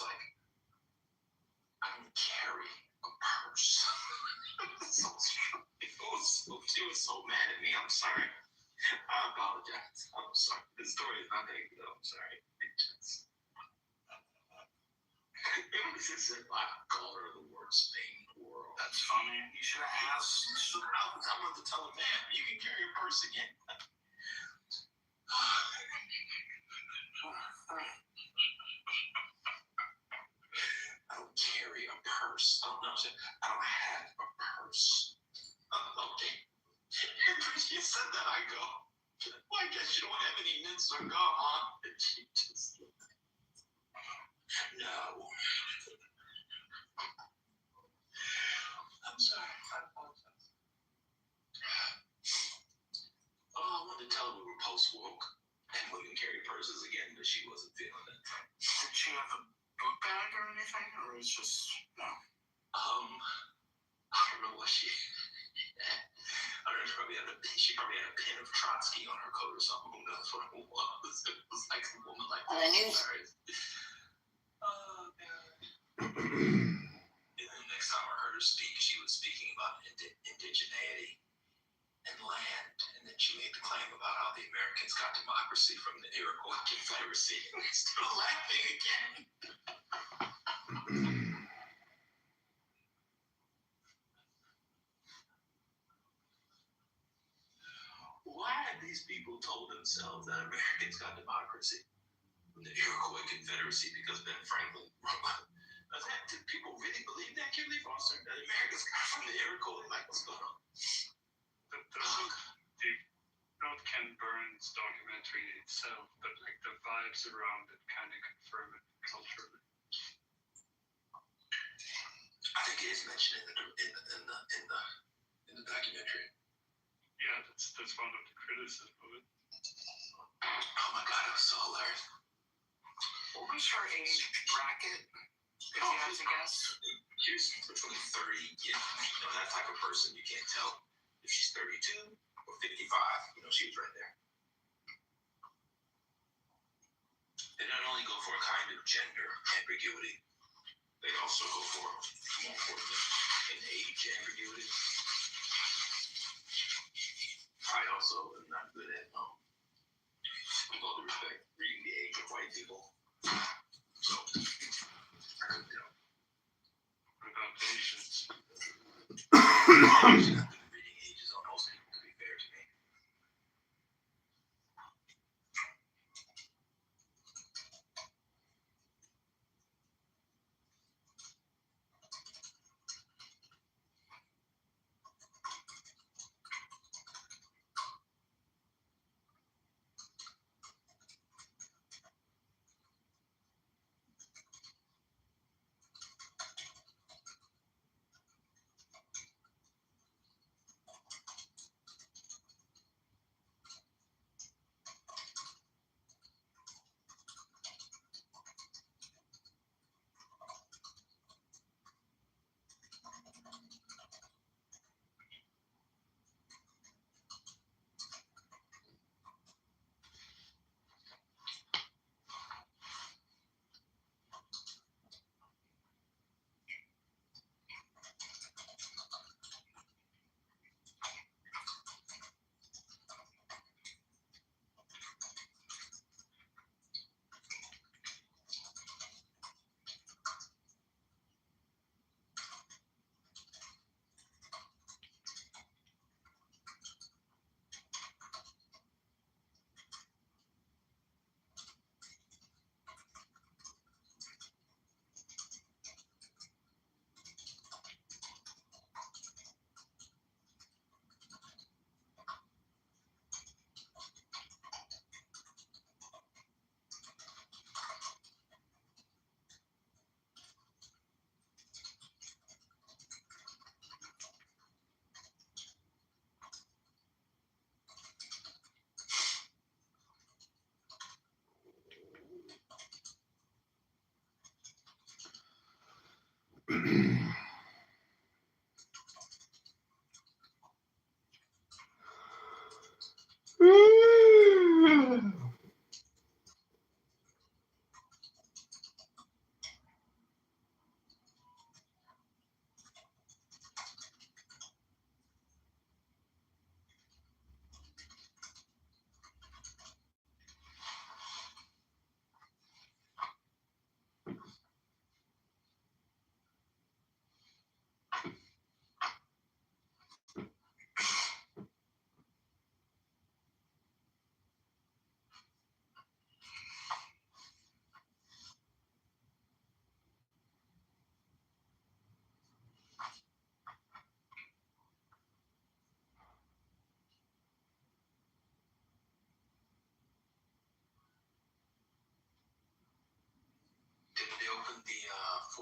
was like, I don't carry a purse. She was so mad at me. I'm sorry. I apologize. I'm sorry. The story is not that good. I'm sorry. It was just like, I called her the worst thing in the world. That's funny. You should have asked. I wanted to tell her, man, you can carry a purse again. I don't carry a purse. Oh, no, I don't have a purse. Okay. After she said that, I go, well, I guess you don't have any mints or gum, huh? And she just, no. I'm sorry. I apologize. Oh, I wanted to tell her we were post-woke and we can carry purses again, but she wasn't feeling it. Did she have a book bag or anything, or was just, no? I don't know what she had. I don't know, she probably had a pin of Trotsky on her coat or something. Who knows what it was? It was like a woman like that. Oh, God. And then next time I heard her speak, she was speaking about indigeneity and land. And then she made the claim about how the Americans got democracy from the Iroquois Confederacy. And we're still laughing again. Why have these people told themselves that Americans got democracy from the Iroquois Confederacy? Because Ben Franklin wrote about it. Do people really believe that, Kimberly Foster? That Americans got from the Iroquois? Like, what's going on? Not Ken Burns' documentary itself, but like the vibes around it kind of confirm it culturally. I think it is mentioned in the documentary. Yeah, that's one of the criticisms of it. Oh my God, it was so hilarious. What was her age bracket? If you had to guess, she was between 30. You know, that type of person, you can't tell if she's 32 or 55. You know, she was right there. They don't only go for a kind of gender ambiguity, they also go for, more importantly, an age ambiguity. I also am not good at, with all due respect, reading the age of white people. So, I couldn't tell. What about Asians? I'm not good at reading ages on most people, to be fair to me.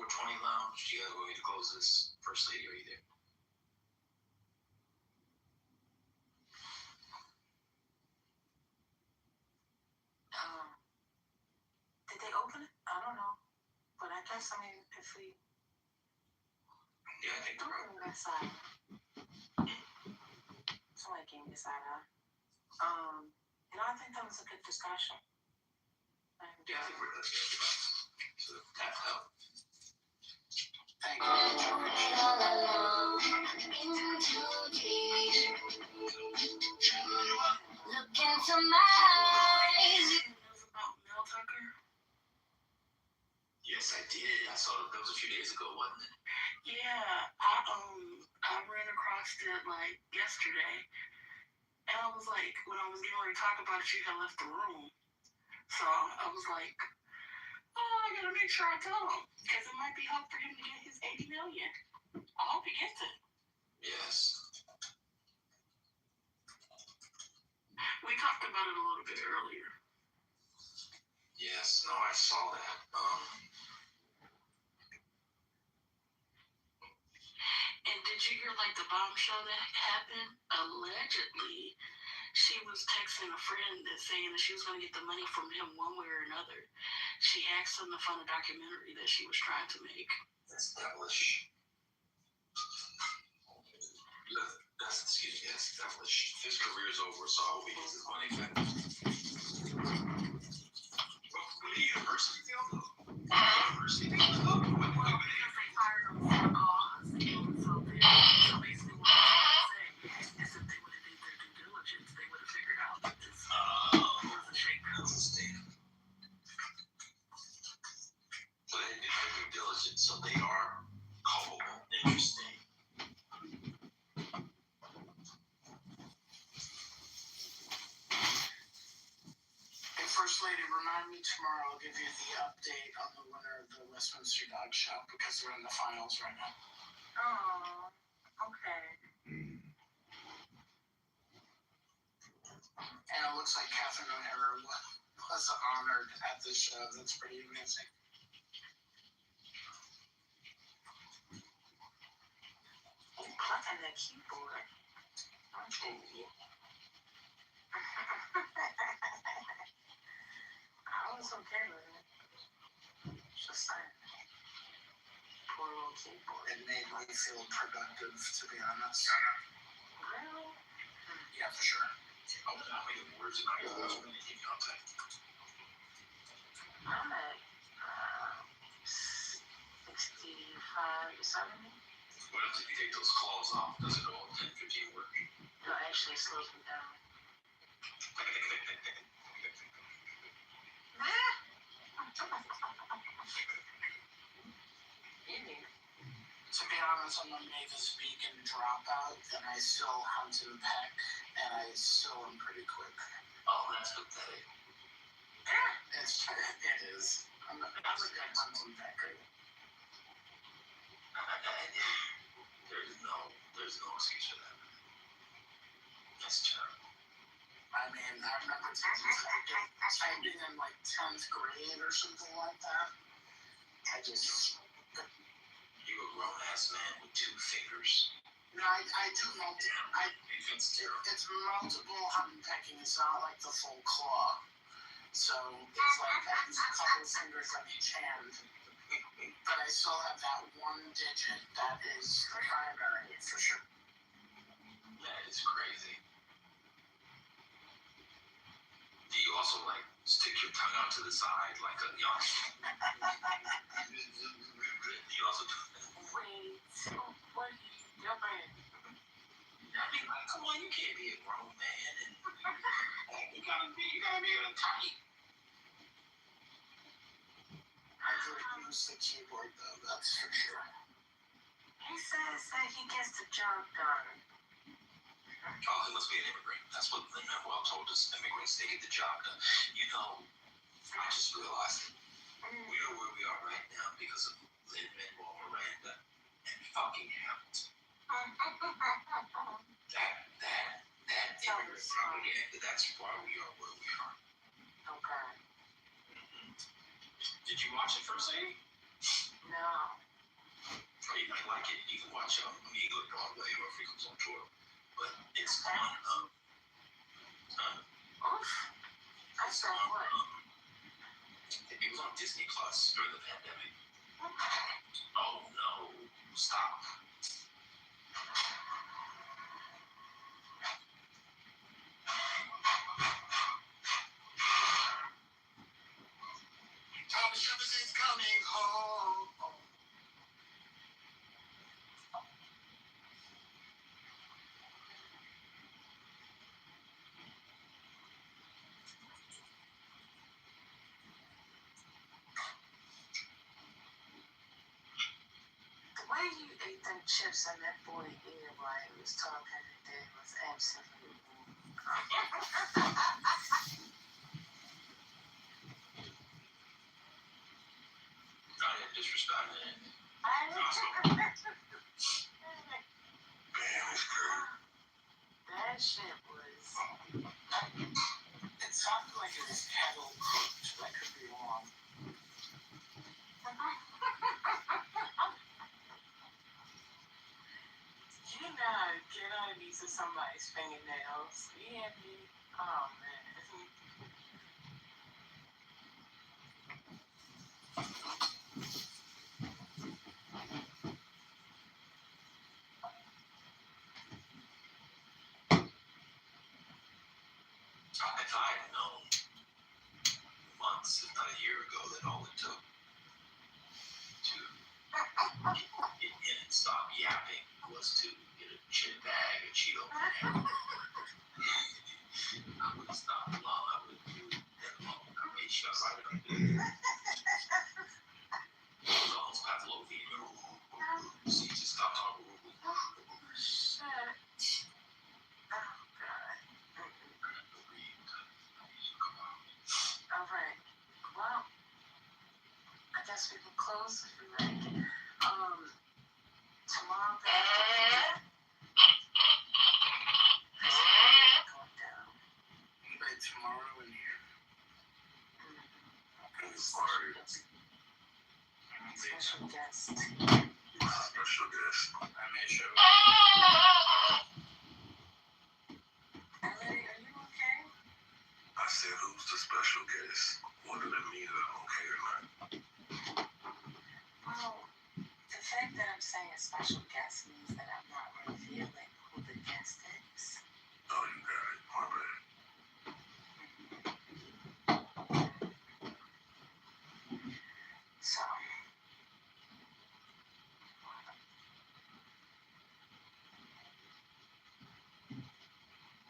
420 Lounge. You gotta go to close this. First Lady, are you there? Did they open it? I don't know. But I guess, I mean, if we Yeah, I think do we're it on that side. Somebody gave me a side eye. I think that was a good discussion. And, Yeah, I think we're gonna get it. So that helped. Thank you, Look into my eyes. about Mel Tucker? Yes, I did. I saw that was a few days ago, wasn't it? Yeah, I ran across it like yesterday, and I was like, when I was getting ready to talk about it, she had left the room, so I was like, oh, I gotta make sure I tell him, because it might be hard for him to get his $80 million. I hope he gets it. Yes. We talked about it a little bit earlier. Yes. No, I saw that. And did you hear like the bombshell that happened? Allegedly, she was texting a friend that saying that she was going to get the money from him one way or another. She asked him to fund a documentary that she was trying to make. That's devilish. That's devilish. His career's over, so I hope he gets his money back. Well, the university deal, though. University deal, though. Well, because they fired him for a cause, and so basically what I'm trying to say is if they would have did their due diligence, they would have figured out that this was a shakedown. So they did their due diligence, so they are culpable. Interesting. Hey, First Lady, remind me tomorrow. I'll give you the update on the winner of the Westminster Dog Show because they're in the finals right now. Oh, okay. And it looks like Catherine O'Hara was honored at the show. That's pretty amazing. Plucking that keyboard. I was okay with it. Just saying. Poor little keyboard. It made me feel productive, to be honest. Really? Yeah, for sure. How many words in my voice when they keep contact? I'm at 65 to 70. What else if you take those claws off? Does it all 10, 15 work? No, actually, it slows me down. To be honest, I'm a Mavis Beacon dropout, and I still hunt and peck, and I still am pretty quick. Oh, that's pathetic. It is. I'm a good hunt and pecker. There's no excuse for that. That's terrible. I mean, I remember typing in like 10th grade or something like that. You're a grown ass man with 2 fingers. No, I do multiple. It's terrible. It's multiple hunt and pecking. It's not like the full claw. So it's like I use a couple of fingers on each hand. But I still have that one digit that is primary for sure. That is crazy. Do you also like stick your tongue out to the side like a yawn? Do you also do that? Wait, what are you doing? I mean, like, come on, you can't be a grown man and you gotta be able to type. I do use the keyboard though, that's for sure. He says that he gets the job done. Oh, he must be an immigrant. That's what Lin-Manuel told us. Immigrants, they get the job done. You know, I just realized it. We are where we are right now because of Lin-Manuel Miranda and fucking Hamilton. That immigrant propaganda, that's why we are where we are. Okay. Did you watch it first, Amy? No. I like it. You can watch when you go to Broadway or if it comes on tour. But it's on Oof. I it's saw on what? it was on Disney Plus during the pandemic. Oh no. Stop. Thomas Jefferson's coming home. The way you ate them chips and that boy ear while he was talking today was absolutely. I didn't disrespect it. Man, it's good. That shit was. It sounded like it was kettle cooked. I could be wrong. You know, get underneath of somebody's fingernails. You hear me? Oh man. If I had known months, if not a year ago, that all it took to get in and stop yapping was to get a chip bag, a Cheeto bag. I would have stopped long. I would have do that long. I made sure I would do it. It was almost Pavlovian. So you just stop talking. Shit. Oh god. Alright. Well, I guess we can close if we like. Tomorrow going down. By tomorrow in here? Sorry. Special guest. Special guest. I may show Ellie, are you okay? I said, who's the special guest? What did it mean that I'm okay or not? Well, the fact that I'm saying a special guest means that I'm not revealing who the guest is. Oh, you got it. My bad. So,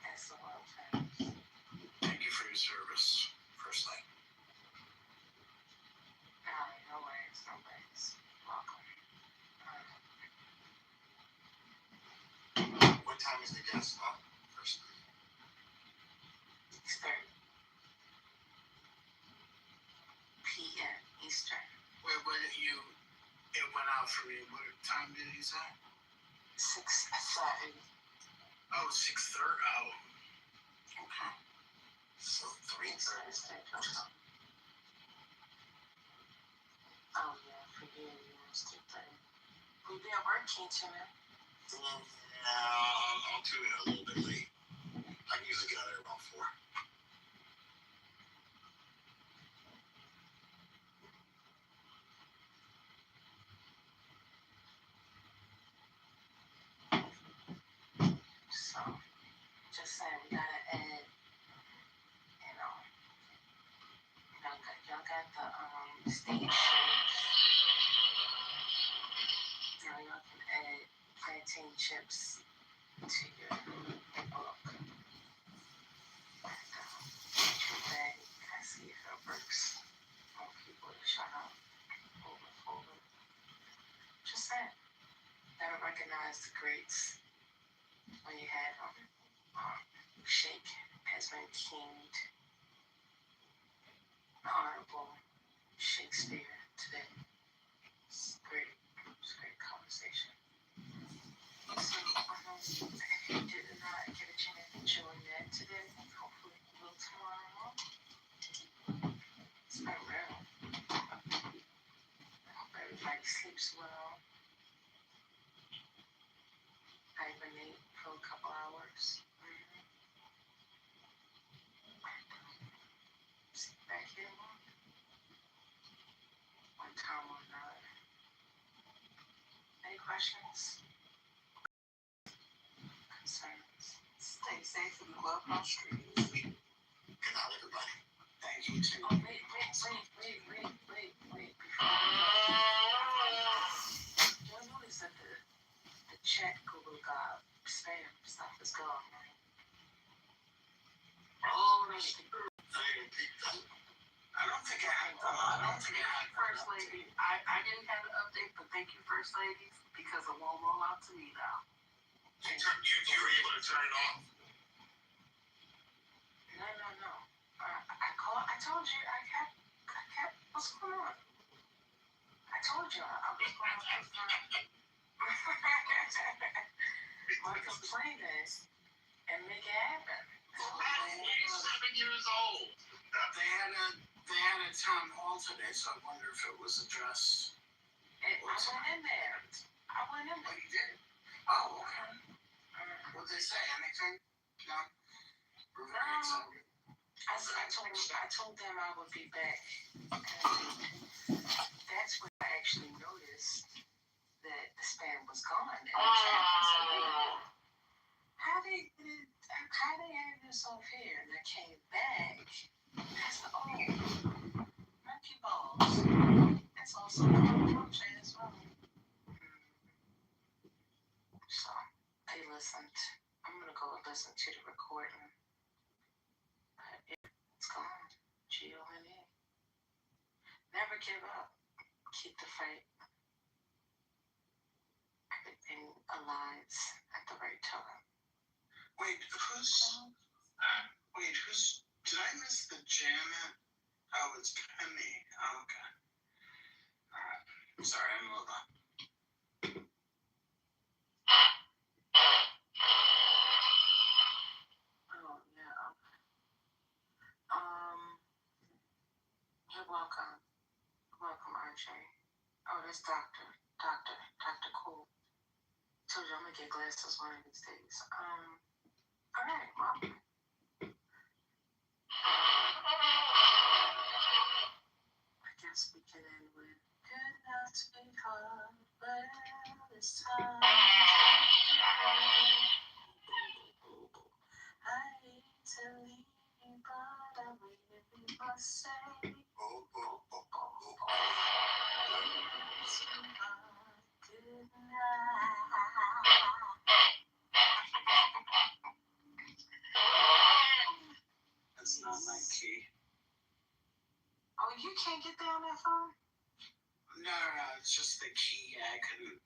that's the world famous. Thank you for your service, First Lady. No worries, no worries. Welcome. What time is the guest up? First Lady. 6:30 p.m. Eastern. Wait, what did you... It went out for me. What time did he say? 6:30. Oh, 6:30. Oh. Okay. So 3:30. Oh yeah, forgive me, Mr. 30. We'll be at work, can't you, man? I'll tune in a little bit late. I usually get out there around 4. So, just saying, we gotta add, y'all got the stage shows. Y'all can add plantain chips to your book. Bag, I see if it works. More people to shut up. Over. Just saying, gotta recognize the greats when you have them. Shake has been kinged. Honorable Shakespeare today. It's great conversation. So, if you did not get a chance to join that today, hopefully you will tomorrow. It's been real. I hope everybody sleeps well. questions? Concerns? Stay safe in the clubhouse streets. Good night, everybody. Thank you, too. Oh, wait. Before you'll notice that the chat Google got spam stuff is gone, right? Oh, that's the I don't think I had First Lady, I didn't have an update, but thank you, First Lady, because it won't roll out to me now. You were able to turn it off. No. I told you, I kept, what's going on? I told you, I was going to my complaint is, and make it happen. I'm 7 years old. They had a town hall today, so I wonder if it was addressed. And I went in there. Oh, you did? Oh, okay. What did they say? Anything? No? We're very excited. I told them I would be back. And that's when I actually noticed that the spam was gone. And the chat was like, how they had this off here? And I came back. That's the monkey balls. That's also the chat as well. So they listened. I'm gonna go and listen to the recording. But it's gone. G-O-N-E. Never give up. Keep the fight. Everything aligns at the right time. Wait, who's, did I miss the Janet? Oh, it's Penny. Oh, okay. Alright. I'm sorry, I'm a little. Oh, yeah. You're welcome. Welcome, RJ. Oh, that's Dr. Cool. Told you I'm gonna get glasses one of these days. All right, well. I guess we can end with good night, sweetheart. Well, it's time to go. I hate to leave you, but I really must say. Good night. That's not my key. Oh, you can't get down that phone? No, it's just the key. I couldn't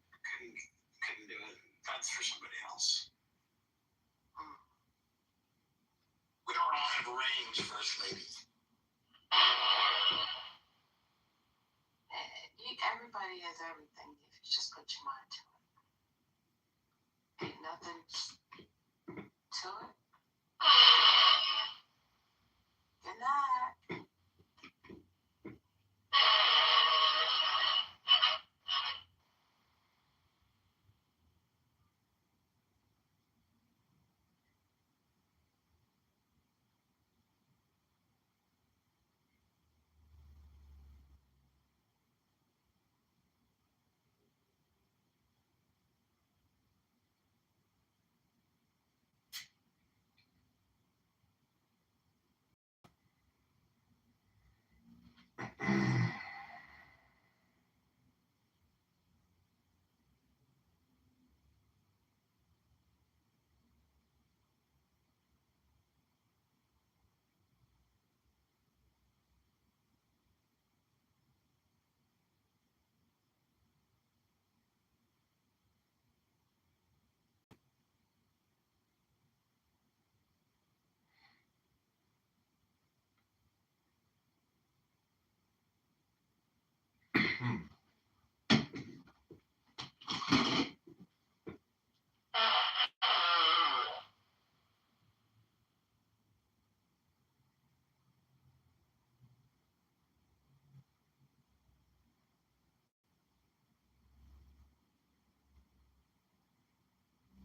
do it. That's for somebody else. We don't all have range, First Lady. Everybody has everything if you just put your mind to it. Ain't nothing to it. Good night.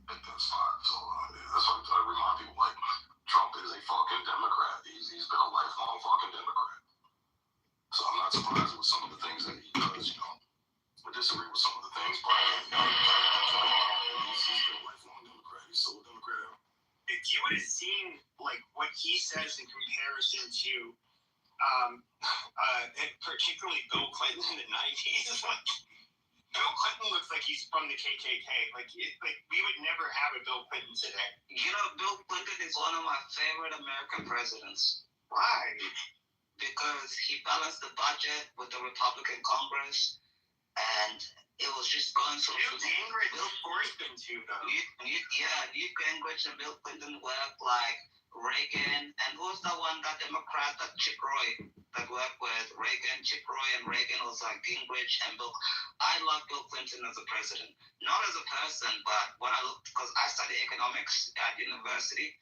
That's fine. So that's what I remind people. Like, Trump is a fucking Democrat. He's been a lifelong fucking Democrat. So I'm not surprised with some of the things that he does. You know, with disagree with some of the things, but he's still a lifelong Democrat. He's still a Democrat. If you would have seen like what he says in comparison to, particularly Bill Clinton in the '90s, like Bill Clinton looks like he's from the KKK. Like we would never have a Bill Clinton today. You know, Bill Clinton is one of my favorite American presidents. Why? Because he balanced the budget with the Republican Congress, and it was just going so Newt Gingrich forced him to, though. Newt Gingrich and Bill Clinton worked like Reagan, and who's the one, that Democrat, that Chip Roy, that worked with Reagan, Chip Roy, and Reagan was like Gingrich and Bill. I love Bill Clinton as a president, not as a person, but when I looked, because I studied economics at university,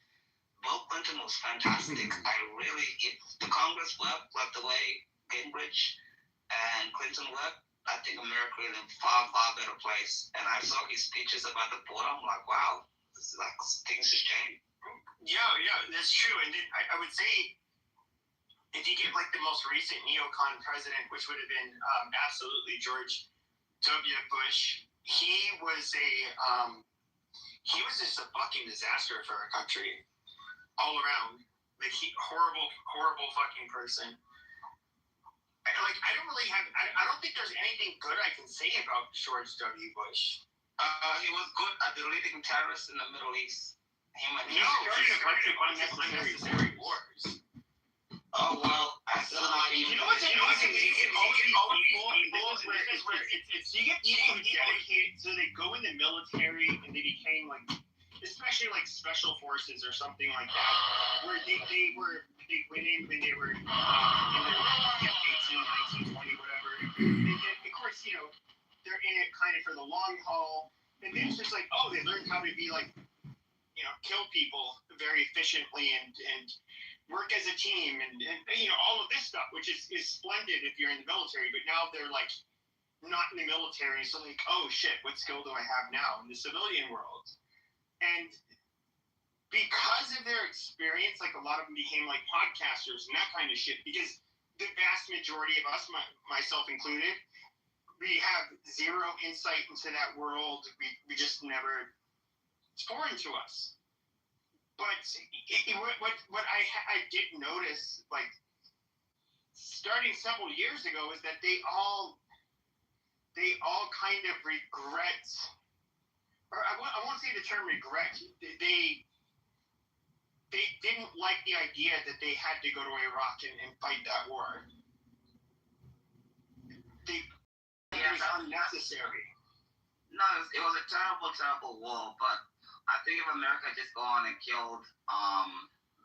Bill Clinton was fantastic. If the Congress worked like the way Gingrich and Clinton worked, I think America is in a far, far better place. And I saw his speeches about the border. I'm like, wow, this is like things just changed. Yeah, that's true. And then I would say, if you get like the most recent neocon president, which would have been absolutely George W. Bush, he was just a fucking disaster for our country, all around. Like horrible fucking person. I don't think there's anything good I can say about George W. Bush. He was good at deleting terrorists in the Middle East. He started a bunch of unnecessary wars. Oh, well, I still not even... You know what's amazing? You get people dedicated, so they go in the military and they became like, especially like special forces or something like that, where they went in when they were in their 18, 19, 20, whatever. Of course, they're in it kind of for the long haul. And then it's just like, oh, they learned how to be like, kill people very efficiently and work as a team and all of this stuff, which is splendid if you're in the military. But now they're like not in the military. So like, oh shit, what skill do I have now in the civilian world? And because of their experience, like a lot of them became like podcasters and that kind of shit, because the vast majority of us, myself included, we have zero insight into that world. We just never, it's foreign to us. But what I did notice, like starting several years ago, is that they all kind of regret, or I won't say the term regret. They didn't like the idea that they had to go to Iraq and fight that war. It was unnecessary. No, it was a terrible war, but I think if America just go on and killed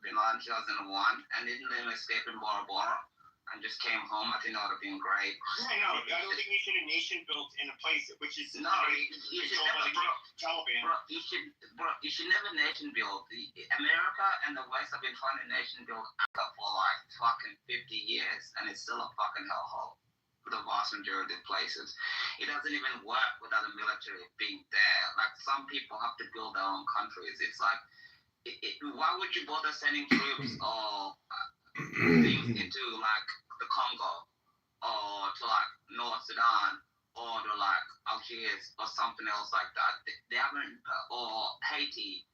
Bin Laden 2001 and didn't let him escape in Bora Bora and just came home, I think that would have been great. I know. I don't think we should have nation built in a place which is no, you should never, Taliban. You should never nation build. America and the West have been trying to nation build for like fucking 50 years, and it's still a fucking hellhole for the vast majority of places. It doesn't even work without the military being there. Like, some people have to build their own countries. It's like, why would you bother sending troops or things into like the Congo or to like North Sudan or to like Algiers or something else like that? They haven't, or Haiti.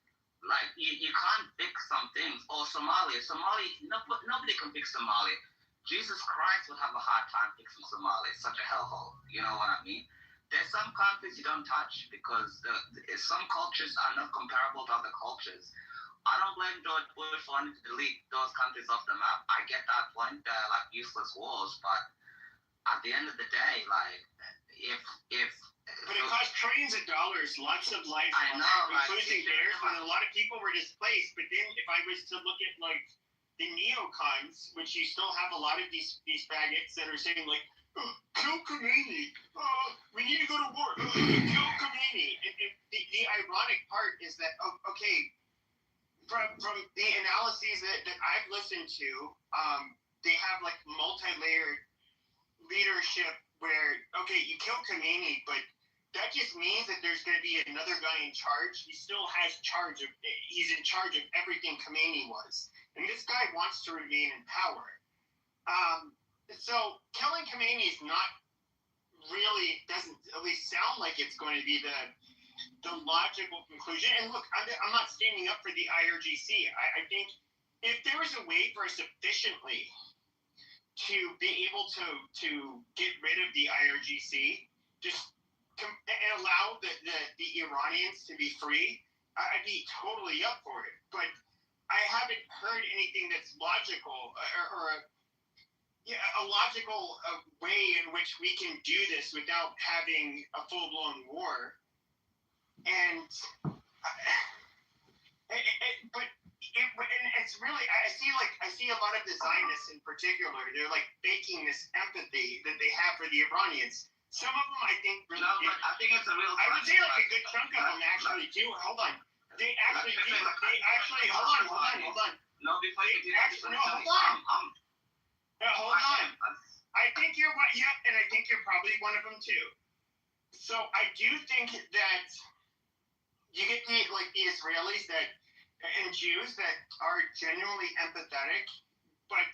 Like, you can't fix some things. Or Somalia. Nobody can fix Somalia. Jesus Christ would have a hard time fixing Somalia. It's such a hellhole. You know what I mean? There's some countries you don't touch because some cultures are not comparable to other cultures. I don't blame George Bush for wanting to delete those countries off the map. I get that point. They're like useless wars, but at the end of the day, like, but it cost trillions of dollars, lots of lives, including theirs, and a lot of people were displaced. But then, if I was to look at like the neocons, which you still have a lot of these faggots that are saying like, kill Khomeini, we need to go to war, kill Khomeini. And the ironic part is that, okay, from the analyses that I've listened to, they have like multi-layered leadership where, okay, you kill Khomeini, but that just means that there's going to be another guy in charge. He still has he's in charge of everything Khomeini was. And this guy wants to remain in power. So killing Khomeini is not really doesn't at least sound like it's going to be the logical conclusion. And look, I'm not standing up for the IRGC. I think if there was a way for us efficiently to be able to get rid of the IRGC, and allow the Iranians to be free, I'd be totally up for it. But I haven't heard anything that's logical or a logical way in which we can do this without having a full-blown war. And it's really, I see a lot of the Zionists in particular. They're like faking this empathy that they have for the Iranians. Some of them, I think, really but I think it's a real. I would say like a good chunk of them actually do. Hold on. They actually do. They actually, hold on. No, before you do that, hold on. I think you're one. Yeah, and I think you're probably one of them too. So I do think that you get the Israelis and Jews that are genuinely empathetic, but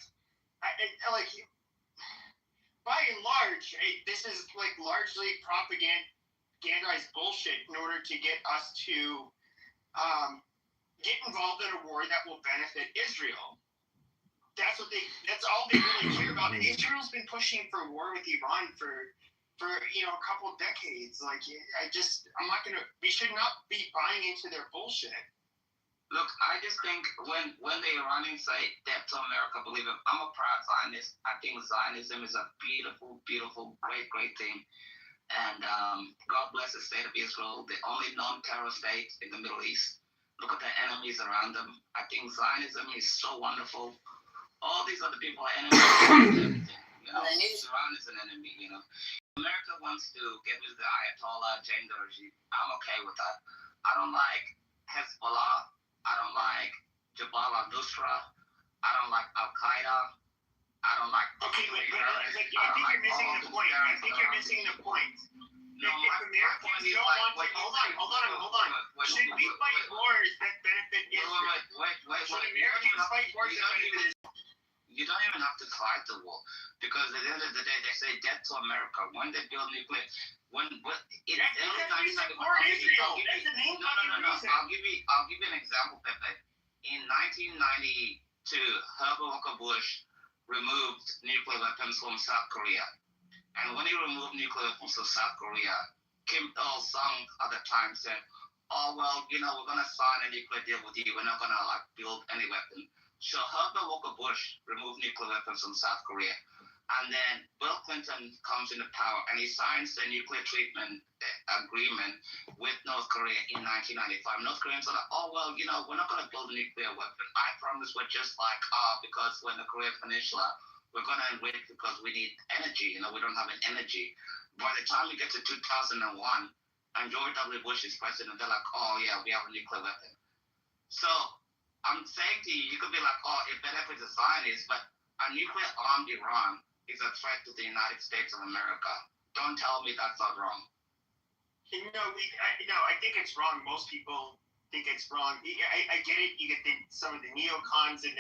by and large, this is largely propagandized bullshit in order to get us to get involved in a war that will benefit Israel. That's all they really care about. Israel's been pushing for war with Iran for a couple of decades. We should not be buying into their bullshit. Look, I just think when the Iranians say death to America, believe it, I'm a proud Zionist. I think Zionism is a beautiful, beautiful, great thing. And God bless the state of Israel, the only non-terror state in the Middle East. Look at the enemies around them. I think Zionism is so wonderful. All these other people are enemies. Iran is an enemy, America wants to get rid of the Ayatollah agenda regime. I'm okay with that. I don't like Hezbollah. I don't like Jabal al-Nusra. I don't like Al-Qaeda. I don't like... Okay, I think you're missing the point. No, if Americans don't want to... Hold on. Should we fight wars that benefit Israel? Wait. Should Americans fight wars that benefit Israel? You don't even have to fight the war, because at the end of the day, they say death to America. When they build nuclear, Support Israel. That's the main fucking reason. I'll give you an example, Pepe. In 1992, Herbert Walker Bush removed nuclear weapons from South Korea, and when he removed nuclear weapons from South Korea, Kim Il-sung at the time said, "Oh well, we're gonna sign a nuclear deal with you. We're not gonna build any weapon." So Herbert Walker Bush removed nuclear weapons from South Korea. And then Bill Clinton comes into power and he signs the nuclear treatment agreement with North Korea in 1995. North Koreans are like, "Oh, well, we're not going to build a nuclear weapon. I promise we're just because when the Korean Peninsula, we're going to enrich because we need energy. We don't have an energy." By the time we get to 2001 and George W. Bush is president, they're like, "Oh, yeah, we have a nuclear weapon." So I'm saying to you, you could be like, "Oh, it benefits the Zionists," but a nuclear-armed Iran is a threat to the United States of America. Don't tell me that's not wrong. I think it's wrong. Most people think it's wrong. I get it. You get some of the neocons and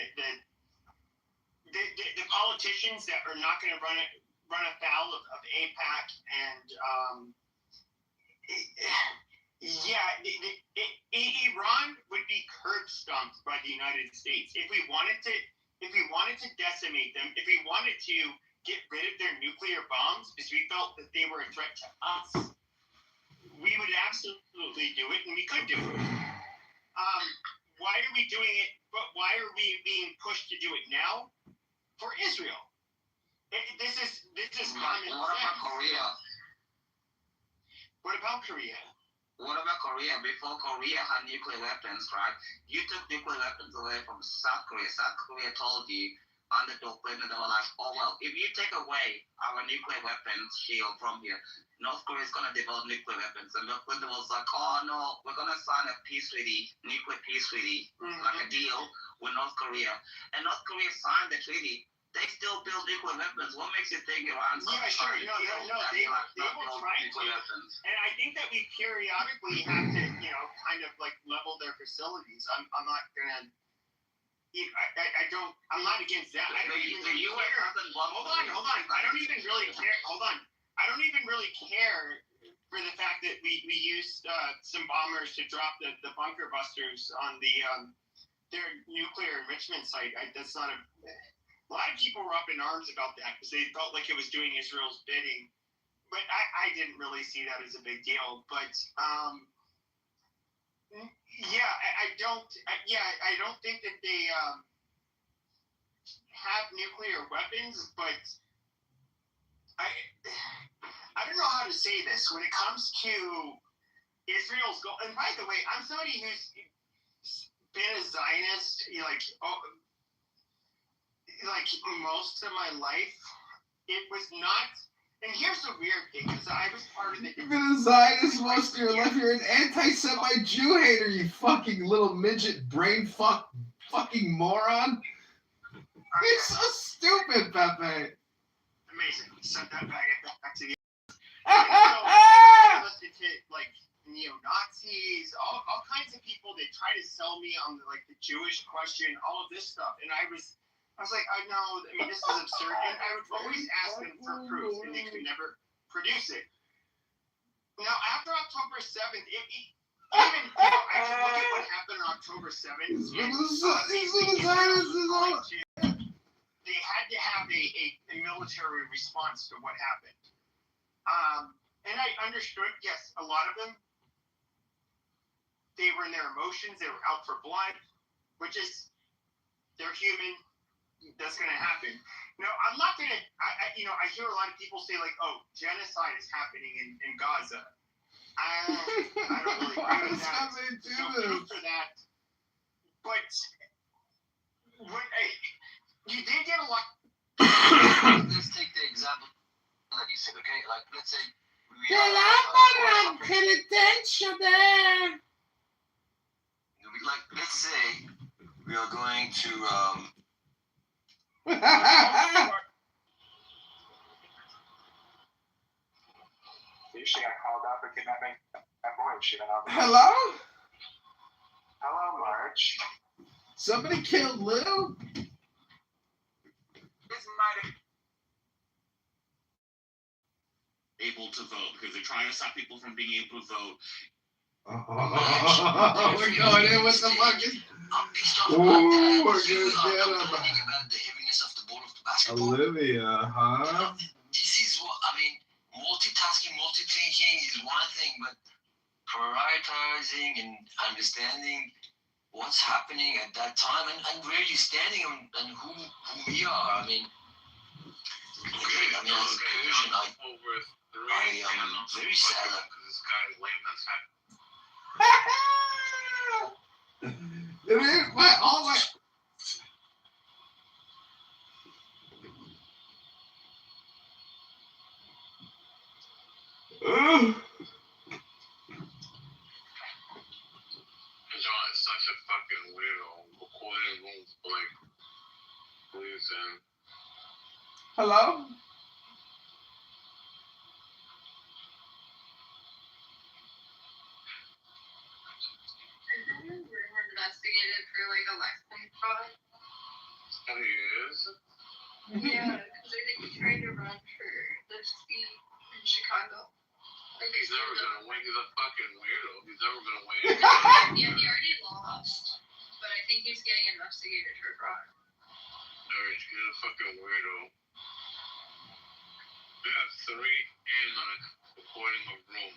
the politicians that are not going to run afoul of AIPAC and Iran would be curb stomped by the United States if we wanted to decimate them, if we wanted to get rid of their nuclear bombs because we felt that they were a threat to us, we would absolutely do it, and we could do it. Why are we doing it? But why are we being pushed to do it now? For Israel. This is common sense. What about Korea? What about Korea? What about Korea? Before Korea had nuclear weapons, right? You took nuclear weapons away from South Korea. South Korea told you under Bill Clinton, they were like, "Oh, well, if you take away our nuclear weapons shield from here, North Korea is going to develop nuclear weapons." And Bill Clinton was like, "Oh, no, we're going to sign a peace treaty, nuclear peace treaty, like a deal with North Korea." And North Korea signed the treaty. They still build nuclear weapons. What makes you think Iran's they will try to. And I think that we periodically have to, kind of level their facilities. I'm not gonna. I'm not against that. I don't even care. Hold on. I don't even really care. Hold on. I don't even even really care for the fact that we used some bombers to drop the bunker busters on their nuclear enrichment site. That's not a lot of people were up in arms about that because they felt like it was doing Israel's bidding. But I didn't really see that as a big deal. But I don't think that they have nuclear weapons. But I don't know how to say this when it comes to Israel's goal. And by the way, I'm somebody who's been a Zionist, like most of my life. It was not. And here's the weird thing, because I was part of the... You've been a Zionist most of your life. You're an anti-Semite Jew hater, you fucking little midget brain fucking moron. You're so stupid, Pepe. Amazing. Send that back to you. Listen to, like, neo-Nazis, all kinds of people that try to sell me on, the Jewish question, all of this stuff. And I was like, I know, this is absurd. And I would always ask them for proof, and they could never produce it. Now, after October 7th, I can look at what happened on October 7th. They had to have a military response to what happened. And I understood, yes, a lot of them, they were in their emotions, they were out for blood, which is, they're human. That's going to happen. I'm not going to, I hear a lot of people say, genocide is happening in Gaza. I don't really agree with that. No proof for that. But you did get a lot. Let's take the example that you said, okay? Let's say let's say we are going to She got called out for kidnapping that boy. Hello? Hello, Marge. Somebody killed Lou? Able to vote because they're trying to stop people from being able to vote. We're going in with the fucking. Ooh, we're gonna get him. About the heaviness of the ball of the basketball. Olivia, huh? This is what multitasking, multi-thinking is one thing, but prioritizing and understanding what's happening at that time and where you're standing and who we are. As a Persian, I am very sad. This guy is lame as heck. John is such a fucking weirdo. Recording rooms please and Hello? Investigated for election fraud. Oh, he is? Yeah, because I think he tried to run for the seat in Chicago. He's never gonna win. He's a fucking weirdo. He's never gonna win. Yeah, he already lost, but I think he's getting investigated for fraud. He's a fucking weirdo. Yeah, 3 in on a recording a room.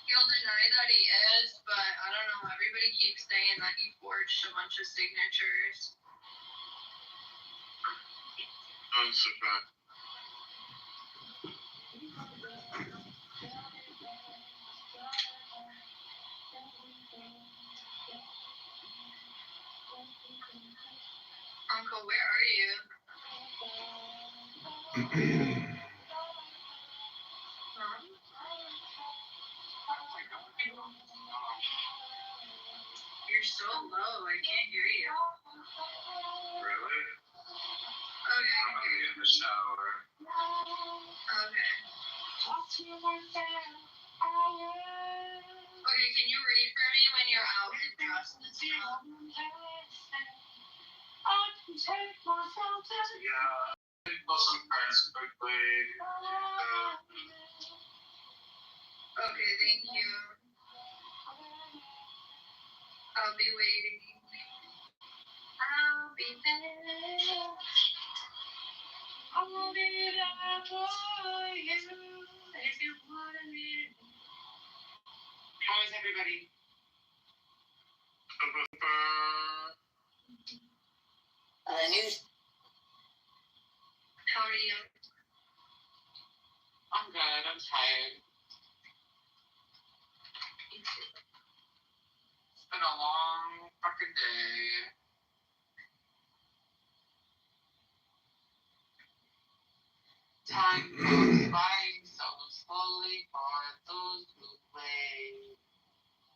He'll deny that he is, but I don't know. Everybody keeps saying that he forged a bunch of signatures. I'm surprised. Uncle, where are you? You're so low, I can't hear you. Really? Okay. I'm gonna get in the shower. Okay. Okay, can you read for me when you're out in Justin? Yeah. pull some cards quickly. Okay, thank you. I'll be waiting. I'll be there. I'll be there for you if you wanna need me. How is everybody? News. How are you? I'm good. I'm tired. It's been a long fucking day. Time goes by so slowly for those who wait.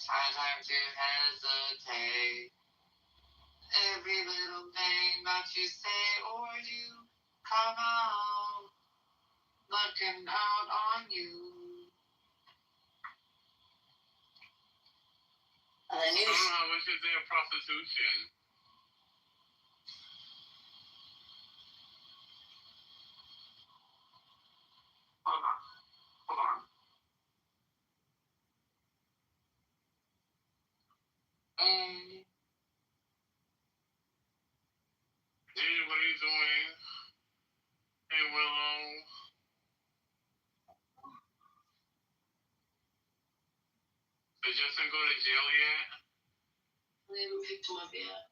Time to hesitate. Every little thing that you say or do come out, looking out on you. I don't know, we should say prostitution. Hold on. Hey, what are you doing? Hey, Willow. Did Justin go to jail yet? They haven't picked him up yet.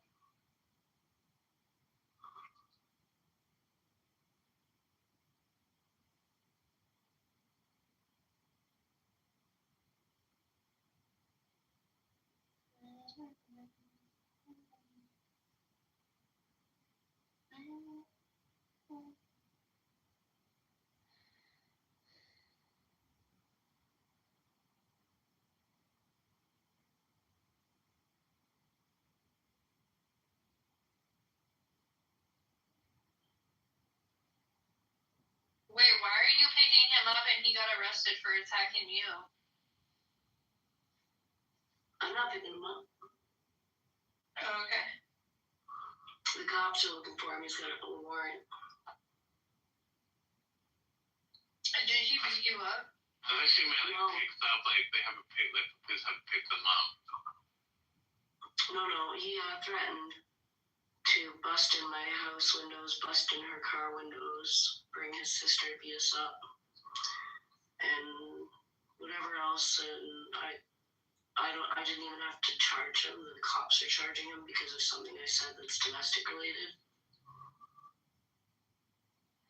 Wait, why are you picking him up and he got arrested for attacking you? I'm not picking him up. Oh, okay. The cops are looking for him. He's got a warrant. Did he beat you up? I think she meant like picked up, like they haven't picked, like the police haven't picked them up. No, he threatened to bust in my house windows, bust in her car windows, bring his sister to beat us up, and whatever else. And I didn't even have to charge him. The cops are charging him because of something I said that's domestic related.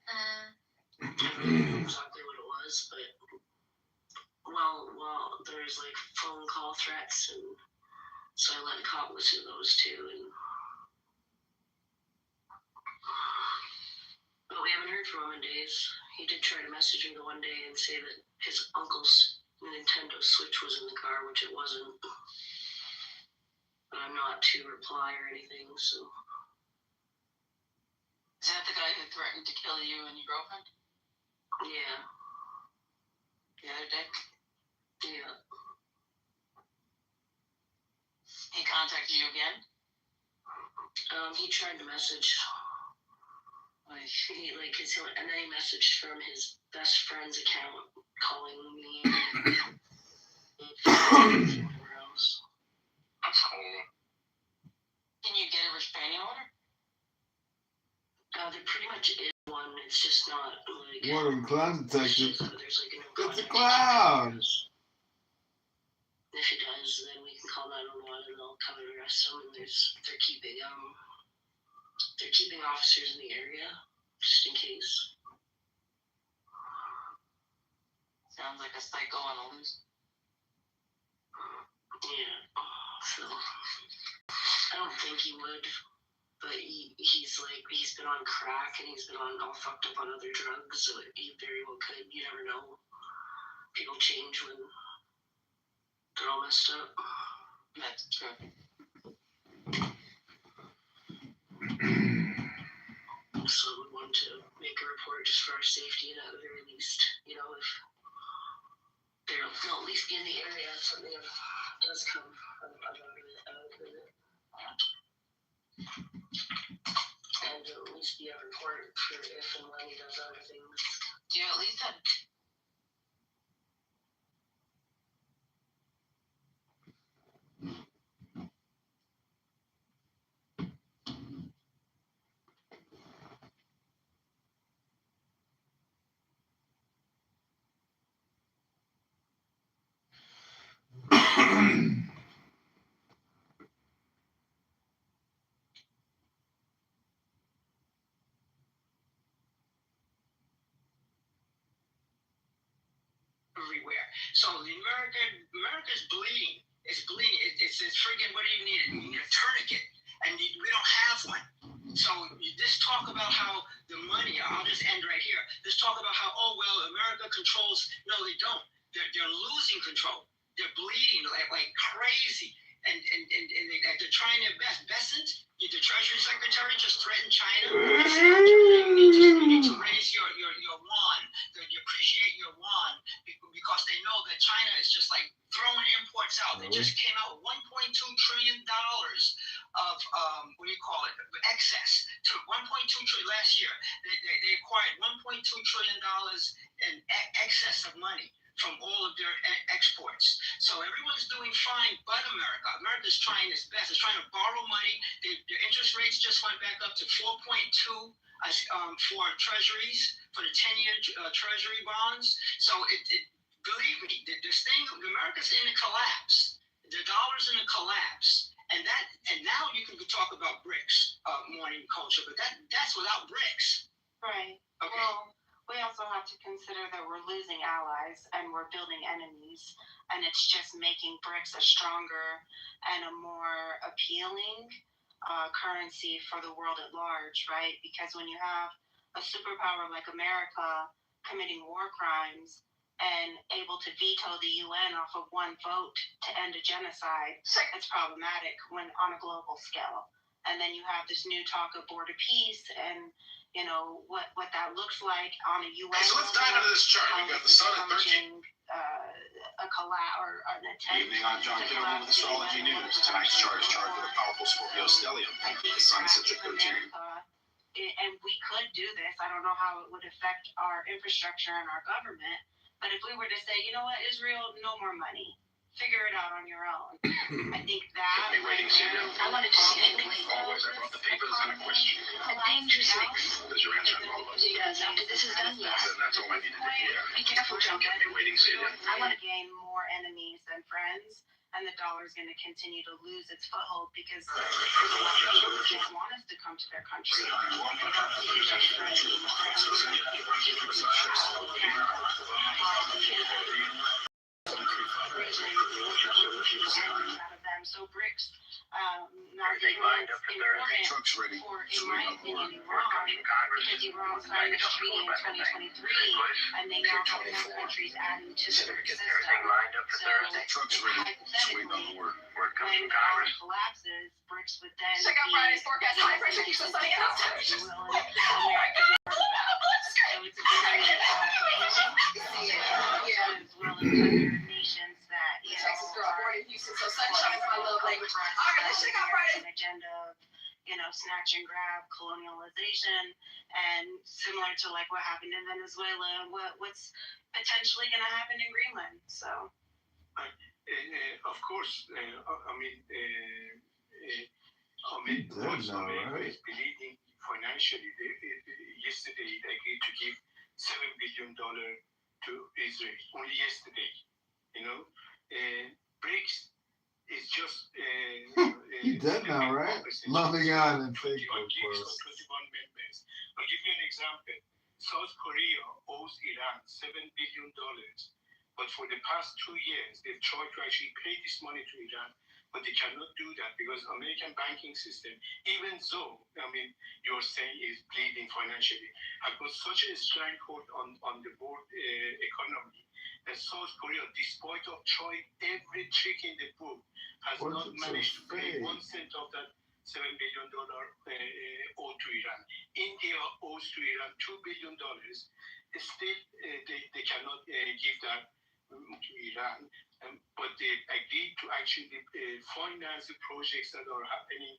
I don't know exactly what it was, but well, there's like phone call threats, and so I let the cop listen to those too. But we haven't heard from him in days. He did try to message me the one day and say that his uncle's Nintendo Switch was in the car, which it wasn't. But I'm not to reply or anything, so. Is that the guy who threatened to kill you and your girlfriend? Yeah. The other day? Yeah. He contacted you again? He tried to message. He and then he messaged from his best friend's account, calling me. Whatever else. That's cool. Can you get a restraining order? There pretty much is one. It's just not like. One of them clown detectives. There's like no. It's a clown. If he does, then we can call 911 and they'll come and arrest him. And they're keeping officers in the area just in case. Sounds like a psycho on the loose. Yeah. So I don't think he would, but he's been on crack and he's been all fucked up on other drugs, so he very well could. You never know. People change when they're all messed up. That's true. So we want to make a report just for our safety, and at the very least, if they'll at least be in the area if something does come out of it. and to at least be a report for if and when he does other things. Do you at least have everywhere. So America's bleeding. It's bleeding. It's friggin' what do you need? You need a tourniquet, and we don't have one. So you just talk about how the money. I'll just end right here. Just talk about how America controls. No, they don't. They're losing control. They're bleeding like crazy, and they're trying their best. Besant, the Treasury Secretary, just threatened China. You need to raise your yuan. You appreciate your yuan because they know that China is just like throwing imports out. They just came out with $1.2 trillion of excess to 1.2 trillion last year. They acquired $1.2 trillion in excess of money from all of their exports. So everyone's doing fine but America. America's trying its best. It's trying to borrow money. Their interest rates just went back up to 4.2 for treasuries, for the 10-year treasury bonds. So believe me, this thing, America's in a collapse. The dollar's in a collapse. And now you can talk about BRICS, morning culture, but that's without BRICS. right? Okay. Well, we also have to consider that we're losing allies and we're building enemies, and it's just making BRICS a stronger and a more appealing currency for the world at large, right? Because when you have a superpower like America committing war crimes and able to veto the UN off of one vote to end a genocide, it's problematic when on a global scale. And then you have this new talk of border peace and what that looks like on a UN So let's dive into this chart. We got the sun at 13. A collapse or an attempt. Evening, I'm John Kitover with Astrology News. Tonight's chart is charted with a powerful Scorpio stellium. The sun sits at 13. And we could do this. I don't know how it would affect our infrastructure and our government. But if we were to say, you know what, Israel, no more money. Figure it out on your own. I think that. I wanted to see it. Always, I brought the papers and a question. A dangerous mix. Does your answer involve us? It does. After this is done, yes. Then that's all I needed to hear. Be careful, Joe. Kept me waiting, Celia. I want to gain more enemies than friends, and the dollar's going to continue to lose its foothold because there's a lot of people who just want us to come to their country. So BRICS, not Everything lined up for Thursday. important Truck's ready. for, in my opinion, Iran, because Iran signed this treaty in 2023, and they now have more countries adding to their system. Lined up for Thursday. So, Truck's ready. Just waiting on the word. Word comes when from Congress. Iran collapses, BRICS would then Check out Friday's forecast. High pressure keeps us sunny enough. So it's a very as well as other nations that Texas girl, born in Houston, so sunshine's my love language. All right, let's check out Friday's. an agenda of snatch and grab, colonialization, and similar to like what happened in Venezuela, what's potentially going to happen in Greenland. So Of course, America is bleeding financially. Yesterday, it agreed to give $7 billion to Israel. Only yesterday, BRICS is just. He dead now, right? Loving on and Facebook posts. 21 members. I'll give you an example. South Korea owes Iran $7 billion. But for the past 2 years, they've tried to actually pay this money to Iran, but they cannot do that because American banking system, even though, you're saying is bleeding financially, have got such a stranglehold on the world economy that South Korea, despite of trying every trick in the book, has not managed to pay 1 cent of that $7 billion owed to Iran. India owes to Iran $2 billion. Still, they cannot give that to Iran, but they agreed to actually finance the projects that are happening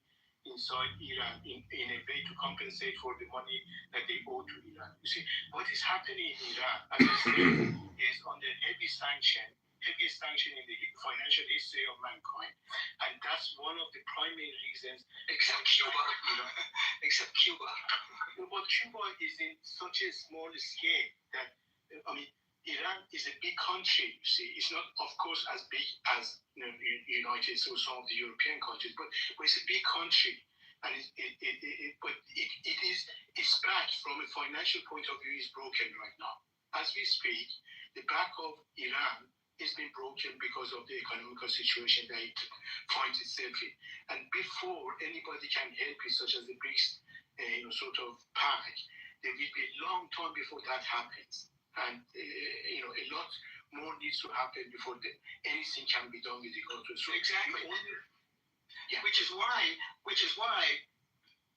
inside Iran in a way to compensate for the money that they owe to Iran. You see, what is happening in Iran, as I said, is under heaviest sanction in the financial history of mankind. And that's one of the primary reasons. Except Cuba. Except Cuba. But Cuba is in such a small scale that, Iran is a big country, you see. It's not, of course, as big as the United States or some of the European countries, but it's a big country. And its back from a financial point of view is broken right now. As we speak, the back of Iran has been broken because of the economical situation that it finds itself in. And before anybody can help it, such as the BRICS sort of pact, there will be a long time before that happens. And a lot more needs to happen before anything can be done with regard to it. So exactly. Which is why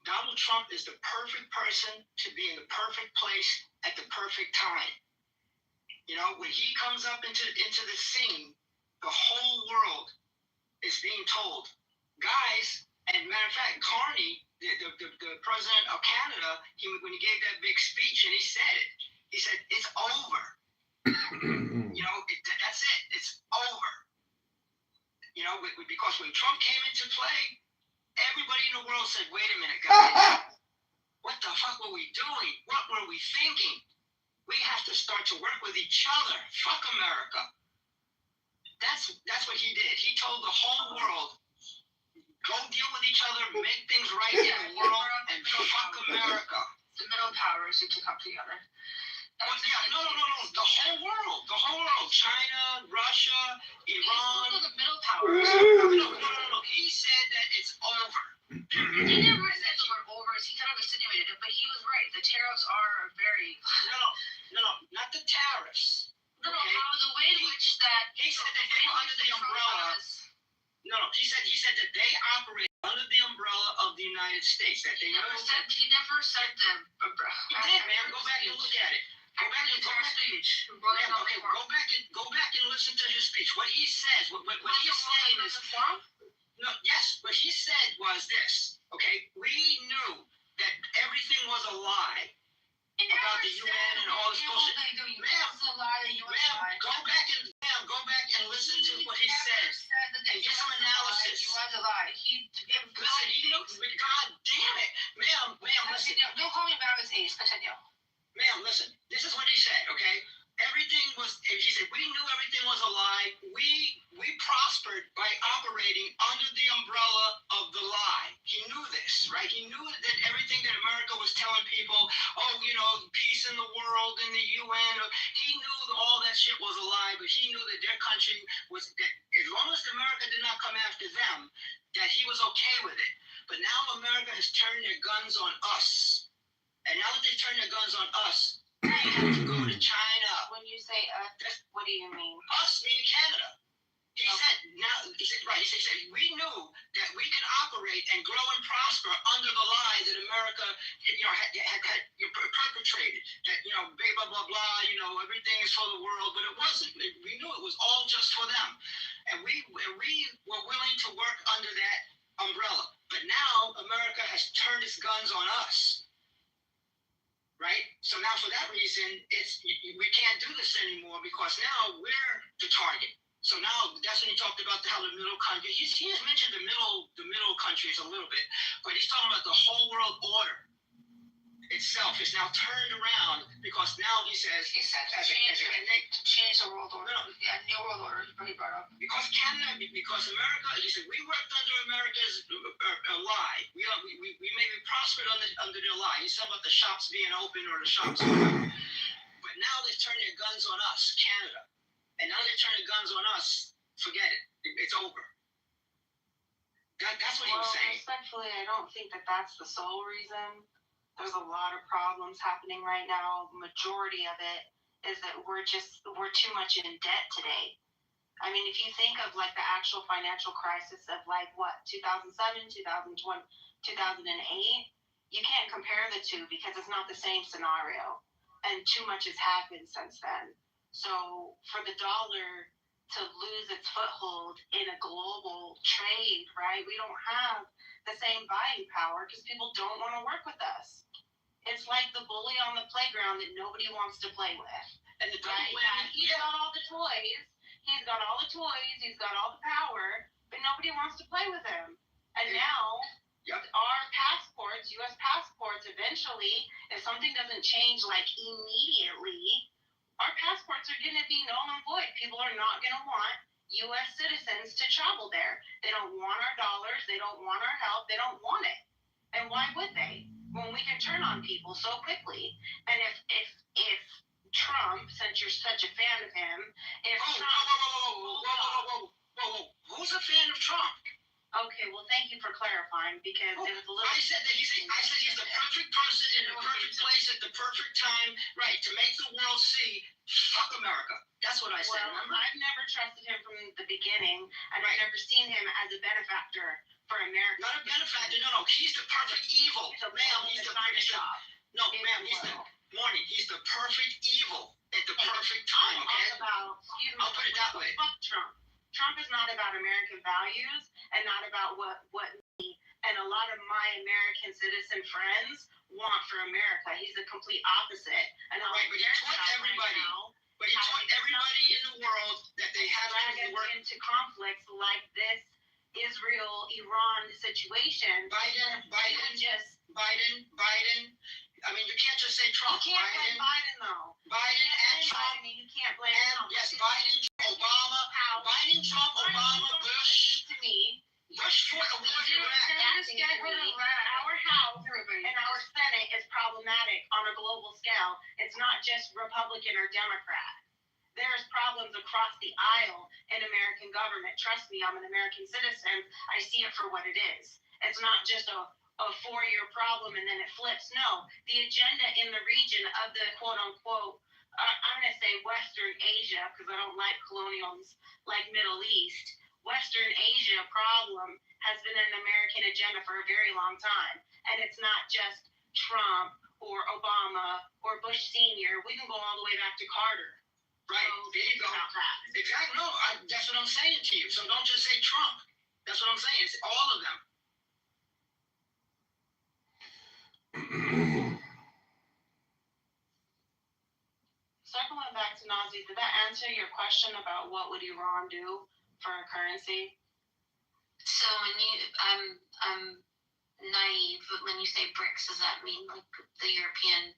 Donald Trump is the perfect person to be in the perfect place at the perfect time. When he comes up into the scene, the whole world is being told, guys. And matter of fact, Carney, the president of Canada, when he gave that big speech, and he said it. He said, it's over. That's it. It's over. Because when Trump came into play, everybody in the world said, wait a minute, guys. What the fuck were we doing? What were we thinking? We have to start to work with each other. Fuck America. That's what he did. He told the whole world, go deal with each other, make things right in the world, and fuck America. The middle powers who took up together. No. The whole world. China, Russia, Iran. The middle powers. No. He said that it's over. He never said they were over. He kind of insinuated it, but he was right. The tariffs are very. No, not the tariffs. No, how the way in which that. He said that they under the umbrella. No. He said that they operate under the umbrella of the United States. That they never said. He never said them. He did, man. Go back and look at it. Go back and listen to his speech. What he says, what he's saying is, what he said was this. Okay, we knew that everything was a lie about the UN and all this bullshit. Ma'am, go back and listen to what he said and get some analysis. Listen, he knows. God damn it, ma'am, listen. Don't call me about his age. Continue. Ma'am, listen, this is what he said, okay? He said, we knew everything was a lie. We prospered by operating under the umbrella of the lie. He knew this, right? He knew that everything that America was telling people, peace in the world and the UN, he knew that all that shit was a lie, but he knew that their country was, that as long as America did not come after them, that he was okay with it. But now America has turned their guns on us. And now that they've turned their guns on us, we have to go to China. When you say what do you mean? Us, meaning Canada. He said, we knew that we could operate and grow and prosper under the lie that America had perpetrated. That, blah, blah, blah, everything is for the world, but it wasn't. We knew it was all just for them. And we were willing to work under that umbrella. But now America has turned its guns on us. Right? So now for that reason, we can't do this anymore because now we're the target. So now that's when he talked about how the middle country, he has mentioned the middle countries a little bit, but he's talking about the whole world order itself is now turned around because now he says change the world order. New world order he brought up. Because America, he said, we worked under America's lie. We maybe prospered under their lie. He's talking about the shops being open or the shops open. But now they've turned their guns on us, Canada. And now they're turning guns on us. Forget it. It's over. That's what he was saying. Respectfully, I don't think that that's the sole reason. There's a lot of problems happening right now. Majority of it is that we're too much in debt today. I mean, if you think of like the actual financial crisis of 2007, 2020, 2008, you can't compare the two because it's not the same scenario. And too much has happened since then. So for the dollar to lose its foothold in a global trade, right? We don't have the same buying power because people don't want to work with us. It's like the bully on the playground that nobody wants to play with. And the Right? He's got all the toys. He's got all the toys. He's got all the power, but nobody wants to play with him. And now, our passports, U.S. passports, eventually, if something doesn't change like immediately, our passports are going to be null and void. People are not going to want U.S. citizens to travel there. They don't want our dollars. They don't want our help. They don't want it. And why would they? When we can turn on people so quickly. And if Trump, since you're such a fan of him, Whoa. Who's a fan of Trump? Okay, well, thank you for clarifying because it was a little. I said he's the perfect person in the perfect place at the perfect time, right, to make the world see, fuck America. That's what I said, remember? I've never trusted him from the beginning, and I've never seen him as a benefactor for America. Not a benefactor, no. He's the perfect evil. Ma'am, he's the he's the perfect evil at the perfect time, okay? I'll put it that way. Fuck Trump. Trump is not about American values and not about what me and a lot of my American citizen friends want for America. He's the complete opposite. And right, but he taught everybody. But he taught everybody in the world that they have to work into conflicts like this Israel-Iran situation. Biden. I mean, you can't just say Trump. You can't blame Biden, though. Biden and Trump. You can't blame Trump. Yes, Biden, Obama. Biden, Trump, Obama, Bush. To me. Bush fought a war in Iraq. Our House and our Senate is problematic on a global scale. It's not just Republican or Democrat. There's problems across the aisle in American government. Trust me, I'm an American citizen. I see it for what it is. It's not just a 4-year problem and then it flips. No, the agenda in the region of the quote-unquote, I'm going to say Western Asia, because I don't like colonials like Middle East. Western Asia problem has been an American agenda for a very long time. And it's not just Trump or Obama or Bush Sr. We can go all the way back to Carter. Right, there you go. Exactly. No, that's what I'm saying to you. So don't just say Trump. That's what I'm saying. It's all of them. Circling back to Nazi, did that answer your question about what would Iran do for a currency? So when you, I'm naive, but when you say BRICS, does that mean like the European?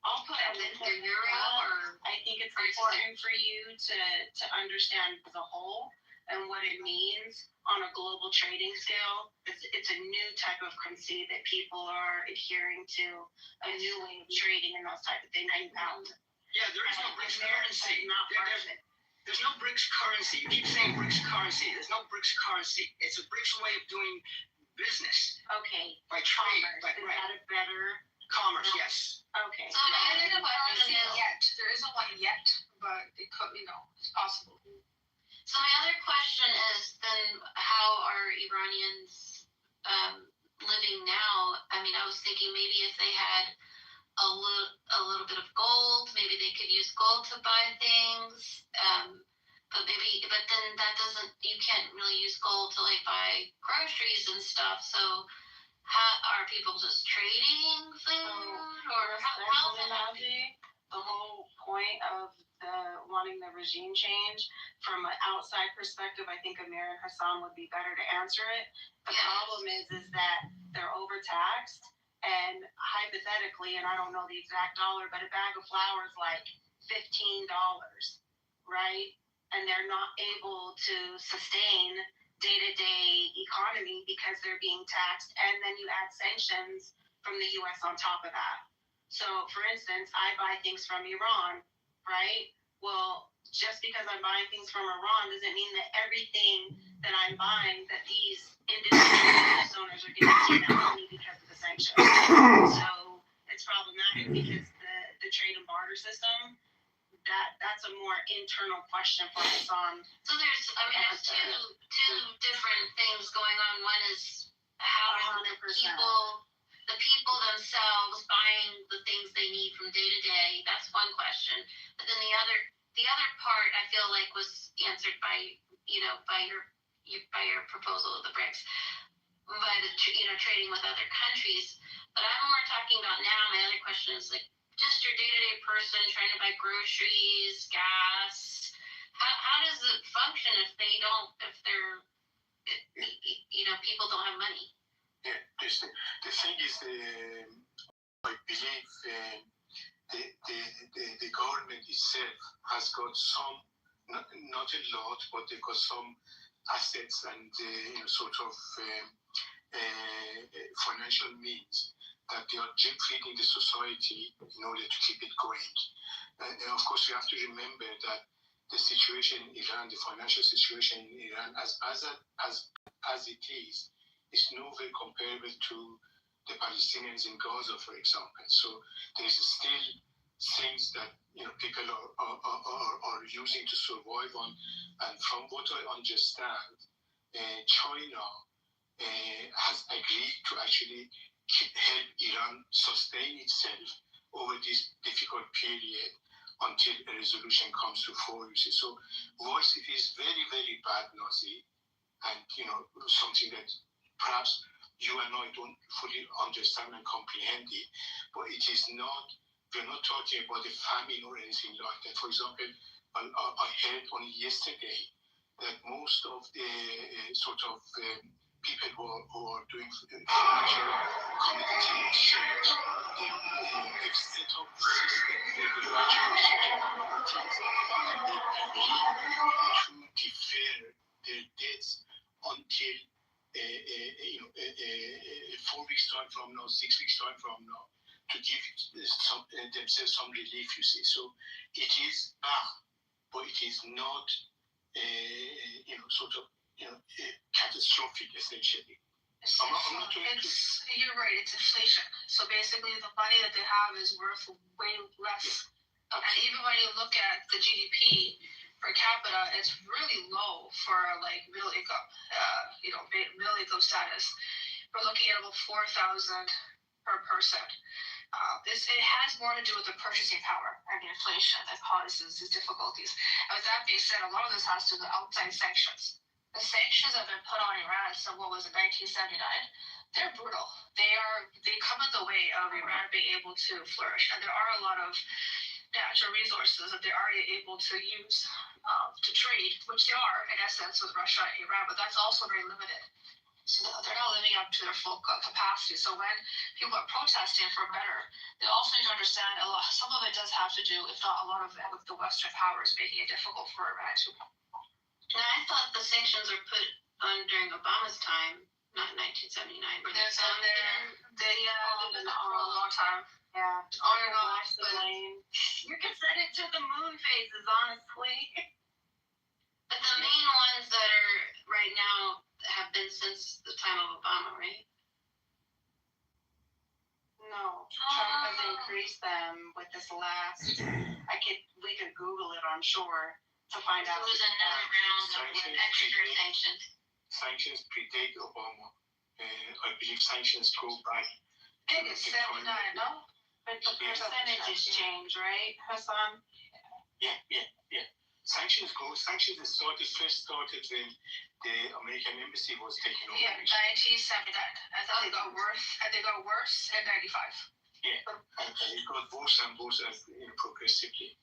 I'll put the euro, or I think it's important for you to understand the whole and what it means on a global trading scale. It's a new type of currency that people are adhering to, a new way of trading and those type of things. Yeah, there is no BRICS currency. There's no BRICS currency. You keep saying BRICS currency. There's no BRICS currency. It's a BRICS way of doing business. Okay. By trade. Is that a better? Commerce, yes. Okay. So my other question is there isn't one yet, but it could, it's possible. So my other question is then how are Iranians living now? I mean, I was thinking maybe if they had a little bit of gold, maybe they could use gold to buy things. But then that doesn't, you can't really use gold to like buy groceries and stuff. So how are people just trading food, or how's it happening? The whole point of wanting the regime change from an outside perspective, I think Amir and Hassan would be better to answer it. The problem is that they're overtaxed, and hypothetically, and I don't know the exact dollar, but a bag of flour is like $15, right? And they're not able to sustain day-to-day economy because they're being taxed, and then you add sanctions from the U.S. on top of that. So, for instance, I buy things from Iran, right? Well, just because I'm buying things from Iran doesn't mean that everything that I'm buying, that these individual business owners are getting paid that money because of the sanctions. So it's problematic because the trade and barter system, that's a more internal question for Hassan. So there's two different things going on. One is how the people themselves buying the things they need from day to day. That's one question. But then the other the other part I feel like was answered by your proposal of the BRICS, by the trading with other countries. But I'm more talking about now. My other question is like just your day-to-day person trying to buy groceries, gas. How does it function if they're people don't have money? Yeah, the thing is, I believe the government itself has got some, not a lot, but they got some assets and sort of financial means that they are drip feeding the society in order to keep it going. And of course, you have to remember that the situation in Iran, the financial situation in Iran, as it is no way comparable to the Palestinians in Gaza, for example. So there is still things that people are using to survive on. And from what I understand, China has agreed to actually help Iran sustain itself over this difficult period until a resolution comes to fore. So, whilst it is very, very bad, Nazi, and something that perhaps you and I don't fully understand and comprehend it, but it is not. We're not talking about a famine or anything like that. For example, I heard only yesterday that most of the sort of people who are doing financial commodity exchange, they've set up a system where they actually exchange commodities and they agree to defer their debts until 4 weeks time from now, 6 weeks time from now, to give themselves some relief, you see. So it is bad, but it is not catastrophic, essentially. You're right, it's inflation. So basically the money that they have is worth way less. Yeah, and even when you look at the GDP per capita, it's really low for like middle income, middle income status. We're looking at about 4,000 per person. It has more to do with the purchasing power and the inflation that causes these difficulties. And with that being said, a lot of this has to do with outside sanctions. The sanctions that have been put on Iran since what was it, 1979? They're brutal. They come in the way of Iran being able to flourish, and there are a lot of natural resources that they are able to use to trade, which they are in essence with Russia and Iran, but that's also very limited. So they're not living up to their full capacity. So when people are protesting for better, they also need to understand some of it does have to do, if not a lot of it, with the Western powers making it difficult for Iran to. Now, I thought the sanctions were put on during Obama's time, not 1979. But they've been on for a long time. Yeah. On and off. You can send it to the moon phases, honestly. But the main ones that are right now have been since the time of Obama, right? No, Trump has increased them with this last. We could Google it, I'm sure, to find out. It was another round of extra sanctions. Sanctions predate Obama. I believe sanctions go back. I think it's 79, no? But the percentages change, right, Hassan? Yeah. Sanctions first started when the American embassy was taken over. Yeah, 1979. I thought they got worse in 95. Yeah, and it got worse and worse as progressively.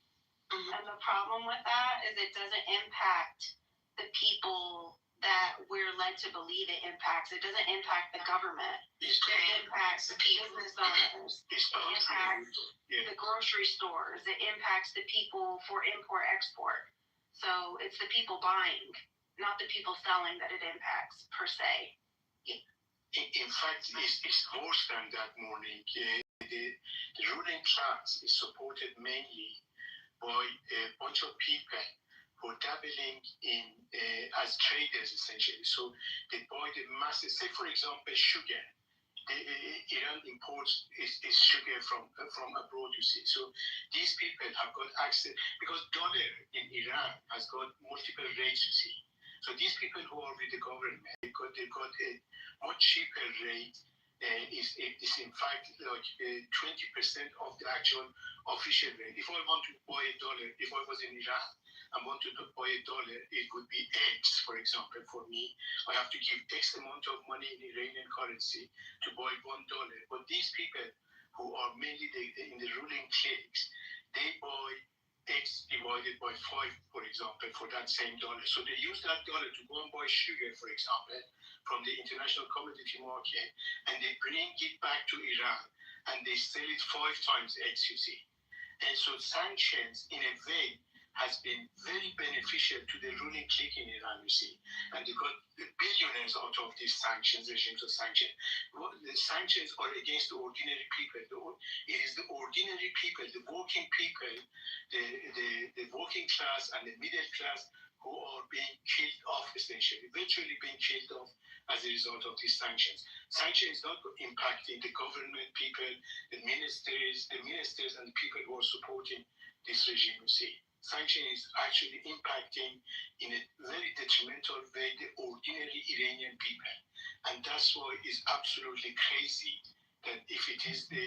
Mm-hmm. And the problem with that is it doesn't impact the people that we're led to believe it impacts. It doesn't impact the government. It impacts the business owners. It impacts the grocery stores. It impacts the people for import-export. So it's the people buying, not the people selling, that it impacts, per se. In fact, it's worse than that, morning. The ruling class is supported mainly by a bunch of people who are dabbling in as traders, essentially. So they buy the massive, say for example, sugar. Iran imports is sugar from abroad, you see. So these people have got access, because dollar in Iran has got multiple rates, you see. So these people who are with the government, they got a much cheaper rate. Is in fact like 20% of the actual official rate. If I want to buy a dollar, if I was in Iran and wanted to buy a dollar, it would be X, for example, for me. I have to give X amount of money in Iranian currency to buy $1. But these people who are mainly in the ruling cliques, they buy X divided by 5, for example, for that same dollar. So they use that dollar to go and buy sugar, for example, from the international commodity market, and they bring it back to Iran, and they sell it 5 times X, you see. And so sanctions, in a way, has been very beneficial to the ruling clique in Iran, you see. And they got billionaires out of these sanctions, regimes of sanctions. The sanctions are against the ordinary people. It is the ordinary people, the working people, the working class and the middle class who are being killed off, essentially, virtually being killed off as a result of these sanctions. Sanctions is not impacting the government people, the ministers and the people who are supporting this regime, you see. Sanction is actually impacting in a very detrimental way the ordinary Iranian people. And that's why it's absolutely crazy that if it is the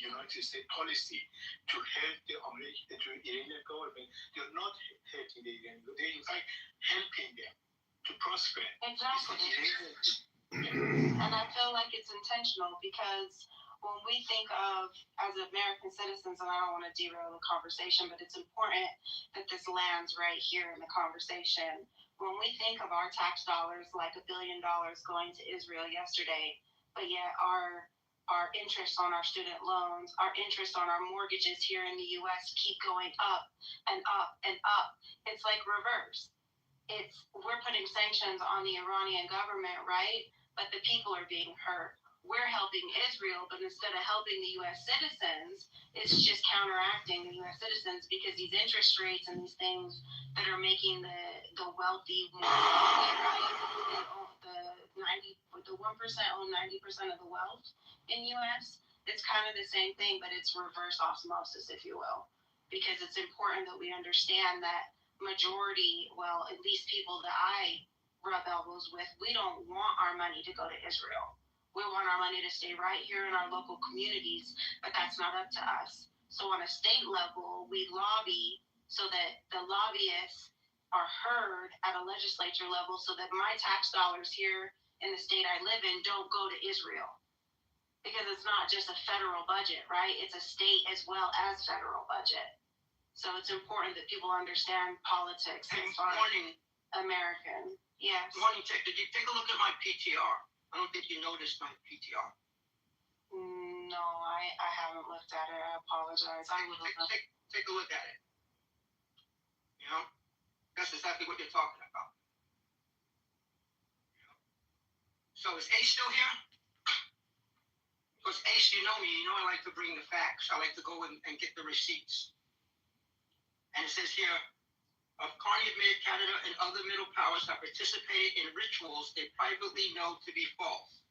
United States policy to help the Iranian government, they're not helping the Iranian government, they're in fact helping them to prosper. Exactly. And I feel like it's intentional because when we think of, as American citizens, and I don't want to derail the conversation, but it's important that this lands right here in the conversation. When we think of our tax dollars, like $1 billion going to Israel yesterday, but yet our interest on our student loans, our interest on our mortgages here in the U.S. keep going up and up and up. It's like reverse. We're putting sanctions on the Iranian government, right? But the people are being hurt. We're helping Israel, but instead of helping the U.S. citizens, it's just counteracting the U.S. citizens because these interest rates and these things that are making the wealthy more wealthy, right? The 1% own 90% of the wealth in U.S. It's kind of the same thing, but it's reverse osmosis, if you will, because it's important that we understand that majority, well, at least people that I rub elbows with, we don't want our money to go to Israel. We want our money to stay right here in our local communities, but that's not up to us. So on a state level, we lobby so that the lobbyists are heard at a legislature level so that my tax dollars here in the state I live in don't go to Israel. Because it's not just a federal budget, right? It's a state as well as federal budget. So it's important that people understand politics as far as American. Yes. Morning, Chick. Did you take a look at my PTR? I don't think you noticed my PTR. No, I haven't looked at it. I apologize. I would have. Take a look at it. You know, that's exactly what you're talking about. So is Ace still here? Because Ace, you know me. You know I like to bring the facts. I like to go and get the receipts. And it says here, Carney admitted Canada and other middle powers have participated in rituals they privately know to be false,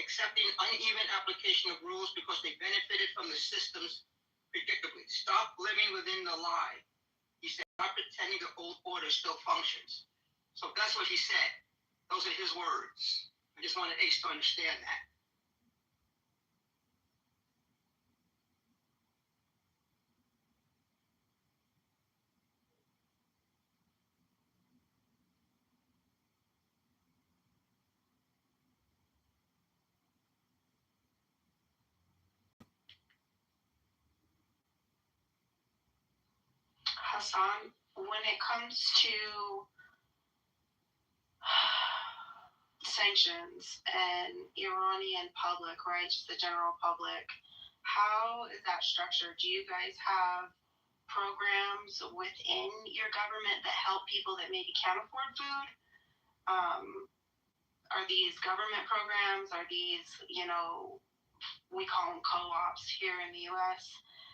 accepting uneven application of rules because they benefited from the systems predictably. Stop living within the lie. He said, not pretending the old order still functions. So that's what he said. Those are his words. I just wanted Ace to understand that. Hassan, when it comes to sanctions and Iranian public, right, just the general public, how is that structured? Do you guys have programs within your government that help people that maybe can't afford food? Are these government programs? Are these, we call them co-ops here in the U.S.?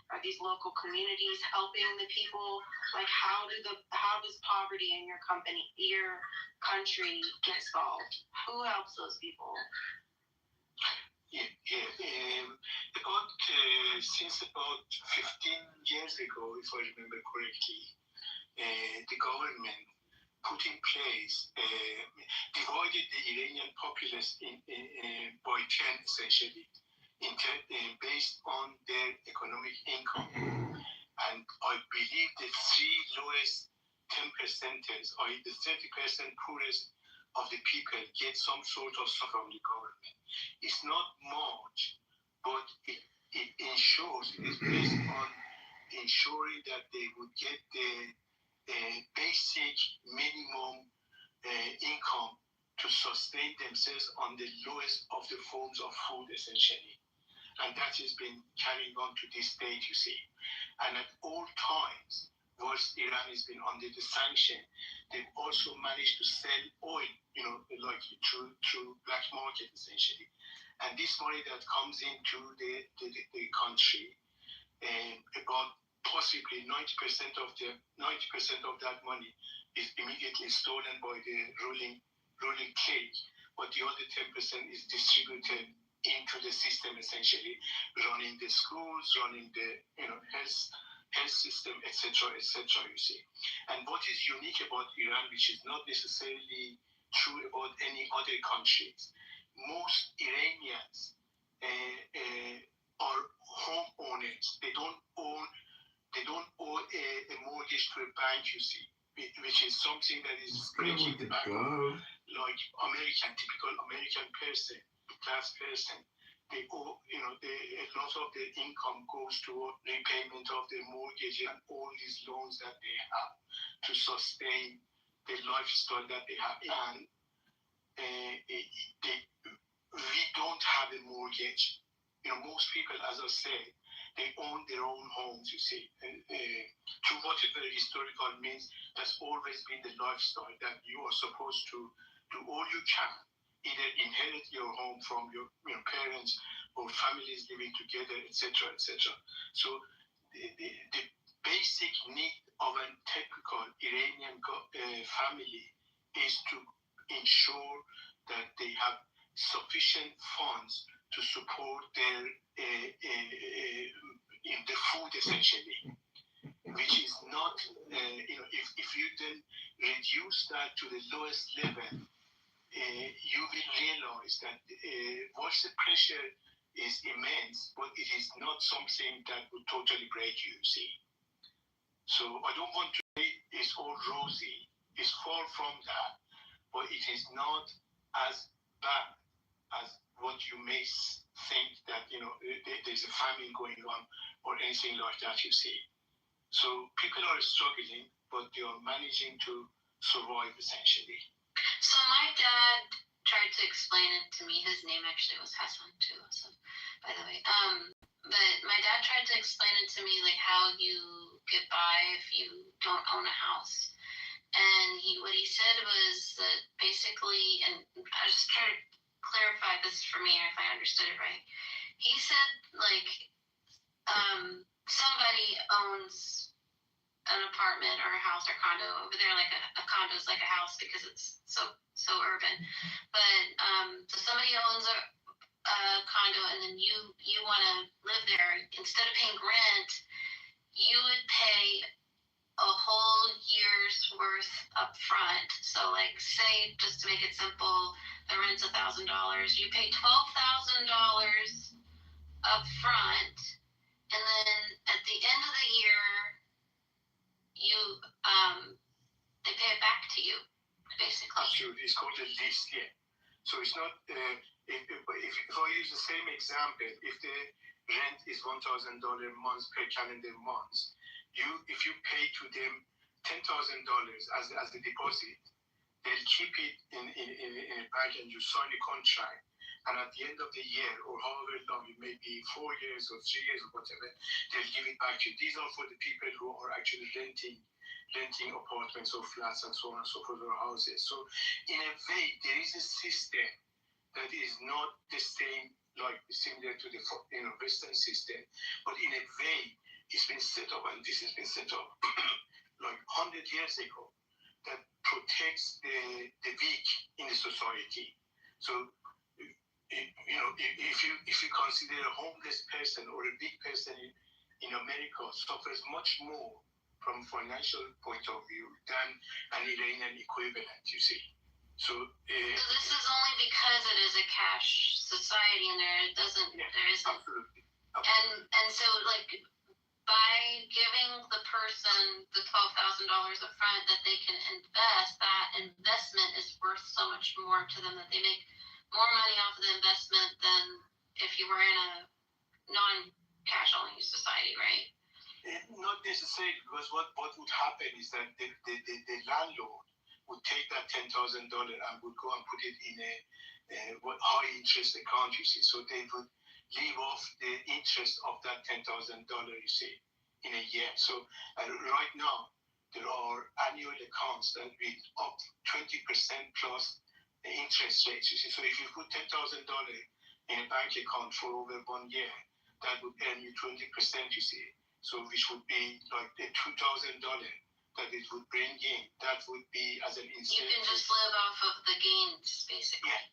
Are these local communities helping the people? Like, how does poverty in your country get solved? Who helps those people? Since about 15 years ago, if I remember correctly, the government put in place, divided the Iranian populace by 10 essentially, based on their economic income. millionaires, i.e. the 30% poorest of the people, get some sort of support from the government. It's not much, but it ensures, it is based on ensuring that they would get the basic minimum income to sustain themselves on the lowest of the forms of food, essentially. And that has been carrying on to this date, you see. And at all times, whilst Iran has been under the sanction, they've also managed to sell oil, like through black market, essentially. And this money that comes into the country, about possibly 90% of that money is immediately stolen by the ruling clique, but the other 10% is distributed into the system, essentially, running the schools, running the health system, etc., you see. And what is unique about Iran, which is not necessarily true about any other countries, most Iranians are homeowners. They don't owe a mortgage to a bank, you see, which is something that is breaking the bank. Like typical American person, class person, they owe, a lot of their income goes to repayment of their mortgage and all these loans that they have to sustain the lifestyle that they have. And we don't have a mortgage. Most people, as I said, they own their own homes, you see. And to whatever historical means, that's always been the lifestyle, that you are supposed to do all you can, either inherit your home from your parents or families living together, etc., etc. So the basic need of a typical Iranian family is to ensure that they have sufficient funds to support their in the food, essentially, which is not, if you then reduce that to the lowest level, you will realize that once the pressure is immense, but it is not something that would totally break you, see. So I don't want to say it's all rosy. It's far from that, but it is not as bad as what you may think that, there's a famine going on or anything like that, you see. So people are struggling, but they are managing to survive, essentially. So my dad tried to explain it to me. His name actually was Hassan too, so, by the way. But my dad tried to explain it to me, like how you get by if you don't own a house. And what he said was that basically, and I just try to clarify this for me if I understood it right. He said, like, somebody owns an apartment or a house or condo over there. Like a condo is like a house because it's so urban. But so somebody owns a condo, and then you want to live there. Instead of paying rent, you would pay a whole year's worth up front. So, like, say, just to make it simple, the rent's $1,000. You pay $12,000 up front, and then at the end of the year, they pay it back to you, basically. Absolutely, it's called a lease, yeah. So it's not. If I use the same example, if the rent is $1,000 month per calendar month, if you pay to them $10,000 as the deposit, they'll keep it in a bank, and you sign a contract. And at the end of the year, or however long, it may be 4 years or 3 years or whatever, they'll give it back to you. These are for the people who are actually renting apartments or flats and so on and so forth, or houses. So in a way, there is a system that is not the same, like similar to the Western system, but in a way, it's been set up, and this has been set up like 100 years ago, that protects the weak in the society. So, if you consider a homeless person or a big person in America suffers much more from financial point of view than an Iranian equivalent, you see. So this is only because it is a cash society, and there isn't. Absolutely. And so, like, by giving the person the $12,000 up front that they can invest, that investment is worth so much more to them, that they make more money off of the investment than if you were in a non-cash only society, right? Not necessarily, because what would happen is that the landlord would take that $10,000 and would go and put it in a high interest account, you see. So they would leave off the interest of that $10,000, you see, in a year. So right now, there are annual accounts that with up 20% plus the interest rates, you see. So if you put $10,000 in a bank account for over 1 year, that would earn you 20%, you see. So which would be like the $2,000 that it would bring in. That would be as an incentive. You can just live off of the gains, basically. Yeah,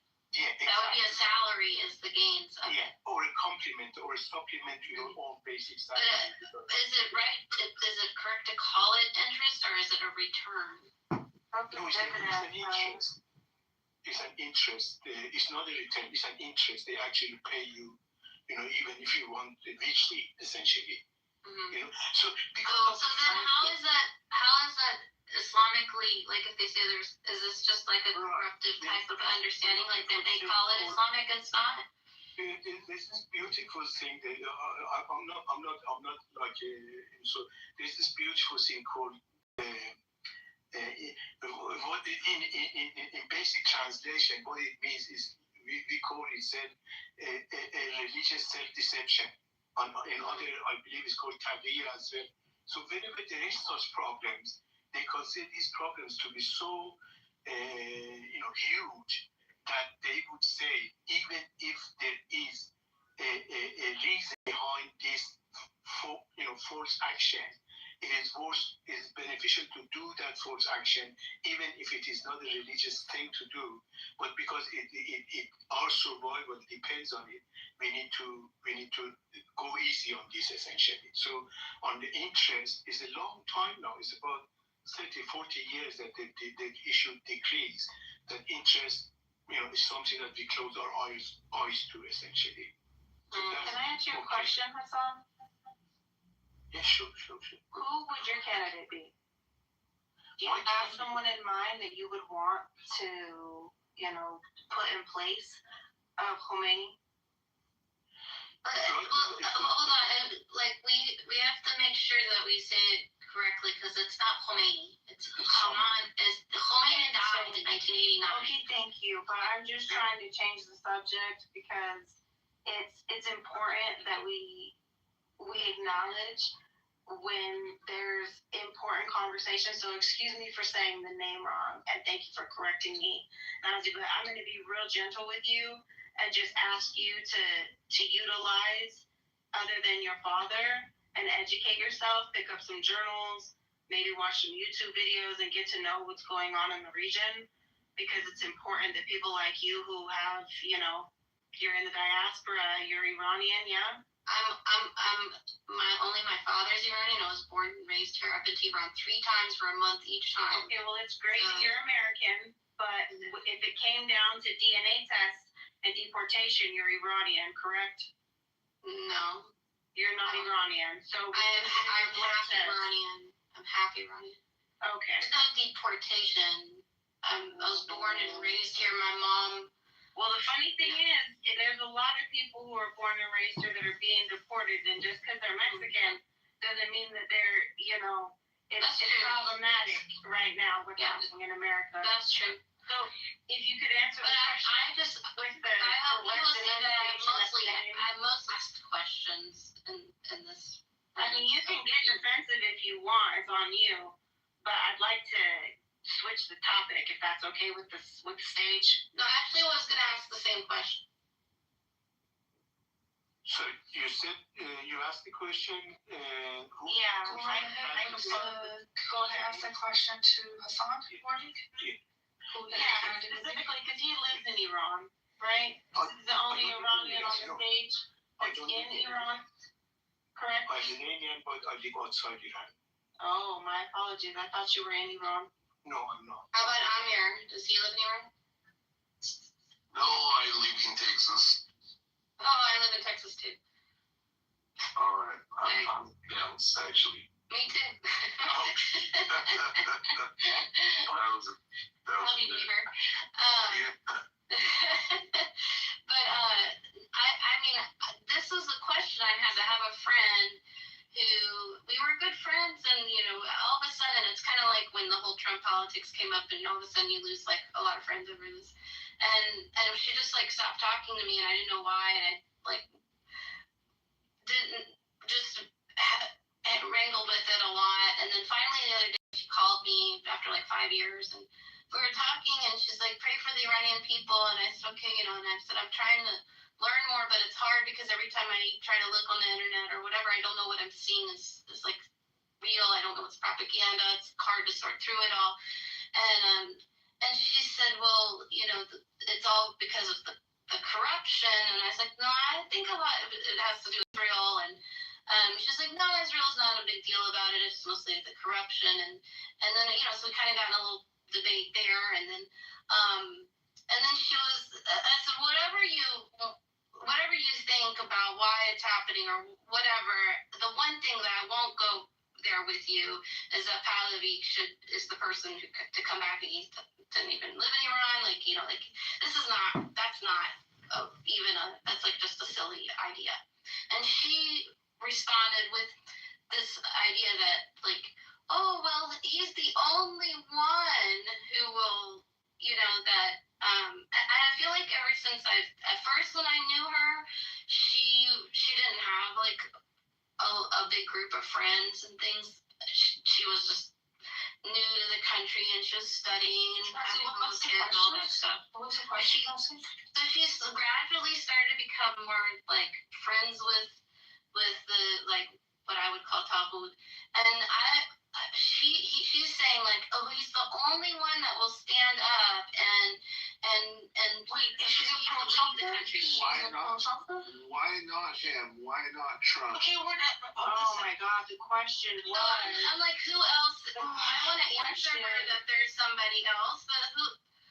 exactly. That would be a salary, is the gains of it. Or a complement or a supplement to your own basic salary. Is it right? Is it correct to call it interest, or is it a return? No, it's an interest. It's an interest. It's not a return. It's an interest. They actually pay you, even if you want the weekly, essentially. Mm-hmm. So then how is that Islamically, like if they say is this just like a corruptive type of understanding, like that they call it Islamic, it's not? There's this beautiful thing that I'm not like so there's this beautiful thing called what in basic translation what it means is we call it a religious self-deception. In other, I believe it's called tabir as well. So whenever there is such problems, they consider these problems to be so huge that they would say, even if there is a reason behind this false action, it is beneficial to do that false action, even if it is not a religious thing to do, but because our survival depends on it, we need to go easy on this, essentially. So on the interest, it's a long time now. It's about 30-40 years that they've issued decrees that interest, is something that we close our eyes to, essentially. So can I ask you a question, Hassan? Yeah, sure. Who would your candidate be? Do you have someone in mind that you would want to, put in place of Khomeini? Hold on. Like we have to make sure that we say it correctly, because it's not Khomeini. It's Khomeini died in 1989. Okay, thank you. But I'm just trying to change the subject because it's important that we acknowledge when there's important conversation. So excuse me for saying the name wrong, and thank you for correcting me. And I'm going to be real gentle with you and just ask you to utilize other than your father and educate yourself, pick up some journals, maybe watch some YouTube videos and get to know what's going on in the region, because it's important that people like you who have, you're in the diaspora, you're Iranian, yeah? My father's Iranian. I was born and raised here. I've been to Iran 3 times for a month each time. Okay, well, it's great that you're American, but if it came down to DNA tests and deportation, you're Iranian, correct? No. You're not Iranian. So I'm half Iranian. I'm half Iranian. Okay. It's not deportation. I was born and raised here. My mom. Well, the funny thing is, there's a lot of people who are born and raised here that are being deported, and just because they're Mexican doesn't mean that they're, it's problematic right now what's happening in America. That's true. So, if you could answer the question I mostly ask questions in this. I mean, you can get defensive if you want. It's on you. But I'd like to switch the topic if that's okay with the stage. No, actually, I was going to ask the same question. So you said you asked the question. I can go ahead and ask the question to Hassan. Yeah, specifically because he lives in Iran, right? This is the only Iranian on the stage that's in Iran, correct? I'm Iranian, but I live outside Iran. Oh, my apologies. I thought you were in Iran. No, I'm not. How about Amir? Does he live in Iran? No, I live in Texas. Oh, I live in Texas too. All right. I'm once, actually. Me too. Oh, that was Love you, Beaver. yeah. But I mean, this was a question I had. I have a friend who we were good friends, and all of a sudden it's kind of like when the whole Trump politics came up, and all of a sudden you lose like a lot of friends over this. And she just like stopped talking to me, and I didn't know why, and I like didn't just wrangled with it a lot. And then finally the other day she called me after like 5 years, and we were talking, and she's like, pray for the Iranian people. And I said, okay, and I said, I'm trying to learn more, but it's hard because every time I try to look on the internet or whatever, I don't know what I'm seeing is like real. I don't know what's propaganda. It's hard to sort through it all. And she said, well, it's all because of the corruption. And I was like, no, I think a lot of it has to do with Israel. And she's like, no, Israel's not a big deal about it. It's mostly the corruption. And then, so we kind of got in a little debate there. And then she was, I said, whatever you think about why it's happening or whatever, the one thing that I won't go there with you is that Pahlavi is the person to come back, and he didn't even live in Iran. That's just a silly idea. And she responded with this idea that oh, well, he's the only one who will, and I feel like ever since at first when I knew her, she didn't have a big group of friends and things. She was just new to the country, and she was studying and having little kids and all that stuff. What's the question? So she's gradually started to become more friends with the what I would call Talmud, and she's saying oh, he's the only one that will stand up and wait, is she a pro-Trumper? Why not him? Why not Trump? Okay, we're not. Oh my God, the question So was. I'm like, who else? I want to answer her that there's somebody else, but who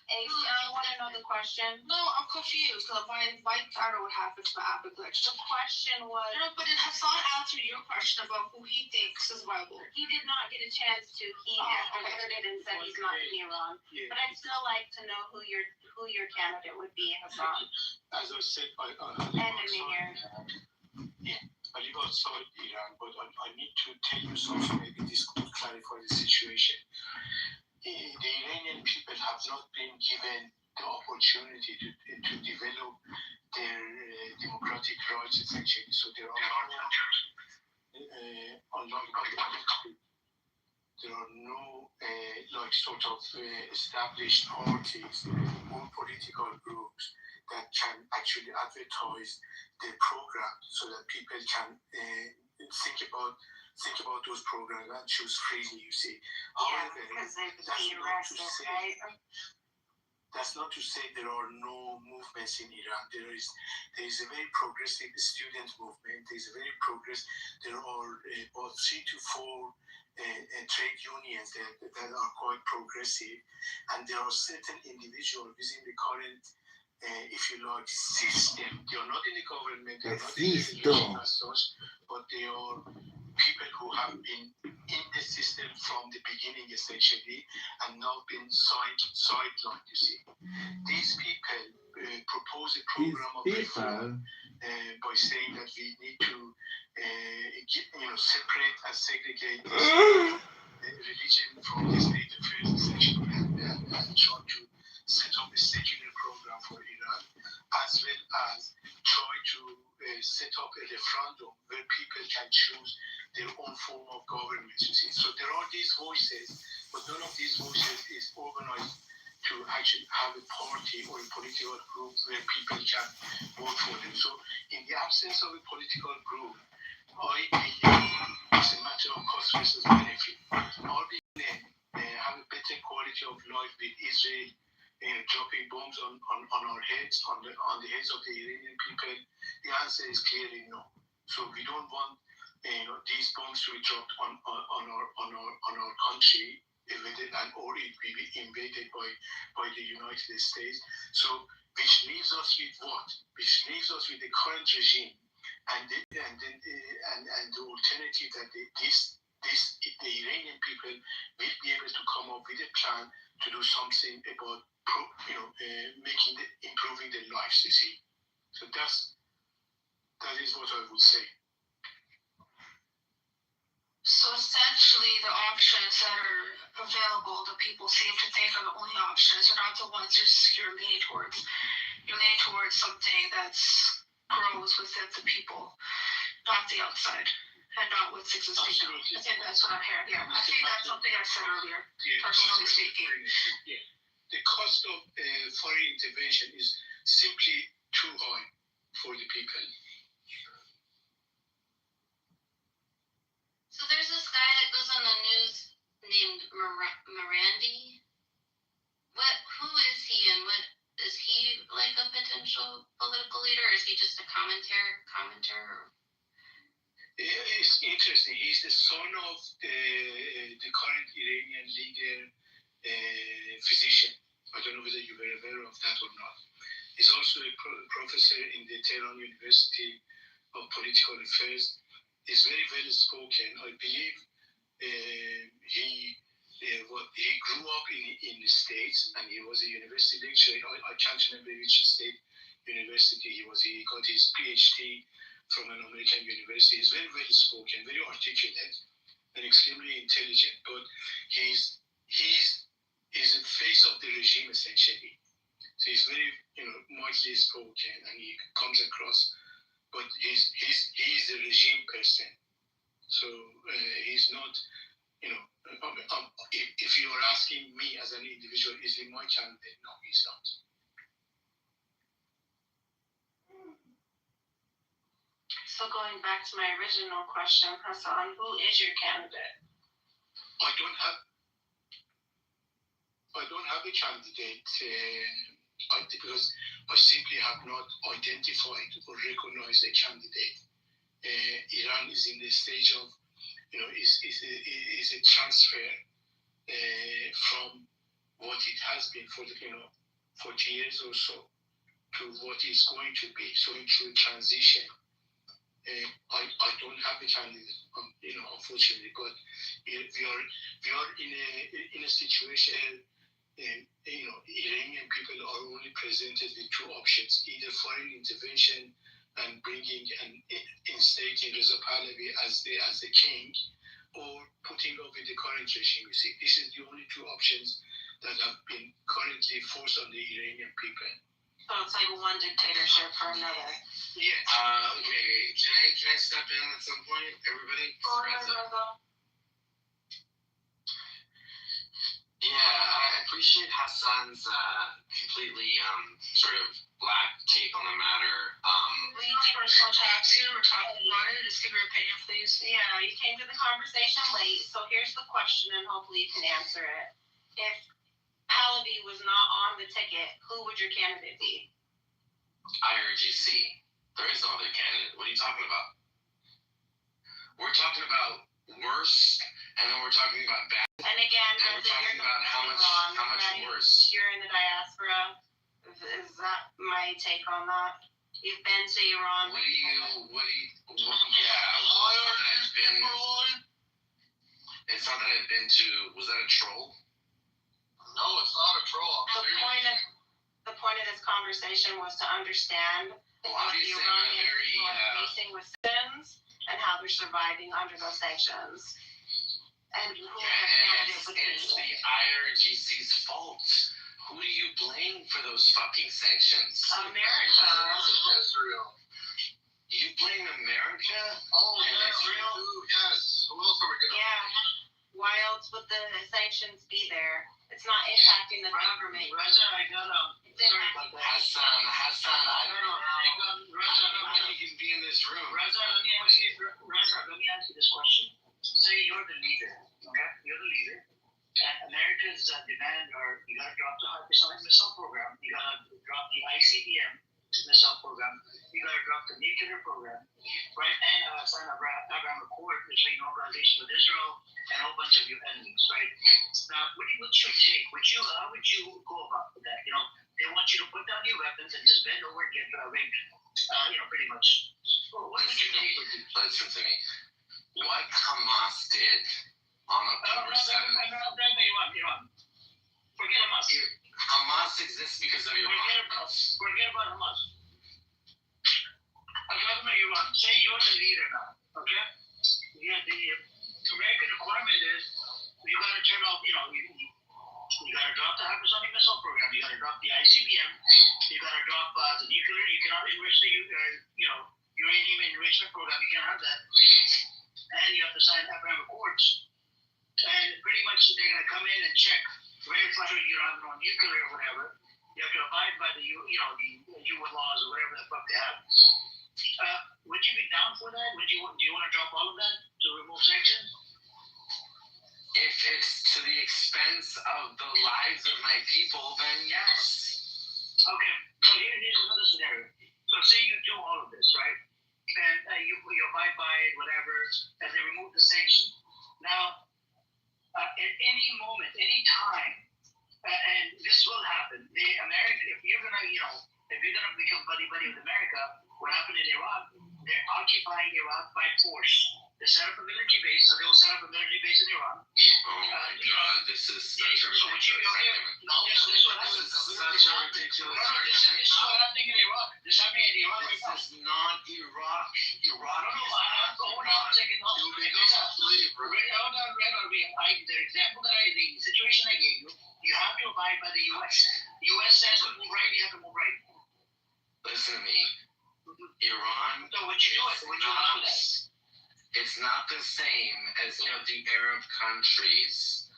Ace, do you want to know the question? No, I'm confused. Because my daughter would happen to the Apple glitch. The question was. No, but it Hassan answered your question about who he thinks is viable. He did not get a chance to. He answered it and said he's not in Iran. Yeah. But I'd still like to know who your candidate would be, Hassan. As I said, I And Amir. I live outside Iran, but I need to tell you something. Maybe this could clarify the situation. The Iranian people have not been given the opportunity to develop their democratic rights, essentially. So there are no sort of established parties or political groups that can actually advertise their programs so that people can think about those programs and choose freely, you see. However, that's not to say there are no movements in Iran. There is a very progressive student movement. There are about 3 to 4 trade unions that are quite progressive, and there are certain individuals within the current if you like, system. They are not in the government, they are not in the system as such, but they are people who have been in the system from the beginning, essentially, and now been sidelined, you see. These people propose a program of reform by saying that we need to separate and segregate religion from the state affairs, essentially, and try to set up a secular program for Iran, as well as try to set up a referendum where people can choose their own form of government, you see. So there are these voices, but none of these voices is organized to actually have a party or a political group where people can vote for them. So in the absence of a political group, I believe it's a matter of cost versus benefit. Are we going to have a better quality of life with Israel dropping bombs on our heads, on the heads of the Iranian people? The answer is clearly no. So we don't want these bombs to be dropped on our country, or it will be invaded by the United States. So which leaves us with what? Which leaves us with the current regime and the alternative that the Iranian people will be able to come up with a plan to do something about improving their lives. You see, so that is what I would say. So essentially, the options that are available that people seem to think are the only options are not the ones you're leaning towards. You're leaning towards something that's grows within the people, not the outside, and not what's existing. Absolutely. I think that's what I'm hearing. Yeah, I think that's something I said earlier, personally speaking. Yeah. The cost of foreign intervention is simply too high for the people. So there's this guy that goes on the news named Morandi. Who is he, and what is he like a potential political leader, or is he just a commenter? It's interesting. He's the son of the current Iranian leader, physician. I don't know whether you were aware of that or not. He's also a professor in the Tehran University of Political Affairs. He's very well spoken. I believe he grew up in the States, and he was a university lecturer. I can't remember which state university he was. He got his PhD from an American university. He's very well spoken, very articulate, and extremely intelligent. But he's the face of the regime, essentially. So he's very mildly spoken, and he comes across, but he's a regime person. So he's not, if you are asking me as an individual, is he my candidate? No, he's not. So going back to my original question, Hassan, who is your candidate? I don't have a candidate because I simply have not identified or recognized a candidate. Iran is in the stage of, is a transfer from what it has been for the 40 years or so to what is going to be. So through transition. I don't have a candidate, unfortunately, but we are in a situation. Iranian people are only presented with two options: either foreign intervention and bringing and instating Reza Pahlavi as the king, or putting up with the current regime. You see, this is the only two options that have been currently forced on the Iranian people. So it's like one dictatorship for another. Yeah. Okay. Can I step in at some point, everybody? Yeah, I appreciate Hassan's completely sort of black take on the matter. Will you take personal attacks here? We're talking about it. Just give your opinion, please. Yeah, you came to the conversation late, so here's the question, and hopefully you can answer it. If Pahlavi was not on the ticket, who would your candidate be? IRGC. There is no other candidate. What are you talking about? We're talking about worse, and then we're talking about bad. And again, and we're talking about how much worse. You're in the diaspora. Is that my take on that? You've been to Iran. It's not that I've been to. Was that a troll? No, it's not a troll. The point of this conversation was to understand what the Iranians are facing with sanctions and how they're surviving under those sanctions. And who it's the IRGC's fault. Who do you blame for those fucking sanctions? America. Israel. You blame America? And Israel? Yes. Who else are we going to blame? Why else would the sanctions be there? It's not impacting the government. Raja, I got Hassan, I don't know how you can be in this room. Raja, let me ask you this question. Say you're the leader, okay? You're the leader, and America's demand are you got to drop the hypersonic missile program, you got to drop the ICBM missile program, you got to drop the nuclear program, right? And sign a Abraham Accord between normalization with Israel and a whole bunch of your enemies, right? Now, what's your take? How would you go about that? They want you to put down your weapons and just bend over and get raped. Pretty much. Well, what would you take with you? Listen to me. What Hamas did on October 7th. Iran. Forget Hamas. Hamas exists because of Iran. Forget about Hamas. I'm talking about Iran. Say you're the leader now, okay? Yeah, the American requirement is you got to turn off, you got to drop the hypersonic missile program. You got to drop the ICBM. You got to drop the nuclear. You cannot enrich the, uranium enrichment program. You can't have that. And you have to sign Abraham Accords. And pretty much they're going to come in and check. Verify you don't have no nuclear or whatever. You have to abide by the UN laws or whatever the fuck they have. Would you be down for that? Do you want to drop all of that to remove sanctions? If it's to the expense of the lives of my people, then yes. Okay, so here's another scenario. So say you do all of this, right? And you abide by it, whatever, and they remove the sanction. Now, at any moment, any time, and this will happen, if you're gonna become buddy with America, what happened in Iraq? They're occupying Iraq by force. They set up a military base, so they will set up a military base in Iran. Oh my God, this is such a ridiculous argument. This is what happened. Such a ridiculous argument. This is what happening in Iraq. This is happening in Iran right now. This is not Iraq. Iraq is not hold on a second. Hold on. The situation I gave you, you have to abide by the U.S. The U.S. says to move right, you have to move right. Listen to me. Iran. So what you do it? What you allow that? It's not the same as the Arab countries.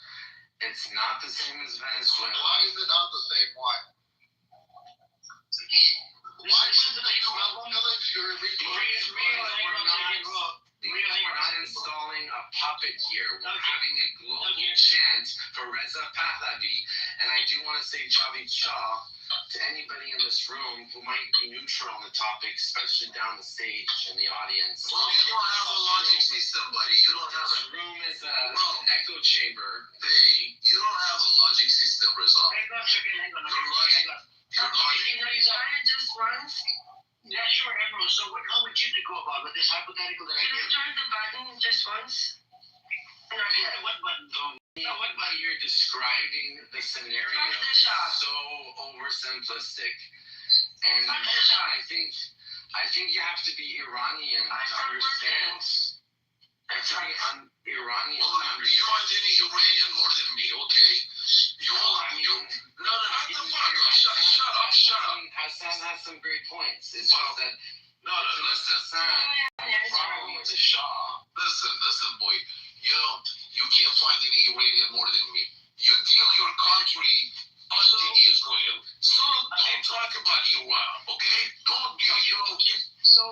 It's not the same as Venezuela. Why is it not the same? Why? Why is it that you have we're not installing a puppet here. We're having a global chant for Reza Pahlavi. And I do want to say Javi Shah to anybody in this room who might be neutral on the topic, especially down the stage in the audience. Well, you don't have a logic system, buddy. You don't have This room is an echo chamber. Hey, you don't have a logic system, Reza. Your logic. Just once. Yeah, sure, Emerald. So how would you go about with this hypothetical that I Can I gave? turn the button just once? What button? What about you're describing the scenario is so oversimplistic, and I think you have to be Iranian to understand. Iranian Well, to understand. you aren't any Iranian more than me, okay? No, shut up. Hassan has some great points. It's just that listen. Hassan has a problem with the Shah. Listen, boy. You can't find any Iranian more than me. You deal your country anti-Israel. So don't talk about Iran, okay? Don't, So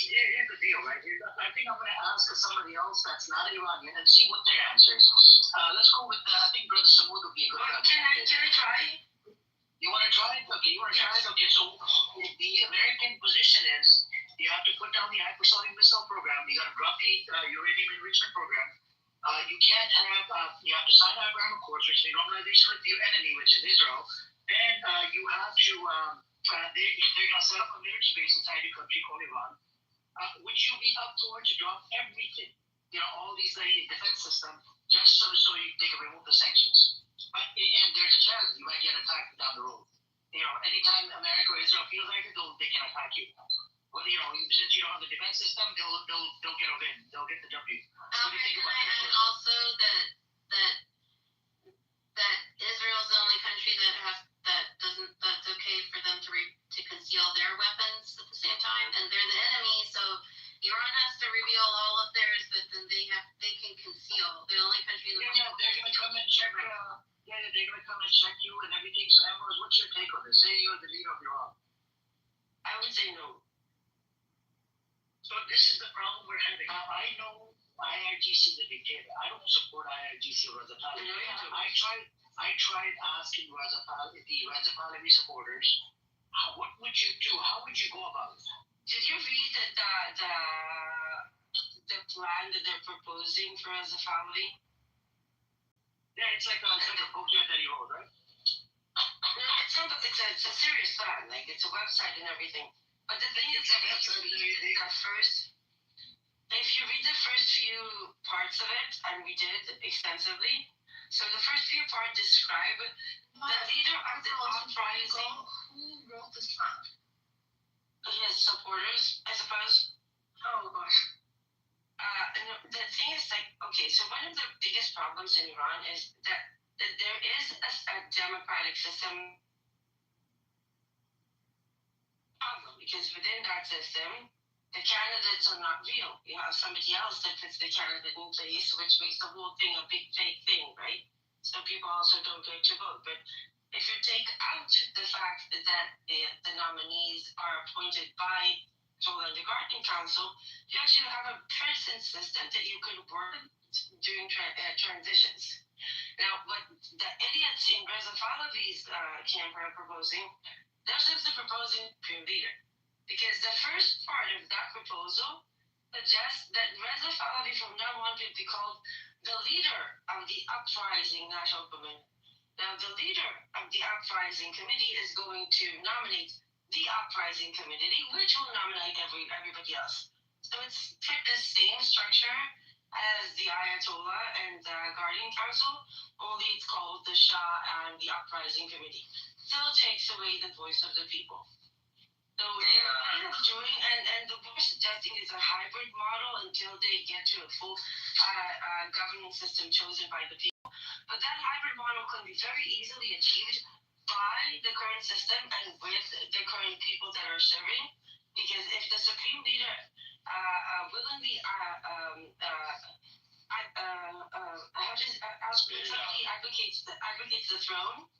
here's the deal, right? I think I'm going to ask somebody else that's not Iranian and see what their answer is. Let's go with, I think Brother Samud would be a good answer. Can I try? You want to try it? Okay, you want to try it? Okay, so the American position is you have to put down the hypersonic missile program. You got to drop the uranium enrichment program. You can't have, you have to sign Abraham Accords, which is the normalization with your enemy, which is Israel. And you have to, they're going to set up a military base inside your country called Iran. Would you be up for to drop everything, all these defense system, just so they can remove the sanctions? And there's a chance you might get attacked down the road. Anytime America or Israel feels like it, they can attack you. Well, since you don't have the defense system, they'll get a win. They'll get the W. What do you think about Can I add also that Israel's the only country that's okay for them to conceal their weapons at the same time, and they're the enemy, so Iran has to reveal all of theirs, but then they can conceal. They're the only country in the world. Yeah, they're gonna come and check. They're gonna come and check you and everything. So, Ambrose, what's your take on this? Say you're the leader of Iran. I would say no. So this is the problem we're having. I know IRGC is a dictator. I don't support IRGC or Reza Pahlavi. I tried asking the Reza Pahlavi supporters, what would you do? How would you go about it? Did you read the plan that they're proposing for Reza Pahlavi? Yeah, it's like a booklet that he wrote, right? No, it's a serious plan. Like, it's a website and everything. But the thing is, if you read the first few parts of it, and we did extensively, so the first few parts describe the leader of the uprising. Who wrote this plan? His supporters, I suppose. Oh gosh. The thing is, like, okay, so one of the biggest problems in Iran is that there is a democratic system problem, because within that system, the candidates are not real. You have somebody else that puts the candidate in place, which makes the whole thing a big fake thing, right? So people also don't get to vote. But if you take out the fact that the nominees are appointed by the Guardian Council, you actually have a present system that you could work during transitions. Now, what the idiots in Reza Pahlavi's camp are proposing, they're simply proposing supreme leader. Because the first part of that proposal suggests that Reza Pahlavi from now on will be called the leader of the uprising national committee. Now, the leader of the uprising committee is going to nominate the uprising committee, which will nominate everybody else. So it's the same structure as the Ayatollah and the Guardian Council, only it's called the Shah and the uprising committee. Still takes away the voice of the people. So they're doing, and the we're suggesting is a hybrid model until they get to a full governance system chosen by the people. But that hybrid model can be very easily achieved by the current system and with the current people that are serving. Because if the supreme leader willingly advocates the throne,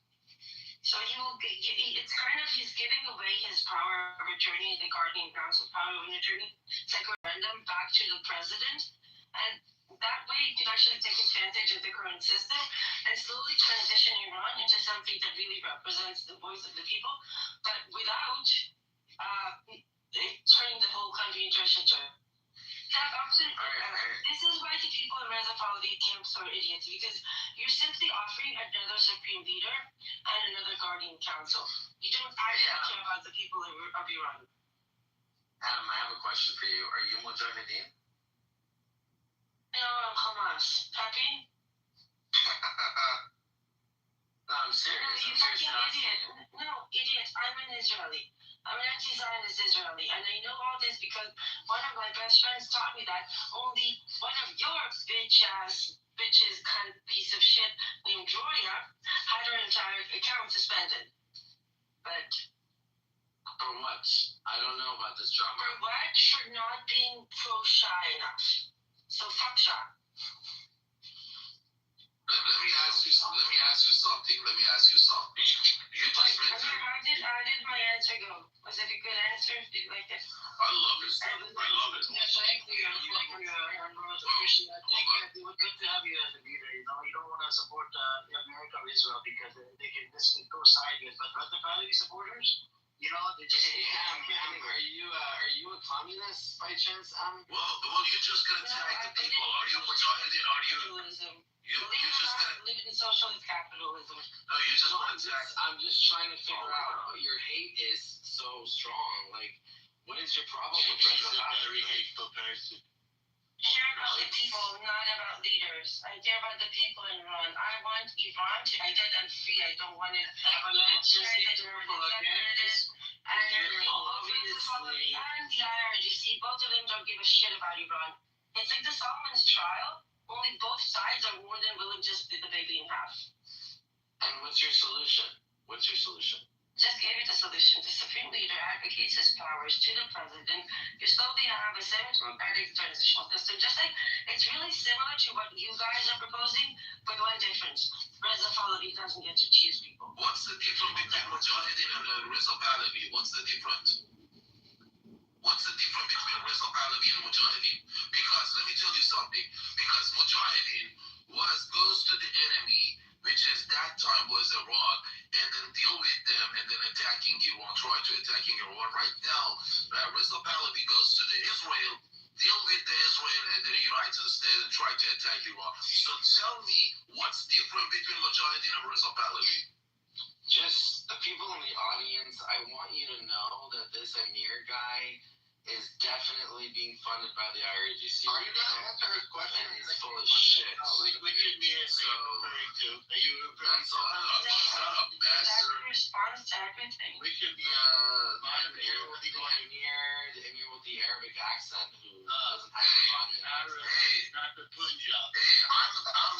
so it's kind of, he's giving away his power of attorney, the Guardian Council power of attorney, it's like a referendum back to the president. And that way you can actually take advantage of the current system and slowly transition Iran into something that really represents the voice of the people, but without turning the whole country into a shit show. This is why the people in Reza Pahlavi camps are idiots, because you're simply offering another supreme leader and another guardian council. You don't actually care about the people of Iran. Adam, I have a question for you. Are you Mujahideen? No, I'm Hamas. Happy? No, I'm serious. No, you fucking idiot. No, idiot. I'm an Israeli. I'm an anti-Zionist Israeli, and I know all this because one of my best friends taught me that only one of your bitches kind of piece of shit named Gloria had her entire account suspended. But for what? I don't know about this drama. For what? For not being pro-Shah enough. So fuck Shah. Let me ask you something. You just mentioned. How did my answer go? Was it a good answer? Did you like it? I love it. I love it. Yes, thank you. I think it would good to have you as a leader. You know, you don't want to support America or Israel because this can go sideways. But Reza Pahlavi supporters, you know, they just. Are you a communist by chance? Well, you just gonna tag the people. Are you Mujahideen? Are you? You just gonna live in socialist capitalism. No, you just want to tag. I'm just trying to figure out what your hate is so strong. Like, what is your problem with Reza Pahlavi? He's a very hateful person. I care about the people, not about leaders. I care about the people in Iran. I want Iran to be united and free. I don't want it. Let's just be careful, okay? And the IRGC, both of them don't give a shit about Iran. It's like the Solomon's trial, only both sides are more than willing to split the baby in half. And what's your solution? Just gave it a solution. The supreme leader advocates his powers to the president. You're slowly going to have a semi-democratic transitional system. Just like it's really similar to what you guys are proposing, but one difference. Reza Pahlavi doesn't get to choose people. What's the difference between Mujahideen and Reza Pahlavi? What's the difference? What's the difference between Reza Pahlavi and Mujahideen? Because let me tell you something. Because Mujahideen goes to the enemy, which is that time was Iraq, and then deal with them, and then attacking Iran, try to attacking Iran. Right now, Reza Pahlavi goes to the Israel, deal with the Israel, and then United States and try to attack Iran. So tell me, what's different between Mujahideen and Reza Pahlavi? just the people in the audience, I want you to know that this Amir guy is definitely being funded by the IRGC. Are you gonna answer her question? And he's full of shit. Which Amir are you referring to? Are you referring That's all. Shut up, That's bastard. the response to everything. Which Amir? Amir with the Arabic accent who doesn't have Hey, not the Punjab. Hey, I'm from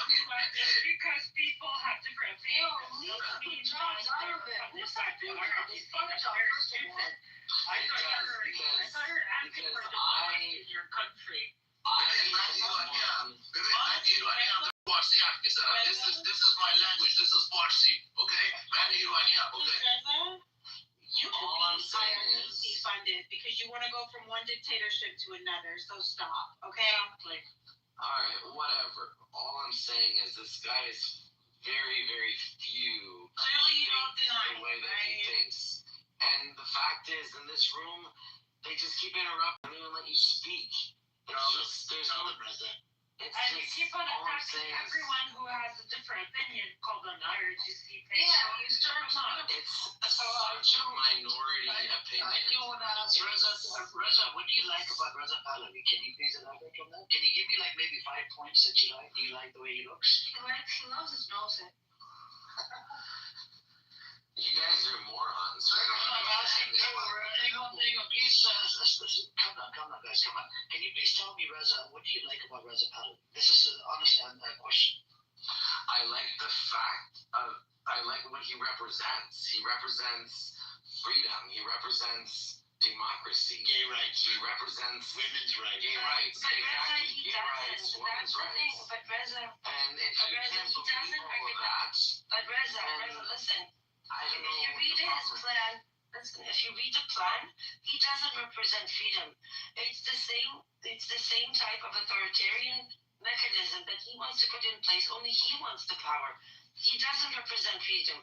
It's because people have different views. I thought you're asking for democracy in your country. This is my language. This is Farsi. Okay? You All I'm saying is, IRGC funded because you want to go from one dictatorship to another. So stop, okay? alright, whatever. All I'm saying is this guy is very, very few. Clearly you don't deny the way that he thinks. And the fact is, in this room, they just keep interrupting. They don't even let you speak. There's no president. It's And you just, keep on all I'm attacking saying is, everyone who has a different opinion called an IRGC page. Yeah, you start it's such a minority opinion. Reza, what do you like about Reza Pahlavi? Can you please elaborate on that? Can you give me like maybe 5 points that you like? Do you like the way he looks? He loves his nose. You guys are morons. Come on, guys, come on. Can you please tell me, Reza, what do you like about Reza Pahlavi? This is honestly a question. I like the fact of, I like what he represents. He represents freedom. He represents democracy. Gay rights. He represents Women's rights. gay rights. But Reza, Exactly. he Gay rights, doesn't. women's That's the thing. rights. But Reza, And if you Reza, can't he believe doesn't all of that, but Reza, listen. I don't If know you what read the his problem is. plan, listen, if you read the plan, he doesn't represent freedom. It's the same type of authoritarian mechanism that he wants to put in place. Only he wants the power. He doesn't represent freedom.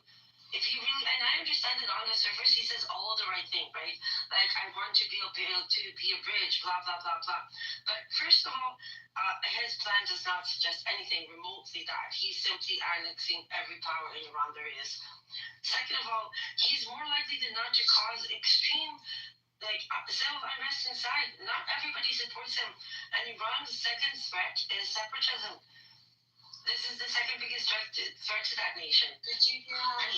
If you really, and I understand that on the surface he says all the right thing, right? Like, I want to be able to be a bridge, blah, blah, blah, blah. But first of all, his plan does not suggest anything remotely that. He's simply annexing every power in Iran there is. Second of all, he's more likely than not to cause extreme civil unrest inside. Not everybody supports him. And Iran's second threat is separatism. This is the second biggest threat to that nation. Did you hear how And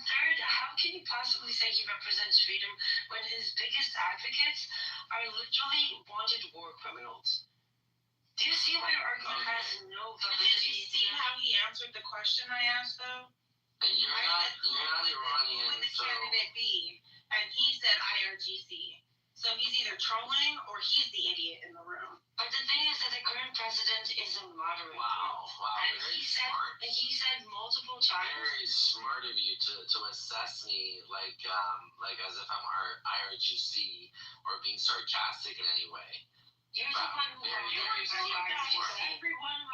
third, how can you possibly say he represents freedom when his biggest advocates are literally wanted war criminals? Do you see why your argument has no validity? Did you see how he answered the question I asked, though? You're not Iranian, Who would the so... candidate be? And he said IRGC. So he's either trolling or he's the idiot in the room. But the thing is that the current president is a moderate. Wow, And very he smart. said multiple times. Very smart of you to assess me like as if I'm IRGC or being sarcastic in any way. You're the one who everyone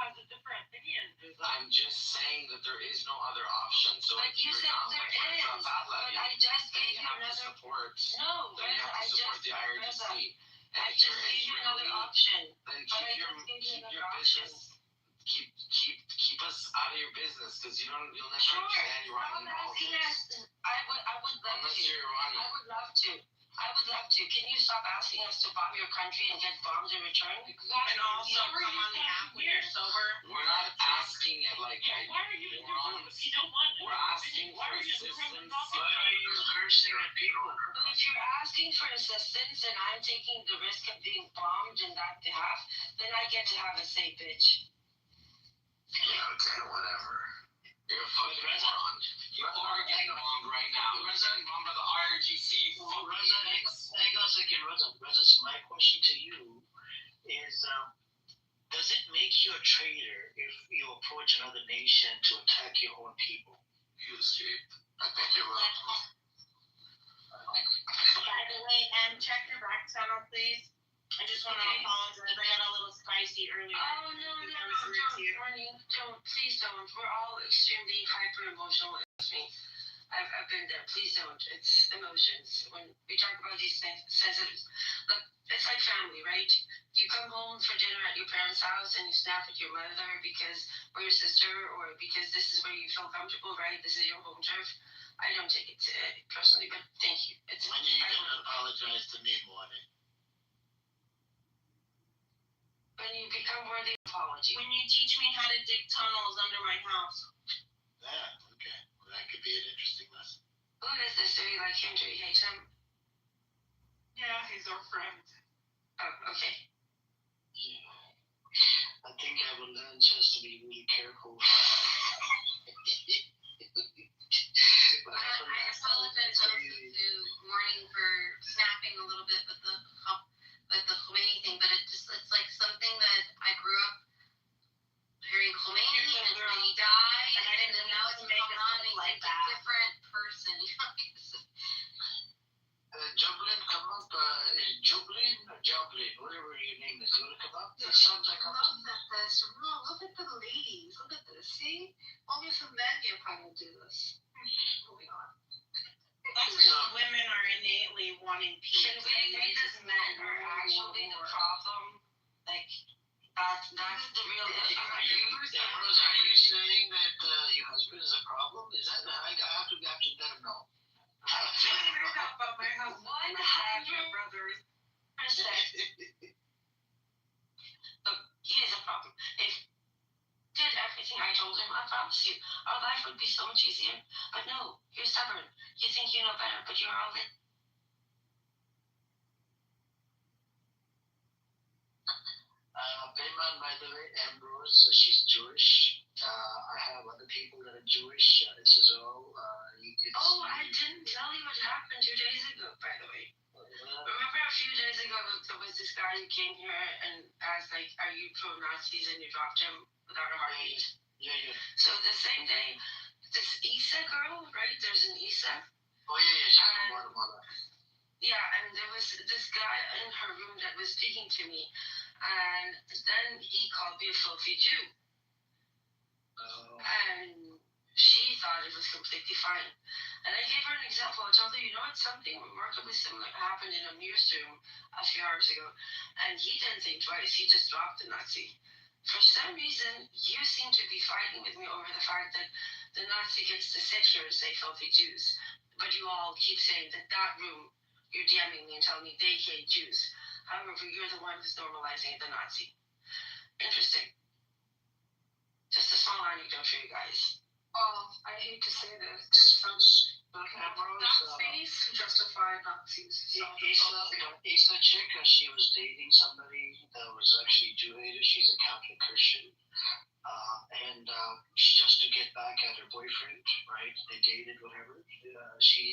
has a different opinion. I'm just saying that there is no other option. So But if you you're said not there with is. Reza Pahlavi, But I just then gave you you have to another. support. No, Then you have to support the IRGC. I just gave you another option. Then But I keep just gave you your another option. business. Keep us out of your business because you'll never Sure. understand Iranian Stop asking politics. us. I would love Unless to. you're Iranian. I would love to. Can you stop asking us to bomb your country and get bombed in return? And also come on the app when you're sober. We're not asking it like that. Why are you in the room if you don't want to? We're asking for assistance. Why are you cursing at people? If you're asking for assistance and I'm taking the risk of being bombed in that behalf, then I get to have a say, bitch. Yeah, okay, whatever. You're a fucking moron. You are getting bombed right now. You're getting bombed by the IRGC. Well, Reza, hang on a second, Reza. So my question to you is, does it make you a traitor if you approach another nation to attack your own people? You escaped. I think you're right. By the way, check your back channel, please. I just want to apologize. I got a little spicy earlier. Oh, no, don't. Please don't. We're all extremely hyper-emotional. Trust me. I've been there. Please don't. It's emotions. When we talk about these things, sensitive, look, it's like family, right? You come home for dinner at your parents' house and you snap at your mother because or your sister or because this is where you feel comfortable, right? This is your home turf. I don't take it personally, but thank you. It's When are you going to apologize to me, Morning? when you become worthy of apology. When you teach me how to dig tunnels under my house. Yeah, okay. Well, that could be an interesting lesson. Who is this? Do you like him? Do you hate him? Yeah, he's our friend. Oh, okay. I think I will learn just to be really careful. I apologize also to Morning for snapping a little bit with the Khomeini thing, but it's like something that I grew up hearing Khomeini and when he died, and then now it's coming on and like a different person. Jublin, come up. Jublin or Joblin, whatever your name is. You want to come up? It sounds like I love that this. Look at the ladies. Look at this. See? Only some men get how to do this. Moving on. That's because women are innately wanting peace. Can we agree that men are actually the problem? Like, that's the real issue. Are you saying that your husband is a problem? Is that I have to let him know? About my husband. 100%. Brothers. Look, he is a problem. If he did everything I told him, I promise you, our life would be so much easier. But no, you're stubborn. You think you know better, but you're all in. Payman, by the way, Ambrose, she's Jewish. I have other people that are Jewish. This is all. I didn't tell you what happened 2 days ago, by the way. Remember a few days ago, there was this guy who came here and asked, like, are you pro-Nazis? And you dropped him without a heartbeat. Yeah. So the same day, this Isa girl, right? There's an Isa. Oh, yeah, she's from Guatemala. Yeah, and there was this guy in her room that was speaking to me. And then he called me a filthy Jew. Oh. And she thought it was completely fine. And I gave her an example. I told her, you know what, something remarkably similar happened in a newsroom a few hours ago. And he didn't think twice. He just dropped the Nazi. For some reason, you seem to be fighting with me over the fact that the Nazi gets to sit here and say filthy Jews. But you all keep saying that room, you're DMing me and telling me they hate Jews. However, you're the one who's normalizing the Nazi. Interesting. Just a small anecdote for you guys. Oh, I hate to say this. There's some Nazis who justify Nazis. Issa chick, she was dating somebody that was actually Jew-hated. She's a Catholic Christian. And just to get back at her boyfriend, right? They dated, whatever. She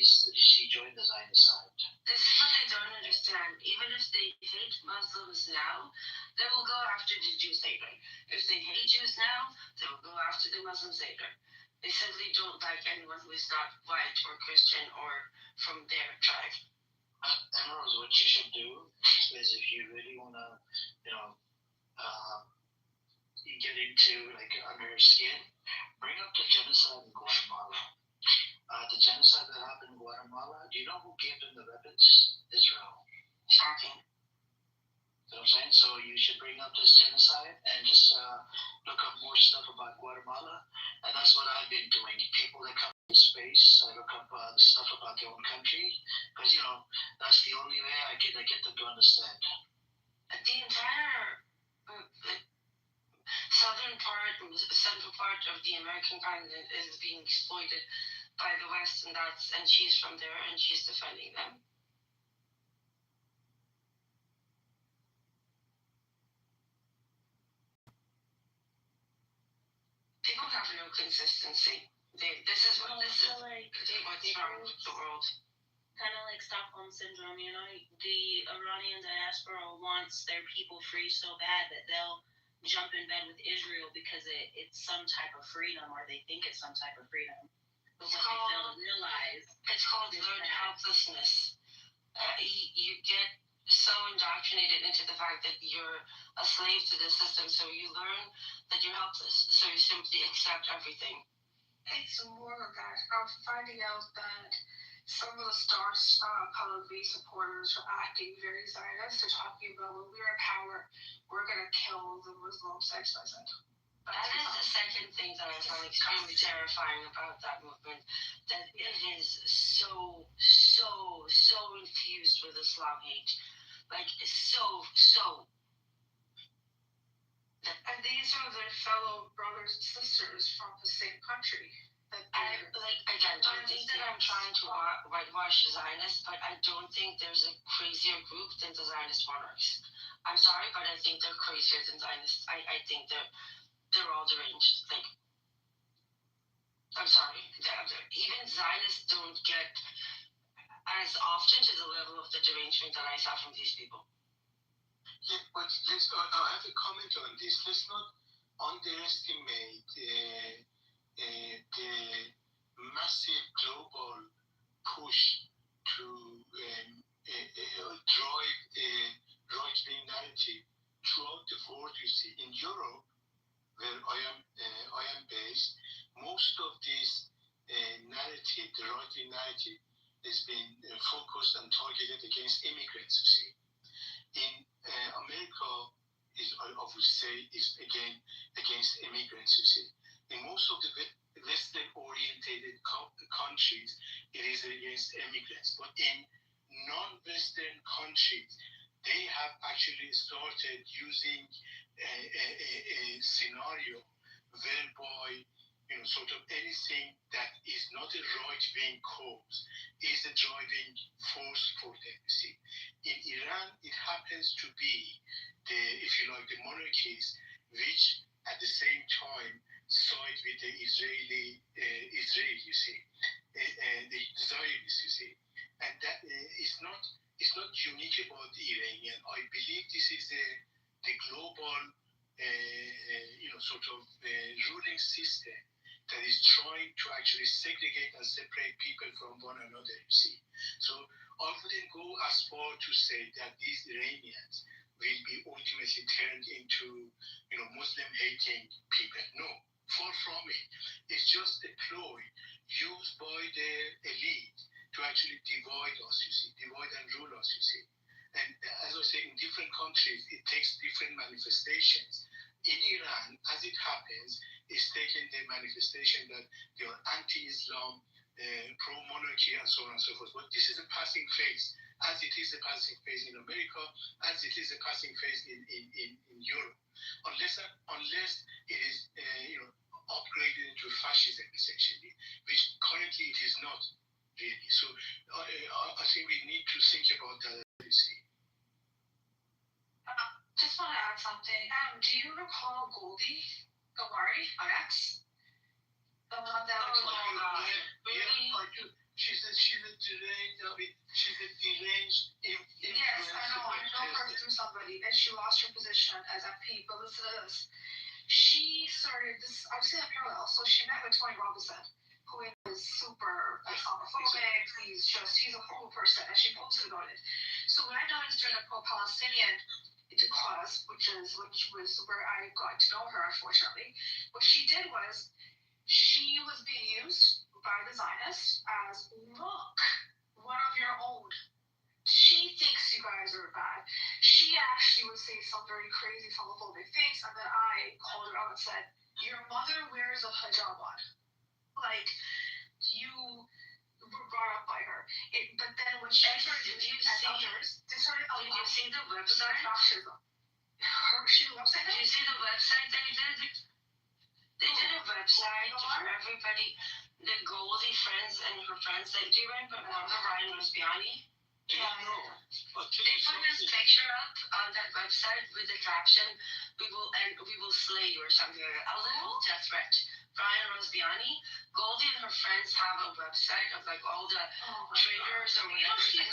joined the Zionist side. This is what they don't understand. Even if they hate Muslims now, they will go after the Jews later. If they hate Jews now, they will go after the Muslims later. They simply don't like anyone who is not white or Christian or from their tribe. Rose, what you should do is if you really want to, get into under her skin, bring up the genocide in Guatemala. The genocide that happened in Guatemala, do you know who gave them the weapons? Israel. Shocking. You know what I'm saying? So you should bring up this genocide and just look up more stuff about Guatemala. And that's what I've been doing. People that come to space, I look up stuff about their own country. Because, that's the only way I get them to understand. The entire central part of the American continent is being exploited by the West, and she's from there, and she's defending them. People have no consistency. This is what's wrong with the world. Kind of like Stockholm Syndrome, the Iranian diaspora wants their people free so bad that they'll jump in bed with Israel because it's some type of freedom, or they think it's some type of freedom. But what they fail to realize, it's called learned helplessness. You get so indoctrinated into the fact that you're a slave to the system, so you learn that you're helpless, so you simply accept everything. It's more of that. I'm finding out that some of the Colored V supporters are acting very Zionist. They're talking about when we're in power, kill the Muslim sex peasant. That is the second thing that I found extremely terrifying about that movement, that it is so infused with Islam hate. Like, so. And these are their fellow brothers and sisters from the same country. I don't think that I'm trying to whitewash Zionists, but I don't think there's a crazier group than the Zionist monarchs. I'm sorry, but I think they're crazier than Zionists. I think they're all deranged. Like, I'm sorry. Even Zionists don't get as often to the level of the derangement that I saw from these people. Yeah, but I have a comment on this. Let's not underestimate the massive global push to drive a right-wing narrative throughout the world. You see, in Europe, where I am based, most of this narrative, the right-wing narrative, has been focused and targeted against immigrants. You see, in America, I would say, is again against immigrants. You see, in most of the Western-oriented countries, it is against immigrants. But in non-Western countries, they have actually started using a scenario whereby sort of anything that is not a right-wing cause is a driving force for them. You see, in Iran, it happens to be if you like, the monarchies, which at the same time side with the Israel, you see, the Zionists, you see, and that is not unique about the Iranian. I believe this is the global, sort of ruling system that is trying to actually segregate and separate people from one another. You see, so I wouldn't go as far to say that these Iranians will be ultimately turned into, Muslim-hating people. No, far from it. It's just a ploy used by the elite to actually divide us, you see, divide and rule us, you see. And as I say, in different countries, it takes different manifestations. In Iran, as it happens, it's taken the manifestation that they are anti-Islam, pro-monarchy, and so on and so forth. But this is a passing phase, as it is a passing phase in America, as it is a passing phase in Europe. Unless it is, upgraded into fascism, essentially, which currently it is not really. So I think we need to think about that. You see. Just want to add something. Do you recall Goldie Amari on X? The one that was really? I do. She's a deranged. She's a deranged. Yes, I know her through somebody, and she lost her position as MP. But listen to this. She started this. I've seen a parallel. So she met with Tony Robinson, who is super Islamophobic. He's a horrible person, and she posted about it. So when I noticed during the pro-Palestinian cause, which was where I got to know her, unfortunately, what she did was she was being used by the Zionists as, look, one of your own. She thinks you guys are bad. She actually would say some very crazy Islamophobic things, and then I called her out and said, your mother wears a hijab on. Like, you were brought up by her. But then when she started did you see the website? Fascism. She the website? Did you see the website they did? They did a website for everybody. The Goldie friends and her friends. Do you remember Ryan Rosbiani? Yeah, I know. They put his picture up on that website with the caption, we will slay you or something like that. A little death threat. Brian Rosbiani, Goldie and her friends have a website of like all the traders or whatever. She's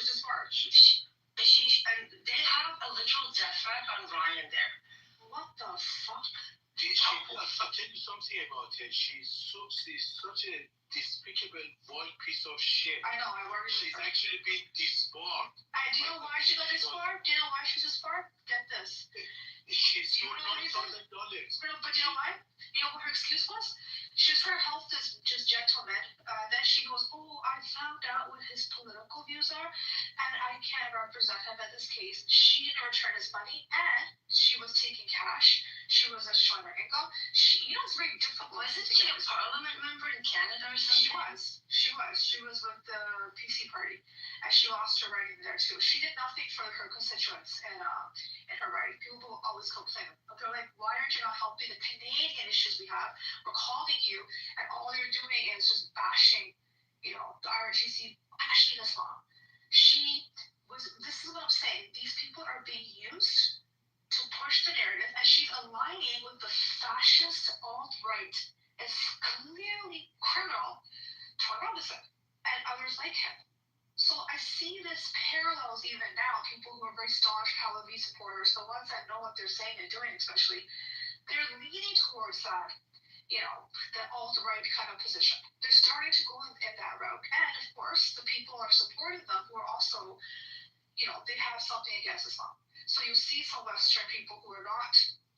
just smart. And they have a literal death threat on Ryan there. What the fuck? I'll tell you something about her. She's such a despicable, vile piece of shit. I know, I worry. She's actually been disbarred. Do you know why she got disbarred? Do you know why she's disbarred? Get this. She's You know what $4,000. But you know what? You know what her excuse was? Her health is just gentleman. Then she goes, "Oh, I found out what his political views are, and I can't represent him in this case." She didn't return his money, and she was taking cash. She was showing her income. It's very difficult. Wasn't she a parliament member in Canada or something? She was with the PC party, and she lost her riding there too. She did nothing for her constituents in her riding. People always complain. They're like, "Why aren't you not helping the Canadian issues we have? We're calling you, and all you're doing is just bashing, the RGC, bashing Islam." This is what I'm saying. These people are being used to push the narrative, and she's aligning with the fascist alt-right. It's clearly criminal, Trumpism, and others like him. So I see this parallels even now. People who are very staunch Halabi supporters, the ones that know what they're saying and doing, especially, they're leaning towards that, the alt-right kind of position. They're starting to go in that route. And of course, the people are supporting them who are also, they have something against Islam. So you see some Western people who are not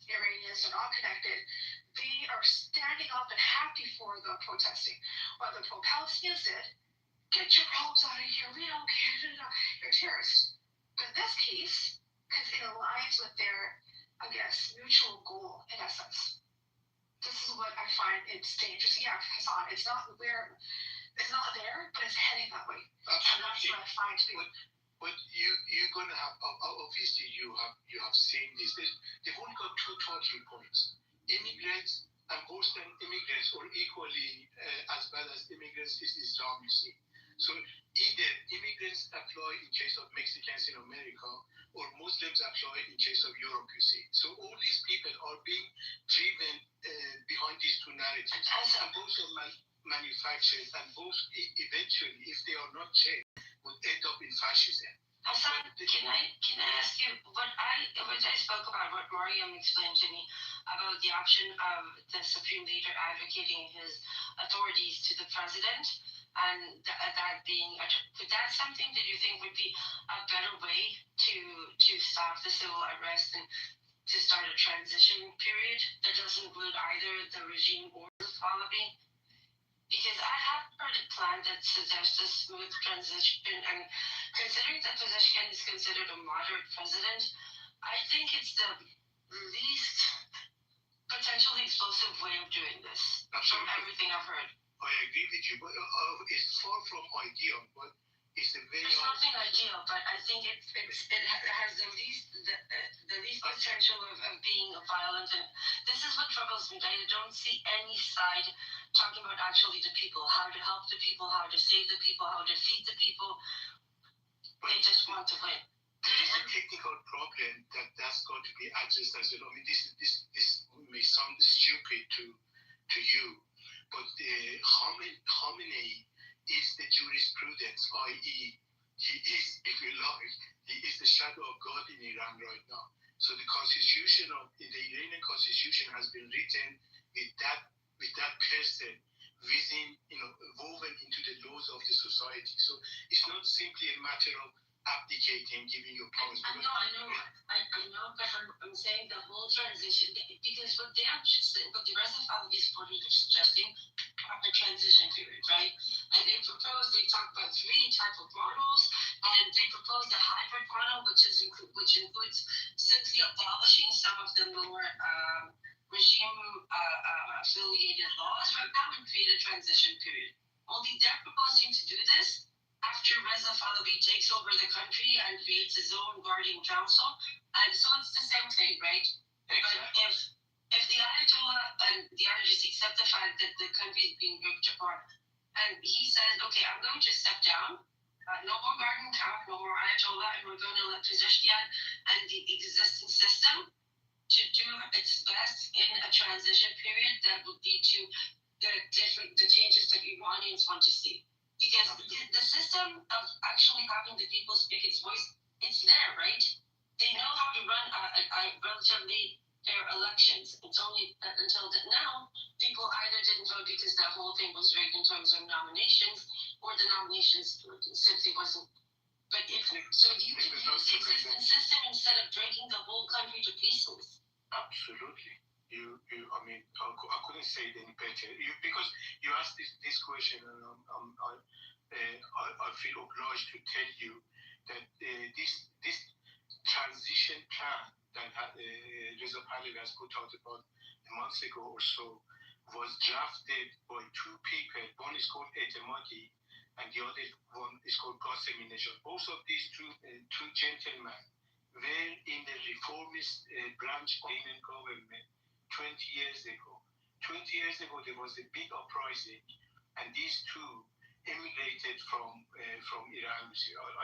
Iranians, they're not connected, they are standing up and happy for the protesting. What the pro-Palestinians did, "Get your problems out of here, we don't care, you're terrorists." But in this case, because it aligns with their, I guess, mutual goal in essence. This is what I find it's dangerous. Yeah, Hassan, it's not there, but it's heading that way. Absolutely. And that's what I find to be. But you're going to have, obviously you have seen this. They've only got two talking points. Immigrants and Muslim immigrants are equally as bad as immigrants is Islam, you see. So either immigrants apply in case of Mexicans in America, or Muslims apply in case of Europe, you see. So all these people are being driven behind these two narratives. And both are manufactured, and both eventually, if they are not checked, will end up in fascism. Hassan, can I ask you what I spoke about, what Mariam explained to me about the option of the Supreme Leader advocating his authorities to the president, and that being could that something that you think would be a better way to stop the civil unrest and to start a transition period that doesn't include either the regime or the Pahlavi? Because I have heard a plan that suggests a smooth transition, and considering that Pezeshkian is considered a moderate president, I think it's the least potentially explosive way of doing this. From everything I've heard. I agree with you, but it's far from ideal, but it's a very... It's nothing ideal, but I think it has the least potential of being violent, and this is what troubles me. I don't see any side talking about actually the people, how to help the people, how to save the people, how to feed the people. They just want to win. There is a technical problem that's going to be addressed as well. I mean, this may sound stupid to you, but Khamenei is the jurisprudence, i.e., he is, if you like, he is the shadow of God in Iran right now. So the Iranian constitution has been written with that person woven into the laws of the society. So it's not simply a matter of abdicating, giving your promise. I know, but I'm saying the whole transition, because what the rest of these parties are suggesting a transition period, right? And they talk about 3 types of models, and they propose the hybrid model, which includes simply abolishing some of the lower regime affiliated laws right now and create a transition period. Only they're proposing to do this after Reza Pahlavi takes over the country and creates his own guardian council. And so it's the same thing, right? Exactly. But if the Ayatollah and the RGC accept the fact that the country is being ripped apart, and he says, okay, I'm going to step down, no more guardian council, no more Ayatollah, and we're going to let Pezeshkian and the existing system to do its best in a transition period that would lead to the changes that Iranians want to see. Because the system of actually having the people speak its voice, it's there, right? They know how to run a relatively fair elections. It's only until now, people either didn't vote because the whole thing was rigged in terms of nominations, or the nominations simply wasn't. But so you can use the existing system instead of breaking the whole country to pieces. question, and I feel obliged to tell you that this transition plan that Reza Pahlavi has put out about a month ago or so was drafted by two people. One is called Etemadi, and the other one is called Qasemi Nejad. Both of these two gentlemen were in the reformist branch of the government 20 years ago. 20 years ago, there was a big uprising, and these two emigrated from Iran. I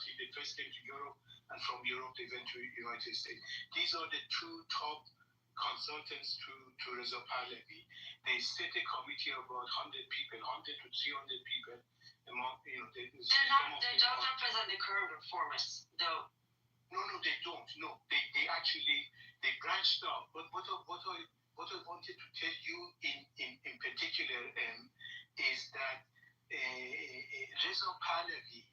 think they first came to Europe, and from Europe they went to the United States. These are the two top consultants to Reza Pahlavi. They set a committee of about 100 people, 100 to 300 people. Among, they don't represent the current reformists, though. No, they don't. No, they actually branched out. But what I wanted to tell you in particular is that Reza Pahlavi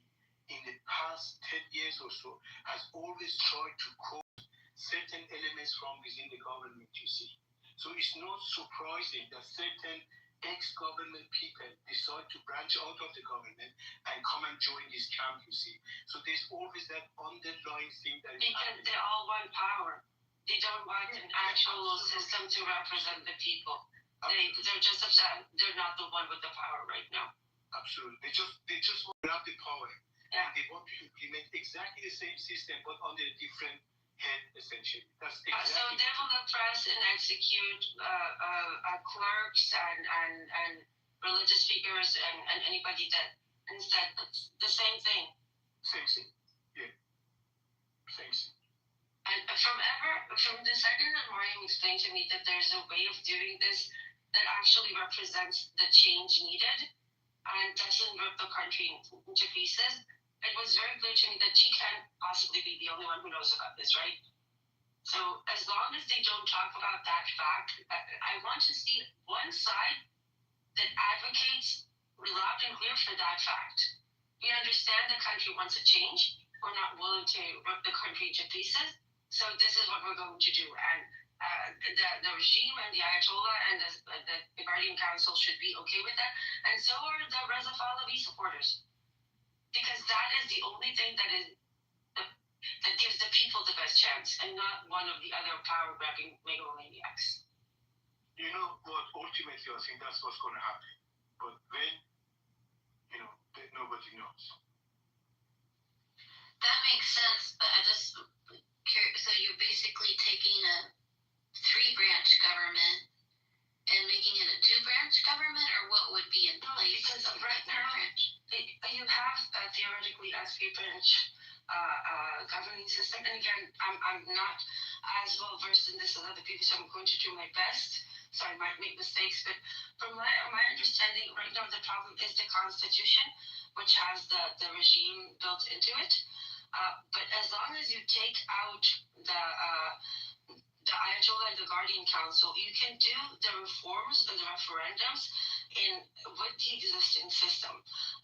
in the past 10 years or so has always tried to quote certain elements from within the government, you see. So it's not surprising that certain ex-government people decide to branch out of the government and come and join this camp, you see. So there's always that underlying thing that is happening. They all want power. They don't want an actual system to represent the people. They're just upset. They're not the one with the power right now. Absolutely. They just want to grab the power. Yeah. And they want to implement exactly the same system, but under a different head, essentially. That's exactly. So they will oppress and execute clerks and religious figures and anybody that instead it's the same thing. Same thing. Yeah. Same thing. And from the second that Mariam explained to me that there's a way of doing this that actually represents the change needed and doesn't rip the country into pieces, it was very clear to me that she can't possibly be the only one who knows about this, right? So as long as they don't talk about that fact, I want to see one side that advocates loud and clear for that fact. We understand the country wants a change. We're not willing to rip the country into pieces. So this is what we're going to do. And the regime and the Ayatollah and the Guardian Council should be okay with that. And so are the Reza Pahlavi supporters. Because that is the only thing that gives the people the best chance, and not one of the other power-grabbing megalomaniacs. You know what? Ultimately, I think that's what's going to happen. But when, nobody knows. That makes sense, but I just curious. So you're basically taking a 3-branch government and making it a 2-branch government, or what would be in place? Because right now, you have theoretically a 3-branch governing system. And again, I'm not as well versed in this as other people, so I'm going to do my best. So I might make mistakes, but from my understanding, right now the problem is the Constitution, which has the regime built into it. But as long as you take out the Ayatollah and the Guardian Council, you can do the reforms and the referendums with the existing system.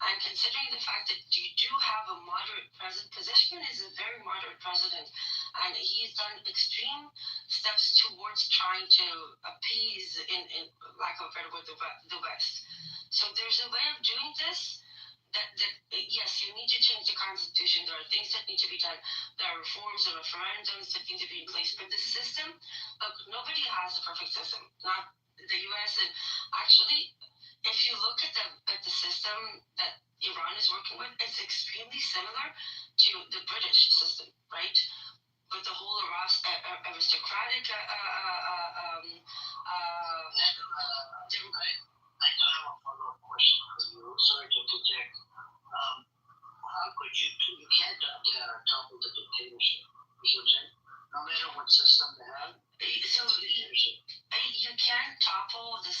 And considering the fact that you do have a moderate president, Pezeshkian is a very moderate president, and he's done extreme steps towards trying to appease, in lack of a better word, the West. So there's a way of doing this. That yes, you need to change the Constitution. There are things that need to be done. There are reforms and referendums that need to be in place. But the system, look, nobody has a perfect system. Not the U.S. And actually, if you look at the system that Iran is working with, it's extremely similar to the British system, right? With the whole aristocratic I have a follow-up question for you. Sorry to interject. How could you can't topple the dictatorship? You see what I'm saying? No matter what system they have. So you can't topple the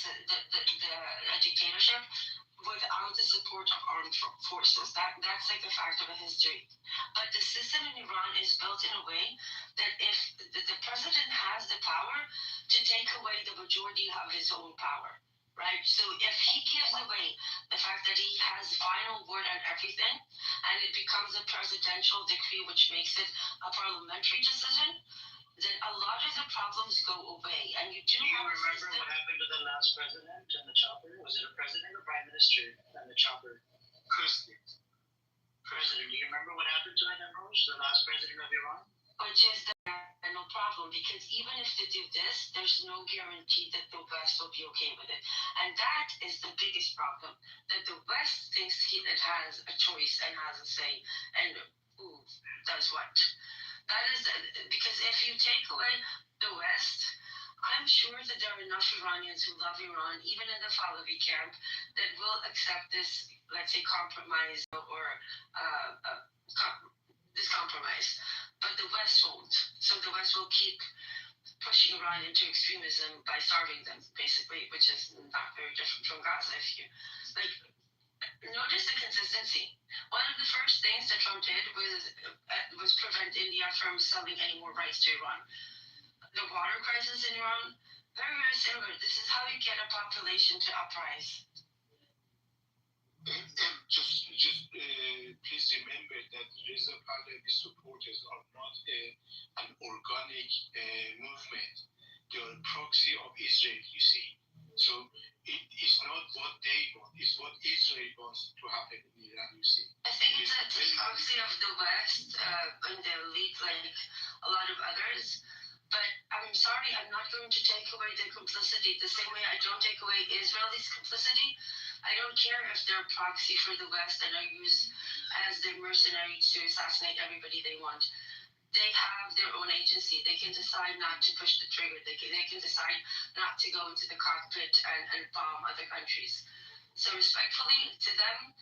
dictatorship without the support of armed forces. That's like a fact of history. But the system in Iran is built in a way that if the president has the power to take away the majority of his own power, right? So if he gives away the fact that he has final word on everything, and it becomes a presidential decree which makes it a parliamentary decision, then a lot of the problems go away. And you do Do you have a remember system. what happened to the last president and the chopper? Was it a president or prime minister and the chopper? President. President. Do you remember what happened to him, Rose, the last president of Iran? Which is no problem, because even if they do this, there's no guarantee that the West will be okay with it. And that is the biggest problem, that the West thinks it has a choice and has a say, and who does what. That is because if you take away the West, I'm sure that there are enough Iranians who love Iran, even in the Pahlavi camp, that will accept this, let's say, compromise or this compromise. But the West won't. So the West will keep pushing Iran into extremism by starving them, basically, which is not very different from Gaza. If you notice the consistency. One of the first things that Trump did was prevent India from selling any more rice to Iran. The water crisis in Iran, very, very similar. This is how you get a population to uprise. Just please remember that Reza Pahlavi supporters are not an organic movement. They are a proxy of Israel, you see. So it's not what they want, it's what Israel wants to happen in Iran, you see. I think it's a proxy of the West and the elite, like a lot of others. But I'm sorry, I'm not going to take away their complicity the same way I don't take away Israelis' complicity. I don't care if they're a proxy for the West and are used as their mercenaries to assassinate everybody they want. They have their own agency. They can decide not to push the trigger. They can decide not to go into the cockpit and bomb other countries. So respectfully to them,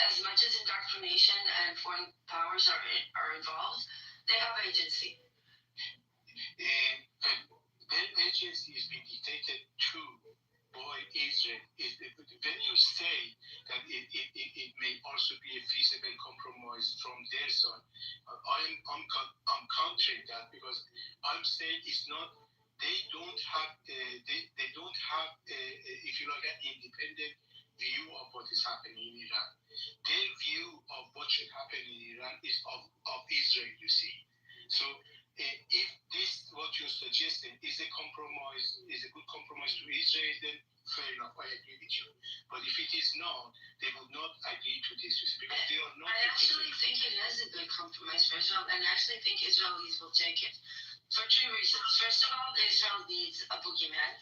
as much as indoctrination and foreign powers are involved, they have agency. Their agency is being dictated to by Israel. When you say that it may also be a feasible compromise from their side, I'm countering that, because I'm saying it's not. They don't have if you like, an independent view of what is happening in Iran. Their view of what should happen in Iran is of Israel, you see. So if this, what you're suggesting, is a compromise, is a good compromise to Israel, then fair enough, I agree with you. But if it is not, they would not agree to this, because they are not. I actually think it is a good compromise for Israel, and I actually think Israelis will take it for two reasons. First of all, Israel needs a boogeyman.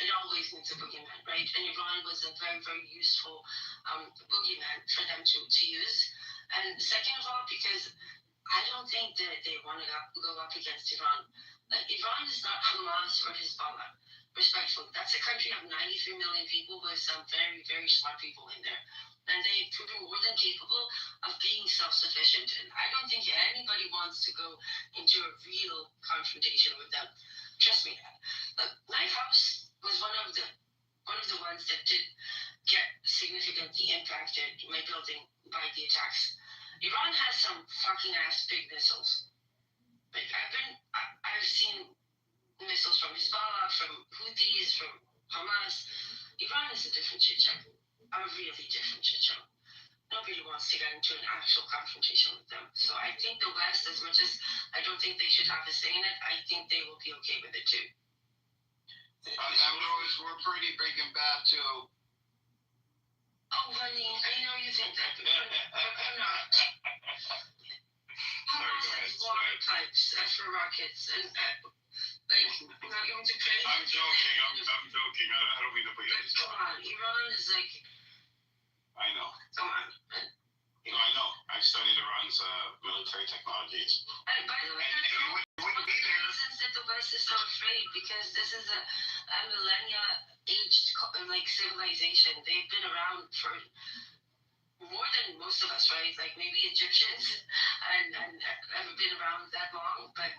It always needs a boogeyman, right? And Iran was a very, very useful boogeyman for them to use. And second of all, because I don't think that they want to go up against Iran. Like, Iran is not Hamas or Hezbollah, respectfully. That's a country of 93 million people with some very, very smart people in there. And they've proven more than capable of being self-sufficient. And I don't think anybody wants to go into a real confrontation with them. Trust me. Look, my house was one of the ones that did get significantly impacted, my building, by the attacks. Iran has some fucking ass big missiles. Like, I've seen missiles from Hezbollah, from Houthis, from Hamas. Iran is a different shit show. A really different shit show. Nobody wants to get into an actual confrontation with them. So I think the West, as much as I don't think they should have a say in it, I think they will be okay with it too. Rose, we're pretty big and bad too. Oh, honey, I know you think that, but we're not. Hamas has water pipes for rockets, and like, I'm not going to pray. I'm joking. I'm joking. I don't mean to put you on the spot. Come on, Iran is like. I know. Come on. No, I know. I've studied Iran's military technologies. And by the way, that's one of the reasons that the West is so afraid, because this is a millennia-aged like civilization. They've been around for more than most of us, right? Like maybe Egyptians and haven't been around that long, but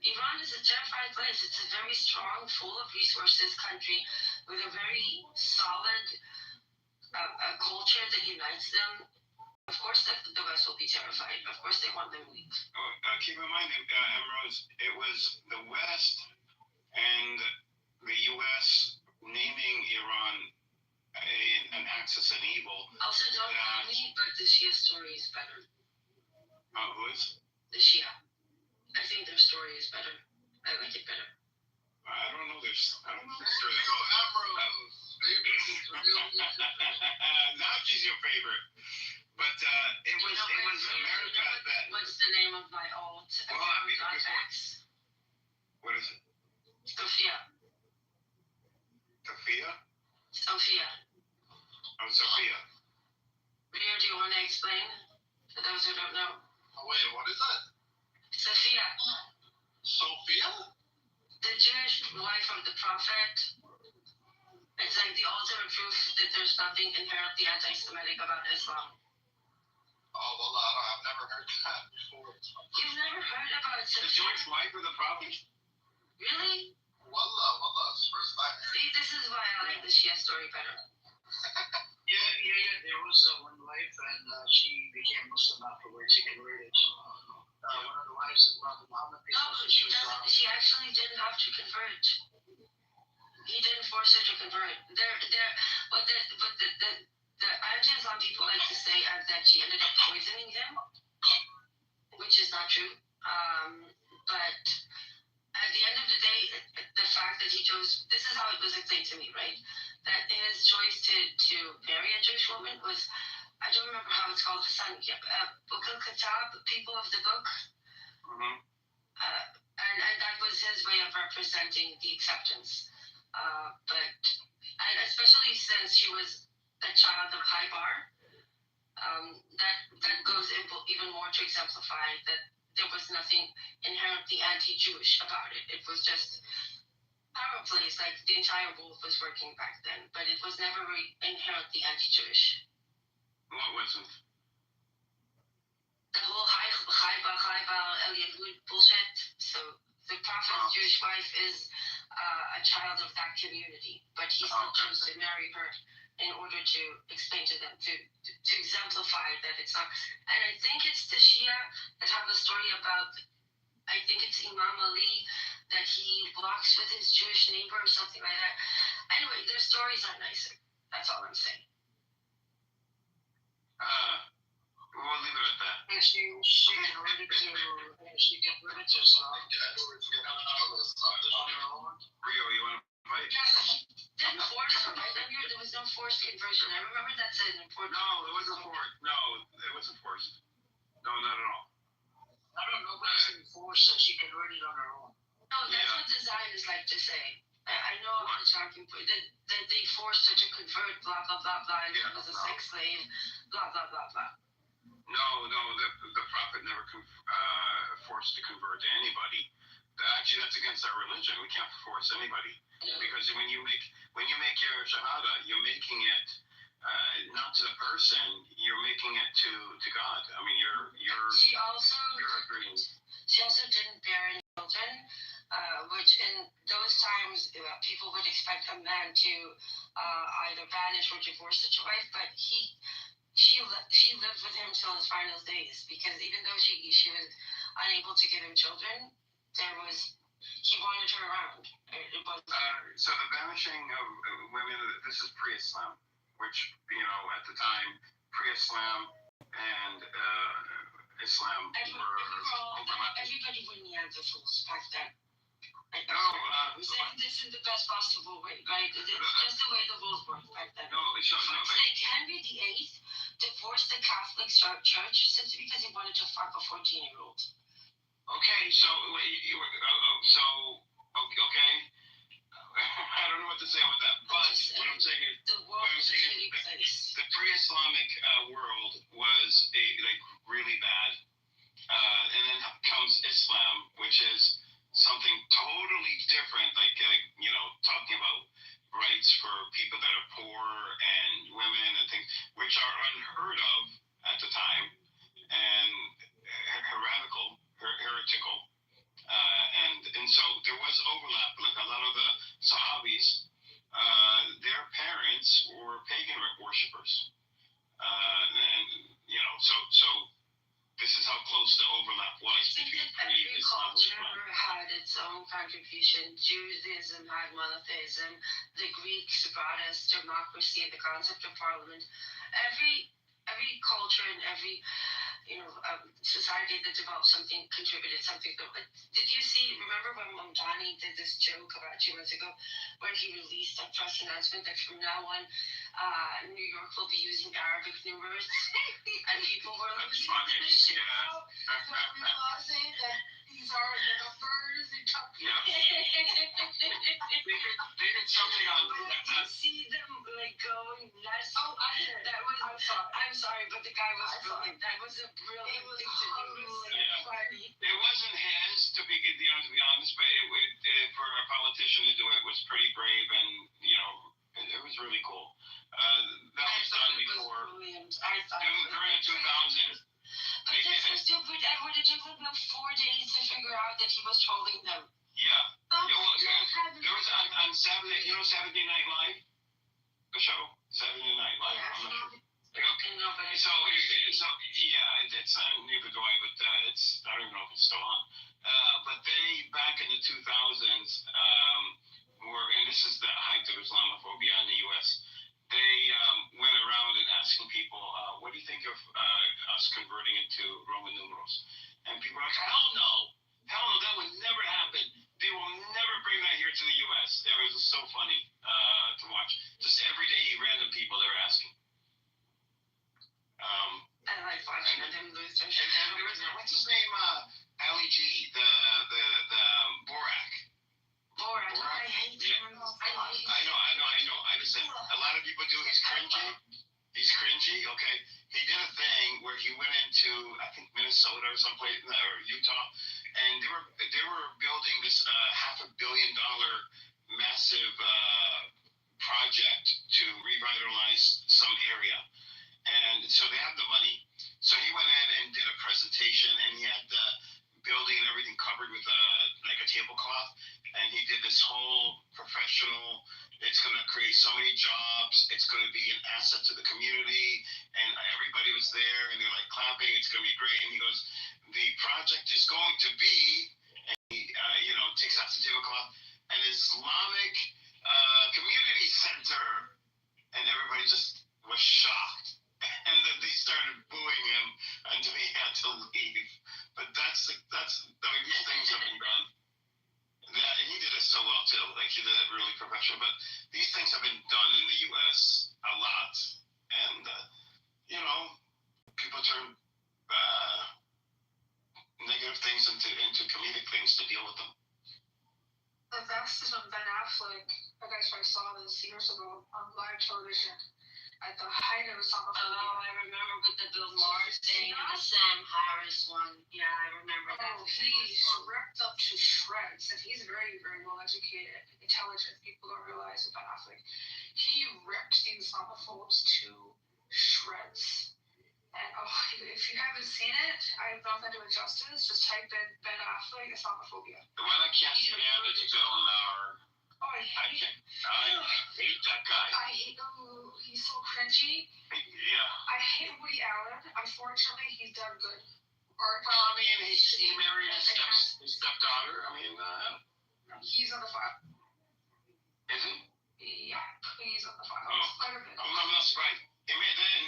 Iran is a terrifying place. It's a very strong, full of resources country with a very solid culture that unites them. Of course, the West will be terrified. Of course, they want them weak. Keep in mind, Emrose, it was the West and the U.S. naming Iran an axis of evil. Also, don't know me, but the Shia story is better. Who is? The Shia. I think their story is better. I I like it better. I don't know. I don't know. Now she's your favorite. But it was America that. What's the name of my alt? What is it? Sophia. Sophia? Sophia. Oh, Sophia. Rio, do you want to explain for those who don't know? Oh, wait, what is that? Sophia. Sophia? The Jewish wife of the prophet. It's like the ultimate proof that there's nothing inherently anti-Semitic about Islam. Oh, well, I've never heard that before. You've never heard about Sophia? The Jewish wife of the prophet? Really? Wallah, it's first time. See, this is why I like the Shia story better. Yeah. There was one wife, and she became Muslim afterwards. She converted. One of the wives of Prophet Muhammad. She actually didn't have to convert. He didn't force her to convert. But the anti-Islam people like to say that she ended up poisoning him, which is not true. But at the end of the day, the fact that he chose, this is how it was explained to me, right? That his choice to marry a Jewish woman was, I don't remember how it's called, Book al-Kitab, people of the book. Mm-hmm. And that was his way of representing the acceptance. And especially since she was a child of Khaybar, that goes even more to exemplify that there was nothing inherently anti-Jewish about it. It was just power plays, like the entire world was working back then, but it was never really inherently anti-Jewish. What wasn't? The whole Khaybar, El Yahud bullshit. So the prophet's Jewish wife is a child of that community, but he still chose to marry her in order to explain to them, to exemplify that it's not. And I think it's the Shia that have a story about, I think it's Imam Ali, that he walks with his Jewish neighbor or something like that. Anyway, their stories are nicer. That's all I'm saying. We'll leave it at that. Yeah, she converted to Islam. Rio, you want to fight? Didn't force her, right? There was no forced conversion. I remember that's an important. No, it wasn't forced. No, it wasn't forced. No, not at all. I don't know, but it's forced. She converted on her own. No, that's what the Zionists like to say. I know I'm the talking point. That they forced her to convert, blah, blah, blah, blah, and she was a sex slave, blah, blah, blah, blah. No, the prophet never forced to convert to anybody. Actually, that's against our religion. We can't force anybody, because when you make your shahada, you're making it not to the person, you're making it to God. I mean, you're agreeing. She also didn't bear any children, which in those times people would expect a man to either banish or divorce such a wife, but she lived with him till his final days, because even though she was unable to give him children, he wanted her around. So the banishing of women, this is pre-Islam, which, at the time, pre-Islam and Islam were overlapping. Everybody were Neanderthals back then. No, this is the best possible way, right? It's just the way the world worked back then. No, like Henry VIII divorced the Catholic Church simply because he wanted to fuck a 14-year-old. Okay, so okay. I don't know what to say with that, but what I'm saying is, the pre-Islamic world was really bad, and then comes Islam, which is something totally different, talking about rights for people that are poor and women and things, which are unheard of at the time, and heretical, and so there was overlap. Like a lot of the Sahabis, their parents were pagan worshippers, and so this is how close the overlap was between pre-Islam and Islam. Every culture had its own contribution. Judaism had monotheism. The Greeks brought us democracy and the concept of parliament. Every culture and every society that developed something, contributed something. But did you see, remember when Mamdani did this joke about 2 months ago when he released a press announcement that from now on, New York will be using Arabic numerals? And people were losing their shit out, realizing that these are the numbers and They did something on you see them like going nuts. Oh, I'm sorry, but the guy was brilliant. That was a brilliant thing to do. Funny. It wasn't his, to be honest, but for a politician to do it was pretty brave, and it was really cool. That was done before. During the 2000s. But this was stupid. Edward, it took them 4 days to figure out that he was trolling them. Yeah. There was on Saturday, Saturday Night Live, the show, Saturday Night Live. I'm not sure. It's on neither do I, but I don't even know if it's still on. But they, back in the 2000s, and this is the height of Islamophobia in the U.S., they went around and asking people, what do you think of us converting into Roman numerals? And people were like, hell no, that would never happen. They will never bring that here to the U.S. It was so funny to watch. Just everyday random people they were asking. I like watching them lose their shit. What's his name? Ali G, the Borak. Borak. I hate him. I just said a lot of people do. He's cringy. Okay. He did a thing where he went into, I think, Minnesota or someplace, or Utah, and they were building this $500 million massive project to revitalize some area. And so they have the money. So he went in and did a presentation, and he had the building and everything covered with like a tablecloth. And he did this whole professional, it's going to create so many jobs, it's going to be an asset to the community, and everybody was there, and they're like clapping, it's going to be great. And he goes, the project is going to be, and he takes out the tablecloth, an Islamic community center. And everybody just was shocked. And then they started booing him until he had to leave. But these things have been done. And he did it so well too. Like, he did it really professional. But these things have been done in the U.S. a lot. And, people turn negative things into comedic things to deal with them. The best is when Ben Affleck, I guess I saw this years ago on live television at the height of Islamophobia. Oh, I remember with the Bill Maher thing and the Sam Harris one. Yeah, I remember that. He's ripped up to shreds, and he's very, very well educated, intelligent. People don't realize about Affleck. He ripped the Islamophobes to shreds. And if you haven't seen it, I'm not going to do it justice. Just type in Ben Affleck Islamophobia. The one I can't stand is Bill Maher. I hate that guy. I hate him. He's so cringy. Yeah. I hate Woody Allen. Unfortunately, he's done good art. Well, I mean, he married his stepdaughter. I mean, he's on the file. Is he? Yeah, he's on the file. I'm not surprised. He made that in,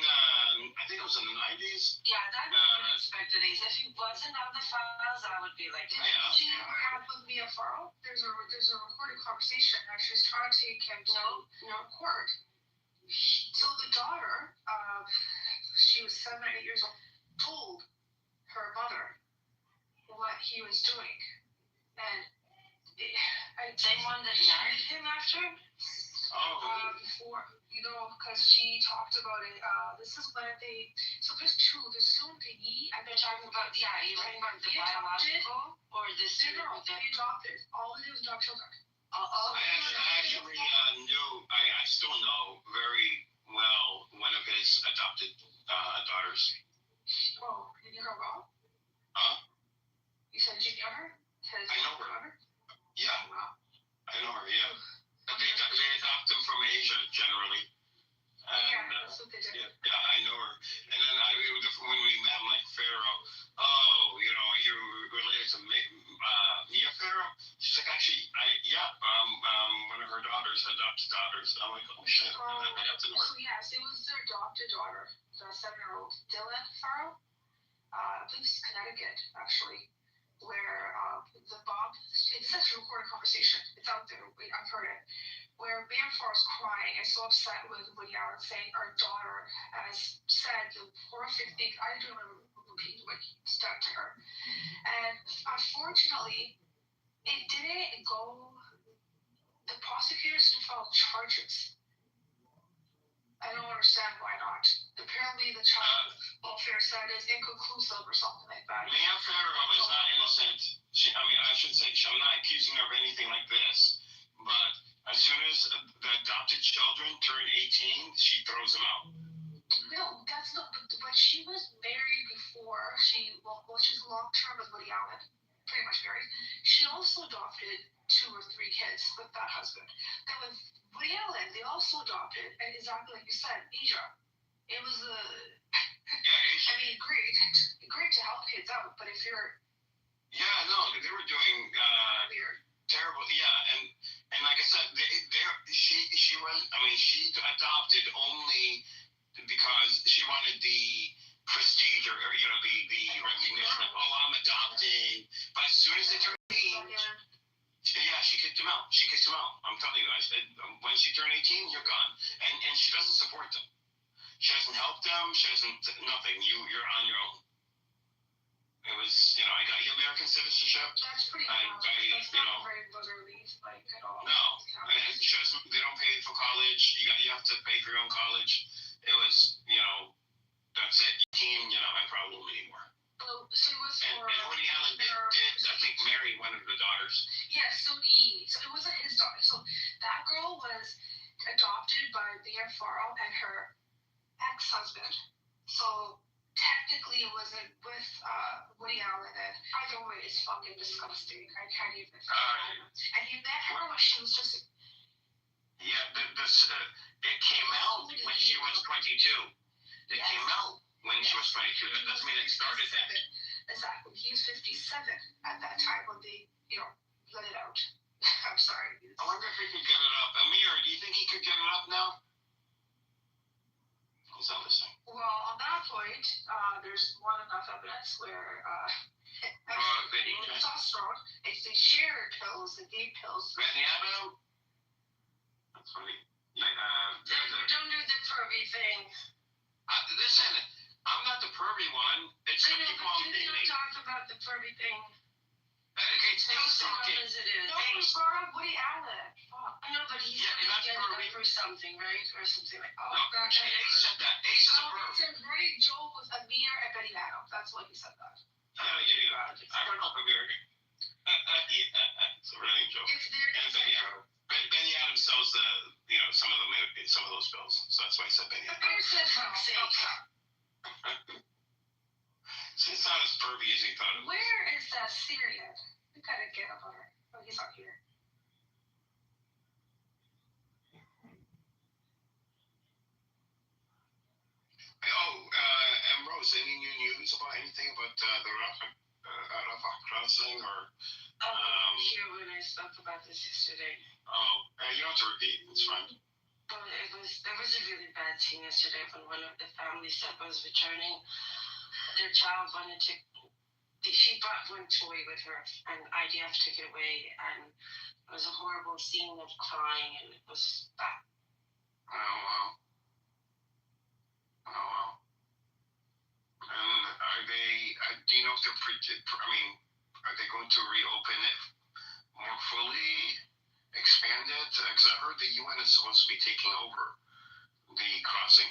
I think it was in the 90s. Yeah, that's unexpected. If he wasn't on the files, I would be like, did you see what happened with Mia Farrow? There's a recorded conversation. She's trying to take him to court. So the daughter, she was 7 or 8 years old, told her mother what he was doing. And same one that married him after? Before, because she talked about it. This is when there's two. There's Soon Yi. I've been talking about, you're talking about the biological or this? No, they adopted. All they did was adopt children. I actually knew, I still know very well one of his adopted daughters. Oh, you knew her well? Huh? You said you knew her? I know her. Daughter? Yeah. Wow. I know her, yeah. They adopt them from Asia generally. And, that's what they did. Yeah, I know her. And then when we met, I'm like, Pharaoh, you're related to Mia Farrow? She's like, actually, one of her daughters, adopted daughters. I'm like, oh shit, I have to know her. So yes, it was their adopted daughter, the 7-year-old Dylan Farrow. I believe it's Connecticut, actually, where it's such a recorded conversation. It's out there. I've heard it. Where Bianfar is crying and so upset with Woody Allen saying our daughter has said the horrific thing. I don't remember repeat what he's done to her. And unfortunately, it didn't go. The prosecutors didn't file charges. I don't understand why not. Apparently, the child welfare said it's inconclusive or something like that. Mia Farrow is not innocent. I should say, I'm not accusing her of anything like this. But as soon as the adopted children turn 18, she throws them out. No, that's not. But she was married before. She's long term with Woody Allen, pretty much married. She also adopted 2 or 3 kids with that husband. Then with Woody Allen, they also adopted, and exactly like you said, Asia. It was I mean, great to help kids out, but if you're they were doing terrible. Yeah, and like I said, she adopted only because she wanted the prestige or the recognition of I'm adopting. But as soon as they turned 18, she kicked him out. I'm telling you guys, when she turned 18, you're gone. And she doesn't support them. She doesn't help them. She doesn't nothing. You're on your own. It was I got you American citizenship. That's pretty cool. That's not very motherly, like at all. No, she doesn't. They don't pay for college. You have to pay for your own college. It was that's it. You're not my problem anymore. So it was for. And Woody Allen did I think marry one of the daughters. Yeah, so it wasn't his daughter. So that girl was adopted by Bianfar and her ex-husband. So technically it wasn't with Woody Allen, and either way it's fucking disgusting. I can't even. And he met her when she was just. Yeah, it came out when she was 22. It came out when she was 22. That doesn't mean it started then. Exactly. He was 57 at that time when they, let it out. I'm sorry. I wonder if he could get it up. Amir, do you think he could get it up now? He's not listening. Well, on that point, there's more than enough evidence where testosterone, it's the shared pills, the gay pills. Benny Adam? That's funny. Don't do the pervy thing. Listen, I'm not the pervy one. It's the people I'm dating. You don't talk about the pervy thing. Okay, stay talking. As it is. No, it's part of Woody Allen. Fuck. I know, but he's gonna get it up for something, right? Or something like that. Oh, gosh. Ace said that. Ace is a perv. It's a running joke with Amir and Benny Adam. That's why he said that. Yeah. I don't know if Amir. It's a running joke. And Benny Adam. Benny Adam sells some of those pills, so that's why I said Benny Adam. Amir said fuck's sake. It's not as pervy as he thought it was. Where is that Syrian? We gotta get up on her. Oh, he's not here. Ambrose, any new news about anything about the Rafah crossing or? Here when I spoke about this yesterday. You don't have to repeat. It's fine. Well, there was a really bad scene yesterday when one of the families that was returning, their child wanted to. She brought one toy with her, and IDF took it away, and it was a horrible scene of crying, and it was bad. Oh wow. And are they? Do you know if they're are they going to reopen it more fully, expand it? Because I heard the UN is supposed to be taking over the crossing.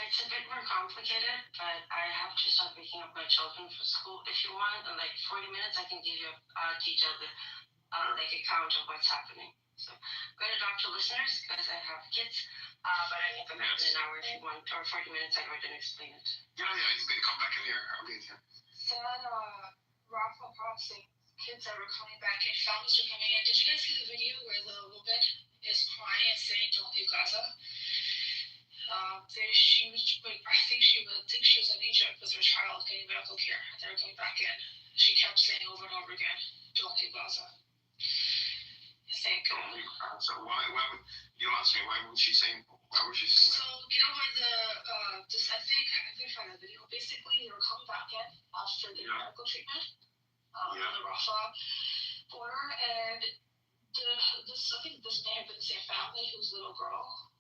It's a bit more complicated, but I have to start picking up my children for school. If you want, in like 40 minutes, I can give you a detailed account of what's happening. So I'm going to talk to listeners because I have kids, but I can come back in an hour if you want, or 40 minutes, I can explain it. Yeah, you can come back in here. I'll be in here. Sad Rafah crossing. Kids that were coming back in, families were coming in. Did you guys see the video where the woman is crying and saying, "Don't leave Gaza"? I think she was in Egypt with her child getting medical care, and they were coming back in. She kept saying over and over again, "Don't leave Gaza." think. So why would you ask me? Why would she say? Why would she say? So you know when just I think find that video. Basically, they were coming back in after the medical treatment on the Rafah border, and I think this may have been the same family whose little girl.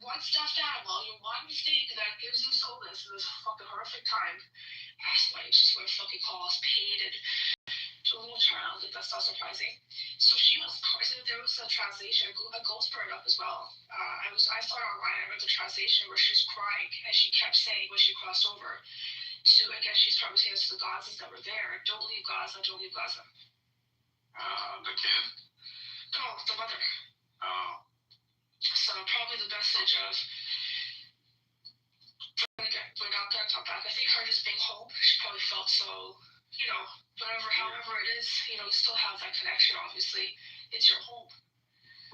One stuffed animal, your one mistake that gives you solace in this fucking horrific time. That's why she's going to fucking cost paid and to a little child. Like, that's not surprising. So there was a translation, a ghost burned up as well. I saw it online. I read the translation where she's crying and she kept saying when she crossed over to, I guess she's probably saying to the Gazans that were there, don't leave Gaza, don't leave Gaza. The kid? No, the mother. Oh. So probably the message of we're not gonna come back. I think her just being home, she probably felt so, however it is, you still have that connection. Obviously, it's your home.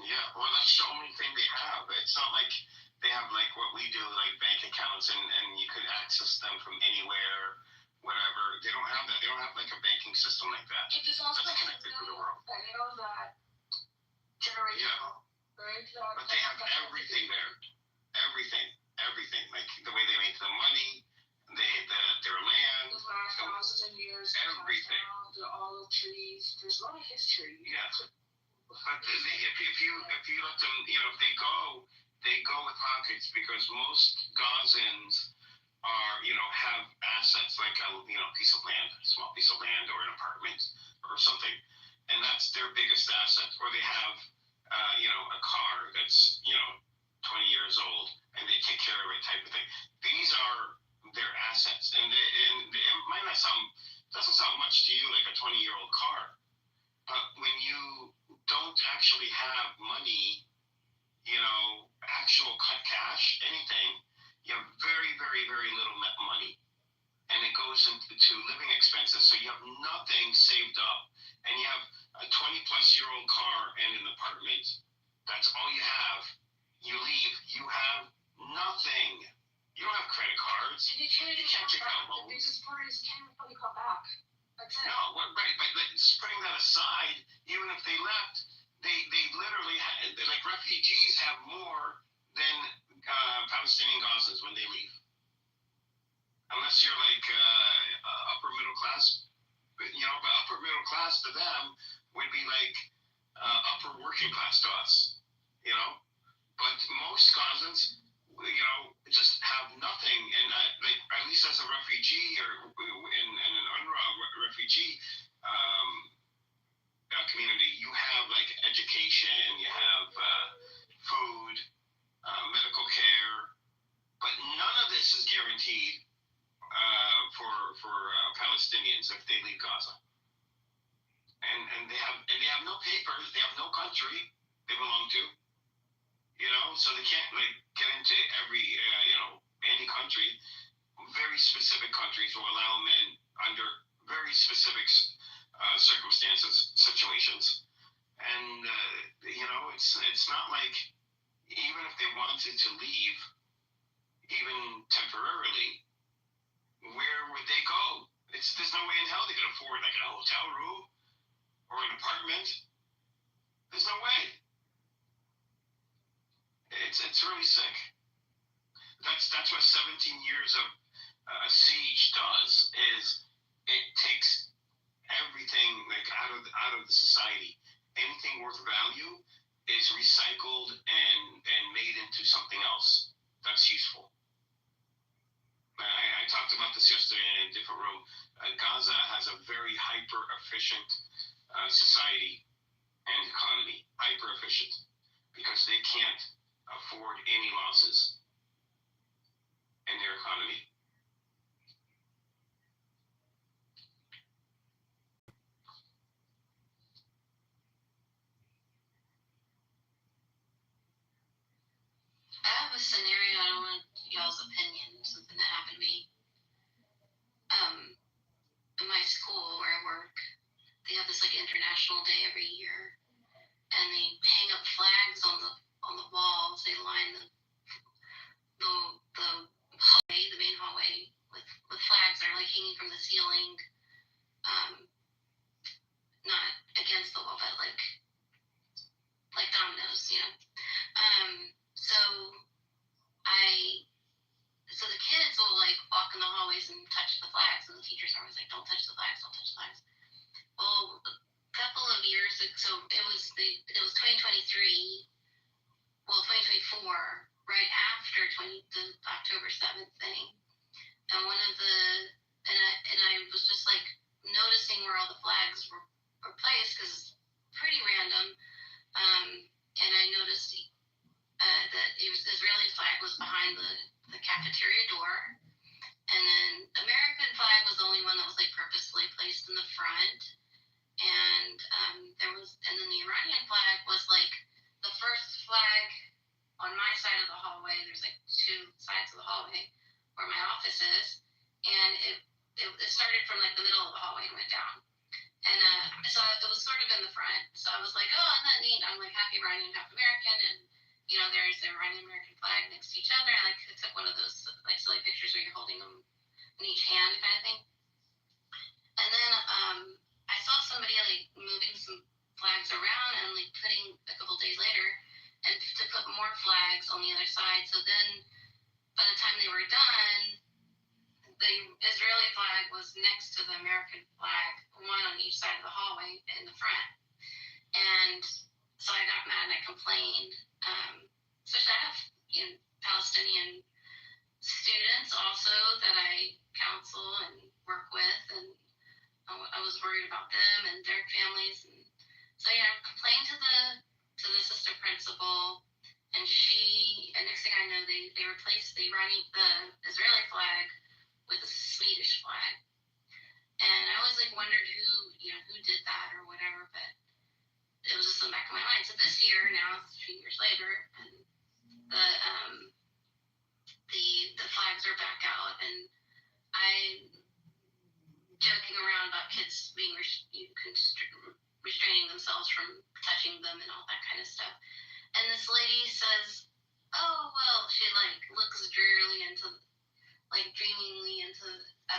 Yeah, well, that's the only thing they have. It's not like they have like what we do, like bank accounts, and you could access them from anywhere, whatever. They don't have that. They don't have like a banking system like that. It is also that's connected to the world. That generational. Right? But they have everything there. Everything. Like the way they make the money, their land. The last thousands of years. Everything. The olive trees. There's a lot of history. Yeah. But if you let them, if they go with pockets, because most Gazans are, have assets like a, piece of land, a small piece of land or an apartment or something. And that's their biggest asset. Or they have, a car that's, 20 years old and they take care of it type of thing. These are their assets. And it might not doesn't sound much to you like a 20-year-old car. But when you don't actually have money, actual cash, anything, you have very, very, very little money. And it goes into living expenses. So you have nothing saved up. And you have a 20-plus-year-old car and an apartment. That's all you have. You leave, you have nothing. You don't have credit cards. And you can't take out loans. The biggest part is you can't really come back. That's it. No, right. But just putting that aside, even if they left, they literally like refugees have more than Palestinian Gazans when they leave. Unless you're like upper middle class, but upper middle class to them would be like upper working class to us, But most Gazans, just have nothing, and like at least as a refugee or in an UNRWA refugee community, you have like education, you have food, medical care, but none of this is guaranteed for Palestinians if they leave Gaza. And they have no papers, they have no country they belong to, so they can't like get into every any country. Very specific countries will allow them in under very specific situations, and it's not like even if they wanted to leave, even temporarily, where would they go? There's no way in hell they could afford like a hotel room or an apartment. There's no way. It's really sick. That's what 17 years of siege does. Is it takes everything like out of the society. Anything worth value is recycled and made into something else that's useful. I talked about this yesterday in a different room. Gaza has a very hyper-efficient society and economy. Hyper-efficient. Because they can't afford any losses in their economy. I have a scenario. I don't want y'all's opinion. Something that happened to me. In my school where I work, they have this like international day every year, and they hang up flags on the walls. They line the hallway, the main hallway, with flags that are like hanging from the ceiling, not against the wall, but like so it was 2023, well, 2024, right after the October 7th thing. And one of the, and I was just like noticing where all the flags were placed, because it's pretty random. And I noticed that the Israeli flag was behind the cafeteria door. And then the American flag was the only one that was like purposefully placed in the front. And and then the Iranian flag was like the first flag on my side of the hallway. There's like two sides of the hallway where my office is, and it started from like the middle of the hallway and went down. And so it was sort of in the front. So I was like, oh, isn't that neat? I'm like half Iranian, half American, and there's the Iranian-American flag next to each other. I took one of those like silly pictures where you're holding them in each hand, kind of thing. And then I saw somebody like moving some flags around and like putting a couple days later, and to put more flags on the other side. So then by the time they were done, the Israeli flag was next to the American flag, one on each side of the hallway in the front. And so I got mad and I complained. Especially I have Palestinian students also that I counsel and work with, and I was worried about them and their families. And so I complained to the assistant principal, and next thing I know, they replaced the Israeli flag with a Swedish flag. And I always like wondered who did that or whatever, but it was just in the back of my mind. So this year, now it's 2 years later, and the flags are back out, and I'm joking around about kids being restraining themselves from touching them and all that kind of stuff. And this lady says, oh, well, she like looks dreamingly at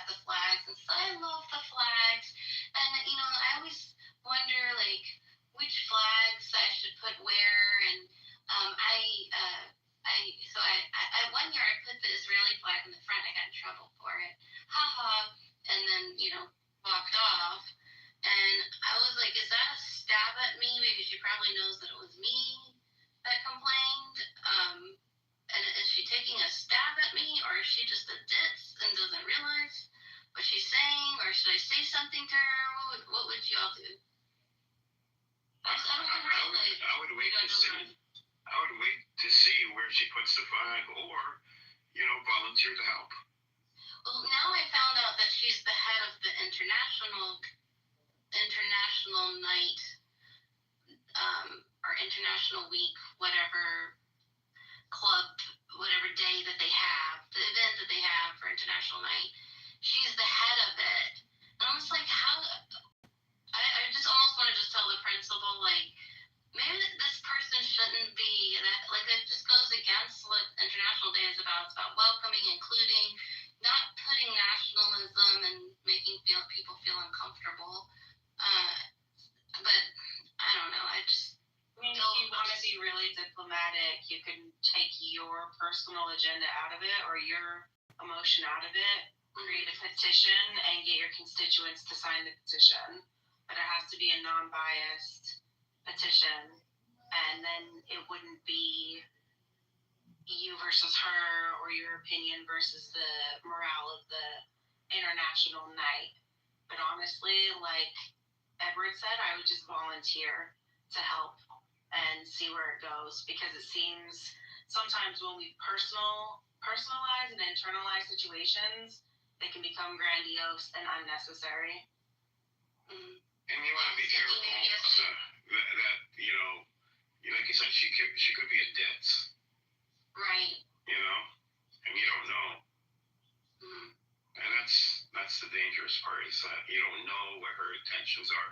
the flags and says, I love the flags. And, I always wonder, like, which flags I should put where. And one year I put the Israeli flag in the front. I got in trouble for it. And then, walked off. And I was like, is that a stab at me? Because she probably knows that it was me that complained. And is she taking a stab at me, or is she just a ditz and doesn't realize what she's saying, or should I say something to her? What would y'all do? I would wait to see. I would wait to see where she puts the flag, or volunteer to help. Well, now I found out that she's the head of the international night, or international week, whatever club, whatever day that they have, the event that they have for international night. She's the head of it. And I was like, I just almost want to just tell the principal, like, maybe this person shouldn't be that. Like, it just goes against what International Day is about. It's about welcoming, including, not putting nationalism and making people feel uncomfortable. But I don't know. If you want to be really diplomatic, you can take your personal agenda out of it or your emotion out of it, create a petition, and get your constituents to sign the petition. But it has to be a non-biased petition, and then it wouldn't be you versus her or your opinion versus the morale of the international night. But honestly, like Edward said, I would just volunteer to help and see where it goes, because it seems sometimes when we personalize and internalize situations, they can become grandiose and unnecessary. And you want to be careful that like you said, she could be a ditz. Right. And you don't know. And that's the dangerous part, is that you don't know what her intentions are.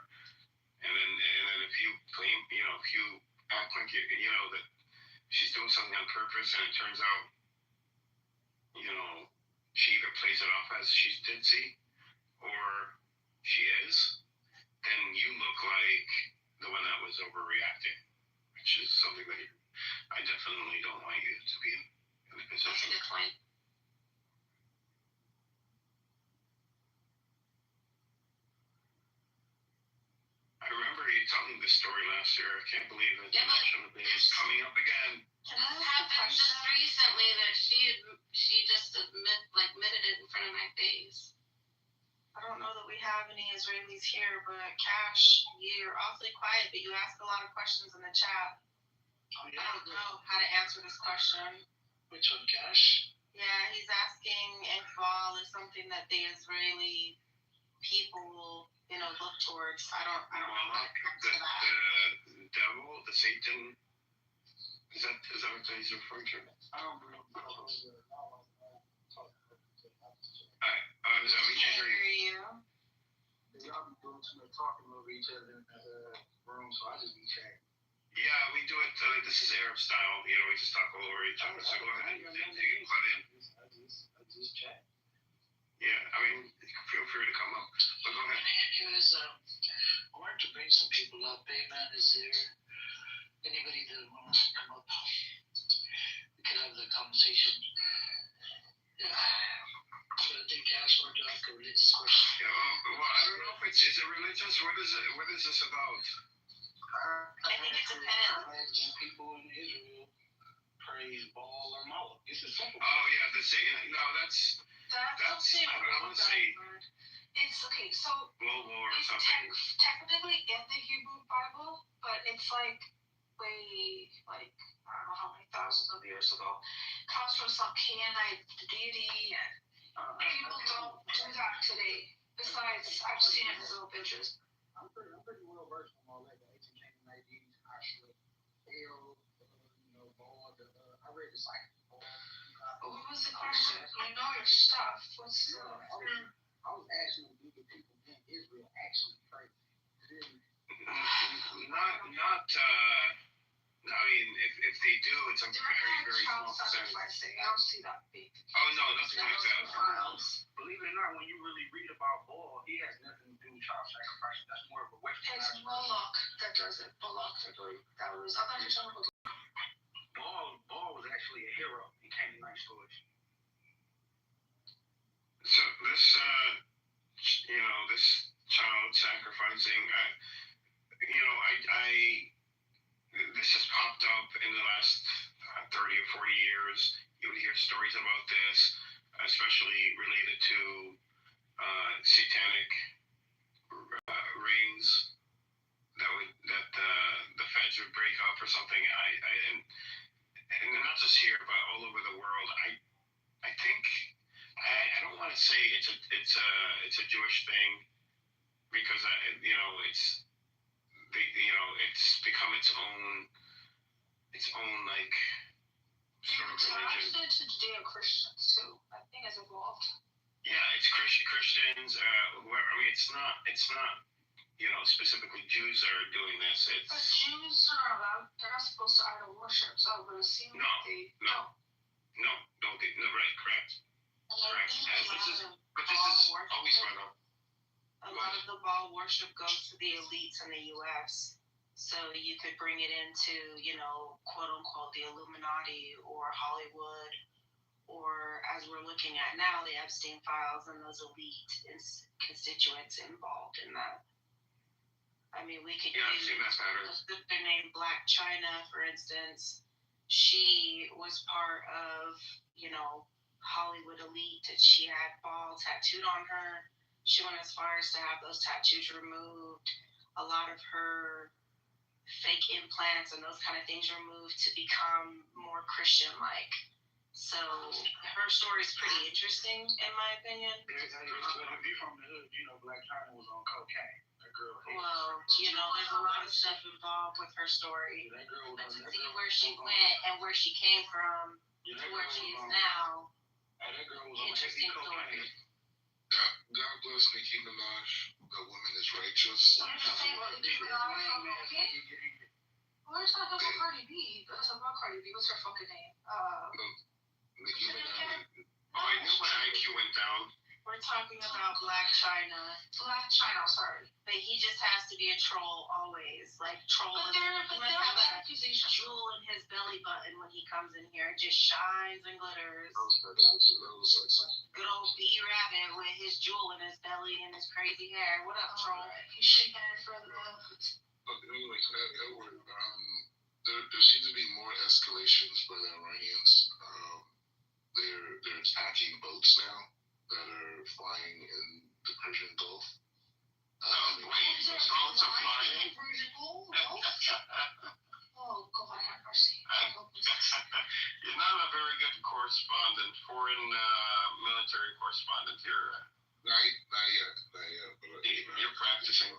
And then if you claim, if you act like that she's doing something on purpose, and it turns out, she either plays it off as she's ditzy or she is, then you look like the one that was overreacting, which is something that I definitely don't want you to be in a position. That's a good point. I remember you telling this story last year. I can't believe it. Yeah, but It's coming up again. This happened just recently that she just admitted it in front of my face. I don't know that we have any Israelis here, but Cash, you're awfully quiet, but you ask a lot of questions in the chat. Oh, yeah. I don't know how to answer this question. Which one, Cash? Yeah, he's asking if Baal is something that the Israeli people will, look towards. I don't know how to answer that. The devil, the Satan, is that what he's referring to? I don't know. We can't hear you. Y'all be doing too much talking over each other in the room, so I just be chatting. Yeah, we do it. This is Arab style. We just talk all over each other. So go ahead and you can cut in. I just chat. Yeah, feel free to come up. But go ahead. Because I wanted to bring some people up. Hey, man, is there anybody that wants to come up? We can have the conversation. Yeah. So I think Cash wanted to ask a religious question. Yeah, well, I don't know if is it religious? What is this about? I think it's a penance. People in Israel praise Baal or Moloch. It's a simple. Oh yeah, the Satan. No, that's. I want to say. It's okay. So global or it's something. Technically in the Hebrew Bible, but it's way I don't know how many thousands of years ago. It comes from some Canaanite deity, and people don't do that today. Besides, I've seen it in little pictures. I'm pretty well versed on all that. The ancient Canaanite deities, Ashra, El, Baal. I read the cycle. What was the question? You know your stuff. What's the? I was asking do the people in Israel actually pray? If they do, it's a very, very small percentage. I don't see that big. Oh no, nothing like that. Believe it or not, when you really read about Baal, he has nothing to do with child sacrifice. That's more of a Western. It's Moloch that does it. Moloch, I believe. I thought you were talking about Baal was actually a hero in Canaanite stories. So this child sacrificing, this has popped up in the last 30 or 40 years. You would hear stories about this, especially related to satanic rings that the feds would break up or something. And not just here, but all over the world. I think I don't want to say it's a Jewish thing because it's become its own like sort of religion. It's attached to Judeo-Christians too. I think it's evolved. Yeah, it's Christians. It's not. Specifically Jews are doing this. But Jews are allowed. They're not supposed to idol worship. So I would assume right, correct. But this is always brought up. A lot of the Baal worship goes to the elites in the U.S. So you could bring it into, quote unquote, the Illuminati or Hollywood, or as we're looking at now, the Epstein files and those elite constituents involved in that. We could use a sister named Black China, for instance. She was part of, Hollywood elite, and she had Baal tattooed on her. She went as far as to have those tattoos removed. A lot of her fake implants and those kind of things removed to become more Christian-like. So her story is pretty interesting, in my opinion. If you're from the hood, Black China was on cocaine. Well, there's a lot of stuff involved with her story. But to see where she went and where she came from to where she is now, interesting story. God bless Nicki Minaj. The woman is righteous. We're talking about Cardi B. Let's talk about Cardi B. What's her fucking name? Nicki Minaj. I knew my IQ went down. We're talking about Black China. Black China, sorry. But he just has to be a troll always. Like, troll. But there have are accusations. Jewel in his belly button when he comes in here. It just shines and glitters. Good old B-Rabbit with his jewel in his belly and his crazy hair. What up, troll? He's shaking it for the Edward, there seems to be more escalations by the Iranians. They're attacking boats now that are flying in the Persian Gulf. Wait, boats are flying? Oh, God have mercy. You're not a very good correspondent, foreign military correspondent here. Not yet. You're practicing.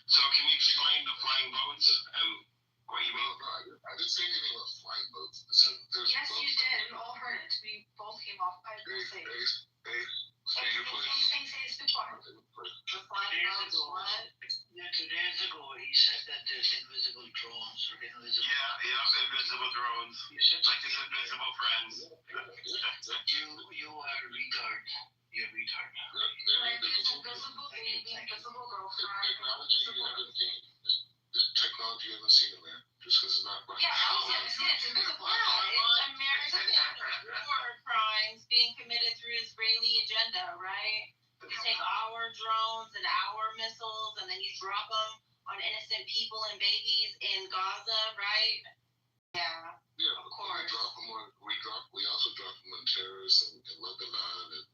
So can you explain the flying boats and what you mean? No, I didn't say anything about flying boats. Yes, you did. We all heard it. We both came off. I didn't say it. Say your place. Speak quiet. The flying boats, what? Yeah, 2 days ago he said that there's invisible drones or invisible. Yeah, invisible drones. You said like his invisible friends. You are a retard. You're a retard. Like this invisible baby, invisible girlfriend, Technology you haven't seen it, man. Just because it's not black. Yeah, I was gonna say it's invisible. It's American war crimes being committed through Israeli agenda, right? You take our drones and our missiles, and then you drop them on innocent people and babies in Gaza, right? Yeah. Yeah, of course. We also drop them on terrorists in Lebanon and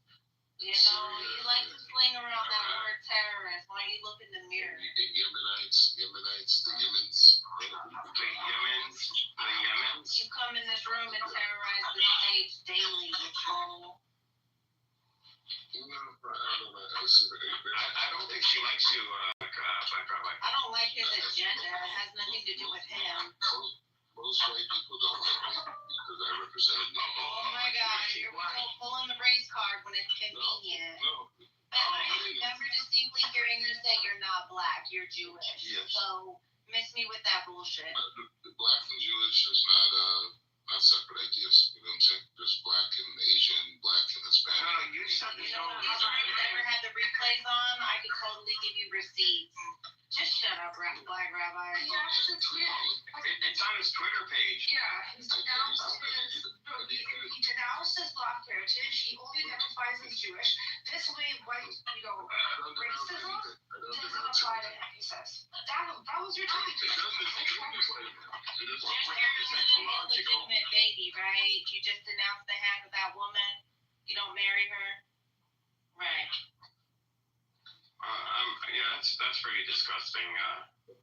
you know, you like to sling around that word terrorist. Why don't you look in the mirror? The Yemens. You come in this room and terrorize the states daily, you troll. I don't think she likes you, Black Rabbi. I don't like his agenda. It has nothing to do with him. Most white people don't like me because I represent them. Oh my God, you're pulling the race card when it's convenient. No. But I remember distinctly hearing you say you're not black, you're Jewish. Yes. So miss me with that bullshit. The black and Jewish is not separate ideas. You know what I'm saying? There's black and Asian, black and Hispanic. No, you said there's no. If you ever had the replays on, I could totally give you receipts. Just shut up, Black Rabbi. Yeah, it's weird. It's on his Twitter page. Yeah, he denounced his black heritage. He only identifies as Jewish. This way, white, racism doesn't apply to him, he says. That was your topic. You're a legitimate baby, right? You just denounced the hand of that woman. You don't marry her. Right. That's pretty disgusting. How do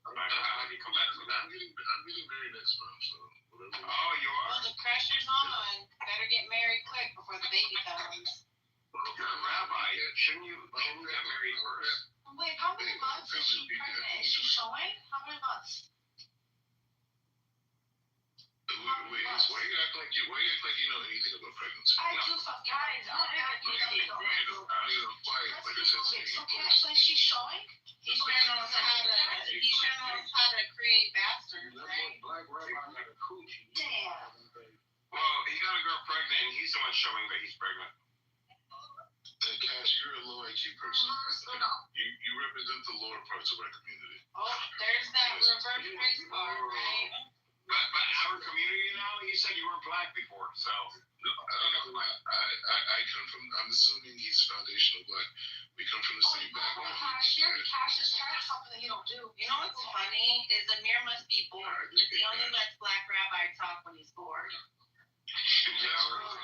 you come back from that? I'm getting married next month, so whatever. Oh, you are? Well, the pressure's on. Better get married quick before the baby comes. You're a rabbi. Shouldn't you get married first? Wait, how many months is she pregnant? Is she showing? How many months? Wait, why you act like you know anything about pregnancy? I do fuck guys. So she's showing? He's showing us how to create bastards, right? Black Rabbi got a coochie. Damn. Well, he got a girl pregnant, and he's the one showing that he's pregnant. Cash, you're a low IQ person. You represent the lower parts of our community. Oh, there's that reverse race card, right? But our community now, you said you weren't black before, so. No, I come from, I'm assuming he's foundational black. We come from the same background. Cash is trying something that you don't do. You know what's funny is Amir must be bored. Because he only lets Black Rabbi talk when he's bored. But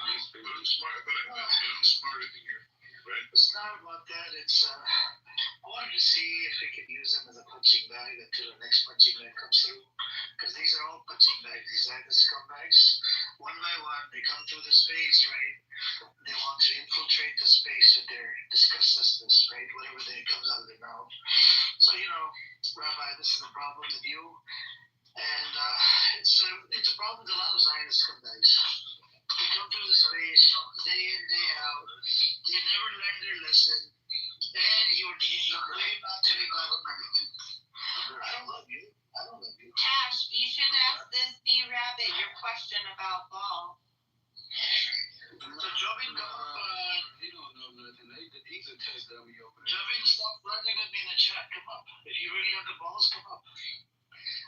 I'm smarter than you, right? It's not about that. It's I wanted to see if we could use them as a punching bag until the next punching bag comes through. Because these are all punching bags. These are the scumbags. One by one, they come through the space, right? They want to infiltrate the space with their disgustingness, right? Whatever comes out of their mouth. So, Rabbi, this is a problem with you. And it's a problem with a lot of Zionist scumbags. They come through the space day in, day out. They never learn their lesson. And you're way about to be black American. I don't love you. Cash, you should ask this B-Rabbit your question about ball. So Jovin, he don't know nothing. He's a test dummy over there. Jovin, stop flirting with me in the chat. Come up. If you really have the balls, come up.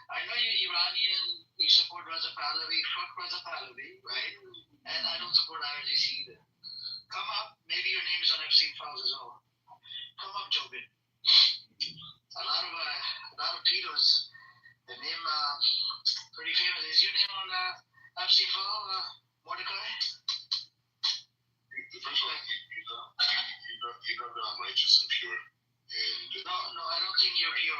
I know you're Iranian. You support Raza Pahlavi. Fuck Raza Pahlavi, right? And I don't support IRGC either. Come up. Maybe your name is on Epstein files as well. Come up, Jobin. A lot of pedos famous. Is your name on FC4, Mordecai? The first one, you know that I'm righteous and pure. And No, I don't think you're pure.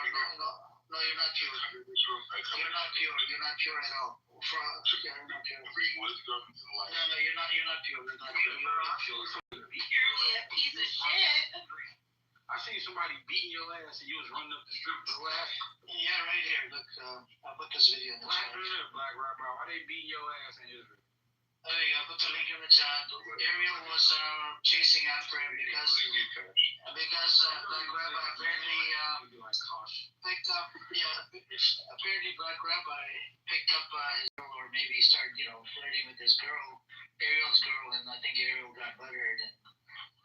No, you're not pure. You're not pure. You're not pure at all. You're not pure. Bring wisdom and life. No, you're not pure. You're not pure. You're pure. You're a piece of shit. I seen somebody beating your ass and you was running up the street. Yeah, right here. Look, I'll put this video in the What chat. happened there, Black Rapper? Why they beating your ass in Israel? There you go. Put the link in the chat. Ariel was chasing after him because Black Rabbi apparently picked up. Yeah, apparently Black Rabbi picked up his girl, or maybe started, flirting with his girl, Ariel's girl, and I think Ariel got buttered and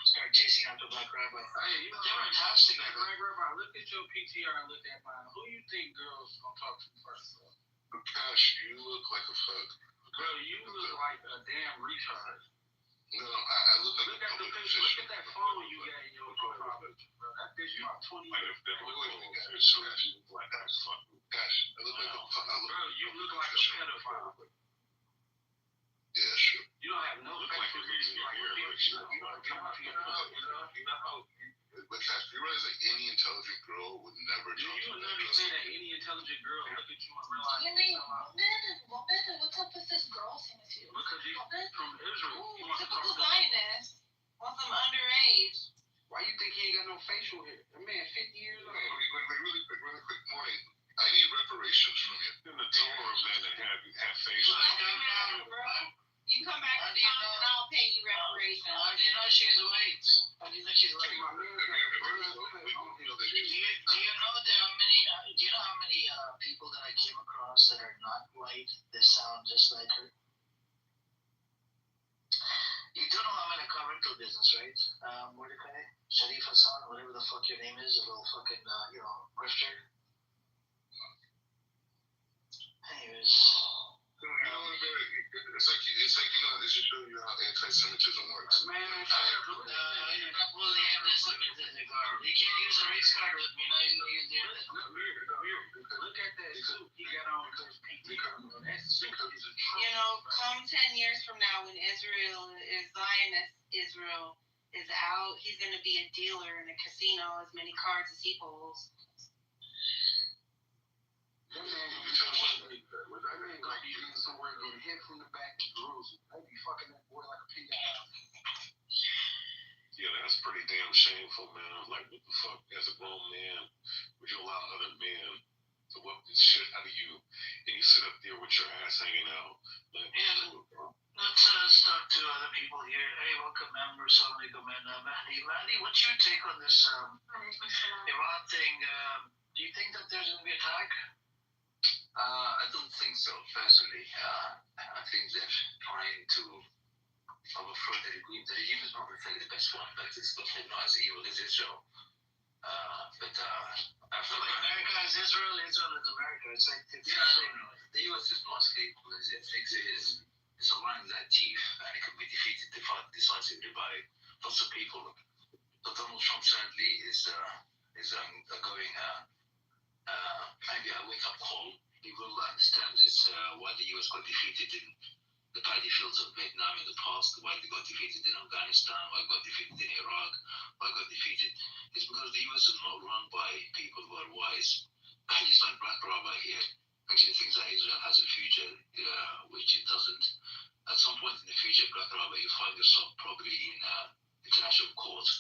started chasing after Black Rabbi. Hey, They were attached together. Black Rapper, look at your PTR and look at mine. Who you think girls gonna talk to first? Gosh, you look like a fuck. Bro, you look like a damn retard. No, I look like Look at the picture. Look at that phone you got in your profile picture, bro. That bitch about 20 years old. Gosh, I look like a fuck. Bro, you look like a pedophile. Yeah, sure. You don't have no facial reason like But Cash, you realize that any intelligent girl would never do talk you to that understand that any intelligent girl look at you and realize What's up with this girl thing with you? because he's from Israel. He wants to talk Typical to Zionist. Want some underage. Why you think he ain't got no facial hair? That man 50 years old. Really quick. Morning. I need reparations from you. In the Torah, man, that have facial. You come back to town and I'll pay you reparations. How do you know she's white? How do you know she's white? Do you know how many people that I came across that are not white that sound just like her? You do know I'm in a car rental business, right? Mordecai, Sharif Hassan, whatever the fuck your name is, a little fucking, grifter. Anyways. It's like it's just showing you how anti-Semitism works. Man, you're not bullying anti-Semitism, Carl. You can't use a race card with me, now you're gonna use the other. Look at that suit he got on with those PTs. Come 10 years from now when Israel is Zionist, Israel is out, he's going to be a dealer in a casino, as many cards as he holds. That man gonna be getting somewhere, getting hit from the back in Jerusalem. They be fucking that boy like a pig out. Yeah, that's pretty damn shameful, man. Like, what the fuck? As a grown man, would you allow other men to whip the shit out of you, and you sit up there with your ass hanging out? Like, let's talk to other people here. Hey, welcome, member. Assalamualaikum, and Mahdi, what's your take on this Iran thing? Do you think that there's going to be an attack? I don't think so, personally. I think they're trying to overthrow the regime. The regime is not necessarily the best one, but it's definitely not as evil as Israel. But after America is Israel, Israel is America. It's like the US is not as capable as it thinks it is. It's a lion with that teeth, and it can be defeated decisively by lots of people. But Donald Trump, sadly, is going maybe a wake-up call. He will understand this, why the US got defeated in the paddy fields of Vietnam in the past, why they got defeated in Afghanistan, why they got defeated in Iraq, why they got defeated. It's because the US is not run by people who are wise. And it's like Black Rabbi here actually thinks that Israel has a future, which it doesn't. At some point in the future, Black Rabbi, you find yourself probably in international court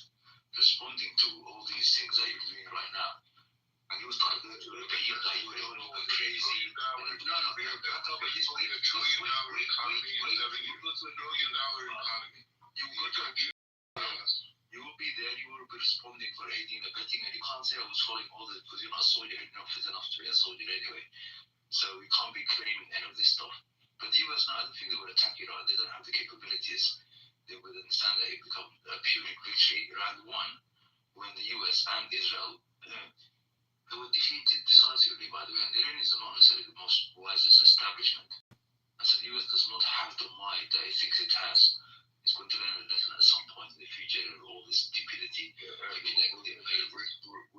responding to all these things that you're doing right now. And you start to repeat that you don't know crazy. No, this way, $1 trillion economy, $1 billion economy. You will be there, you will be responding for aiding and abetting, and you can't say I was following all this because you're not a soldier, you're not fit enough to be a soldier anyway. So you can't be claiming any of this stuff. But the US now, I don't think they would attack Iran. They don't have the capabilities. They would understand that it become a Pyrrhic victory. Iran won when the US and Israel they were defeated decisively, by the way, and the Iranians are not necessarily the most wisest establishment. I said the US does not have the might that it thinks it has. It's going to learn a lesson at some point in the future, and all this stupidity. We're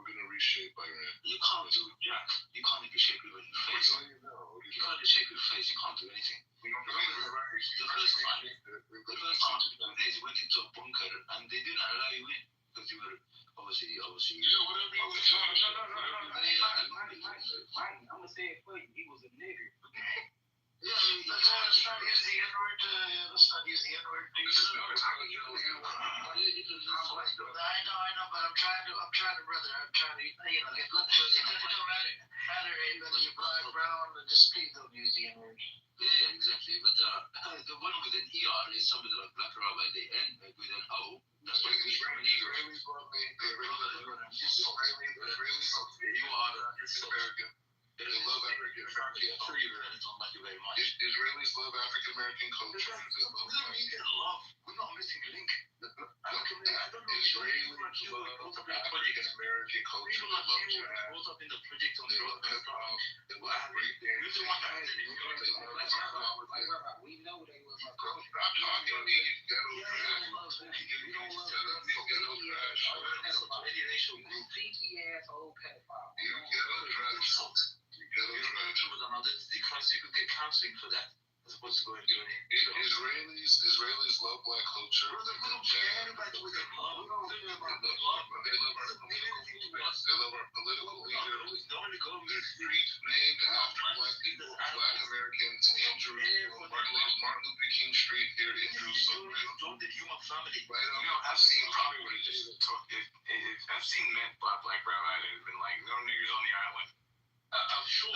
going to reshape Iran. You can't do Jack. You can't reshape it when you face it. You can't reshape your Yeah, let's not use the N-word. Let's not use the N-word. I know, but I'm trying to, brother. I'm trying to, get look. It don't matter whether you're black, brown, just please don't use the N-word. Yeah, exactly. But the one with an ER is somebody like black rabbi. They end with an O. That's why we need Israelis. You are American. They love African American culture. Thank you very much. Israelis love African American culture. We're not missing a link. Israelis love African American culture. They love jazz. They love hip hop. They love breakdancing. We know they love our culture. I'm talking to you, ghetto trash. You ghetto trash. Any racial group. Stinky ass old pedophile. You ghetto trash. Because you could get counseling for that as opposed to going to doing it. Israelis love black culture. They love our political leader. Their street named after black Americans in Jerusalem. Martin Luther King Street here in Jerusalem. Right on. I've seen probably what it is. If I've seen black rabbi that have been like, no niggers on the island. I'm sure.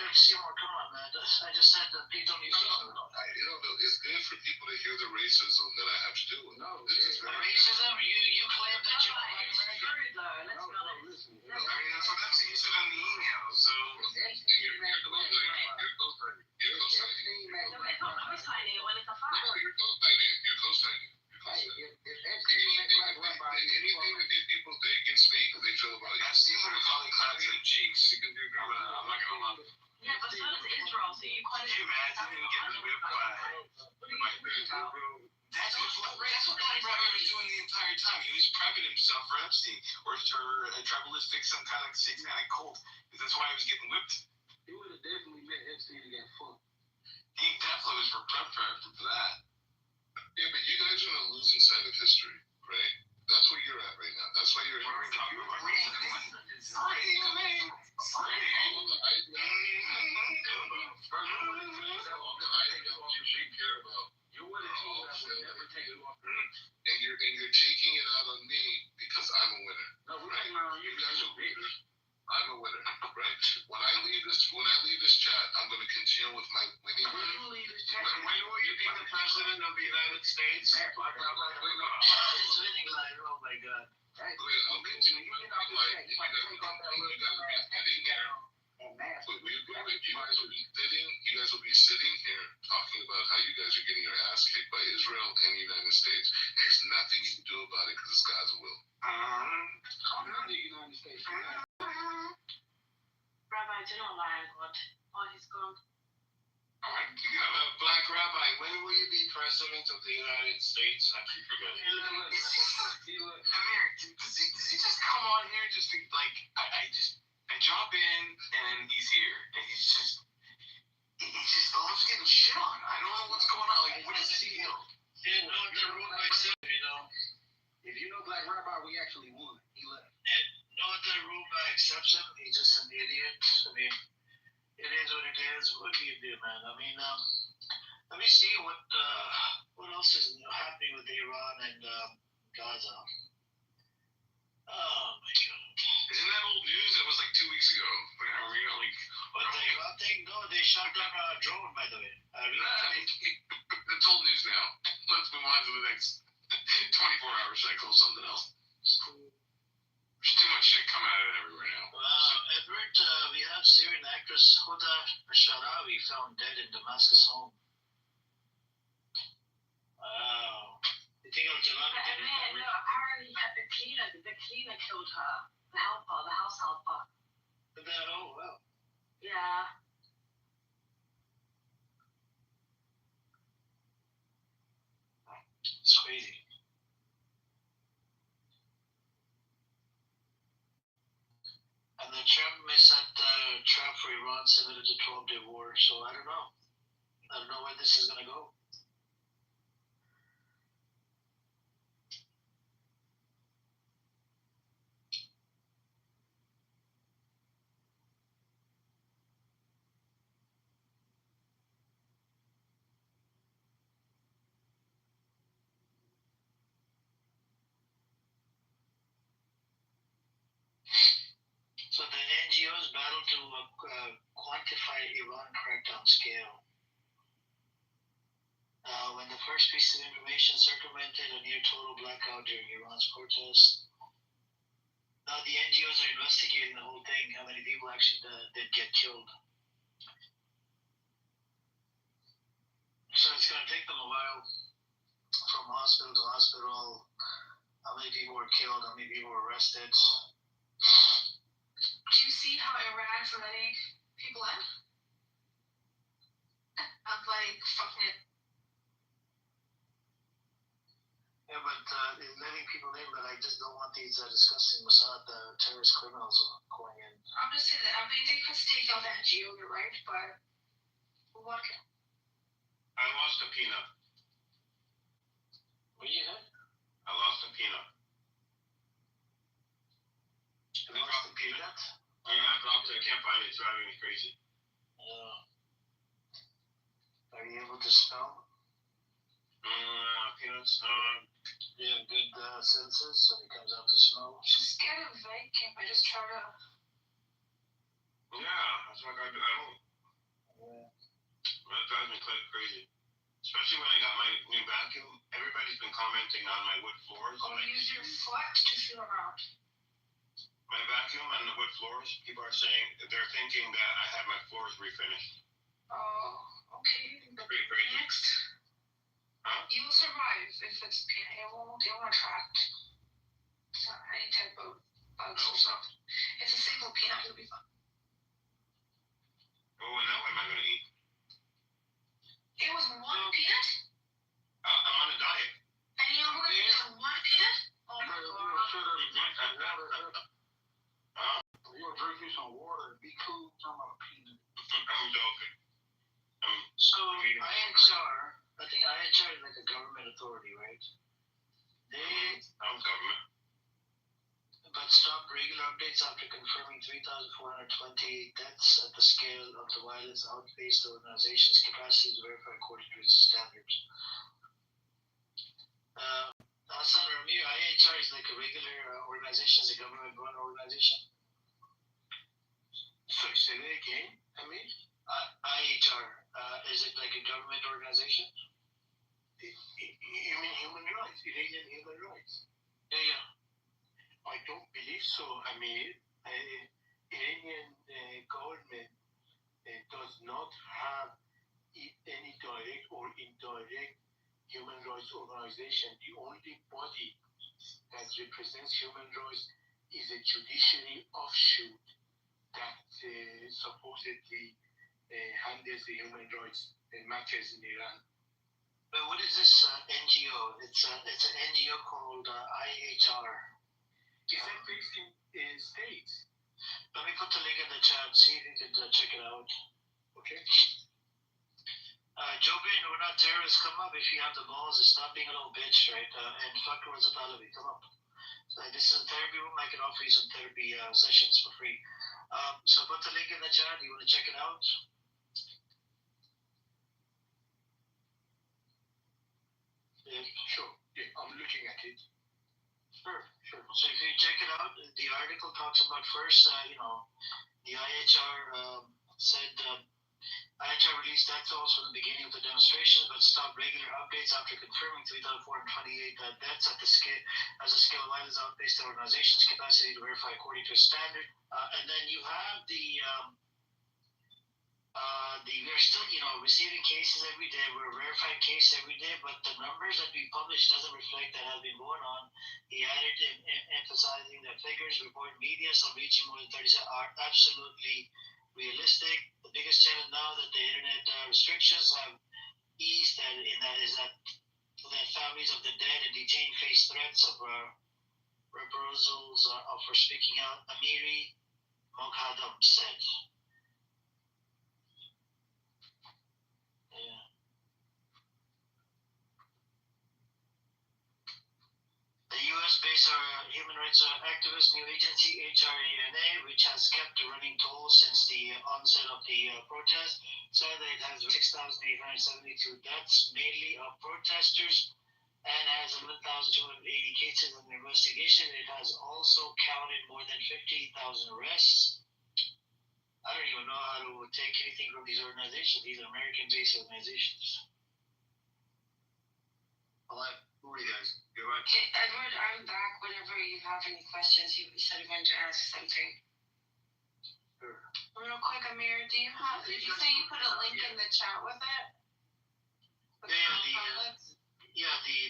Seymour, come on, man. I just said that please don't use it's good for people to hear the racism that I have to deal with. No, racism? You claim that you're black American. I mean, that's what I'm saying. You said in the email, so. You're co-signing. Anything that these people they can speak, they feel about you. I've seen what they call it claps in the cheeks. You can do good. I'm not gonna lie. Yeah, but so does Israel, so you Could you imagine him getting whipped by That's what Black Rabbi was doing the entire time. He was prepping himself for Epstein or a tribalistic, some kind of satanic cult. That's why he was getting whipped. He would have definitely met Epstein to get fucked. He definitely was for that. Yeah, but you guys are on the losing side of history, right? That's where you're at right now. That's why you're here. And you're taking it out on me because I'm a winner. No, we're taking it on you because you're a bitch. I'm a winner, right? When I leave this chat, I'm going to continue with my winning. When will you be the president of the United States? It's winning like, oh my God. Right. I'll continue with my life. You guys will be sitting there. You guys will be sitting here talking about how you guys are getting your ass kicked by Israel and the United States. There's nothing you can do about it because it's God's will. I'm not the United States. Rabbi, do not lie on God. Oh, he's gone. Black Rabbi, when will you be president of the United States? I keep forgetting. American. Does he just come on here just to, like, I drop in and he's here and he just loves getting shit on. I don't know what's going on. Like, what is the deal? Yeah, no, the rule by exception, If you know Black Rabbi, we actually won. He left. No, the rule by exception. He's just an idiot. I mean, it is what it is. What do you do, man? I mean, let me see what else is happening with Iran and Gaza. Oh my God! Isn't that old news? That was like 2 weeks ago. They shot down a drone, by the way. It's old news now. Let's move on to the next 24 hours cycle. Something else. There's too much shit coming out of it everywhere now. Edward, we have Syrian actress Huda Sharawi found dead in Damascus home. Wow. You think Al-Jalani did it? No, apparently the cleaner killed her. The house helper. Oh, wow. Yeah. It's crazy. And the Trump said Trump for Iran submitted a 12-day war, so I don't know. I don't know where this is going to go. failed to quantify Iran crackdown scale. When the first piece of information circumvented a near total blackout during Iran's protests. Now the NGOs are investigating the whole thing, how many people actually did get killed. So it's going to take them a while from hospital to hospital, how many people were killed, how many people were arrested. Do you see how Iran's letting people in? I'm like, fucking it. Yeah, but letting people in, but I just don't want these disgusting Mossad terrorist criminals going in. I'm just saying that. I mean, they could stake out that geo, you're right, but what? I lost a peanut. What you had? I lost a peanut. You lost a peanut? Yeah, I dropped it. I can't find it. It's driving me crazy. Are you able to smell? Peanuts. Do you have good senses when it comes out to smell? Just get a vacuum. I just try to. Yeah, that's what I do. I don't. Yeah. That drives me crazy. Especially when I got my new vacuum. Everybody's been commenting on my wood floors. Oh, use your foot to feel around. My vacuum and the wood floors, people are saying they're thinking that I have my floors refinished. Oh, okay. Pretty crazy. Next. Huh? You will survive if it's a peanut. It won't attract any type of bugs or something. It's a single peanut. It'll be fun. Oh, and now what am I going to eat? It was one peanut? I'm on a diet. And you were going to eat one peanut? Oh my god. You gonna drink you some water and be cool? Talking about a peanut. I'm joking. So IHR, I think IHR is like a government authority, right? I'm government. But stopped regular updates after confirming 3,428 deaths at the scale of the violence outpaced the organization's capacity to verify according to its standards. Hassan Ramir, IHR is like a regular organization, is a government-run organization. Sorry, say that again? I mean, IHR, is it like a government organization? You mean human rights, Iranian human rights? Yeah. I don't believe so. I mean, Iranian government does not have any direct or indirect human rights organization. The only body that represents human rights is a judiciary offshoot that supposedly handles the human rights matters in Iran. But what is this NGO? It's an NGO called IHR. Is that based in States? Let me put the link in the chat. See if you can check it out. Okay. Joe Biden, we're not terrorists. Come up if you have the balls. Stop being a little bitch, right? And fuck Rosa Pahlavi. Come up. This is a therapy room. I can offer you some therapy sessions for free. So put the link in the chat. You want to check it out? Yeah, sure. Yeah, I'm looking at it. Sure. So if you check it out, the article talks about first, the IHR said IHR released death tolls from the beginning of the demonstrations, but stopped regular updates after confirming 3,428 deaths at the scale as the scale of violence outpaced the organization's capacity to verify according to a standard. And then you have we're still, receiving cases every day. We're verifying cases every day, but the numbers that we publish doesn't reflect that have been going on. He added emphasizing that figures reported media, some reaching more than 37, are absolutely realistic. The biggest challenge now that the internet restrictions have eased, that families of the dead and detained face threats of reprisals for speaking out. Amiri Moghadam said. The U.S.-based human rights activist new agency, HRANA, which has kept a running toll since the onset of the protest, said that it has 6,872 deaths, mainly of protesters, and has 11,280 cases under investigation. It has also counted more than 50,000 arrests. I don't even know how to take anything from these organizations. These are American-based organizations. Who are you guys? You're right. Okay, Edward, I'm back whenever you have any questions. You said you wanted to ask something. Real quick, Amir, did you say you put a link in the chat with it? The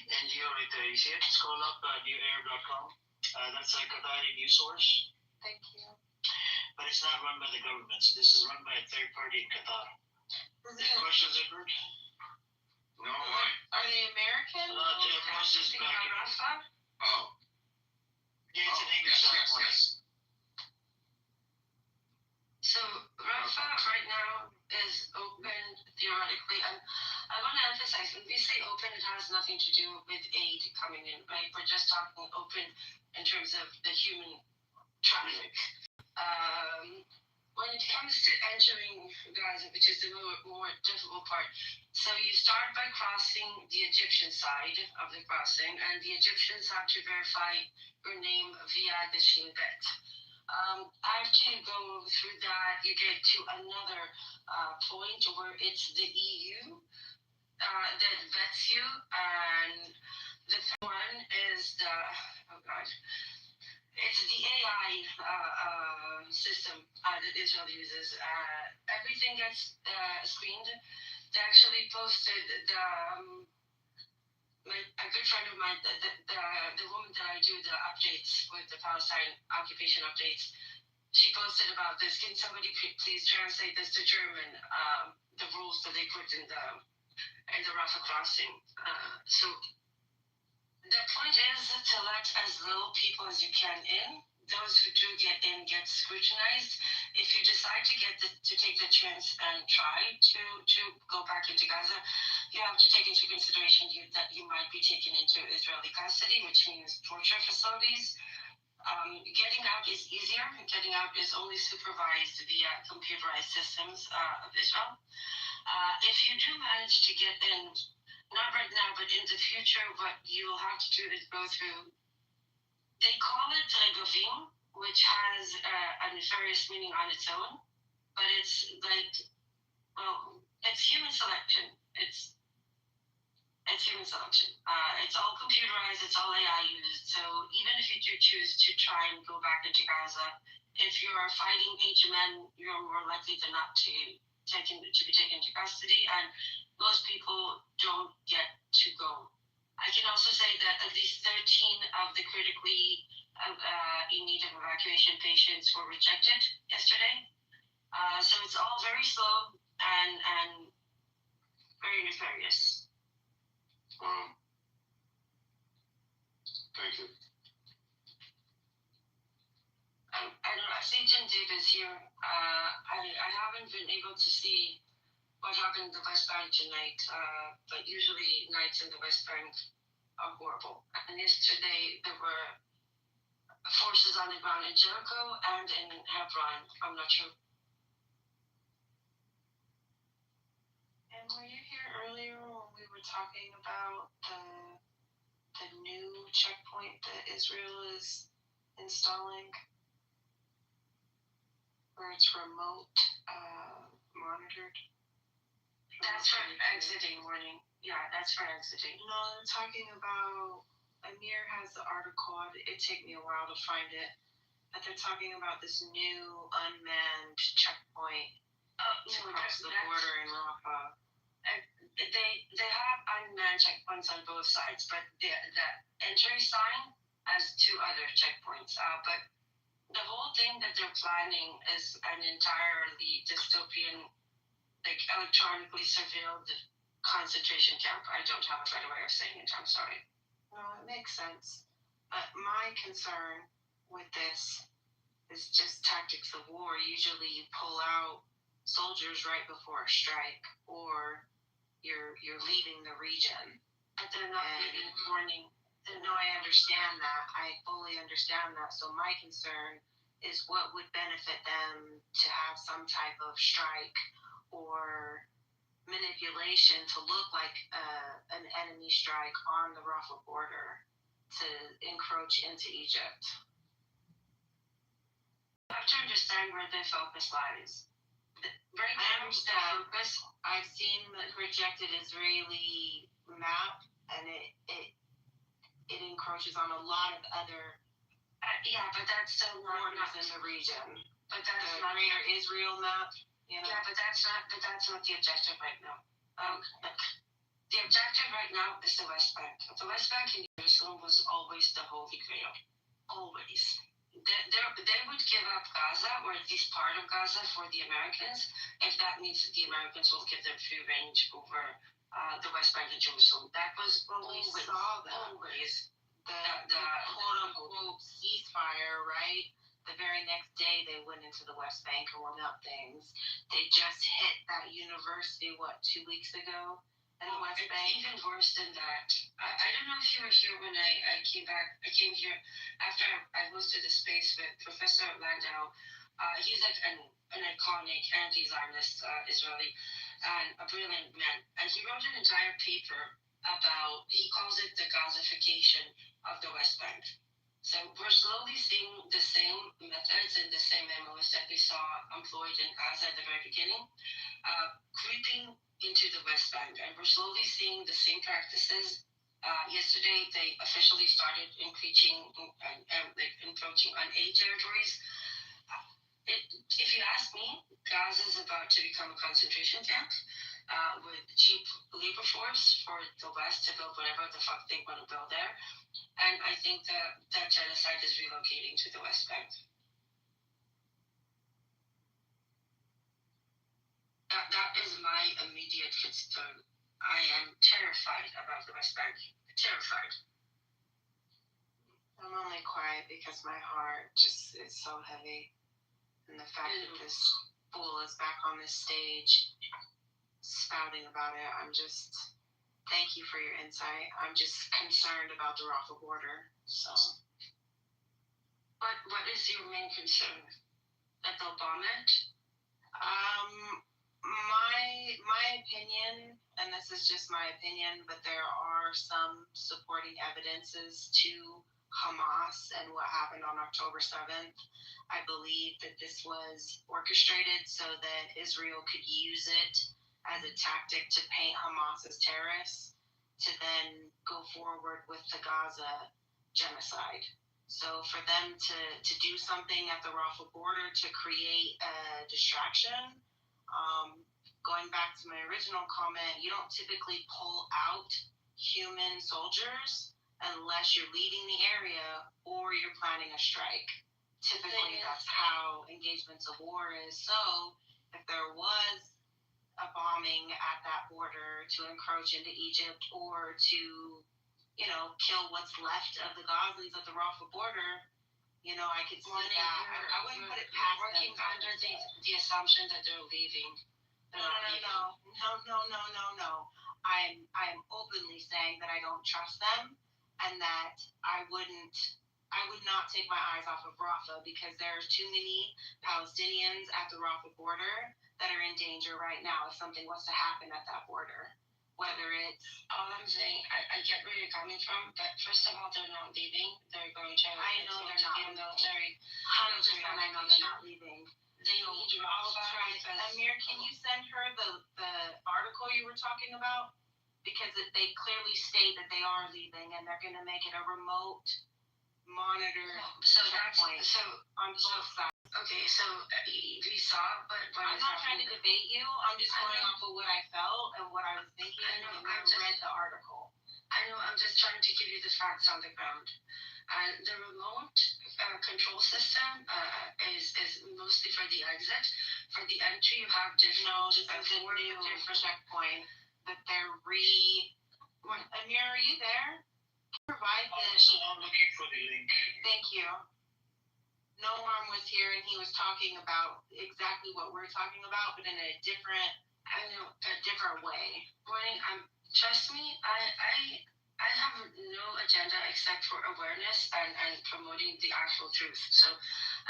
NGO right there. You see it? Scroll up newair.com. That's a Qatari news source. Thank you. But it's not run by the government. So this is run by a third party in Qatar. Any questions, Edward? No, why? Are they American? Moses back in Oh. Yeah, it's an English yes. So Rafa right now is open theoretically, and I want to emphasize when we say open, it has nothing to do with aid coming in, right? We're just talking open in terms of the human traffic. When it comes to entering Gaza, which is the more difficult part, so you start by crossing the Egyptian side of the crossing, and the Egyptians have to verify your name via the Shin Bet. After you go through that, you get to another point where it's the EU that vets you, and the third one is it's the AI system that Israel uses. Everything gets screened. They actually posted a good friend of mine, the woman that I do the updates with, the Palestine occupation updates, she posted about this. Can somebody please translate this to German? The rules that they put in the Rafah crossing. So the point is to let as little people as you can in. Those who do get in get scrutinized. If you decide to take the chance and try to go back into Gaza, you have to take into consideration that you might be taken into Israeli custody, which means torture facilities. Getting out is easier. Getting out is only supervised via computerized systems of Israel. If you do manage to get in, not right now, but in the future, what you'll have to do is go through, they call it Regavim, which has a nefarious meaning on its own, but it's like, well, it's human selection. It's human selection. It's all computerized, it's all AI used. So even if you do choose to try and go back into Gaza, if you are fighting HMN, you're more likely than not to be taken into custody, and most people don't get to go. I can also say that at least 13 of the critically in need of evacuation patients were rejected yesterday. So it's all very slow and very nefarious. Thank you. I see Jim Davis here. I haven't been able to see what happened in the West Bank tonight, but usually nights in the West Bank are horrible. And yesterday there were forces on the ground in Jericho and in Hebron. I'm not sure. And were you here earlier when we were talking about the new checkpoint that Israel is installing, where it's remote monitored? That's for exiting warning. Yeah, that's for exiting. No, I'm talking about, Amir has the article. It took me a while to find it. But they're talking about this new unmanned checkpoint across the border in Rafah. They have unmanned checkpoints on both sides, but the entry sign has two other checkpoints. But the whole thing that they're planning is an entirely dystopian, like electronically surveilled concentration camp. I don't have a better way of saying it. I'm sorry. No, it makes sense. But my concern with this is just tactics of war. Usually you pull out soldiers right before a strike, or you're leaving the region. But they're not leaving warning. No, I understand that. I fully understand that. So my concern is what would benefit them to have some type of strike or manipulation to look like an enemy strike on the Rafah border to encroach into Egypt. have to understand where their focus lies. Right I now, understand. their focus. I've seen the projected Israeli map, and it encroaches on a lot of other Yeah, but that's still borders in the region. But that's The not Greater Israel map, you know. Yeah, but that's not the objective right now. The objective right now is the West Bank. The West Bank in Jerusalem was always the Holy Grail. Always. They would give up Gaza, or at least part of Gaza, for the Americans, if that means that the Americans will give them free range over the West Bank and Jerusalem. That was always, always the quote-unquote ceasefire, right? The very next day they went into the West Bank and warmed up things. They just hit that university, 2 weeks ago? In the West Bank? It's even worse than that. I don't know if you were here when I came back. I came here after I hosted a space with Professor Landau. He's like an iconic anti-Zionist Israeli and a brilliant man. And he wrote an entire paper about, he calls it the Gazification of the West Bank. So we're slowly seeing the same methods and the same MOs that we saw employed in Gaza at the very beginning, creeping into the West Bank, and we're slowly seeing the same practices. Yesterday, they officially started encroaching on 8 territories. If you ask me, Gaza is about to become a concentration camp with cheap labor force for the West to build whatever the fuck they want to build there. And I think that genocide is relocating to the West Bank. That is my immediate concern. I am terrified about the West Bank. Terrified. I'm only quiet because my heart just is so heavy. And the fact that this fool is back on this stage spouting about it, thank you for your insight. I'm just concerned about the Rafah border. So. What is your main concern? That they'll bomb it? My opinion, and this is just my opinion, but there are some supporting evidences to Hamas and what happened on October 7th. I believe that this was orchestrated so that Israel could use it as a tactic to paint Hamas as terrorists, to then go forward with the Gaza genocide. So for them to do something at the Rafah border to create a distraction, going back to my original comment, you don't typically pull out human soldiers unless you're leaving the area or you're planning a strike. Typically, that's how engagements of war is. So if there was a bombing at that border to encroach into Egypt or to, kill what's left of the Gazans at the Rafah border, I could see that. I wouldn't put it past them. Working under the assumption that they're leaving. No. I'm openly saying that I don't trust them, and that I would not take my eyes off of Rafah, because there's too many Palestinians at the Rafah border that are in danger right now if something was to happen at that border. Whether it's... All I'm saying, I get where you're coming from, but first of all, they're not leaving. They're going to... I know they're not leaving. 100% I know they're not leaving. They need Rafah. Amir, can you send her the article you were talking about? Because they clearly state that they are leaving, and they're going to make it a remote monitor checkpoint on both sides. Okay, so we saw, but I'm not trying to debate you. I'm just going off of what I felt and what I was thinking. I read the article. I know. I'm just trying to give you the facts on the ground. And the remote control system is mostly for the exit. For the entry, you have different... No, this is a new checkpoint that they're Amir, are you there? Provide this. I'm looking for the link. Thank you. Noam was here and he was talking about exactly what we're talking about, but in a different way. Trust me, I have no agenda except for awareness and promoting the actual truth. So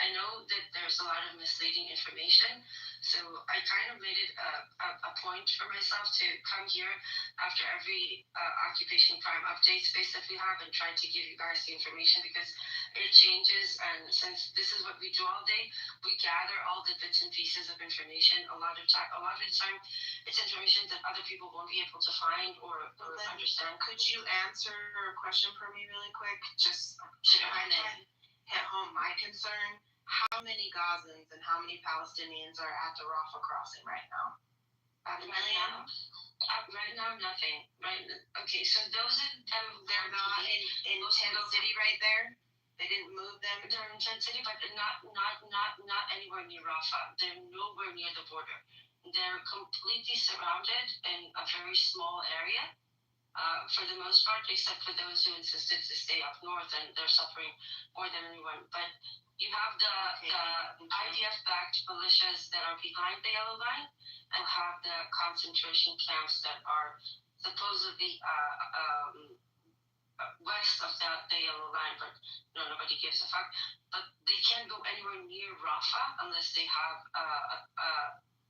I know that there's a lot of misleading information. So I kind of made it a point for myself to come here after every occupation crime update space that we have and try to give you guys the information because it changes. And since this is what we do all day, we gather all the bits and pieces of information. A lot of the time, it's information that other people won't be able to find or understand. Could you answer a question for me really quick? Just to kind of hit home my concern. How many Gazans and how many Palestinians are at the Rafah crossing right now? About 1 million? Right now, nothing. Right. Okay, so those they're not in Tent City right there. They didn't move them. They're in Tent City, but not anywhere near Rafah. They're nowhere near the border. They're completely surrounded in a very small area. For the most part, except for those who insisted to stay up north, and they're suffering more than anyone. But you have the IDF-backed militias that are behind the yellow line, and have the concentration camps that are supposedly west of the yellow line, but nobody gives a fuck. But they can't go anywhere near Rafah unless they have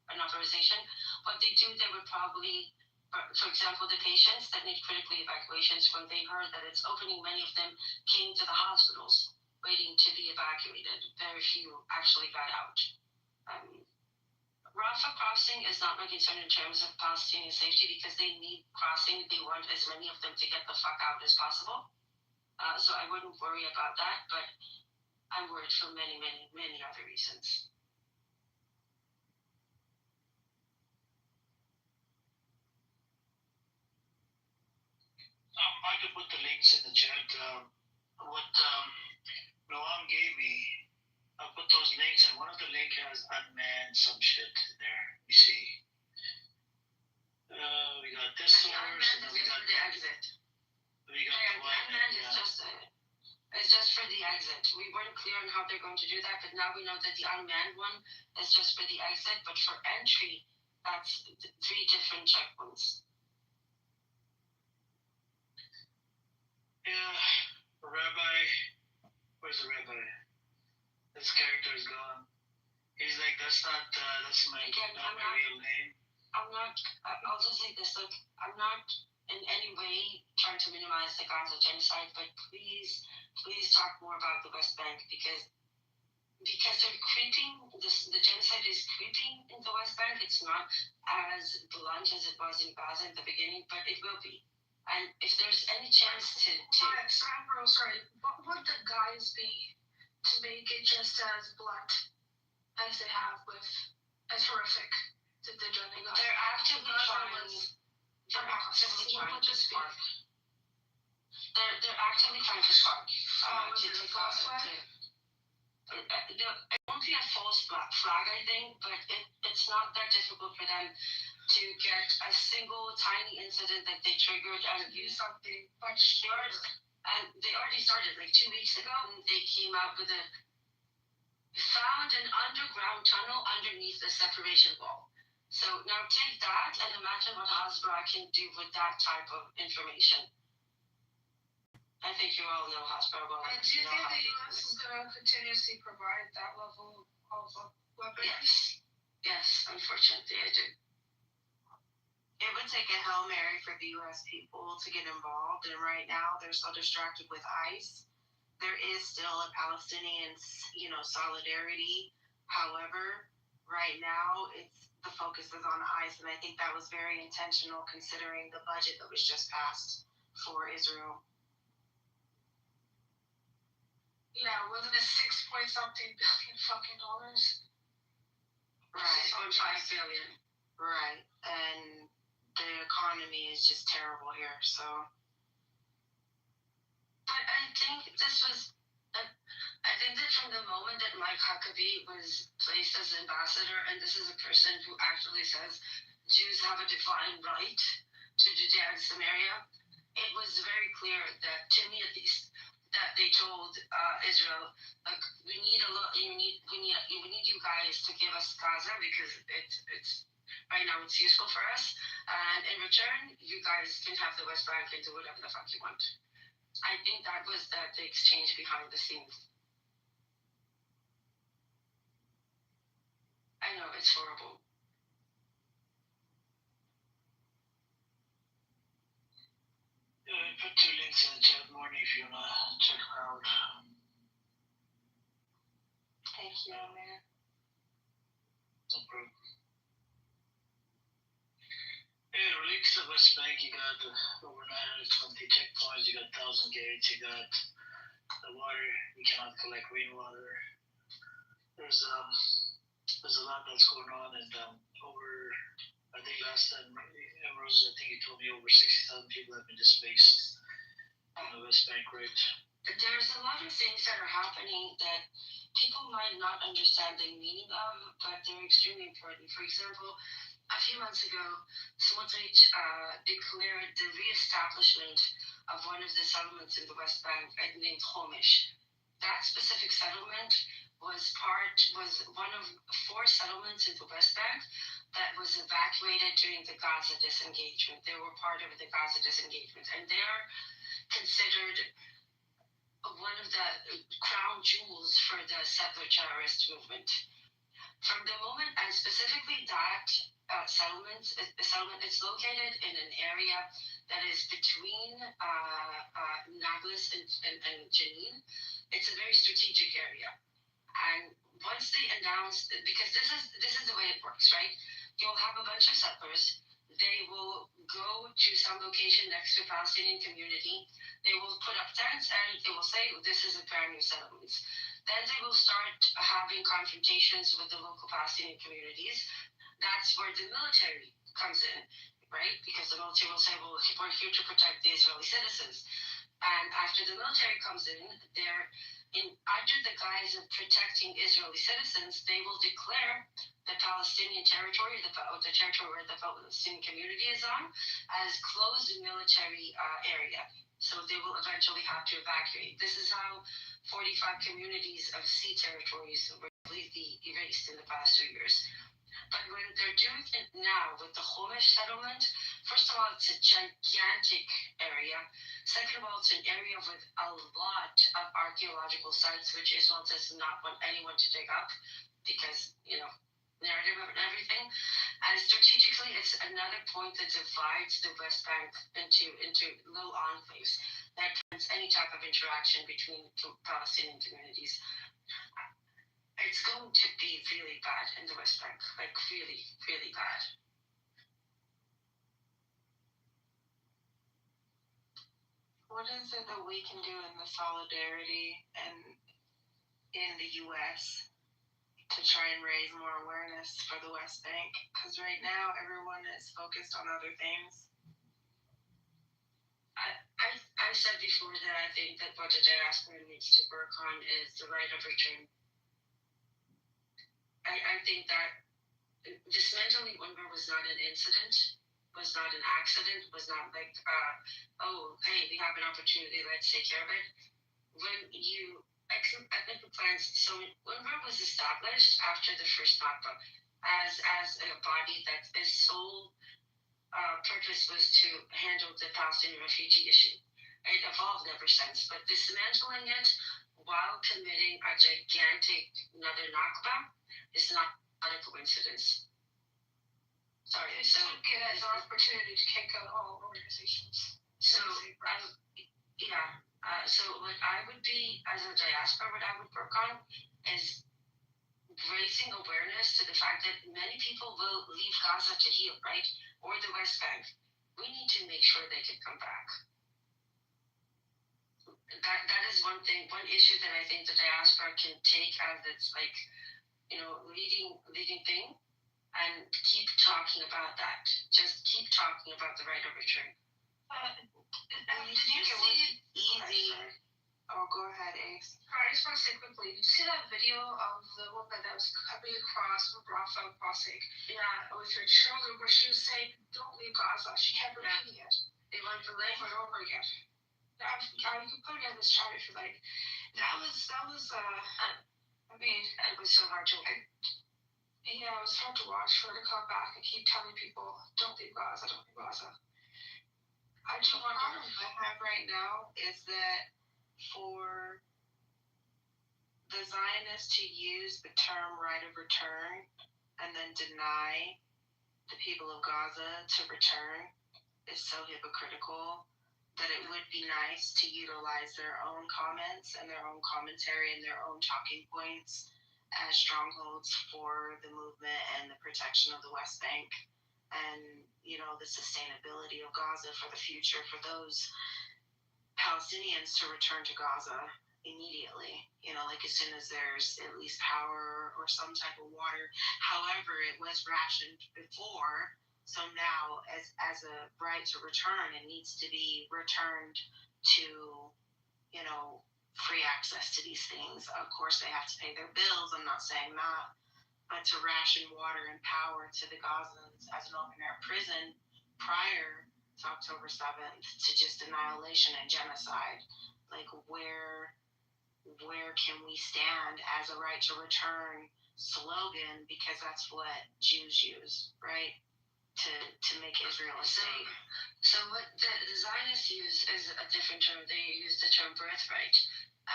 an authorization. What they do, they would probably, for example, the patients that need critical evacuations, when they heard that it's opening, many of them came to the hospitals waiting to be evacuated. Very few actually got out. Rafah crossing is not my concern in terms of Palestinian safety because they need crossing. They want as many of them to get the fuck out as possible. So I wouldn't worry about that, but I'm worried for many, many, many other reasons. I could put the links in the chat. What Noam gave me, I put those links, and one of the link has unmanned some shit there. You see. We got this source, and then we got the exit. We got the one. It's just for the exit. We weren't clear on how they're going to do that, but now we know that the unmanned one is just for the exit, but for entry, that's 3 different checkpoints. Yeah, Rabbi. Where's the Rabbi? This character is gone. He's like, that's my real name. I'll just say this, look, I'm not in any way trying to minimize the Gaza genocide, but please talk more about the West Bank because they're creeping, the genocide is creeping in the West Bank. It's not as blunt as it was in Gaza at the beginning, but it will be. And if there's any chance to what would the guys be to make it just as blunt as they have with, as horrific that they're doing? They're actively trying to spark. They're actively trying to spark. It won't be a false flag, I think, but it's not that difficult for them to get a single tiny incident that they triggered and use something much larger. And they already started like 2 weeks ago, and they came out with found an underground tunnel underneath the separation wall. So now take that and imagine what Hasbara can do with that type of information. I think you all know Hasbara well. And do you think the U.S. is going to continuously provide that level of weapons? Yes, unfortunately I do. It would take a Hail Mary for the U.S. people to get involved, and right now they're so distracted with ICE. There is still a Palestinian, solidarity. However, right now the focus is on ICE, and I think that was very intentional considering the budget that was just passed for Israel. Yeah, wasn't it $6.something billion fucking dollars? Right, $6.5 billion. Right, and the economy is just terrible here, so. But I think I think that from the moment that Mike Huckabee was placed as ambassador, and this is a person who actually says Jews have a divine right to Judea and Samaria, it was very clear that, to me at least, that they told Israel, like, we need you guys to give us Gaza because it's right now it's useful for us, And in return, you guys can have the West Bank and do whatever the fuck you want. I think that was the exchange behind the scenes. I know, it's horrible. Put 2 links in the chat, Morning, if you wanna check her out. Thank you, man. No problem. Yeah, relics of West Bank, you got over 920 checkpoints, you got 1,000 gates, you got the water, you cannot collect rainwater. There's a lot that's going on, and I think last time, Ambrose, I think you told me over 60,000 people have been displaced in the West Bank, right? There's a lot of things that are happening that people might not understand the meaning of, but they're extremely important. For example, a few months ago, Smotrich declared the re-establishment of one of the settlements in the West Bank named Homish. That specific settlement was one of 4 settlements in the West Bank that was evacuated during the Gaza disengagement. They were part of the Gaza disengagement, and they're considered one of the crown jewels for the settler terrorist movement. From the moment, and specifically that settlement, it's located in an area that is between Nablus and Jenin. It's a very strategic area. And once they announce, because this is the way it works, right? You'll have a bunch of settlers. They will go to some location next to a Palestinian community. They will put up tents and they will say, this is a brand new settlement. Then they will start having confrontations with the local Palestinian communities. That's where the military comes in, right? Because the military will say, well, we're here to protect the Israeli citizens. And after the military comes in, under the guise of protecting Israeli citizens, they will declare the Palestinian territory, the territory where the Palestinian community is on, as closed military area. So they will eventually have to evacuate. This is how 45 communities of sea territories were completely erased in the past 2 years. But when they're doing it now with the Homish settlement, first of all, it's a gigantic area. Second of all, it's an area with a lot of archaeological sites, which Israel does not want anyone to dig up because, narrative and everything. And strategically, it's another point that divides the West Bank into little enclaves that prevents any type of interaction between Palestinian communities. It's going to be really bad in the West Bank, like really, really bad. What is it that we can do in the solidarity and in the U.S. to try and raise more awareness for the West Bank? Because right now everyone is focused on other things. I said before that I think that what the diaspora needs to work on is the right of return. I think that dismantling UNRWA was not an incident, was not an accident, was not like, oh, hey, we have an opportunity, let's take care of it. When you ethnic plans, so UNRWA was established after the first Nakba as a body that its sole purpose was to handle the Palestinian refugee issue. It evolved ever since, but dismantling it while committing a gigantic another Nakba is not a coincidence. Sorry, so get an opportunity to kick out all organizations. So so what I would be as a diaspora, what I would work on is raising awareness to the fact that many people will leave Gaza to heal, right? Or the West Bank. We need to make sure they can come back. That is one thing, one issue that I think the diaspora can take as its leading thing, and keep talking about that. Just keep talking about the right of return. Did you see it easy? Oh, go ahead, Ace. I just want to say quickly, did you see that video of the woman that was coming across from Rafah crossing? Yeah, with her children, where she was saying, "Don't leave Gaza." She kept repeating it. They want to live over and over again. You can put it in this chat if you like. That was. I mean, it was so hard to. Yeah, it was hard to watch her to come back and keep telling people, don't leave Gaza, don't leave Gaza. I do The wonder. problem I have right now is that for the Zionists to use the term right of return and then deny the people of Gaza to return is so hypocritical that it would be nice to utilize their own comments and their own commentary and their own talking points as strongholds for the movement and the protection of the West Bank and, you know, the sustainability of Gaza for the future for those Palestinians to return to Gaza immediately, you know, like as soon as there's at least power or some type of water. However, it was rationed before, so now as a right to return, it needs to be returned to, you know, free access to these things. Of course, they have to pay their bills. I'm not saying that, but to ration water and power to the Gazans as an open air prison prior to October 7th to just annihilation and genocide. Like where can we stand as a right to return slogan, because that's what Jews use, right? To make Israel a state. So what the Zionists use is a different term. They use the term birthright.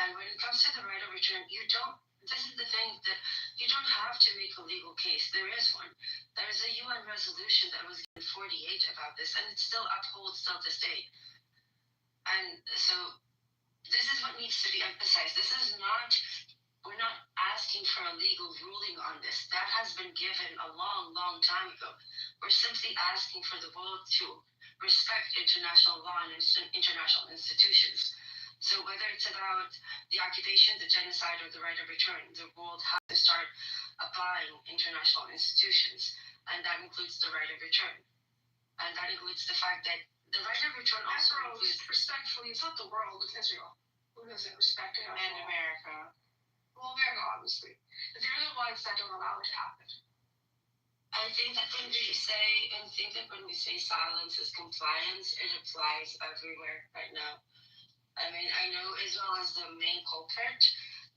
And when it comes to the right of return, this is the thing, that you don't have to make a legal case. There is one. There is a UN resolution that was in 48 about this, and it still upholds till this day. And so this is what needs to be emphasized. We're not asking for a legal ruling on this. That has been given a long, long time ago. We're simply asking for the world to respect international law and international institutions. So whether it's about the occupation, the genocide, or the right of return, the world has to start applying international institutions. And that includes the right of return. And that includes the fact that the right of return also includes... Respectfully, it's not the world, it's Israel. Who doesn't respect it? And America. Well, America, obviously. But they're the ones that don't allow it to happen. I think that when we say silence is compliance, it applies everywhere right now. I mean, I know Israel is the main culprit,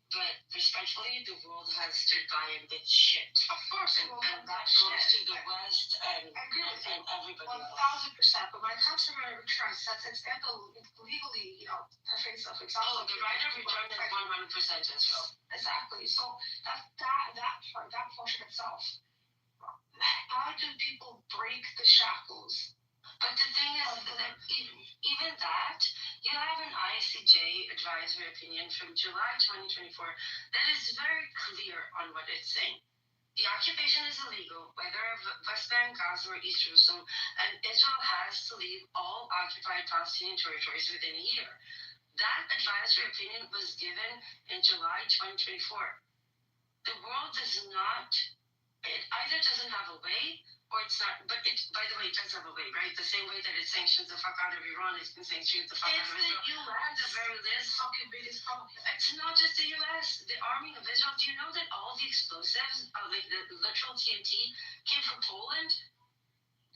but respectfully, the world has stood by and did shit. Of course, and that goes to the West and everybody else. 1,000%. But when it comes to right of return, since it's legally, you know, perfect self-example. The right of return is 100% Israel. Exactly. So that portion itself. How do people break the shackles? But the thing is that even that, you have an ICJ advisory opinion from July 2024 that is very clear on what it's saying. The occupation is illegal, whether West Bank, Gaza, or East Jerusalem, and Israel has to leave all occupied Palestinian territories within a year. That advisory opinion was given in July 2024. The world does not, it either doesn't have a way, or it's not, but it, by the way, it does have a way, right? The same way that it sanctions the fuck out of Iran, it can sanction the fuck out of Israel. It's the U.S. The very least. Fucking biggest problem. It's not just the U.S. The army of Israel, do you know that all the explosives, like the literal TNT, came from Poland?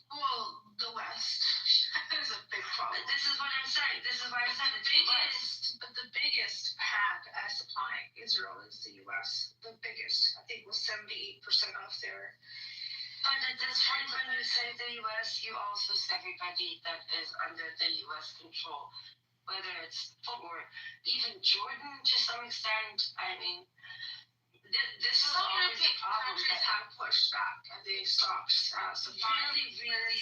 Well, the West. That is a big problem. This is what I'm saying. This is why I said the biggest hand at supplying Israel is the U.S. The biggest. I think it was 78% of their... But at this point, when you say the U.S., you also say everybody that is under the U.S. control, whether it's or even Jordan to some extent. I mean, this is always a problem. Countries have pushed back and they stopped supplying. Really,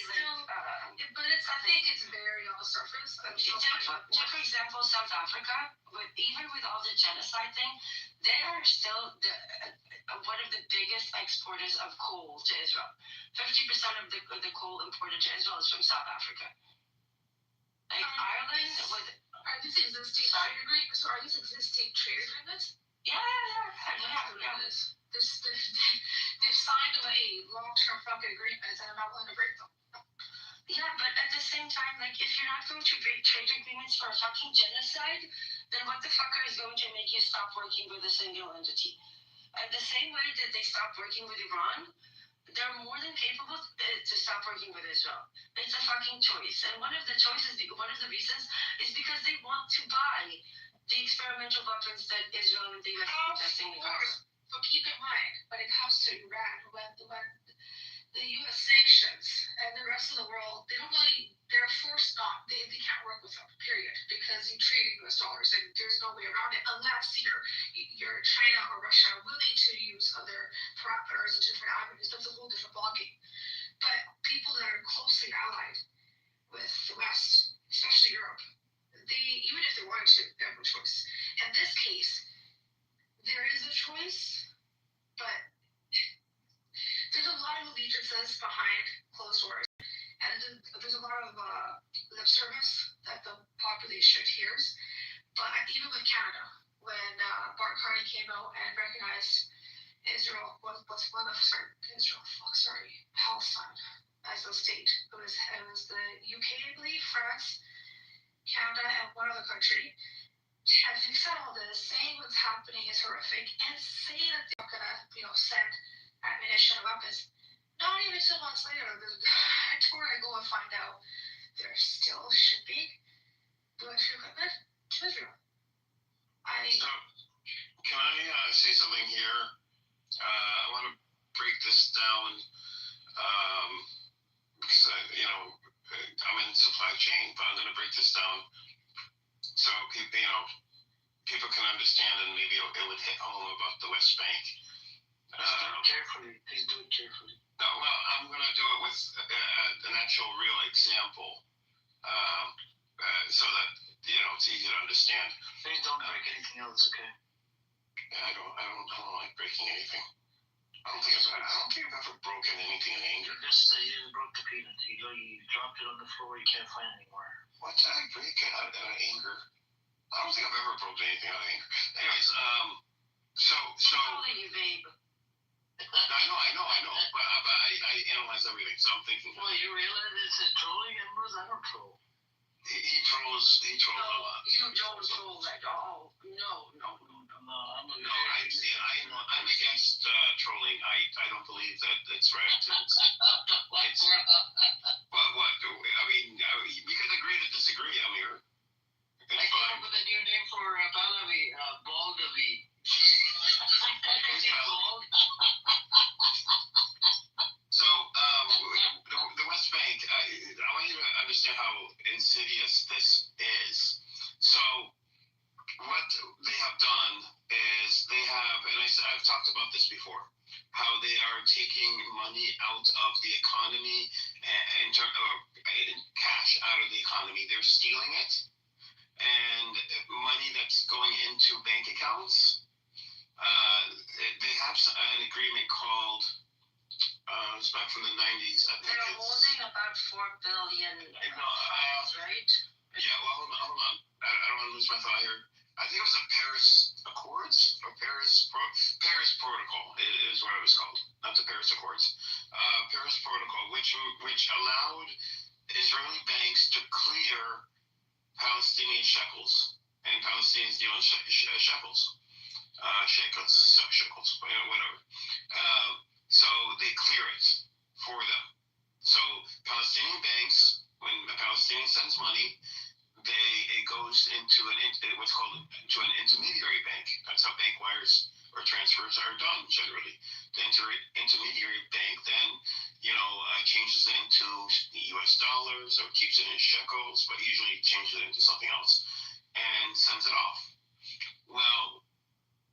but I think it's very on the surface. For example, South Africa, even with all the genocide thing, they are still one of the biggest exporters of coal to Israel. 50% of the coal imported to Israel is from South Africa. Like Ireland, are these existing trade agreements? So are these existing trade agreements? Yeah. They've signed away long-term fucking agreements and are not willing to break them. Yeah, but at the same time, like, if you're not going to break trade agreements for a fucking genocide, then what the fucker is going to make you stop working with a single entity? And the same way that they stopped working with Iran, they're more than capable to stop working with Israel. It's a fucking choice. And one of the reasons is because they want to buy the experimental weapons that Israel and the US are testing in Gaza. But keep in mind, when it comes to Iran, when the U.S. sanctions and the rest of the world, they're forced not, they can't work with them, period, because you trade in U.S. dollars and there's no way around it unless you're China or Russia willing to use other parameters and different avenues. That's a whole different ballgame. But people that are closely allied with the West, especially Europe, even if they wanted to, they have no choice. In this case, there is a choice, but there's a lot of allegiances behind closed doors, and there's a lot of lip service that the population hears. But even with Canada, when Bart Carney came out and recognized Israel was one of Palestine as a state. It was the UK, I believe, France, Canada, and one other country. And he said all this, saying what's happening is horrific, and saying that they're not gonna, send ammunition and weapons. Not even 2 months later, where I go and find out they're still shipping military equipment to Israel. So, can I say something here? I want to break this down because I'm in supply chain, but I'm going to break this down so people can understand, and maybe it would hit home about the West Bank. Carefully, please do it carefully. Well, I'm going to do it with an actual real example, so that it's easy to understand. Please don't break anything else, okay? I don't like breaking anything. I don't think I've ever broken anything in anger. You just broke the peanut. You dropped it on the floor. You can't find it anymore. What did I break out of anger? I don't think I've ever broken anything out of anger. Anyways, so. I'm calling you babe. I know, but I analyze everything, so I'm thinking. Well, you realize this is trolling, and I don't troll. He trolls a lot. You don't troll at all. No. I'm against trolling. I don't believe that it's right. What? I mean, we can agree to disagree. I'm here. I came up with a new name for Pallavi, Baldavi. So, the West Bank, I want you to understand how insidious this is. So, what they have done is I've talked about this before, how they are taking money out of the economy, cash out of the economy. They're stealing it, and money that's going into bank accounts. They have an agreement called, it's back from the 90s. They're holding about $4 billion, right? Yeah, well, hold on. I don't want to lose my thought here. I think it was the Paris Accords or Paris Protocol is what it was called, not the Paris Accords. Paris Protocol, which allowed Israeli banks to clear Palestinian shekels, and Palestinians deal in shekels, whatever. So they clear it for them. So Palestinian banks, when the Palestinian sends money, it goes into what's called an intermediary bank. That's how bank wires or transfers are done generally. The intermediary bank then, changes it into U.S. dollars or keeps it in shekels, but usually changes it into something else and sends it off. Well,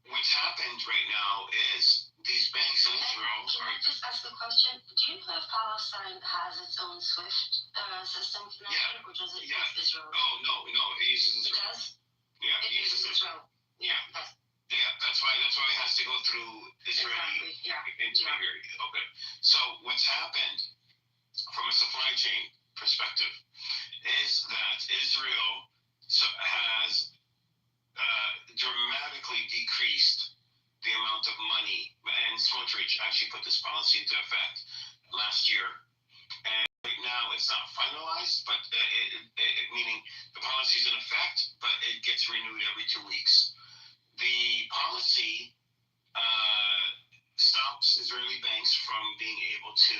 what's happened right now is these banks in Israel. Can I just ask a question? Do you know if Palestine has its own SWIFT system connection, or does it use Israel? Oh, no, it uses Israel. It does? Yeah, it uses Israel. Yeah. Yeah, that's why it has to go through Israeli intermediary. Okay. So what's happened from a supply chain perspective is that Israel has dramatically decreased the amount of money, and Smotrich actually put this policy into effect last year. And right now it's not finalized, but meaning the policy is in effect, but it gets renewed every 2 weeks. The policy stops Israeli banks from being able to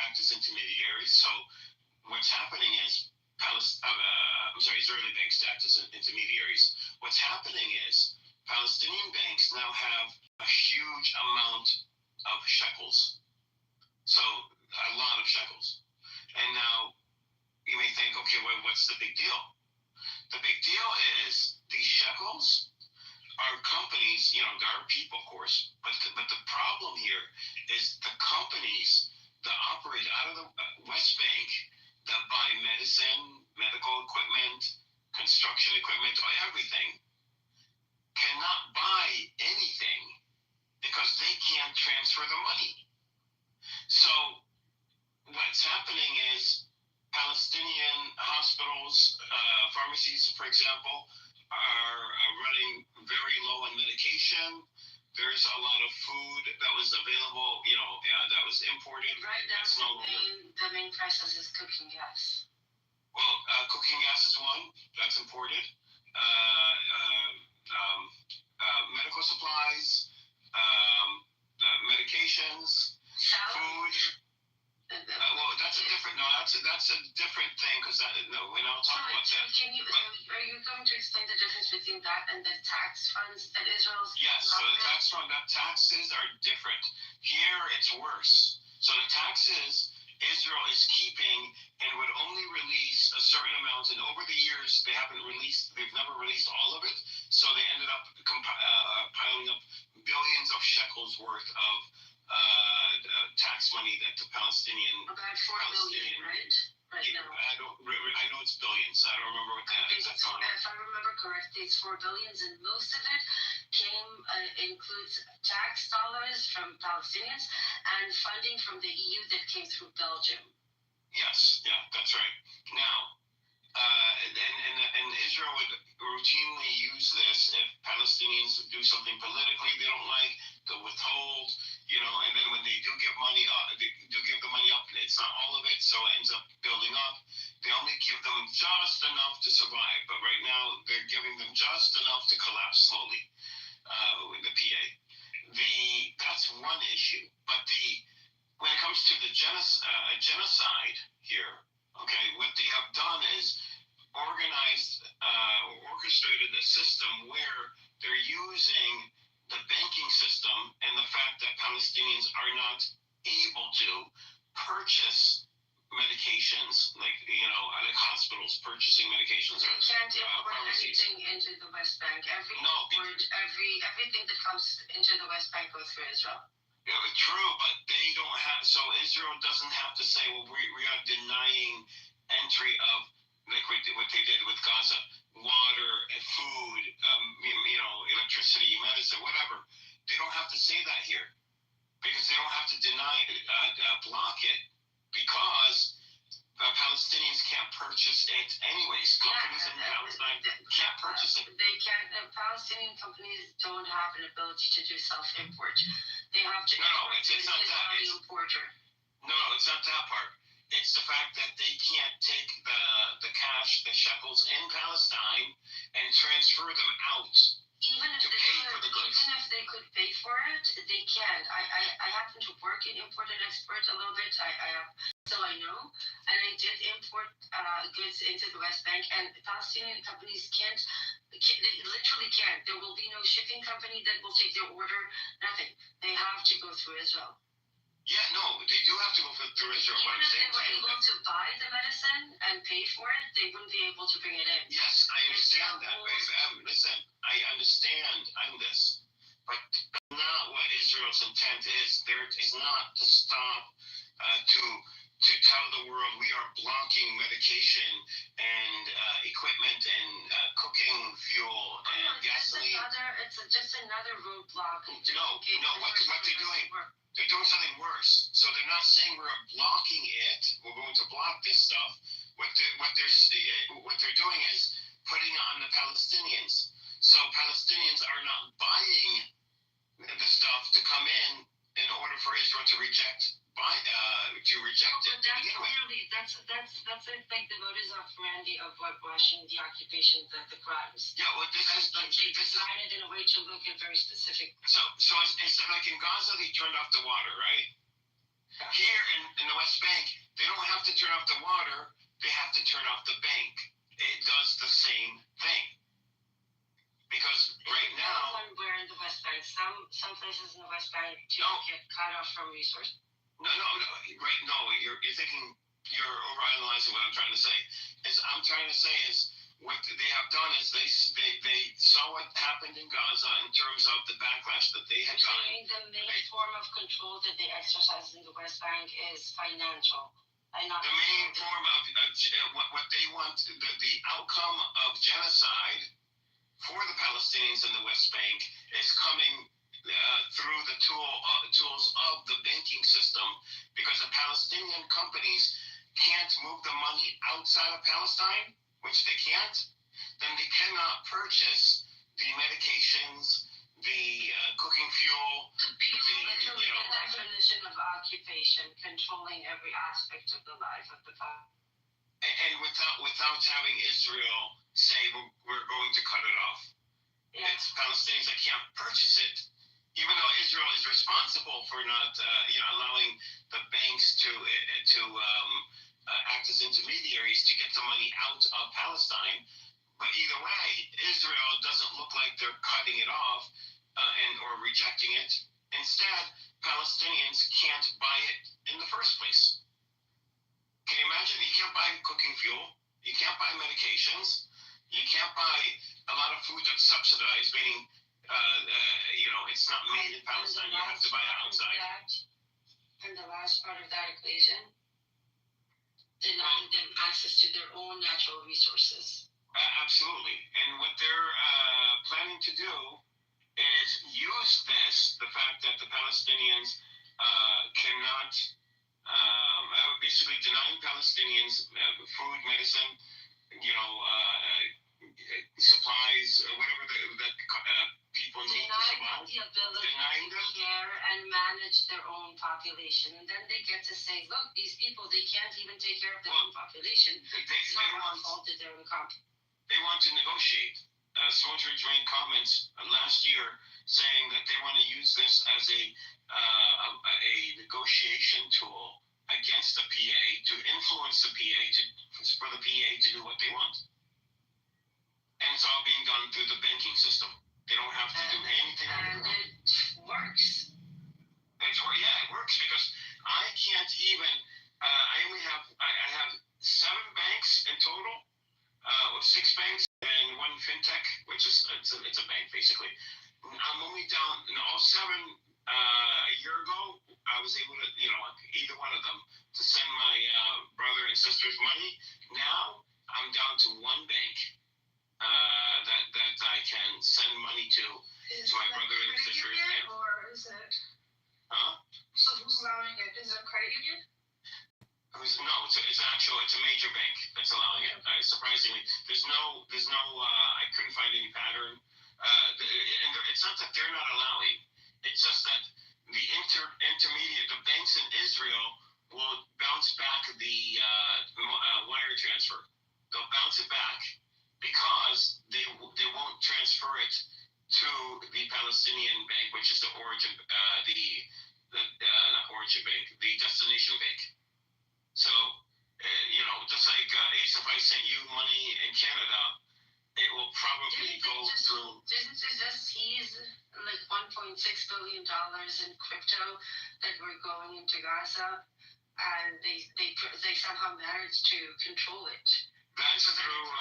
act as intermediaries. So what's happening is Israeli banks to act as intermediaries. What's happening is Palestinian banks now have a huge amount of shekels. So a lot of shekels. And now you may think, okay, well, what's the big deal? The big deal is these shekels are companies, there are people, of course, but the problem here is the companies that operate out of the West Bank that buy medicine, medical equipment, construction equipment, everything, cannot buy anything because they can't transfer the money. So what's happening is Palestinian hospitals, pharmacies, for example, are running very low on medication. There's a lot of food that was available, that was imported. Right now, That's no longer. the main crisis is cooking gas. Well, cooking gas is one that's imported. Medical supplies, medications, food. Well, that's a different. No, that's a different thing because we're not talking about that. Are you going to explain the difference between that and the tax funds that Israel's? Yes, so the taxes are different. Here, it's worse. So the taxes Israel is keeping and would only release a certain amount, and over the years they've never released all of it. So they ended up piling up billions of shekels worth of tax money that the Palestinian. About $4 billion, right? Right now. I know it's billions. I don't remember what that is. If I remember correctly, it's $4 billion, and most of it includes tax dollars from Palestinians and funding from the EU that came through Belgium. Yes, yeah, that's right. Now, and Israel would routinely use this if Palestinians do something politically they don't like, they'll withhold, and then when they do give money up, they do give the money up, it's not all of it, so it ends up building up. They only give them just enough to survive, but right now they're giving them just enough to collapse slowly with the PA. That's one issue, but when it comes to the genocide here, okay, what they have done is organized or orchestrated a system where they're using the banking system and the fact that Palestinians are not able to purchase medications, like hospitals purchasing medications. They can't import anything into the West Bank. Everything that comes into the West Bank goes through Israel. Yeah, true, but they don't have. So Israel doesn't have to say, well, we are denying entry of like what they did with Gaza, water and food, electricity, medicine, whatever. They don't have to say that here because they don't have to deny block it because Palestinians can't purchase it anyways. Companies in Palestine can't purchase it. They can't. Palestinian companies don't have an ability to do self-import. They have to. No, it's not that. It's importer. No, it's not that part. It's the fact that they can't take the cash, the shekels in Palestine, and transfer them out. Even if they could pay for it, they can't. I happen to work in import and export a little bit. So I know, and I did import goods into the West Bank, and Palestinian companies can't. They literally can't. There will be no shipping company that will take their order. Nothing. They have to go through Israel. Yeah, no, they do have to go through Israel. Even if they were able to buy the medicine and pay for it, they wouldn't be able to bring it in. Yes, I understand that. Listen, I understand this, but not what Israel's intent is. There is not to stop, to tell the world we are blocking medication and equipment and cooking fuel and gasoline. It's just another roadblock. No, what they're doing. They're doing something worse. So they're not saying we're blocking it. We're going to block this stuff. What they're doing is putting it on the Palestinians. So Palestinians are not buying the stuff to come in order for Israel to reject it to begin with. That's like the modus operandi of whitewashing the occupation, the crimes. Yeah, well, this is designed in a way to look at very specific. So it's like in Gaza, they turned off the water, right? Here in the West Bank, they don't have to turn off the water; they have to turn off the bank. It does the same thing Because right now, where in the West Bank, some places in the West Bank do get cut off from resources. No, right? No, you're thinking, you're overanalyzing what I'm trying to say. What they have done is they saw what happened in Gaza in terms of the backlash that they had gotten. The main form of control that they exercise in the West Bank is financial. And not the main form of what they want, the outcome of genocide for the Palestinians in the West Bank is coming through the tools of the banking system, because the Palestinian companies can't move the money outside of Palestine, which they can't, then they cannot purchase the medications, the cooking fuel. Literally the definition of occupation, controlling every aspect of the life of the family. And without having Israel say we're going to cut it off. Yeah. It's Palestinians that can't purchase it, even though Israel is responsible for not allowing the banks to act as intermediaries to get the money out of Palestine. But either way, Israel doesn't look like they're cutting it off or rejecting it. Instead, Palestinians can't buy it in the first place. Can you imagine? You can't buy cooking fuel. You can't buy medications. You can't buy a lot of food that's subsidized, meaning it's not made in Palestine. You have to buy it outside. And the last part of that equation, denying them access to their own natural resources. Absolutely. And what they're planning to do is use the fact that the Palestinians cannot, basically denying Palestinians food, medicine, supplies, whatever that people need to survive. The ability to care and manage their own population. And then they get to say, look, these people, they can't even take care of their own population. It's not our fault that they're incompetent. They want to negotiate. Smotrich made comments last year saying that they want to use this as a negotiation tool against the PA to influence the PA for the PA to do what they want. And it's all being done through the banking system. They don't have to do anything. And it works. It works because I can't even. I have 7 banks in total, with 6 banks and 1 fintech, which is it's a bank basically. I'm only down in all 7. A year ago, I was able to, either one of them, to send my brother and sister's money. Now I'm down to 1 bank that I can send money to my brother and sister. Or is it? Huh? So who's allowing it? Is it a credit union? No, it's a major bank that's allowing it. Surprisingly, there's no. I couldn't find any pattern. And it's not that they're not allowing. It's just that the intermediate, the banks in Israel will bounce back the wire transfer. They'll bounce it back because they won't transfer it to the Palestinian bank, which is the origin, not origin bank, the destination bank. So, just like Ace, if I sent you money in Canada, it will probably go through. Didn't they just seize like $1.6 billion in crypto that were going into Gaza, and they somehow managed to control it? That's through,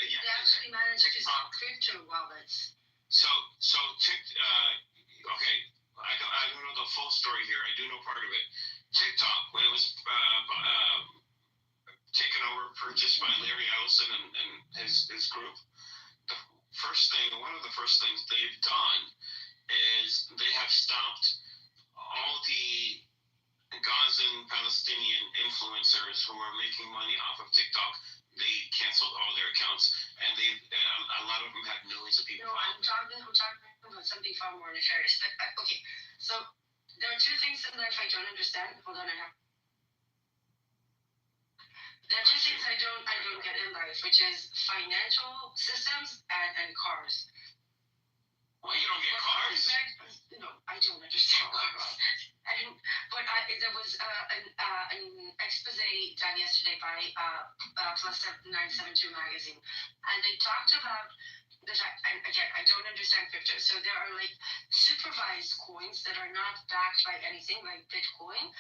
They actually managed to sell crypto wallets. Okay, I don't know the full story here. I do know part of it. TikTok, when it was taken over, purchased by Larry Ellison and his group, one of the first things they've done is they have stopped all the Gazan Palestinian influencers who are making money off of TikTok. They canceled all their accounts, and a lot of them had millions of people. No, I'm talking about something far more nefarious. But okay, so there are 2 things in life I don't understand. Hold on, there are 2 things I don't get in life, which is financial systems and cars. Well, you don't get cars? No, I don't understand cars. But there was an expose done yesterday by Plus 972 magazine, and they talked about and again, I don't understand crypto. So there are like supervised coins that are not backed by anything like Bitcoin,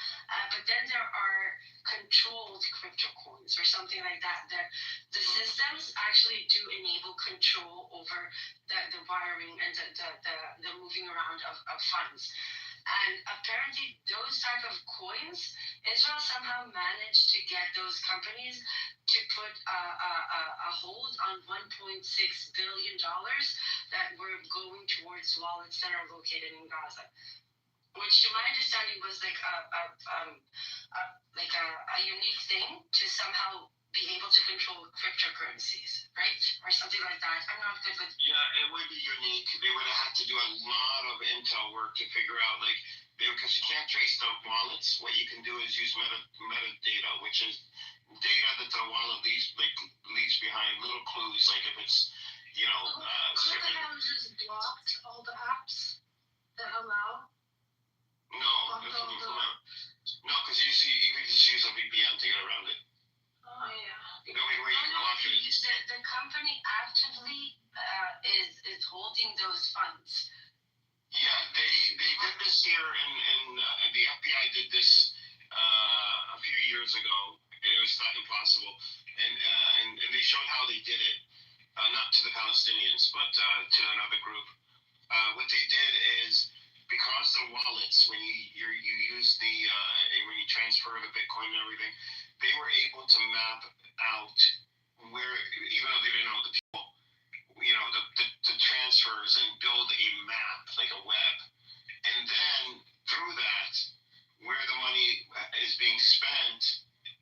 but then there are controlled crypto coins or something like that, that the systems actually do enable control over the wiring and the moving around of funds. And apparently those type of coins, Israel somehow managed to get those companies to put a hold on $1.6 billion that were going towards wallets that are located in Gaza, which to my understanding was like a unique thing to somehow be able to control cryptocurrencies, right? Or something like that. I'm not good with... Yeah, it would be unique. They would have had to do a lot of intel work to figure out, like, because you can't trace the wallets. What you can do is use metadata, which is data that the wallet leaves behind, little clues, like if it's, Could the houses blocked all the apps that allow? No, because you could just use a VPN to get around it. Oh yeah. The only way you can block it is... The company actively is holding those funds. Yeah, they did this here, and the FBI did this a few years ago. It was not impossible, and they showed how they did it, not to the Palestinians, but to another group. What they did is, because the wallets, when you use when you transfer the Bitcoin and everything, they were able to map out where, even though they didn't know the people, the transfers, and build a map, like a web. And then through that, where the money is being spent,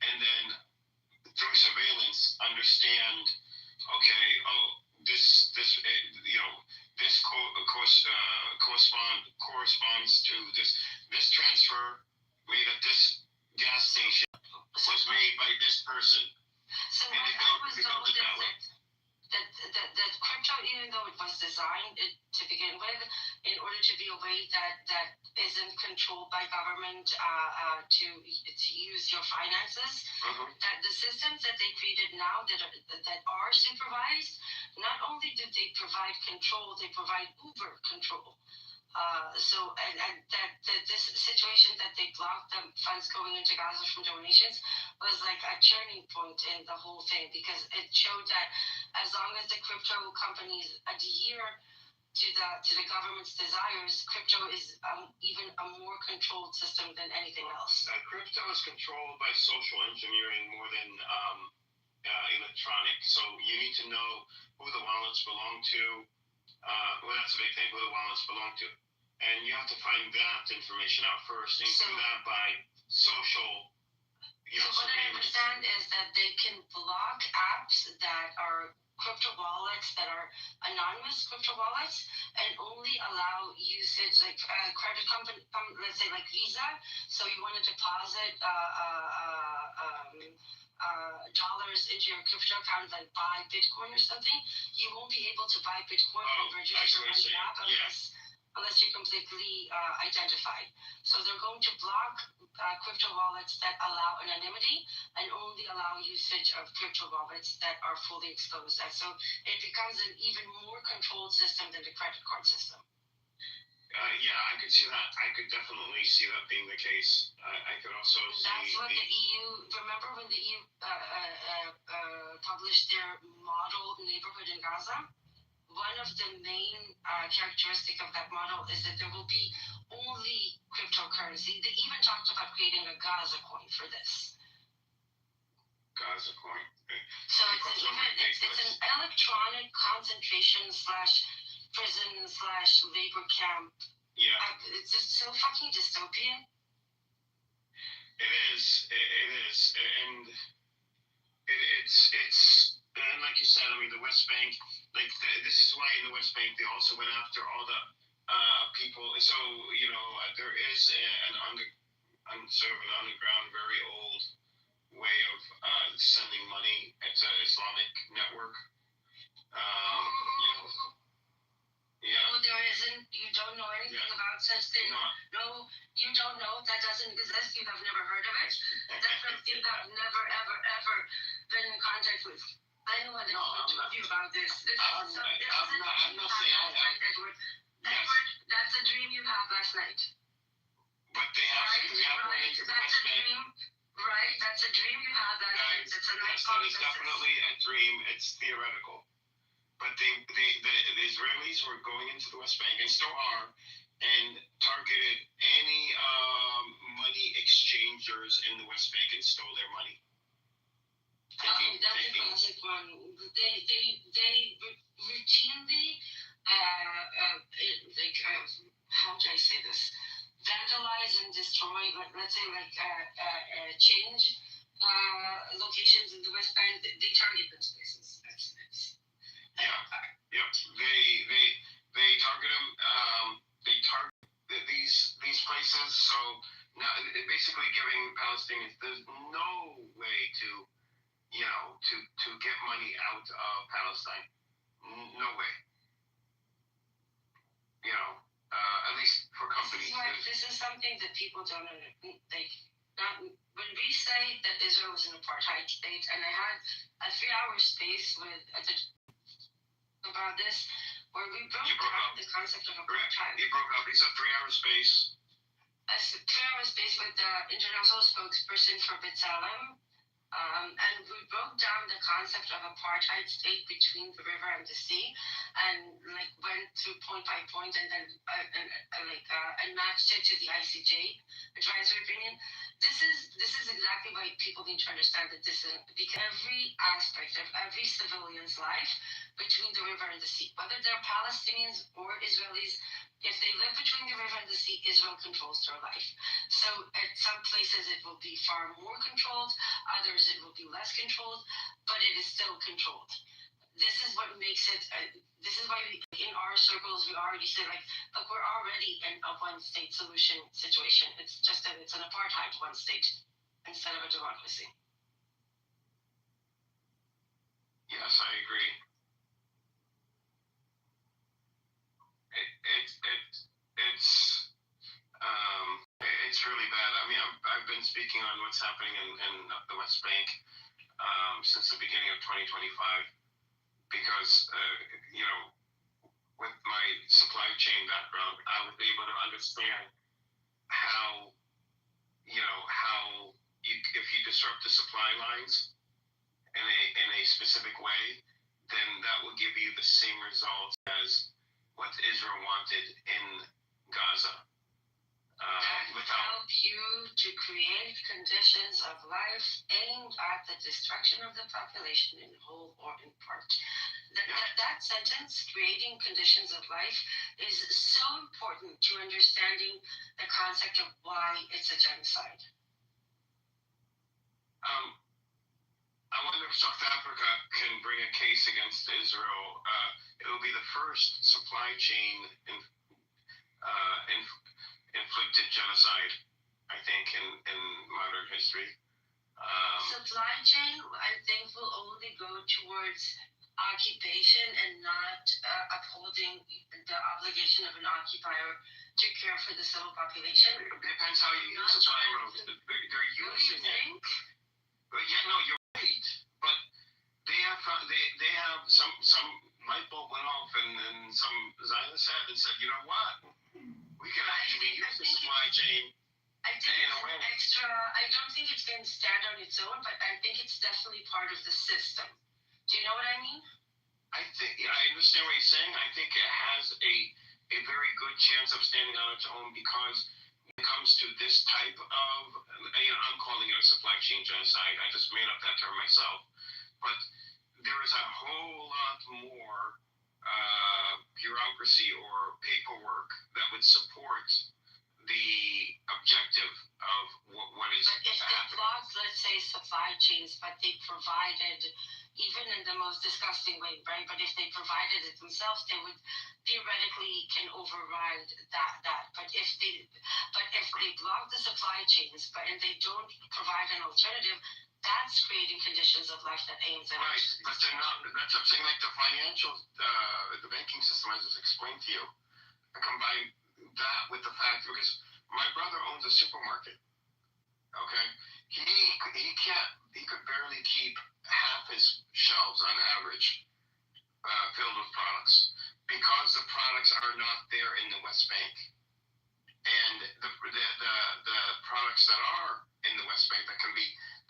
and then through surveillance, understand, okay, this corresponds to this transfer made at this gas station was made by this person. So and they built it that way. That crypto, even though it was designed to begin with, in order to be a way that isn't controlled by government to use your finances, that the systems that they created now that are supervised, not only do they provide control, they provide uber control. This situation that they blocked the funds going into Gaza from donations was like a turning point in the whole thing, because it showed that as long as the crypto companies adhere to the government's desires, crypto is even a more controlled system than anything else. Crypto is controlled by social engineering more than electronic. So you need to know who the wallets belong to. That's a big thing, who the wallets belong to. And you have to find that information out first, and do that by social. So what I understand is that they can block apps that are crypto wallets, that are anonymous crypto wallets, and only allow usage, like credit company, let's say like Visa. So you want to deposit dollars into your crypto account, like buy Bitcoin or something, you won't be able to buy Bitcoin and register on the app unless you're completely identified. So they're going to block crypto wallets that allow anonymity and only allow usage of crypto wallets that are fully exposed. And so it becomes an even more controlled system than the credit card system. Yeah, I could see that. I could definitely see that being the case. I could also see... That's what the EU... Remember when the EU published their model neighborhood in Gaza? One of the main characteristics of that model is that there will be only cryptocurrency. They even talked about creating a Gaza coin for this. Gaza coin. So it's an electronic concentration / prison / labor camp. Yeah. It's just so fucking dystopian. It is, and it's and like you said, I mean, the West Bank, like this is why in the West Bank they also went after all the people. So there is sort of an underground, very old way of sending money. It's an Islamic network. Yeah. No, there isn't. You don't know anything about such thing. No, you don't know. That doesn't exist. You have never heard of it. That's something that I've never, ever, ever been in contact with anyone that can talk to you about. about this. I'm not saying I have. Edward, that's a dream you had last night. But they have one into the West Bank. Right, that's a dream you had last night. It's a night that is definitely a dream. It's theoretical. But the Israelis were going into the West Bank and still are, and targeted any money exchangers in the West Bank and stole their money. That's the classic one. They routinely, how do I say this? Vandalize and destroy, let's say, change locations in the West Bank. They target those places. Yeah. They target them. They target these places. So now, basically, giving Palestinians, there's no way to get money out of Palestine. No way. At least for companies. This is something that people don't understand. When we say that Israel is an apartheid state, and I had a 3-hour space about this, where we broke down the concept of apartheid. You broke up. It's a 3-hour space. A 3-hour space with the international spokesperson for B'Tselem. And we broke down the concept of apartheid state between the river and the sea, and went through point by point, and then and matched it to the ICJ advisory opinion. This is exactly why people need to understand that this is because every aspect of every civilian's life between the river and the sea, whether they're Palestinians or Israelis. If they live between the river and the sea, Israel controls their life. So at some places it will be far more controlled, others it will be less controlled, but it is still controlled. This is what makes it, this is why in our circles we already say, look, we're already in a one-state solution situation. It's just that it's an apartheid one state instead of a democracy. Yes, I agree. It's really bad. I mean, I've been speaking on what's happening in the West Bank since the beginning of 2025 because, with my supply chain background, I was able to understand how if you disrupt the supply lines in a specific way, then that will give you the same results as what Israel wanted in Gaza. Help you to create conditions of life aimed at the destruction of the population in whole or in part. That sentence, creating conditions of life, is so important to understanding the concept of why it's a genocide. I wonder if South Africa can bring a case against Israel. It will be the first supply chain inflicted genocide, I think, in modern history. Supply chain, I think, will only go towards occupation and not upholding the obligation of an occupier to care for the civil population. It depends how you use supply roads. They're using it. Yeah, no, you're right. But they have some light bulb went off, and some Zionists had and said, you know what? We can actually use the supply chain. I think it's an extra. I don't think it's going to stand on its own, but I think it's definitely part of the system. Do you know what I mean? I understand what you're saying. I think it has a very good chance of standing on its own because when it comes to this type of, I'm calling it a supply chain genocide. I just made up that term myself. But there is a whole lot more bureaucracy or paperwork that would support the objective of what is happening. But if they blocked, let's say, supply chains, but they provided, even in the most disgusting way, right? But if they provided it themselves, they would theoretically can override that. But if they block the supply chains, and they don't provide an alternative, that's creating conditions of life that aims at right. But they're not. That's what I'm saying. Like the financial, the banking system, I just explained to you. I combine that with the fact because my brother owns a supermarket. Okay, he could barely keep half his shelves on average. products that are in the West Bank that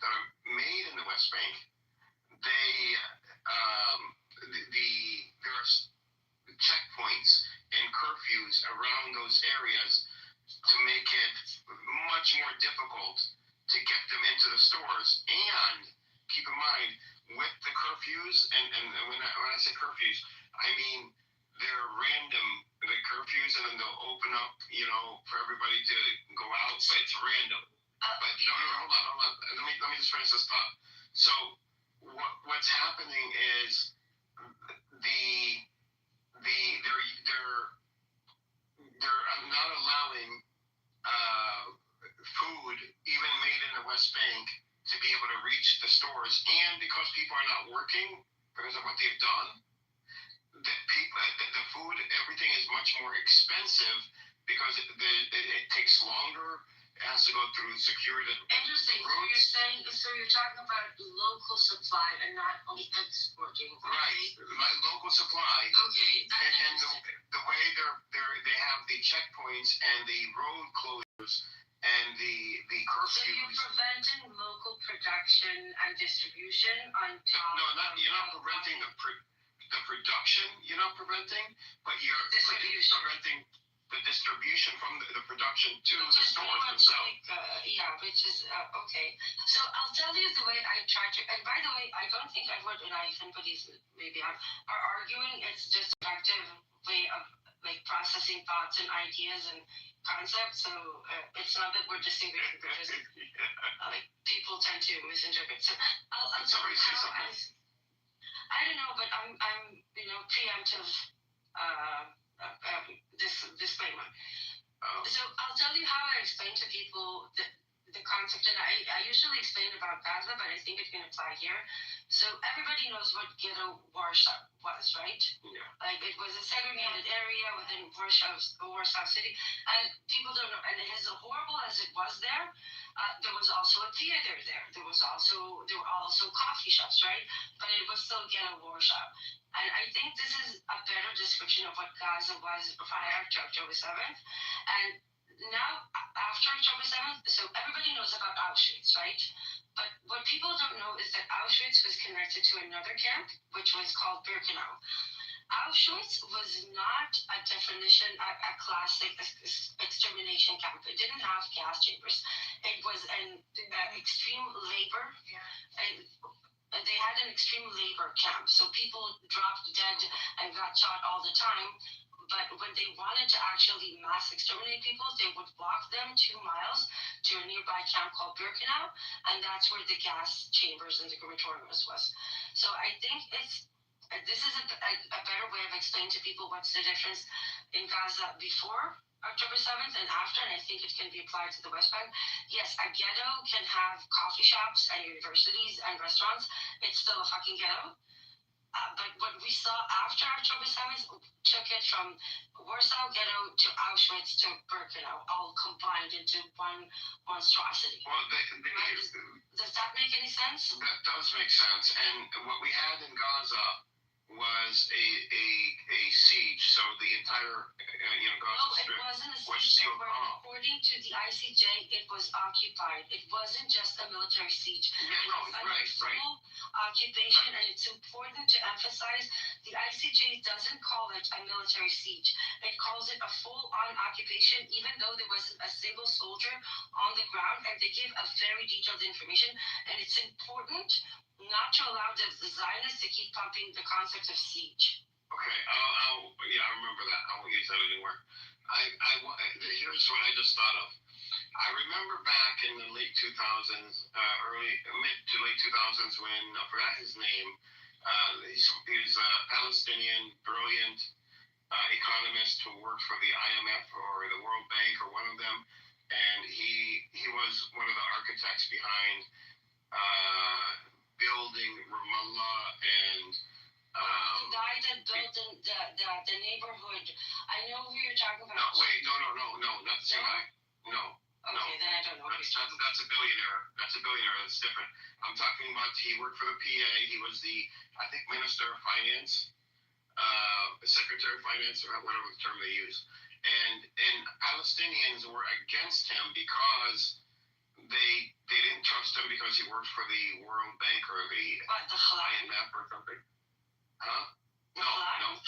are made in the West Bank, there are checkpoints and curfews around those areas to make it much more difficult to get them into the stores. And keep in mind, with the curfews, and when I say curfews, I mean they're random, the curfews, and then they'll open up, for everybody to go out, but it's random. But hold on. Let me just finish this thought. So what's happening is they're not allowing food even made in the West Bank to be able to reach the stores, and because people are not working because of what they've done, the food, everything is much more expensive because it takes longer. It has to go through security. Interesting. So you're talking about local supply and not exporting. Right. Local supply. Okay. And the way they have the checkpoints and the road closures and the curfews. So you're preventing local production and distribution on top. No, you're not preventing the production. You're not preventing, but you're preventing the distribution from the production to the stores themselves. Which is okay. So I'll tell you the way I try to. And by the way, I don't think Edward and I, if anybody's maybe are arguing. It's just an active way of processing thoughts and ideas and concepts. So it's not that we're distinguishing because people tend to misinterpret. So I'll Somebody say something. I don't know, but I'm preemptive. Disclaimer. So I'll tell you how I explain to people the concept, and I usually explain about Gaza, but I think it can apply here. So everybody knows what ghetto Warsaw was, right? Yeah. It was a segregated area within Warsaw City, and people don't know. And as horrible as it was there was also a theater there. There were also coffee shops, right? But it was still ghetto Warsaw. And I think this is a better description of what Gaza was prior to October 7th. And now, after October 7th, so everybody knows about Auschwitz, right? But what people don't know is that Auschwitz was connected to another camp, which was called Birkenau. Auschwitz was not a definition, a classic extermination camp. It didn't have gas chambers. It was an extreme labor. And they had an extreme labor camp, so people dropped dead and got shot all the time. But when they wanted to actually mass exterminate people, they would walk them 2 miles to a nearby camp called Birkenau, and that's where the gas chambers and the crematoriums was. So I think this is a better way of explaining to people what's the difference in Gaza before October 7th and after, and I think it can be applied to the West Bank. Yes, a ghetto can have coffee shops and universities and restaurants. It's still a fucking ghetto. But what we saw after October 7th took it from Warsaw Ghetto to Auschwitz to Birkenau, all combined into one monstrosity. Well, does that make any sense? That does make sense. And what we had in Gaza was a siege. So the entire Gaza Strip wasn't a was siege. sealed off. According to the ICJ, it was occupied. It wasn't just a military siege. Right. Full occupation, and it's important to emphasize the ICJ doesn't call it a military siege. It calls it a full-on occupation, even though there wasn't a single soldier on the ground, and they give a very detailed information. And it's important not to allow the Zionists to keep pumping the concept of siege. Okay, I remember that. I won't use that anymore. Here's what I just thought of. I remember back in the late 2000s, mid to late 2000s, when I forgot his name. He was a Palestinian, brilliant economist who worked for the IMF or the World Bank or one of them, and he was one of the architects behind building Ramallah and. The guy that built the neighborhood. I know who you're talking about. No, not the same guy. No. Okay, then I don't know. That's a billionaire. That's a billionaire. That's different. I'm talking about he worked for the PA. He was the, I think, Minister of Finance, Secretary of Finance, or whatever the term they use. And Palestinians were against him because they didn't trust him because he worked for the World Bank or the IMF or something. Huh? No, I don't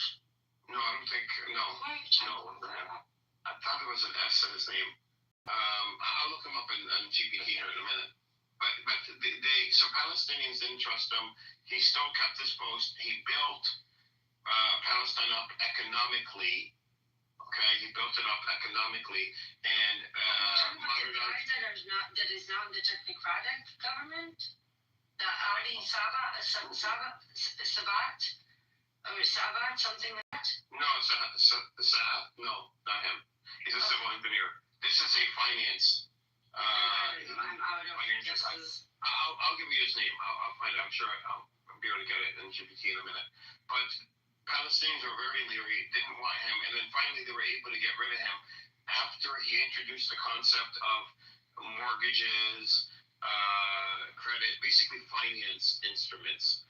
think, no. I thought there was an S in his name. I'll look him up in GPT here in a minute. But so Palestinians didn't trust him. He still kept his post. He built Palestine up economically. Okay, he built it up economically and modernized. That is not the technocratic government. The Ali Sabat, or Sabat, something like that. No, no, not him. He's a civil engineer. This is a finance. I'm out of guesses. I'll give you his name. I'll find it. I'm sure I'll be able to get it in GPT in a minute. But Palestinians were very leery, didn't want him, and then finally they were able to get rid of him after he introduced the concept of mortgages, credit, basically finance instruments.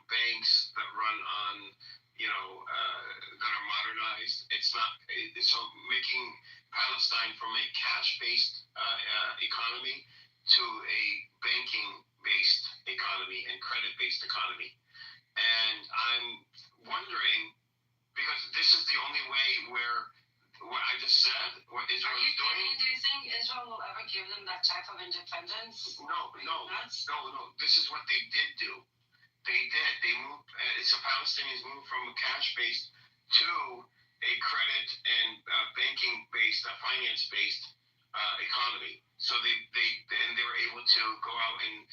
Banks that run on, that are modernized. It's not so making Palestine from a cash-based economy to a banking-based economy and credit-based economy. And I'm wondering, because this is the only way where what I just said, what Israel is doing. Do you think Israel will ever give them that type of independence? No. This is what they did do. They did. They moved. So Palestinians moved from a cash-based to a credit and banking-based, finance-based economy. So they were able to go out and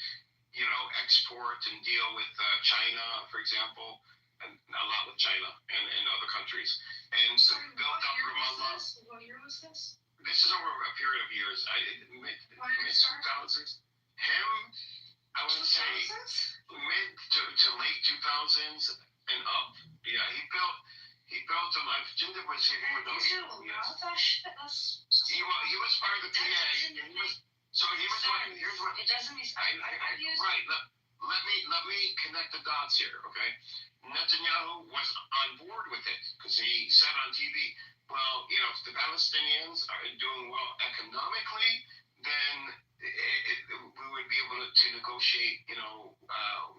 export and deal with China, for example, and a lot with China and other countries, and so built up Ramallah. What year was this? This is over a period of years. Mid 2000s. Him, I would say mid to late 2000s and up. Yeah, he built them. I think it was him. He was part of the PA. So he was one. Here's what. It doesn't mean. Right. Let me connect the dots here. Okay. Netanyahu was on board with it because he said on TV, well, if the Palestinians are doing well economically, then we would be able to negotiate,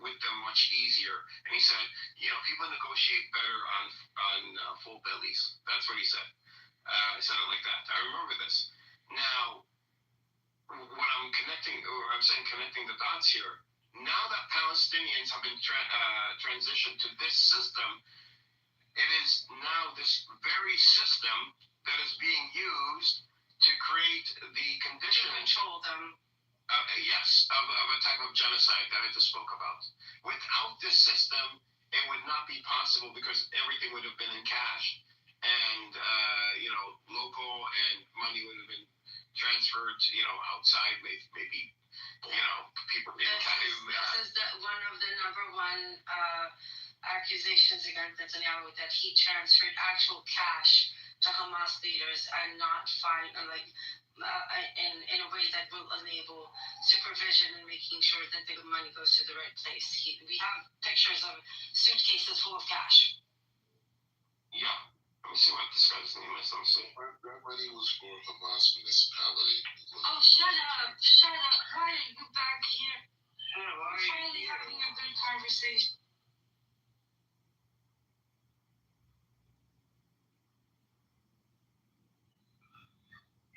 with them much easier. And he said, people negotiate better on full bellies. That's what he said. He said it like that. I remember this. Now, what I'm connecting the dots here. Now that Palestinians have been transitioned to this system, it is now this very system that is being used to create the conditions. To control them. Yes, of a type of genocide that I just spoke about. Without this system, it would not be possible because everything would have been in cash, and local and money would have been transferred, outside, maybe. People didn't This is one of the number one accusations against Netanyahu, that he transferred actual cash to Hamas leaders and not in a way that will enable supervision and making sure that the money goes to the right place. We have pictures of suitcases full of cash. Yeah. Let me see what this guy's name is. Let me see. That money was for Hamas municipality. Oh, shut up. Why are you back here? We're finally having a good conversation.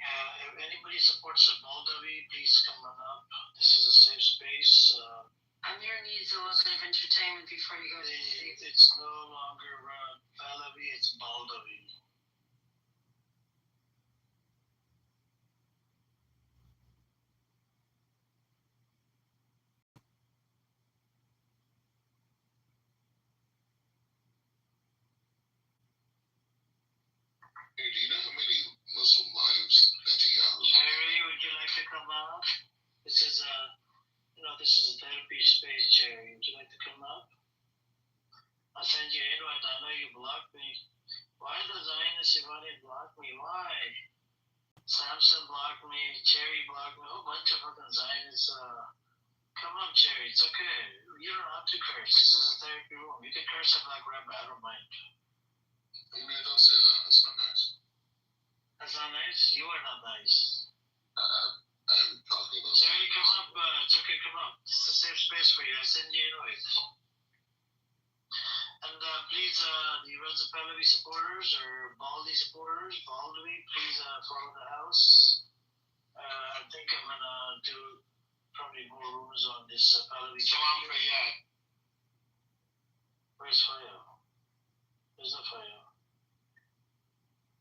If anybody supports the Moldavi, please come on up. This is a safe space. Amir needs a little bit of entertainment before he goes to sleep. It's no longer Pahlavi, it's Moldavi. Hey, do you know how many Muslim lives Netanyahu? Jerry, would you like to come up? This is a therapy space, Jerry. Would you like to come up? I'll send you an invite. I know you blocked me. Why does Zionist Iranian block me? Why? Samson blocked me. Cherry blocked me. A whole bunch of fucking Zionists. Come on, Cherry. It's okay. You don't have to curse. This is a therapy room. You can curse at Black Rabbi. I don't mind. Maybe don't say that. That's not nice. That's not nice? You are not nice. I'm talking about. Jerry, come up. It's okay, come up. It's a safe space for you. I send you an invite. And please, the Reza Pahlavi supporters or Baldi supporters, please follow the house. I think I'm gonna do probably more rooms on this Pahlavi. Salam Fayyad. Where's Fayyad? There's no Fayyad.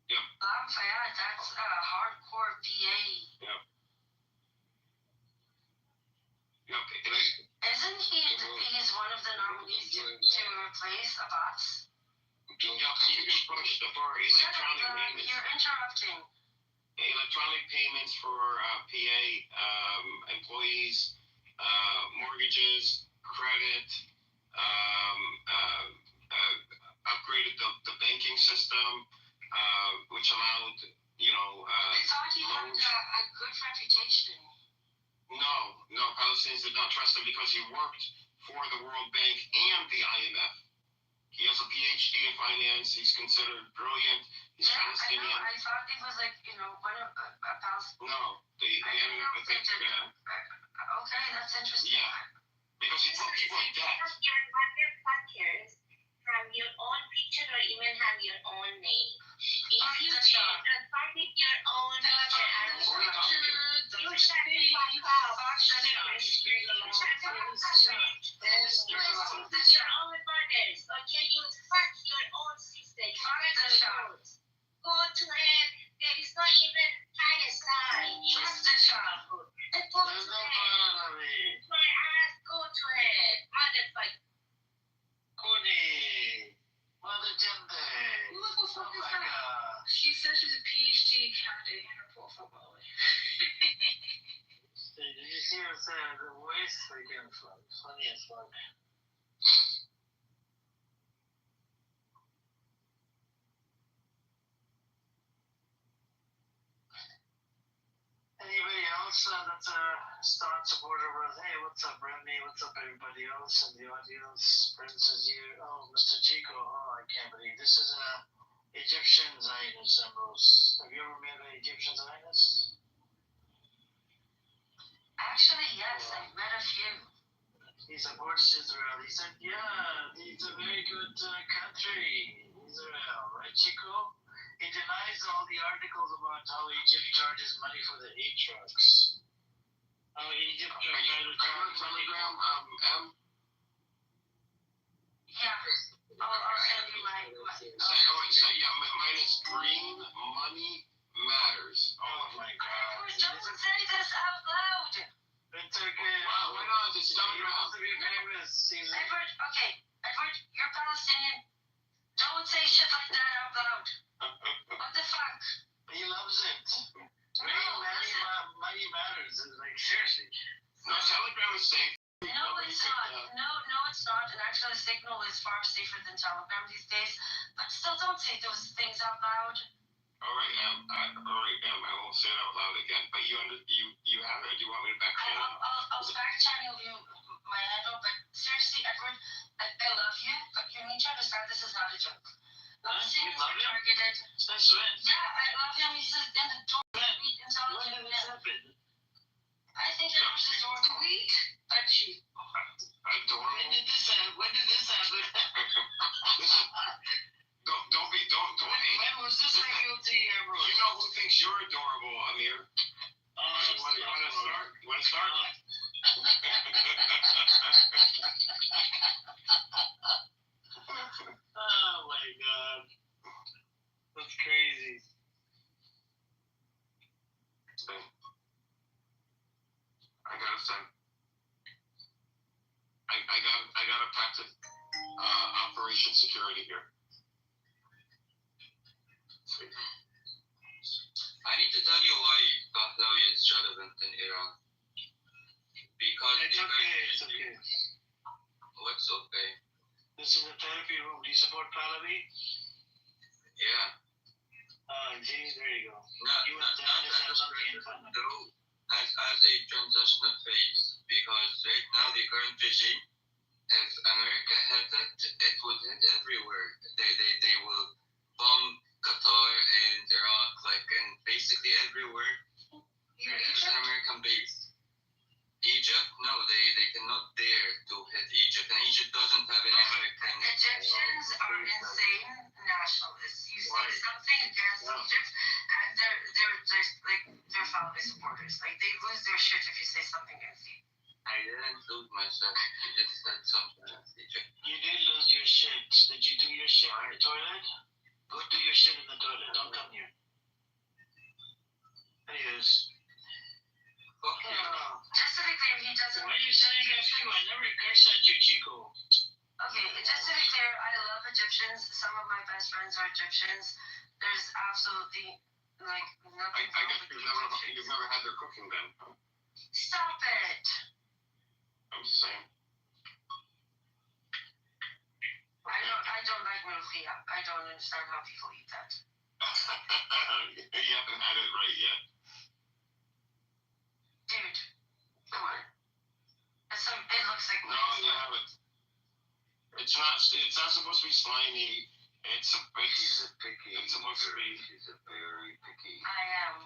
Yep. Salam Fayyad, that's hardcore PA. Yep. Yep. Isn't he's one of the nominees to replace Abbas? Yep. You can push for electronic payments. You're interrupting. Electronic payments for PA employees, mortgages, credit, upgraded the banking system, which allowed, I thought he had a good reputation. No, Palestinians did not trust him because he worked for the World Bank and the IMF. He has a PhD in finance. He's considered brilliant. He's Palestinian. I thought he was one of a Palestinian. No, they ended up with it. Okay, that's interesting. Yeah, because he put people in debt. Your mother pictures from your own picture or even have your own name. If you can with your own picture and you shut the fuck up. Your own brothers, okay? You fuck your own sister. Go to hell. There is not even Palestine. You have to shop. Go to hell. My ass, go to hell. Motherfucker. Cody, Mother Jembe. Who the fuck is my that? God. She says she's a PhD candidate in her profile, by the way. Did you see her say the waist freaking funny as fuck? Anybody else that's a staunch supporter of, hey, what's up, Brittany? What's up, everybody else in the audience? Prince is here. Oh, Mr. Chico. Oh, I can't believe this is a Egyptian Zionist, Ambrose. Have you ever met an Egyptian Zionist? Actually, yes, I've met a few. He supports Israel. He said, yeah, it's a very good country, Israel, right, Chico? He denies all the articles about how Egypt charges money for the aid trucks. How Egypt tries to charge Telegram, M? Yeah. I'll send you my mine is Green Money Matters. Oh my God. Don't say this out loud. It's okay. Why not? It's Telegram. To be famous. Edward, you're Palestinian. Don't say shit like that out loud. What the fuck? He loves it. Listen. Money matters. Like, seriously. No, Telegram is safe. No, it's not. No, it's not. And actually, Signal is far safer than Telegram these days. But still, don't say those things out loud. All right, I won't say it out loud again. But you have it. Or do you want me to back channel? I'll back channel you my handle. But seriously, Edward, I love you. But you need to understand this is not a joke. You love him? Targeted. Since when? Yeah, I love him. He's in the door. When did this happen? I think that was his door. Sweet. Adorable. When did this happen? Don't hate. When was this revealed to you, bro? You know who thinks you're adorable, Amir? You want to start? You want to start? Oh my God. That's crazy. I gotta say, I gotta practice operation security here. I need to tell you why Pahlavi is relevant in Iran. Because It's okay. What's okay? This is a therapy room. Do you support Pahlavi? Yeah. Geez, there you go. Not as a transitional phase, because right now the current regime, if America had it would hit everywhere. They will bomb Qatar and Iraq, and basically everywhere. Either It's Egypt? an American base. Egypt? No, they cannot dare to hit Egypt, and Egypt doesn't have any American. Egyptians are insane nationalists. You say something against Egypt, and they're family supporters. Like they lose their shit if you say something against you. I didn't lose my shit. I just said something against Egypt. You did lose your shit. Did you do your shit in the toilet? Go do your shit in the toilet. Don't come here. Anyways. Fuck you. Just to be clear, he doesn't. Why are you saying F you? I never curse at you, Chico. Okay, just to be clear, I love Egyptians. Some of my best friends are Egyptians. There's absolutely like nothing. I guess you've never had their cooking then. Stop it. I'm just saying. I don't like milfia. I don't understand how people eat that. You haven't had it right yet. Dude, come on. It looks like. No, you haven't. It's not supposed to be slimy. It's picky. It's supposed to be. She's a very picky. I am,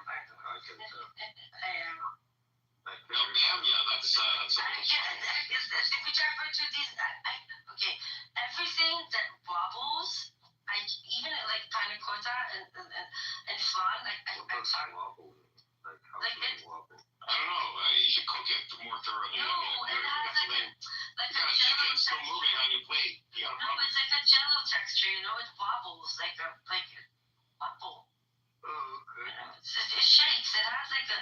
by the way. I can tell. I am. No, damn, yeah, that's If we jump into these, okay, everything that wobbles, even like panna cotta and flan, I'm sorry. Wobble. Like how Like do you wobble? I don't know. You should cook it more thoroughly. No, it has like you got a chicken jello still texture. moving on your plate. You got a No, problem. it's like a jello texture, it wobbles like wobble. Oh, okay. It shakes. It has like a.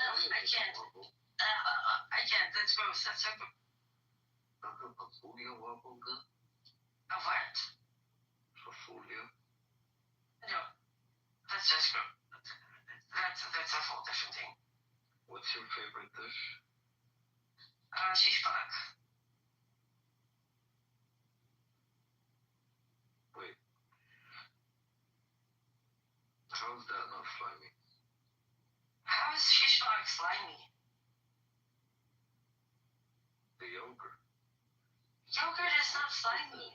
I can't. I can't. That's gross. That's so. A folia wobble gun? A what? A folia? No, that's just gross. That's a whole different thing. What's your favorite dish? Shish kebab. Wait. How's that not slimy? How is shish kebab slimy? The yogurt. Yogurt is not slimy.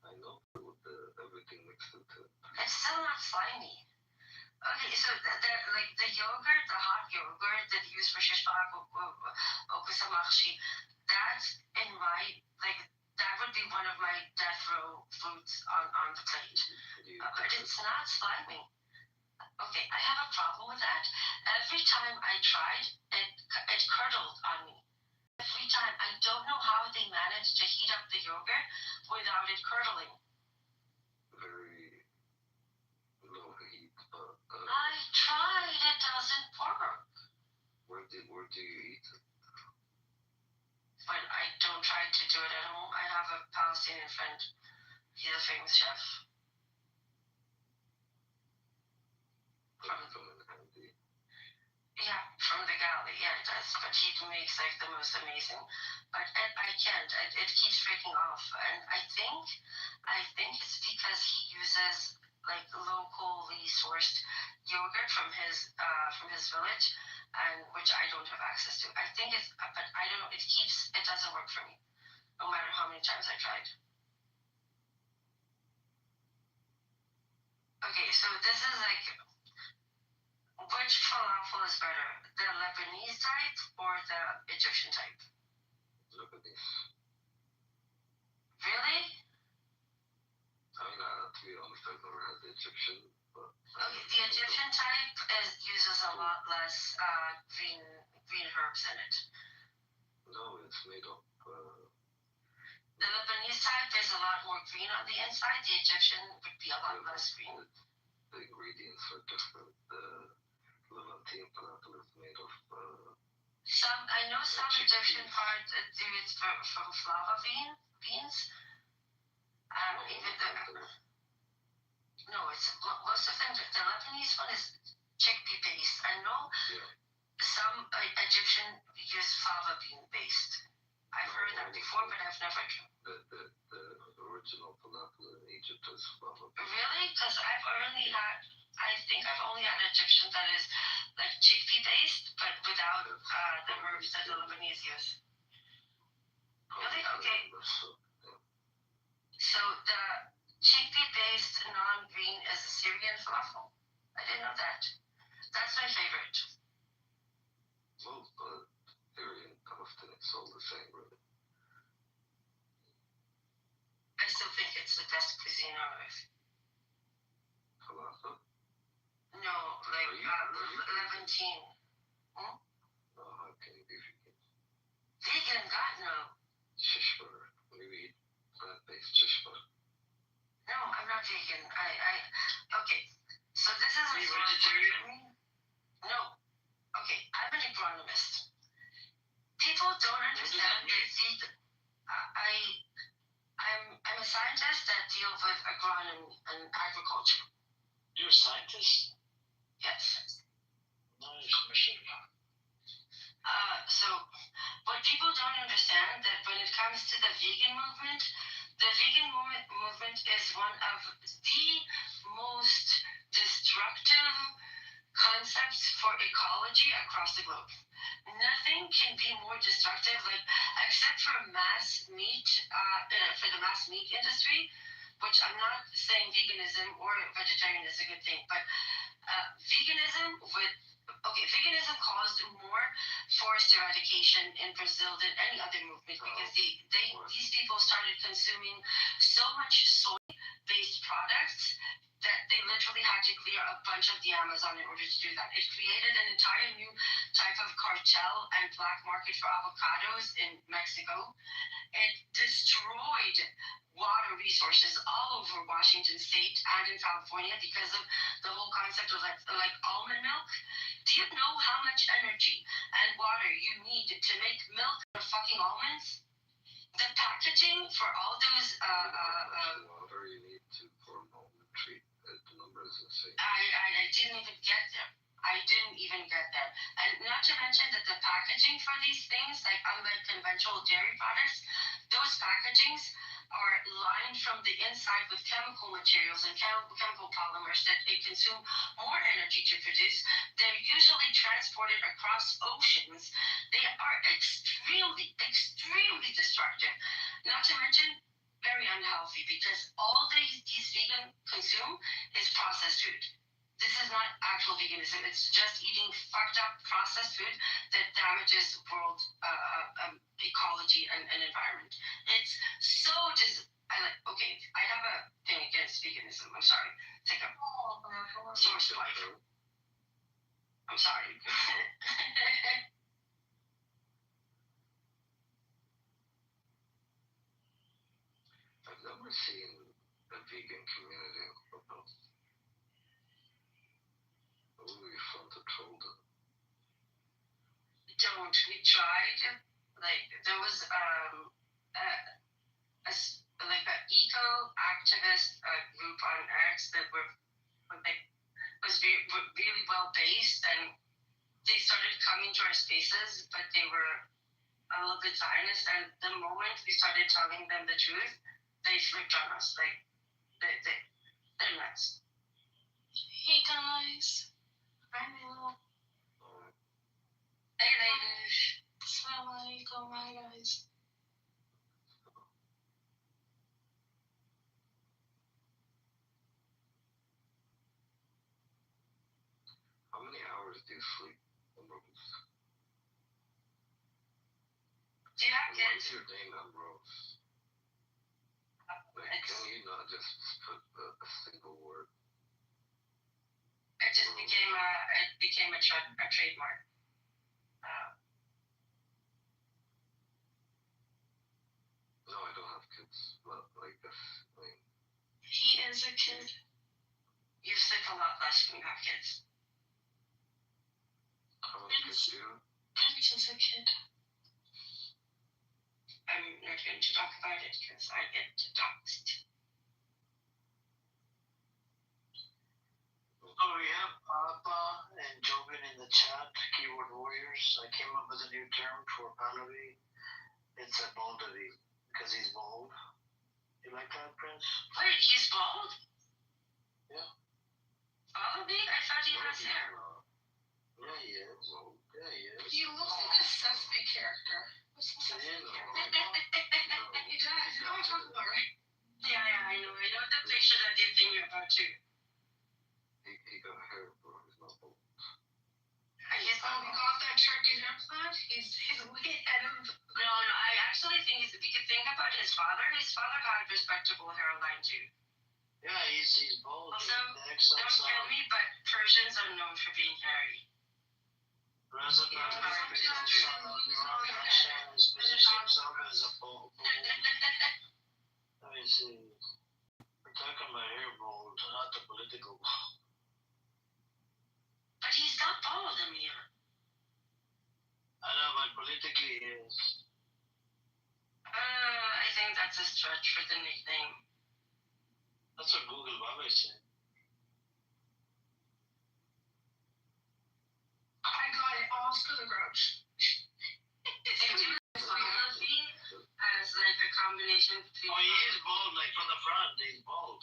I know, with everything mixed into it. It's still not slimy. Okay, so the yogurt, the hot yogurt that you use for shish kebab or kusamachshi, that's in my, that would be one of my death row foods on the plate. But it's not slimy. Okay, I have a problem with that. Every time I tried, it curdled on me. Every time. I don't know how they managed to heat up the yogurt without it curdling. Very low heat, but I tried. It doesn't work. where do you eat it? But I don't try to do it at home. I have a Palestinian friend. He's a famous chef. Yeah, from the galley. Yeah, it does. But he makes the most amazing. But I can't. It keeps breaking off, and I think it's because he uses locally sourced yogurt from his village, and which I don't have access to. I think it's, but I don't know. It doesn't work for me, no matter how many times I tried. Okay, so this is which falafel is better, the Lebanese type or the Egyptian type? Lebanese. Really? I mean, to be honest, I've never had the Egyptian, but. Okay, the Egyptian type uses a lot less green herbs in it. No, it's made of. The Lebanese type, there's a lot more green on the inside. The Egyptian would be a lot less green. The ingredients are different. The Levantine falafel is made of. I know some Egyptian part do it from flava beans. No, it's most of them. The Lebanese one is chickpea based. I know some Egyptian use fava bean based. I've heard that before, but I've never. The original falafel in Egypt is fava bean. Really? Because I think I've only had Egyptian that is chickpea based, but without the herbs that the Lebanese use. Really? Okay. So the chickpea-based non-green is a Syrian falafel. I didn't know that. That's my favorite. Most Syrian Palestinians sold the same, really. I still think it's the best cuisine on earth. Falafel? No, like Levantine. Oh, how can you be vegan? Vegan? God, no. Shish butter. Maybe eat plant-based shish butter. No, I'm not vegan. Okay. So this is Are you vegetarian? No. Okay, I'm an agronomist. People don't understand that vegan. I'm a scientist that deals with agronomy and agriculture. You're a scientist? Yes. Nice mission. So what people don't understand that when it comes to the vegan movement is one of the most destructive concepts for ecology across the globe. Nothing can be more destructive, except for mass meat, for the mass meat industry, which I'm not saying veganism or vegetarian is a good thing, but veganism caused more forest eradication in Brazil than any other movement because these people started consuming so much soy-based products that they literally had to clear a bunch of the Amazon in order to do that. It created an entire new type of cartel and black market for avocados in Mexico. It destroyed water resources all over Washington State and in California because of the whole concept of like almond milk. Do you know how much energy and water you need to make milk for fucking almonds? The packaging for all those water you need to form almond treat. The number is insane. I didn't even get there. And not to mention that the packaging for these things, like unlike conventional dairy products, those packagings are lined from the inside with chemical materials and chemical polymers that they consume more energy to produce. They're usually transported across oceans. They are extremely, extremely destructive. Not to mention very unhealthy because all these vegan consume is processed food. This is not actual veganism. It's just eating fucked up processed food that damages world ecology and environment. It's so okay, I have a thing against veganism. I'm sorry. Take a source wife. I'm sorry. I've never seen a vegan community on Clubhouse. It would be fun to troll them. Don't. We tried. There was an eco activist group on X that was really well based, and they started coming to our spaces, but they were a little bit Zionist. And the moment we started telling them the truth, they flipped on us. They're nuts. Hey guys. Hi Milo. Hey ladies. Assalamualaikum. Hi guys. How many hours do you sleep? Do you have kids? What's your name, Ambrose? Can you not just put a single word? It just became a trademark. No, I don't have kids. But like this, He is a kid. You sleep a lot less when you have kids. How many kids do you have? I'm just a kid. I'm not going to talk about it because I get doxed. Oh, we have Papa and Jobin in the chat, keyboard warriors. I came up with a new term for Pallavi. It's a baldavi because he's bald. You like that, Prince? Wait, he's bald? Yeah. Pallavi? I thought he has hair. Yeah, he is. Yeah, he is. He looks like a Sesame character. What's the Sesame character? He does. You know what I'm talking about, right? Yeah, I know. I know the picture that you're thinking about too. He got hair, bro. He's not bald. He's Oh, we got that turkey up about his father? His father had respectable hairline too. Yeah, he's bald. Also, don't kill me, but Persians are known for being hairy. Reza Pahlavi son of Imran Khan positions himself as a bald. Let me see. We're talking about hair bald, not the political bald. But he's not bald, Amir. I know, but politically he is. I think that's a stretch for the nickname. That's what Google Baba said. I got it. Oscar the Grouch. Pahlavi as like a combination between. Oh, he is bald, like from the front. He's bald.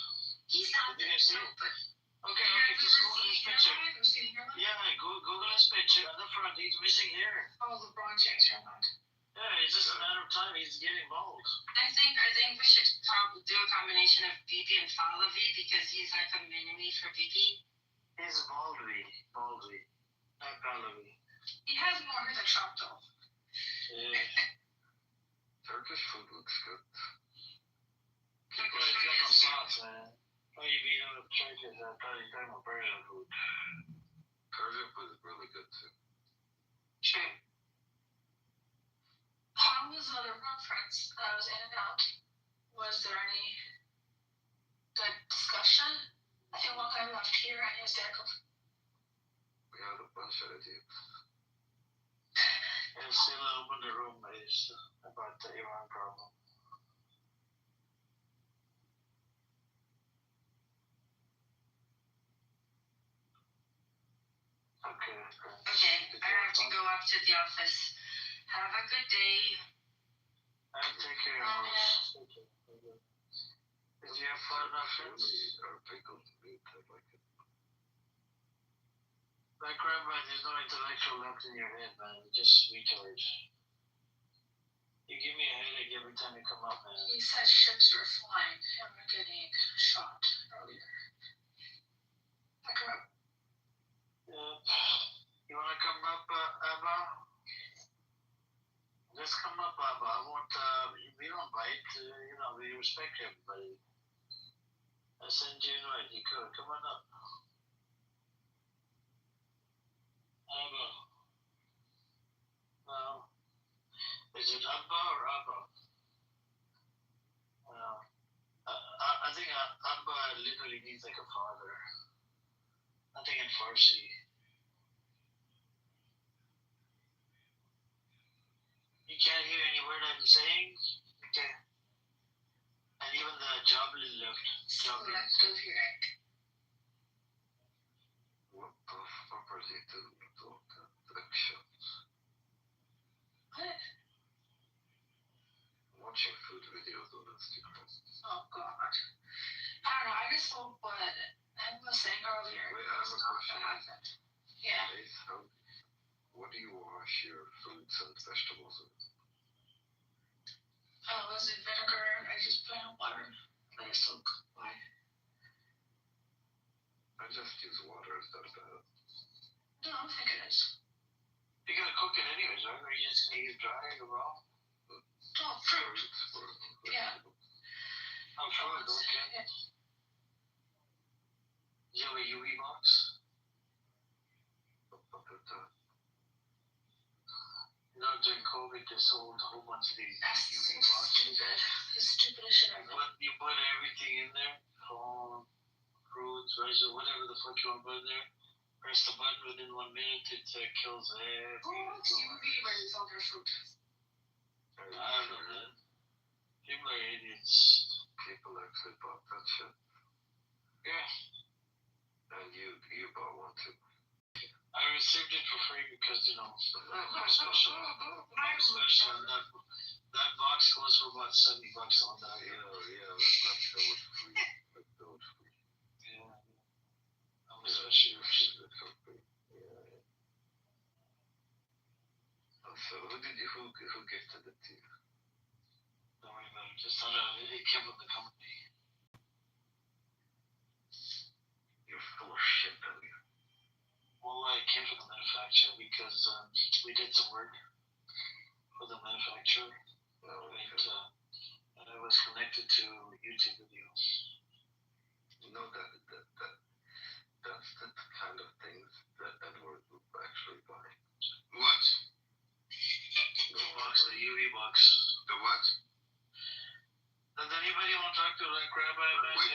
He's not Did you see it? but. Okay, just Google his picture. Yeah, Google his picture. On the front, he's missing hair. Oh, LeBron James hairline. Yeah, it's just a matter of time. He's getting bald. I think we should probably do a combination of Bibi and Pahlavi because he's like a mini-me for Bibi. He's Baldry, not Pahlavi. He has more hair than Trump, though. Yeah. Turkish food looks good. People like got no sauce, man. Oh, you mean Turkish? I thought you were talking about Persian food. Persian food is really good too. Sure. How was the other conference that I was in and out? Was there any good discussion? I think one guy left here and he was there. We had a bunch of ideas. And still open the room is about the Iran problem. Okay. I have to go up to the office. Have a good day. I'll take care of us. Did you have fun, my friends? Our pickled meat, I like it. Like Rabbi, there's no intellectual left in your head, man. You're just retard. You give me a headache every time you come up, man. He said ships were flying and we're getting shot earlier. Like, Yeah. You wanna come up, Abba? Just come up, Abba. I won't, we don't bite, we respect everybody. I send you an invite. You could. Come on up. Abba. No. Is it Abba or Abba? I think Abba literally means like a father. I think in Farsi. You can't hear any word I'm saying? Okay. And even the Jabli left. Jabli. What the fuck are they doing with all the actions? What? Watching food videos on Instagram. Oh, God. I don't know. I just hope what I was saying earlier. Wait, I have a question. Yeah. What do you wash your fruits and vegetables with? Oh, was it vinegar? I just put in water. Let it soak. Why? I just use water instead of that. No, I don't think it is. You're gonna cook it anyways, right? Or are you just gonna use dry or raw? Oh, fruit. Yeah. I'm sure it's okay. Yeah. Do you have a UV box? During COVID, they sold a whole bunch of these That's UV so boxes. stupid. The stupidest shit ever. You put everything in there, phone, fruits, razor, whatever the fuck you want to put in there. Press the button within 1 minute, it kills everything. Who wants UV when it's all their fruit? I don't know, man. People are idiots. People actually bought that shit. Yeah. And you bought one too. I received it for free because, I'm special. I'm special. And that box goes for about $70 on that. Yeah, let's go with free. Let's go with free. Yeah. I'm a special. Yeah. So who gifted it to you? Don't worry about it. Just it came from the company. You're full of shit, Elliot. Well, it came from the manufacturer because we did some work for the manufacturer. Oh, okay. was connected to YouTube video. You know that's the kind of things that Edward would actually buy. What? The box, the UV box. The what? Does anybody want to talk to like Rabbi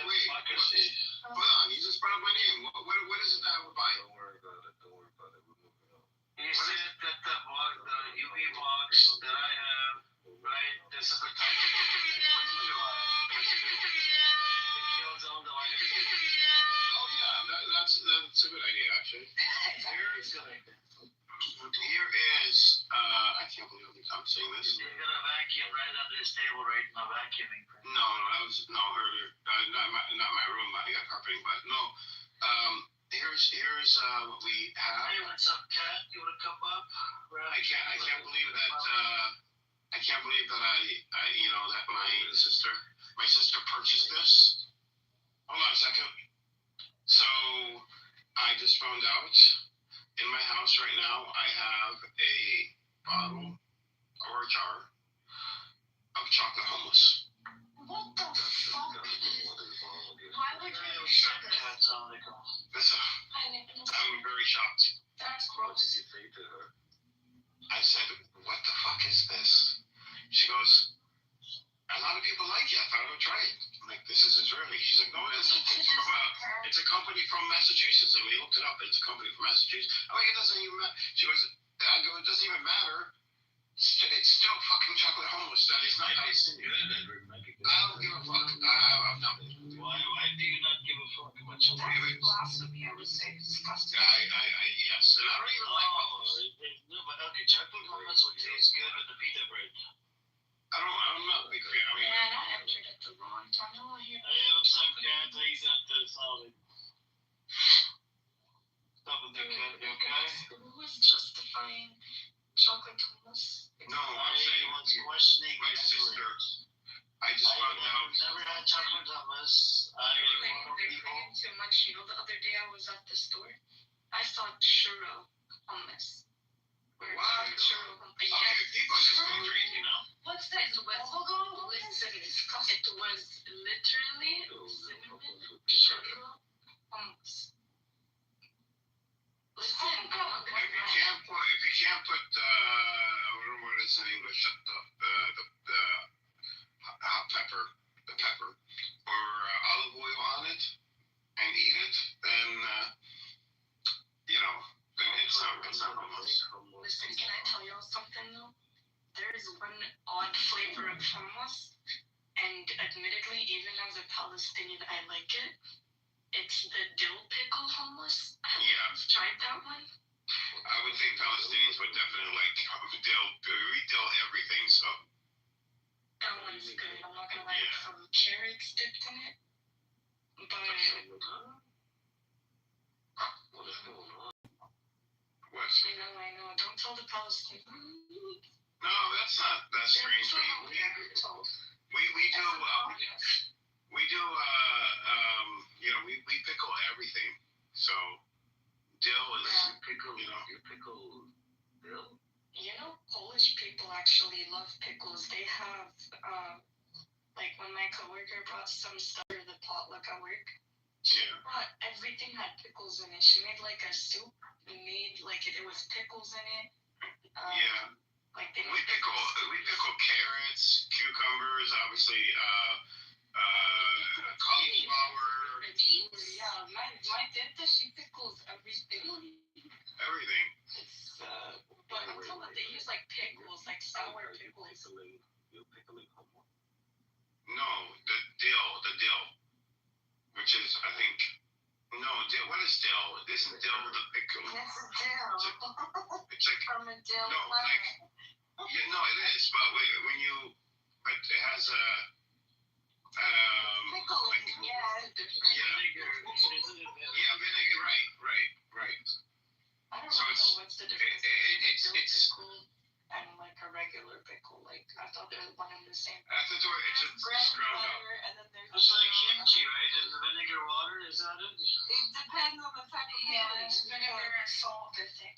Wait. Democracy? Hold on, you just brought up my name. What is it that I would buy? Don't worry about it. We're moving on. You said that the UV box that I have, right? This is the type of thing that it kills all the light. Oh yeah, that's a good idea actually. Here is I can't believe I'm saying this. You got a vacuum right under this table right now, vacuuming. No, that was earlier. Not my room. I got carpeting, but no. Here's what we have. Hey, what's up, Kat? You wanna come up? I can't believe that. I can't believe that that my sister purchased this. Hold on a second. So I just found out in my house right now I have a bottle or a jar of chocolate hummus. What the fuck? Why would you Listen, I'm very shocked. That's gross. What did you say to her? I said, what the fuck is this? She goes, a lot of people like it. I thought I would try it. I'm like, this is Israeli. She's like, no, it isn't. It's a company from Massachusetts. And we looked it up. It's a company from Massachusetts. I'm like, it doesn't even matter. She goes, I go, it doesn't even matter. It's still fucking chocolate hummus. That is not nice. I don't give a fuck. I'm not. Why do you not give a fuck about chocolate? That's blasphemy. I would say disgusting. Yes. And I don't even like hummus. No, but okay, chocolate hummus would taste good with the pita bread. I'm not a big fan. I mean, Man, I entered at the wrong time. No one here. Hey, what's up, Kat? How you got the solid? Stop with the cat, you okay? Who is justifying chocolate hummus? no, I'm saying questioning my sister. I just found out. Never had chocolate hummus. They're bringing too much. You know, the other day I was at the store. I saw churro hummus. What? Churro hummus. Okay, people just go crazy now. What's that? It was literally cinnamon churro hummus. Listen, If you can't put I don't know what it is in English, the hot pepper, or olive oil on it, and eat it, then then it's not hummus. Listen, can I tell y'all something though? There is one odd flavor of hummus, and admittedly, even as a Palestinian, I like it. It's the dill pickle hummus. Have you tried that one? I would think Palestinians would definitely like dill. We dill everything, so. That one's good. I'm not gonna lie. Some carrots dipped in it. But What is going on? What? I know. Don't tell the Palestinians. No, that's strange. We pickle everything. So dill is you pickle dill. You know, Polish people actually love pickles. They have like when my coworker brought some stuff for the potluck at work. She brought everything had pickles in it. She made like a soup. Made like it was pickles in it. Like we pickle carrots, cucumbers, obviously, cauliflower. Yeah, my teta, she pickles everything. Everything. It's but I'm talking about they use like pickles, like sour pickles. No, the dill, which is I think. No, dill. What is dill? Isn't dill the pickle? It's a dill. It's like from a dill. No, like no, it is. But but it has a pickle. Like, Vinegar. Yeah, vinegar. Right. I don't know what's the difference between a pickle and like a regular pickle. Like I thought they were one and the same. I thought it's just ground up. And then there's it's like kimchi, right? Is the vinegar water? Is that it? It depends on the type of pickle. Yeah, it's vinegar and salt, I think.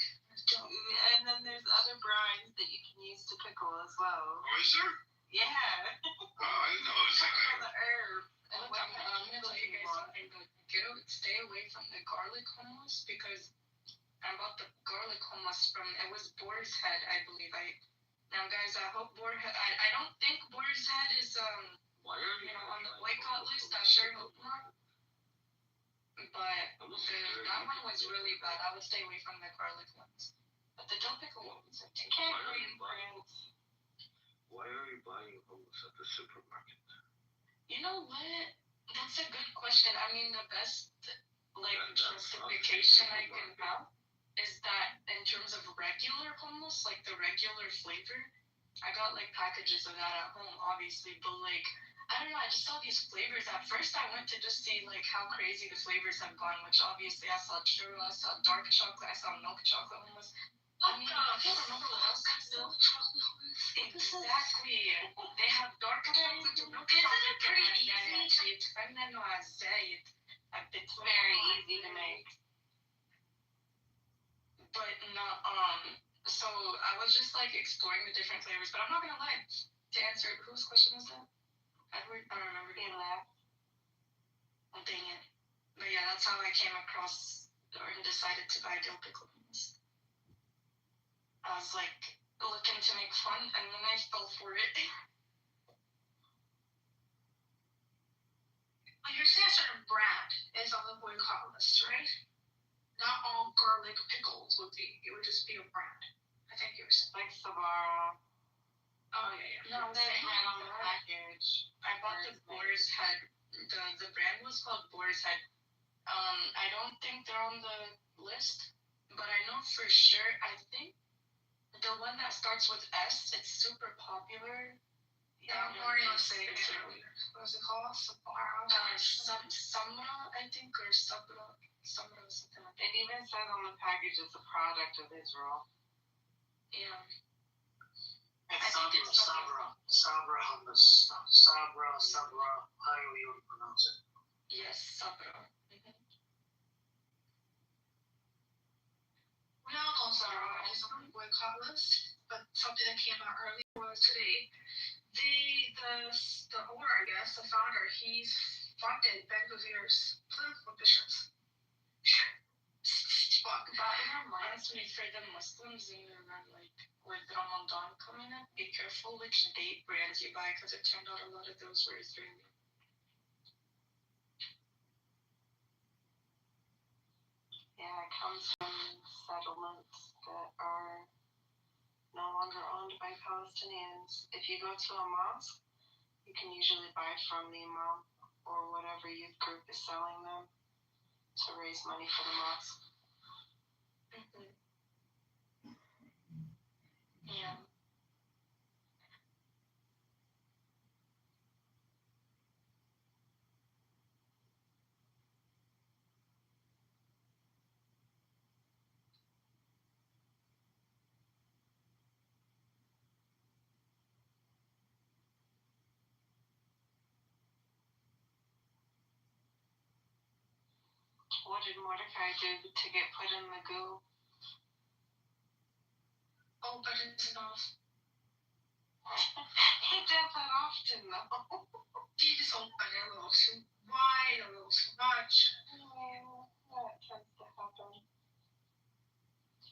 And then there's other brines that you can use to pickle as well. Oh, is there? Yeah. Oh, I didn't know it was like On the herb. Look, I'm gonna tell you guys something, but stay away from the garlic hummus because I bought the garlic hummus from it was Boar's Head, I believe. Now guys, I hope I don't think Boar's Head is on the boycott list. I sure hope not. But that one was really bad. I would stay away from the garlic ones. But the dill pickle ones, I think. Can't read brands. Why are you buying hummus at the supermarket? You know what? That's a good question. I mean, the best justification I can have is that in terms of regular hummus, like the regular flavor, I got like packages of that at home, obviously, but like I don't know, I just saw these flavors. At first I went to just see like how crazy the flavors have gone, which obviously I saw churro, I saw dark chocolate, I saw milk chocolate hummus. I mean, I can't remember what else I saw. Exactly. They have dark chocolate, milk chocolate. Isn't it pretty easy? It's very easy to make. But not so I was just like exploring the different flavors, but I'm not gonna lie. To answer whose question was that? Edward? I don't remember. Oh, dang it. But yeah, that's how I came across or decided to buy dill pickle hummus. I was like looking to make fun and then I fell for it. Well, you're saying a certain brand is on the boycott list, right? Not all garlic pickles would be. It would just be a brand. I think you were saying. Like Sabara. Oh, yeah. No, they had on the package. I bought the Boar's Head. The brand was called Boar's Head. I don't think they're on the list, but I know for sure, I think the one that starts with S, it's super popular. Yeah, I'm already gonna say it. What is it called? Sabara? Samra, I think, or Sabra, something like that. It even says on the package it's a product of Israel. Yeah. It's Sabra hummus. Sabra, however you would pronounce it. Yes, Sabra. We all know Zara is on the boycott list, but something that came out earlier was today. The owner, I guess, the founder, he's funded Ben Gavir's political ambitions. Fuck, that reminds me for the Muslims in Iran, like with Ramadan coming up, be careful which date brands you buy because it turned out a lot of those were Israeli. Yeah, it comes from settlements that are no longer owned by Palestinians. If you go to a mosque, you can usually buy from the imam or whatever youth group is selling them to raise money for the mosque. Yeah. What did Mordecai do to get put in the goo? Oh, but it's enough. He does that often, though. He just opened it a little too wide, a little too much. Yeah, that tends to happen.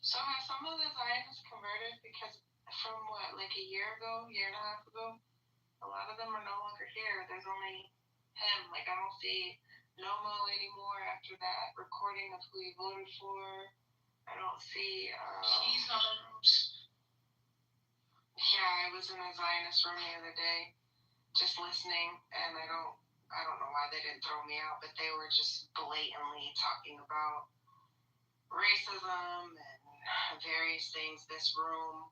So have some of the Zionists converted? Because from what, like a year and a half ago, a lot of them are no longer here. There's only him. Like, I don't see Nomo anymore after that recording of who he voted for. I don't see. He's not on ropes. Yeah, I was in a Zionist room the other day, just listening, and I don't know why they didn't throw me out, but they were just blatantly talking about racism and various things. This room,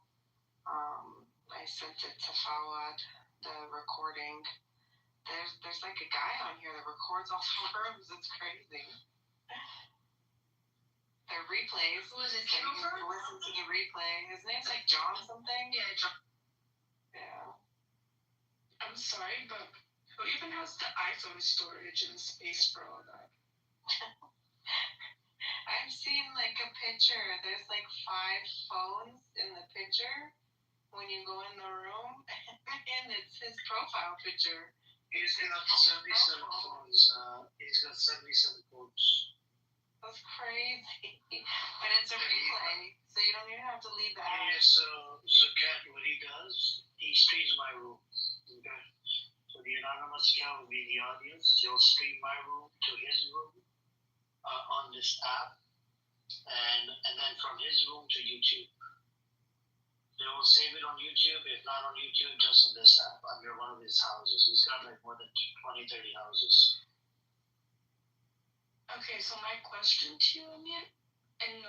I sent it to Fawad, the recording. There's like a guy on here that records all the rooms. It's crazy. The replays. Who is it? Kitover? Listen to the replay. His name's like John something. Yeah, John. Yeah. I'm sorry, but who even has the iPhone storage and space for all that? I've seen like a picture. There's like 5 phones in the picture, when you go in the room, and it's his profile picture. He's got 77 phones. He's got 77 phones. That's crazy. But it's a replay, so you don't even have to leave the app. Yeah, so Kat, what he does, he streams my room. Okay? So the anonymous account will be the audience. He'll stream my room to his room on this app, and then from his room to YouTube. They will save it on YouTube. If not on YouTube, just on this app under one of his houses. He's got like more than 20, 30 houses. Okay, so my question to you, Amir, and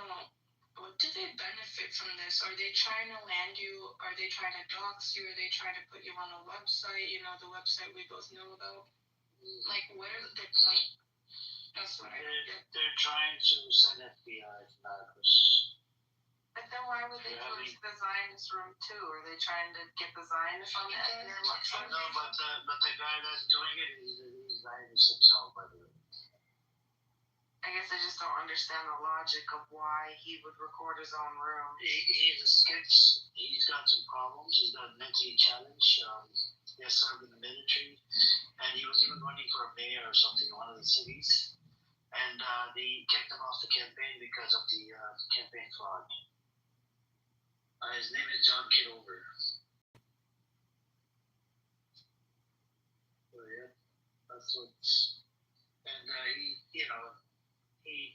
what do they benefit from this? Are they trying to land you? Are they trying to dox you? Are they trying to put you on a website? You know, the website we both know about. Like, where's the point? That's what I get. They're trying to send FBI to Marcus. But then why would they go to the Zionist room too? Are they trying to get the Zionists on their website? No, but the guy that's doing it is Zionist himself, by the way. I guess I just don't understand the logic of why he would record his own room. He's a skits. He's got some problems. He's got mentally challenged. He has served in the military, and he was even running for a mayor or something in one of the cities. And they kicked him off the campaign because of the campaign fraud. His name is John Kitover. So yeah, that's what's. And he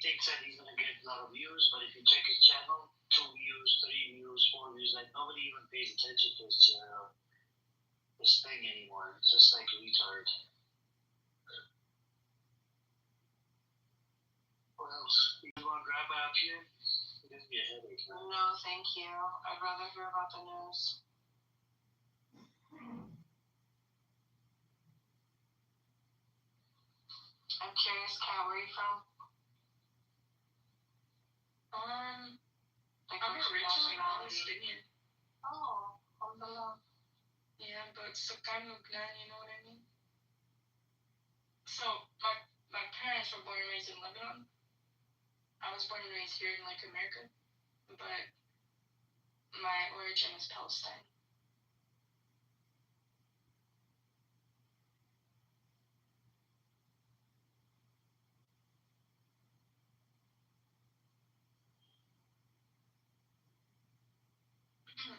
thinks that he's gonna get a lot of views, but if you check his channel, 2 views, 3 views, 4 views, like nobody even pays attention to this thing anymore. It's just like a retard. What else? You want to grab out here? It gives me a headache. No, thank you. I'd rather hear about the news. I'm curious, Kat, where are you from? I'm originally Palestinian. Oh, alhamdulillah. Yeah, but Sukan Lubnan, you know what I mean? So, my parents were born and raised in Lebanon. I was born and raised here in, like, America. But my origin is Palestine.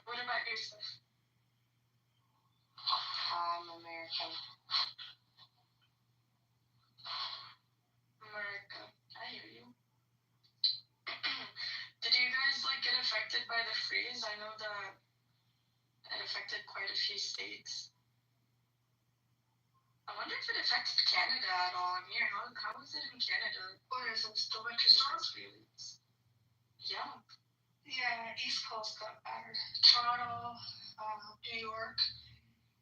What about yourself? I'm American. America. I hear you. Did you guys, like, get affected by the freeze? I know that it affected quite a few states. I wonder if it affected Canada at all. Amir, how is it in Canada? Or is it still freeze? Yeah. Yeah, East Coast got battered. Toronto, New York,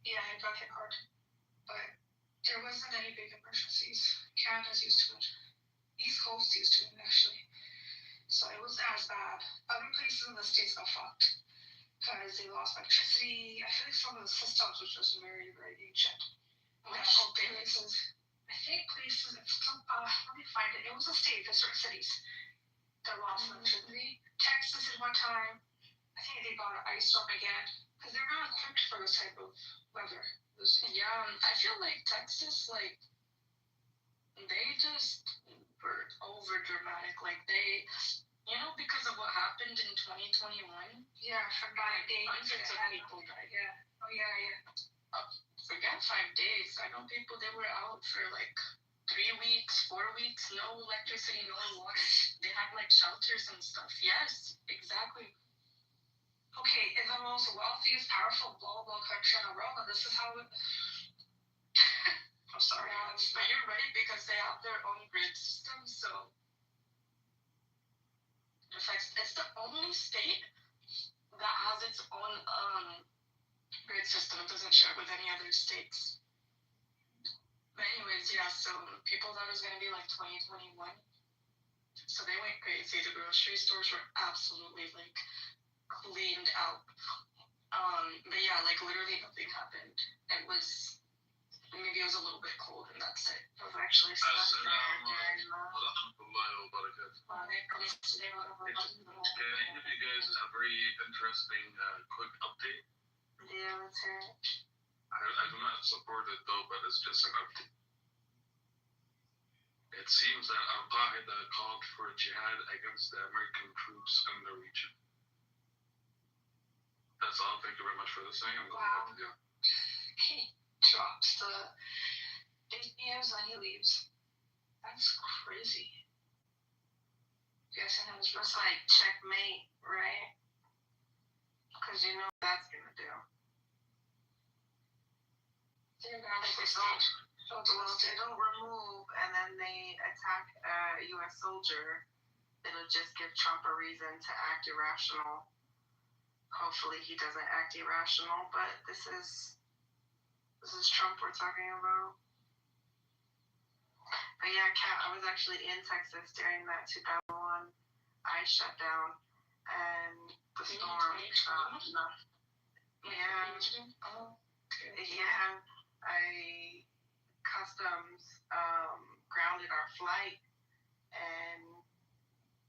yeah, it got hit hard. But there wasn't any big emergencies. Canada's used to it. East Coast used to it, actually. So it wasn't as bad. Other places in the States got fucked because they lost electricity. I feel like some of the systems was just very, very ancient. Places. I think places, let me find it. It was a state, there's certain cities that lost electricity. Texas at one time, I think they got an ice storm again because they're not equipped for this type of weather. Yeah, I feel like Texas, like, they just were over dramatic. Like, they, you know, because of what happened in 2021. Yeah, for 5 days. Hundreds of people died. Yeah. Oh, yeah. Forget 5 days. I know people, they were out for like 3 weeks, 4 weeks, no electricity, no water. They had like shelters and stuff. Yes, exactly. Okay, in the most wealthiest, powerful, blah, blah country in the world, and this is how it... I'm sorry. But you're right, because they have their own grid system, so it affects, it's the only state that has its own grid system. It doesn't share with any other states. But anyways, yeah, so people thought it was going to be like 2021. So they went crazy. The grocery stores were absolutely like cleaned out. But yeah, like literally nothing happened. It was maybe maybe it was a little bit cold and that's it. I was actually stuck there during the... Can I give you guys a very interesting quick update? Yeah, let's hear it. I do not support it though, but it's just an update. It seems that Al-Qaeda called for jihad against the American troops in the region. That's all. Thank you very much for listening. I'm going back to you. He drops the fake news and he leaves. That's crazy. Guessing it was just like checkmate, right? Because you know what that's gonna do. They're gonna make this well, they don't remove and then they attack a U.S. soldier, it'll just give Trump a reason to act irrational. Hopefully he doesn't act irrational, but this is Trump we're talking about. But yeah, Kat, I was actually in Texas during that 2001 ice shutdown and the storm. Customs grounded our flight, and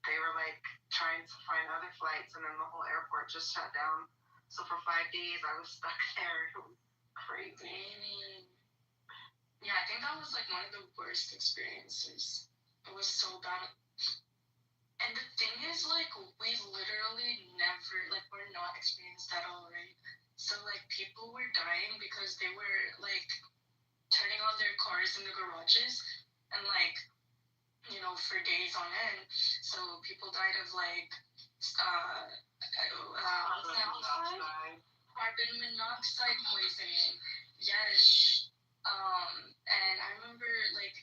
they were like trying to find other flights, and then the whole airport just shut down. So for 5 days, I was stuck there. It was crazy. Yeah, I think that was like one of the worst experiences. It was so bad. And the thing is, like, we literally never, like, we're not experienced at all, right? So, like, people were dying because they were, like, turning on their cars in the garages and, like, you know, for days on end. So people died of, like, carbon monoxide poisoning. Yes. And I remember, like,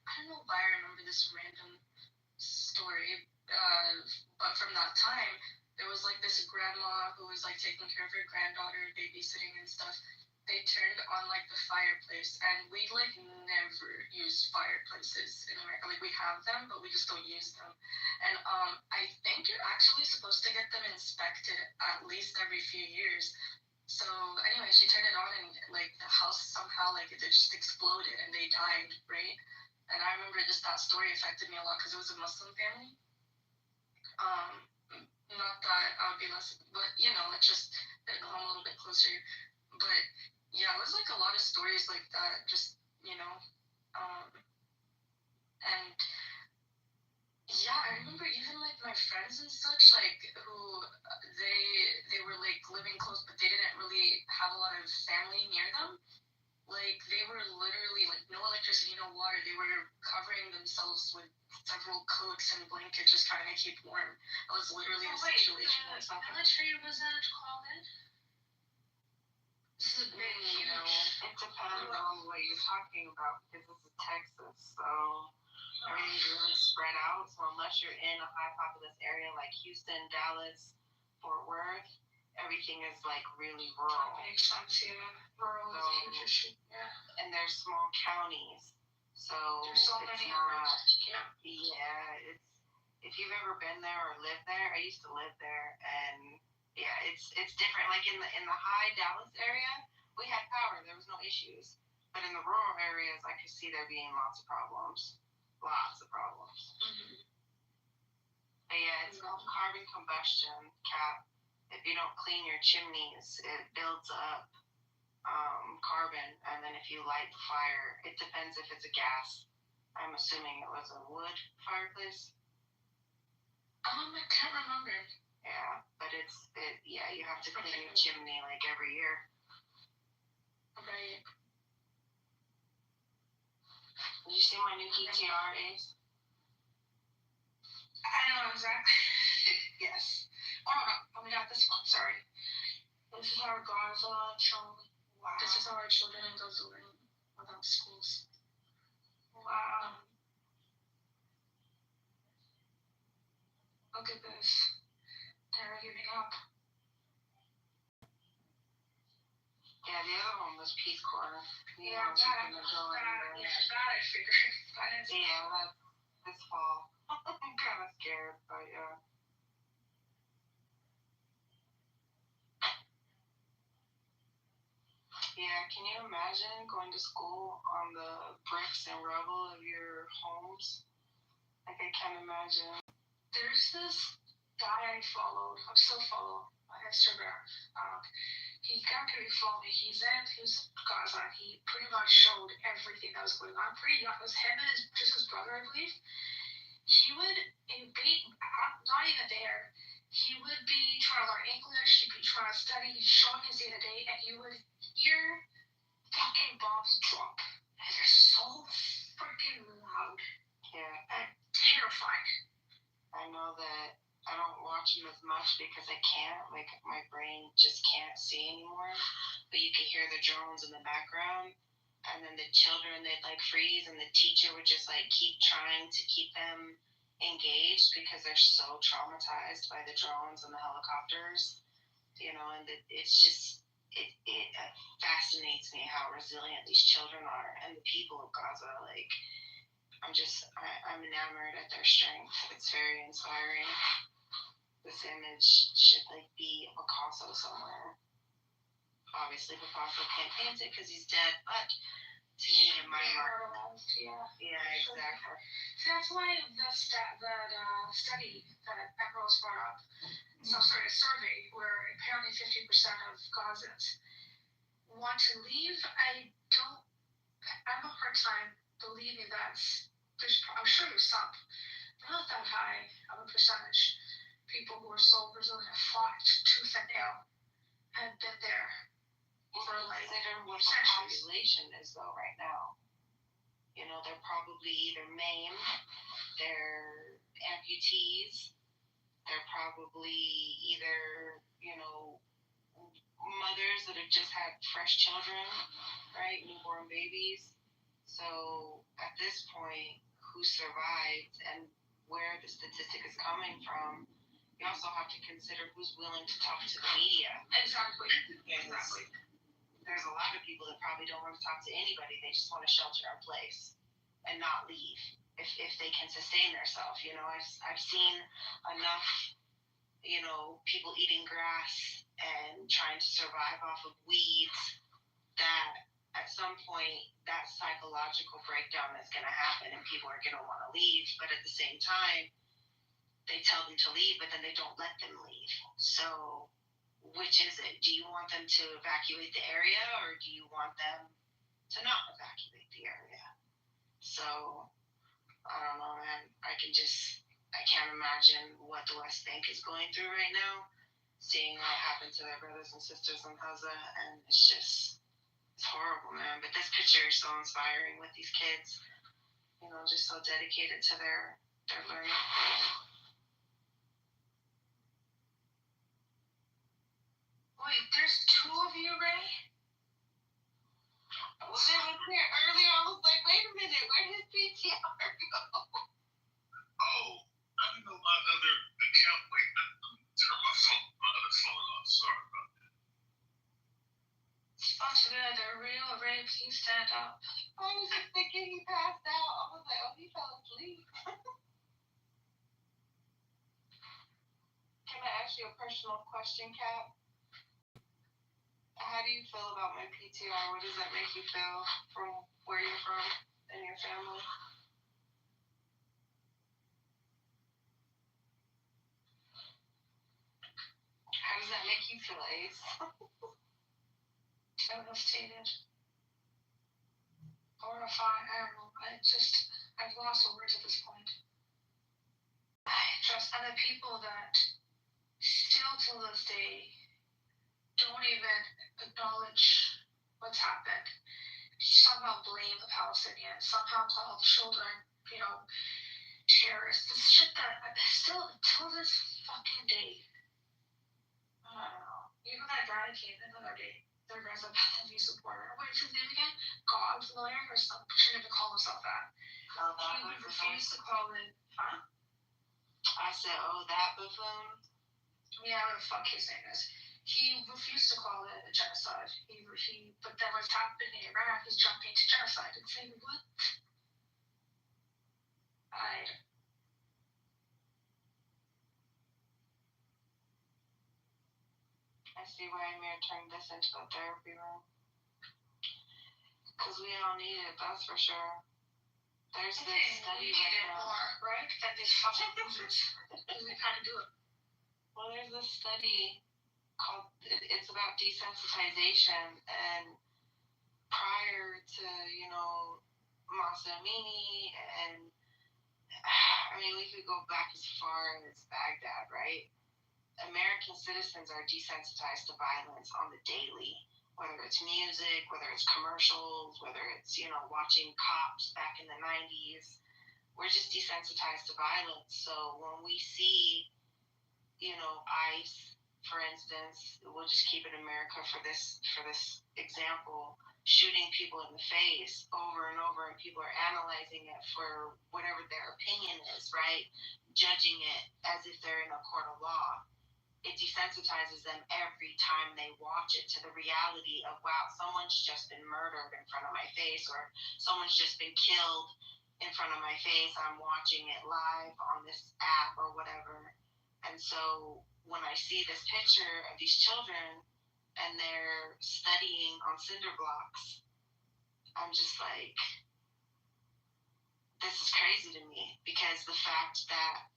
I don't know why I remember this random story, but from that time, there was, like, this grandma who was, like, taking care of her granddaughter, babysitting and stuff. They turned on, like, the fireplace, and we, like, never use fireplaces in America. Like, we have them, but we just don't use them. And I think you're actually supposed to get them inspected at least every few years. So anyway, she turned it on, and, like, the house somehow, like, it just exploded, and they died, right? And I remember just that story affected me a lot, because it was a Muslim family. Not that I would be less, but, you know, it just hit home a little bit closer. But yeah, it was like a lot of stories like that, just, you know, and yeah, I remember even like my friends and such, like, who they were like living close, but they didn't really have a lot of family near them. Like, they were literally like no electricity, no water. They were covering themselves with several coats and blankets, just trying to keep warm. It was literally the situation that was happening. Military wasn't called in? This is a big, you know, it depends on what you're talking about, because this is Texas, so everything's really spread out. So unless you're in a high populous area like Houston, Dallas, Fort Worth, everything is like really rural. That makes sense, yeah. Rural is a huge issue, yeah. And they're small counties, so there's so many of them. Yeah, it's, if you've ever been there or lived there, I used to live there, and yeah, it's different. Like in the high Dallas area, we had power. There was no issues. But in the rural areas, I could see there being lots of problems. Lots of problems. Mm-hmm. But yeah, it's called carbon combustion, Cap. If you don't clean your chimneys, it builds up carbon, and then if you light the fire, it depends if it's a gas. I'm assuming it was a wood fireplace. I can't remember. Yeah, but you have to clean your chimney like every year. Right. Did you see my new PTR, Ace? I don't know exactly. Yes. Oh no, we got this one, sorry. This is our Gaza children. Wow. This is our children in Gaza without schools. Wow. Look at this. They're giving up. Yeah, the other one was Peace Corps. Yeah, that I figured. Yeah, this fall. I'm kind of scared, but yeah. Yeah, can you imagine going to school on the bricks and rubble of your homes? Like, I can't imagine. There's this guy I followed, I still follow on Instagram. He got to follow me. He was Gaza. He pretty much showed everything that was going on. Pretty young. It was him and his brother, I believe. He would be not even there. He would be trying to learn English. He'd be trying to study. He's showing his day to day, and you would hear fucking bombs drop, and they're so freaking loud. Yeah. And terrifying. I know that I don't watch them as much because I can't. Like, my brain just can't see anymore. But you can hear the drones in the background. And then the children, they'd like freeze, and the teacher would just like keep trying to keep them engaged because they're so traumatized by the drones and the helicopters. You know, and it's just, it fascinates me how resilient these children are and the people of Gaza. Like, I'm enamored at their strength. It's very inspiring. This image should like be a Picasso somewhere. Obviously, Picasso can't paint it because he's dead, but to me, in my mind, yeah, exactly. So that's why that study that Emerald's brought up, some sort of survey where apparently 50% of Gazans want to leave. I have a hard time believing I'm sure there's some, but not that high of a percentage. People who are so resilient have fought tooth and nail and been there for like consider what the centuries. population is though right now. You know, they're probably either maimed, they're amputees, they're probably either, you know, mothers that have just had fresh children, right? Newborn babies. So at this point, who survived and where the statistic is coming from, you also have to consider who's willing to talk to the media. Exactly. There's a lot of people that probably don't want to talk to anybody. They just want to shelter in place and not leave if they can sustain themselves. You know, I've seen enough, you know, people eating grass and trying to survive off of weeds that at some point that psychological breakdown is going to happen and people are going to want to leave. But at the same time, they tell them to leave, but then they don't let them leave. So which is it? Do you want them to evacuate the area, or do you want them to not evacuate the area? So, I don't know, man. I can't imagine what the West Bank is going through right now, seeing what happened to their brothers and sisters in Gaza, and it's horrible, man. But this picture is so inspiring with these kids, you know, just so dedicated to their learning. Wait, there's two of you, Ray? Well, they was here earlier. I was like, wait a minute, where did PTR go? Oh, I didn't know my other account. Wait, turn my other phone off. Sorry about that. Supposed to be like the real Ray, please stand up. I was just thinking he passed out. I was like, oh, he fell asleep. Can I ask you a personal question, Kat? How do you feel about my PTR? What does that make you feel from where you're from and your family? How does that make you feel, Ace? Devastated. Horrified. I don't know. I've lost the words at this point. And the people that still to this day don't even acknowledge what's happened. Somehow blame the Palestinians, somehow call the children, you know, terrorists. This shit that still, until this fucking day, I don't know. Even that guy came in the other day, the Reza Pahlavi supporter. What is his name again? God's lawyer or something? Shouldn't even call himself that. He would refuse to call it, huh? I said, oh, that buffoon? Yeah, what the fuck his name is. He refused to call it a genocide. But then what's happening in Iraq, he's jumping to genocide and saying, what? I see why Amir turned this into a therapy room. we all need it, that's for sure. There's I this think study we need it right now. more, right? Than these fucking losers. We've had to do it. Well, there's this study called, it's about desensitization, and prior to, Masa Amini, and I mean, we could go back as far as Baghdad, right? American citizens are desensitized to violence on the daily, whether it's music, whether it's commercials, whether it's, watching Cops back in the 90s. We're just desensitized to violence. So when we see, ICE, for instance, we'll just keep it America for this example, shooting people in the face over and over, and people are analyzing it for whatever their opinion is, right? Judging it as if they're in a court of law. It desensitizes them every time they watch it to the reality of, wow, someone's just been murdered in front of my face, or someone's just been killed in front of my face. I'm watching it live on this app or whatever. And so when I see this picture of these children and they're studying on cinder blocks, I'm just like, this is crazy to me, because the fact that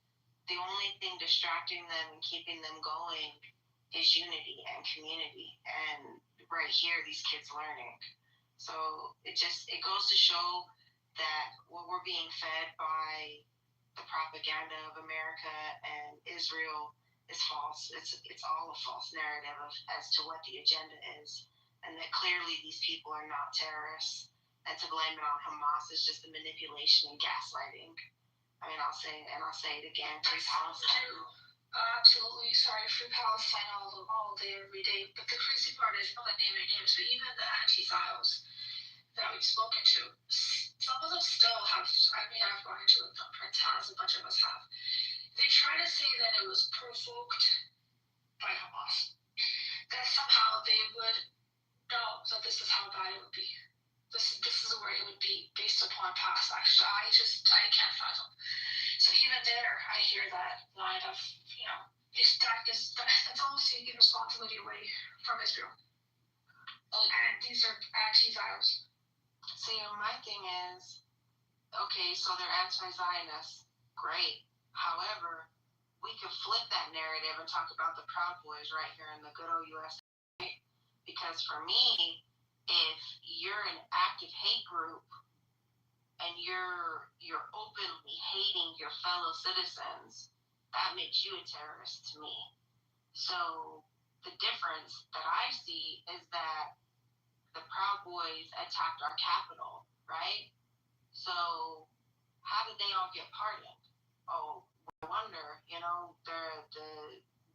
the only thing distracting them and keeping them going is unity and community. And right here, these kids learning. So it goes to show that what we're being fed by the propaganda of America and Israel is false. It's all a false narrative as to what the agenda is, and that clearly these people are not terrorists. And to blame it on Hamas is just the manipulation and gaslighting. I mean, I'll say it again. Free Palestine. Absolutely. Sorry, Free Palestine all day, every day. But the crazy part is, not naming names, but even the anti-Zios that we've spoken to, some of them still have, I've gone into it, friends, a bunch of us have. They try to say that it was provoked by Hamas. That somehow they would know that this is how bad it would be. This is where it would be based upon past action. I can't fathom. So even there, I hear that line of, that's almost taking responsibility away from Israel. And these are anti-Zionists. See, my thing is, okay, so they're anti-Zionists. Great. However, we could flip that narrative and talk about the Proud Boys right here in the good old USA. Because for me, if you're an active hate group and you're openly hating your fellow citizens, that makes you a terrorist to me. So the difference that I see is that the Proud Boys attacked our Capitol, right? So how did they all get pardoned? Oh, I wonder,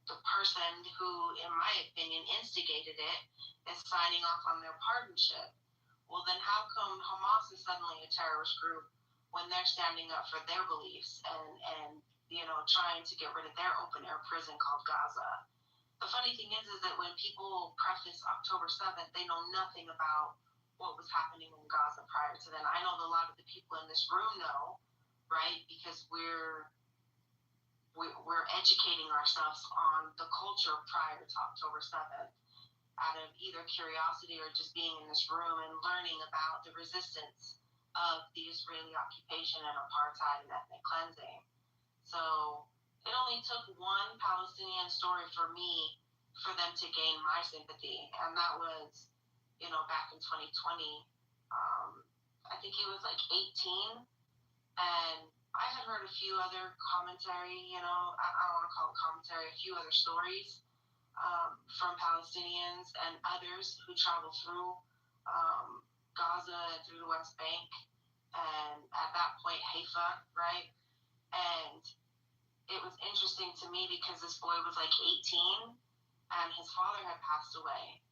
the person who, in my opinion, instigated it is signing off on their pardonship. Well, then how come Hamas is suddenly a terrorist group when they're standing up for their beliefs and trying to get rid of their open-air prison called Gaza? The funny thing is that when people preface October 7th, they know nothing about what was happening in Gaza prior to then. I know a lot of the people in this room know, right? Because we're educating ourselves on the culture prior to October 7th out of either curiosity or just being in this room and learning about the resistance of the Israeli occupation and apartheid and ethnic cleansing. So it only took one Palestinian story for me for them to gain my sympathy, and that was, back in 2020. I think he was like 18, and I had heard a few other commentary, I don't want to call it commentary, a few other stories from Palestinians and others who travel through Gaza and through the West Bank, and at that point Haifa, right? And it was interesting to me because this boy was like 18 and his father had passed away,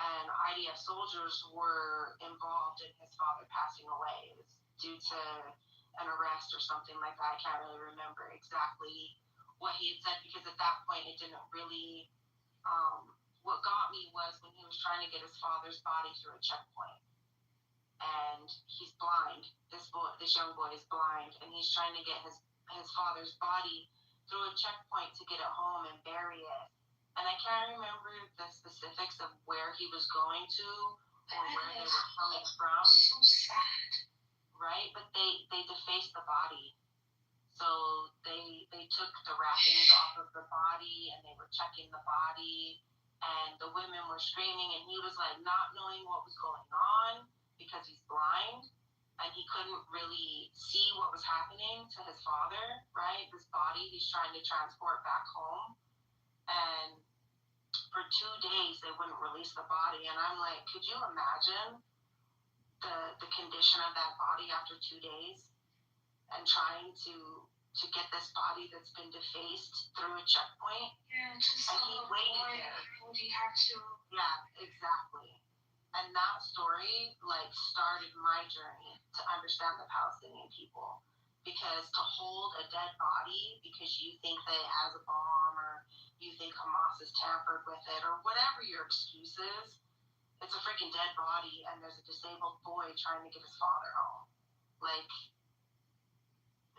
and IDF soldiers were involved in his father passing away. It was due to an arrest or something like that. I can't really remember exactly what he had said, because at that point it didn't really, what got me was when he was trying to get his father's body through a checkpoint, and he's blind. This young boy is blind, and he's trying to get his father's body through a checkpoint to get it home and bury it. And I can't remember the specifics of where he was going to or where they were coming from. they defaced the body. So they took the wrappings off of the body and they were checking the body, and the women were screaming, and he was like not knowing what was going on because he's blind and he couldn't really see what was happening to his father, right? This body he's trying to transport back home. And for 2 days they wouldn't release the body, and I'm like, could you imagine the condition of that body after 2 days, and trying to get this body that's been defaced through a checkpoint? Yeah, just and he waited there. Would he have to? Yeah, exactly. And that story like started my journey to understand the Palestinian people, because to hold a dead body because you think that it has a bomb, or you think Hamas has tampered with it, or whatever your excuse is, it's a freaking dead body, and there's a disabled boy trying to get his father home. Like,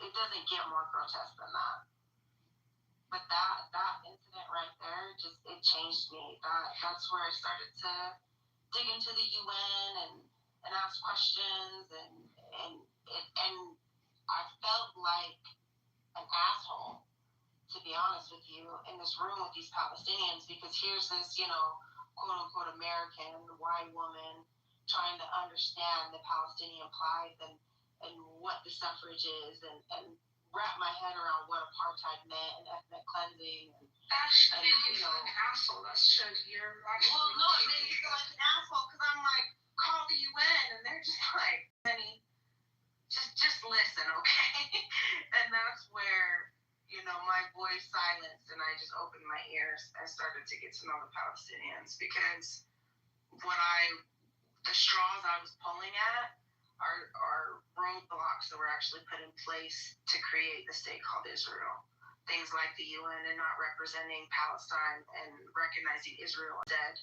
it doesn't get more grotesque than that. But that incident right there, just, it changed me. That's where I started to dig into the UN and ask questions, and I felt like an asshole, to be honest with you, in this room with these Palestinians, because here's this, quote unquote American white woman trying to understand the Palestinian plight and what the suffrage is, and wrap my head around what apartheid meant and ethnic cleansing. That should make you feel like an asshole. That should. You're actually. Well, no, it made me feel like an asshole, because I'm like, call the UN, and they're just like, Penny, just listen, okay? And that's where, my voice silenced, and I just opened my ears. I started to get to know the Palestinians, because the straws I was pulling at are roadblocks that were actually put in place to create the state called Israel. Things like the UN and not representing Palestine and recognizing Israel dead.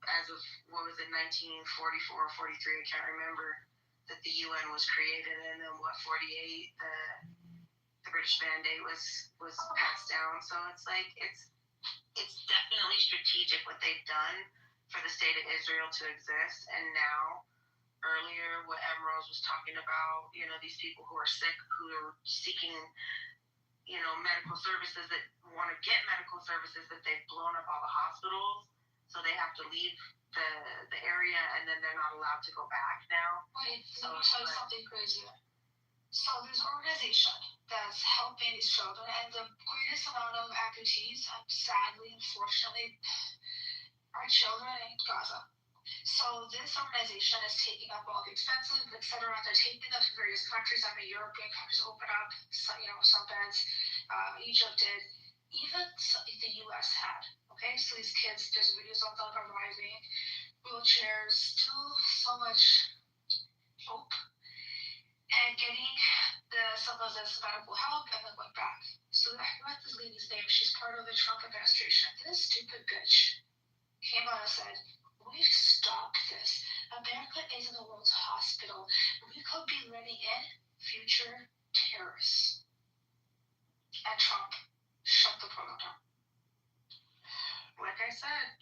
As of, 1944 or 43, I can't remember, that the UN was created, and then 48, the British Mandate was passed down. So it's like, it's definitely strategic what they've done for the state of Israel to exist. And now, earlier, what Emerald was talking about, these people who are sick, who are seeking, medical services, that want to get medical services, that they've blown up all the hospitals, so they have to leave the area, and then they're not allowed to go back now. Wait, let me tell you something crazier. So there's an organization that's helping these children, and the greatest amount of amputees, sadly, unfortunately, are children in Gaza. So this organization is taking up all the expenses, etc. They're taking them to various countries. I mean, European countries open up some beds. Egypt did. Even the U.S. had. Okay, so these kids, there's videos of them arriving, wheelchairs, still so much hope, and getting some of this medical help, and then went back. So I forgot this lady's name. She's part of the Trump administration. This stupid bitch came out and said, "We stop this. America is in the world's hospital. We could be letting in future terrorists." And Trump shut the program down. Like I said,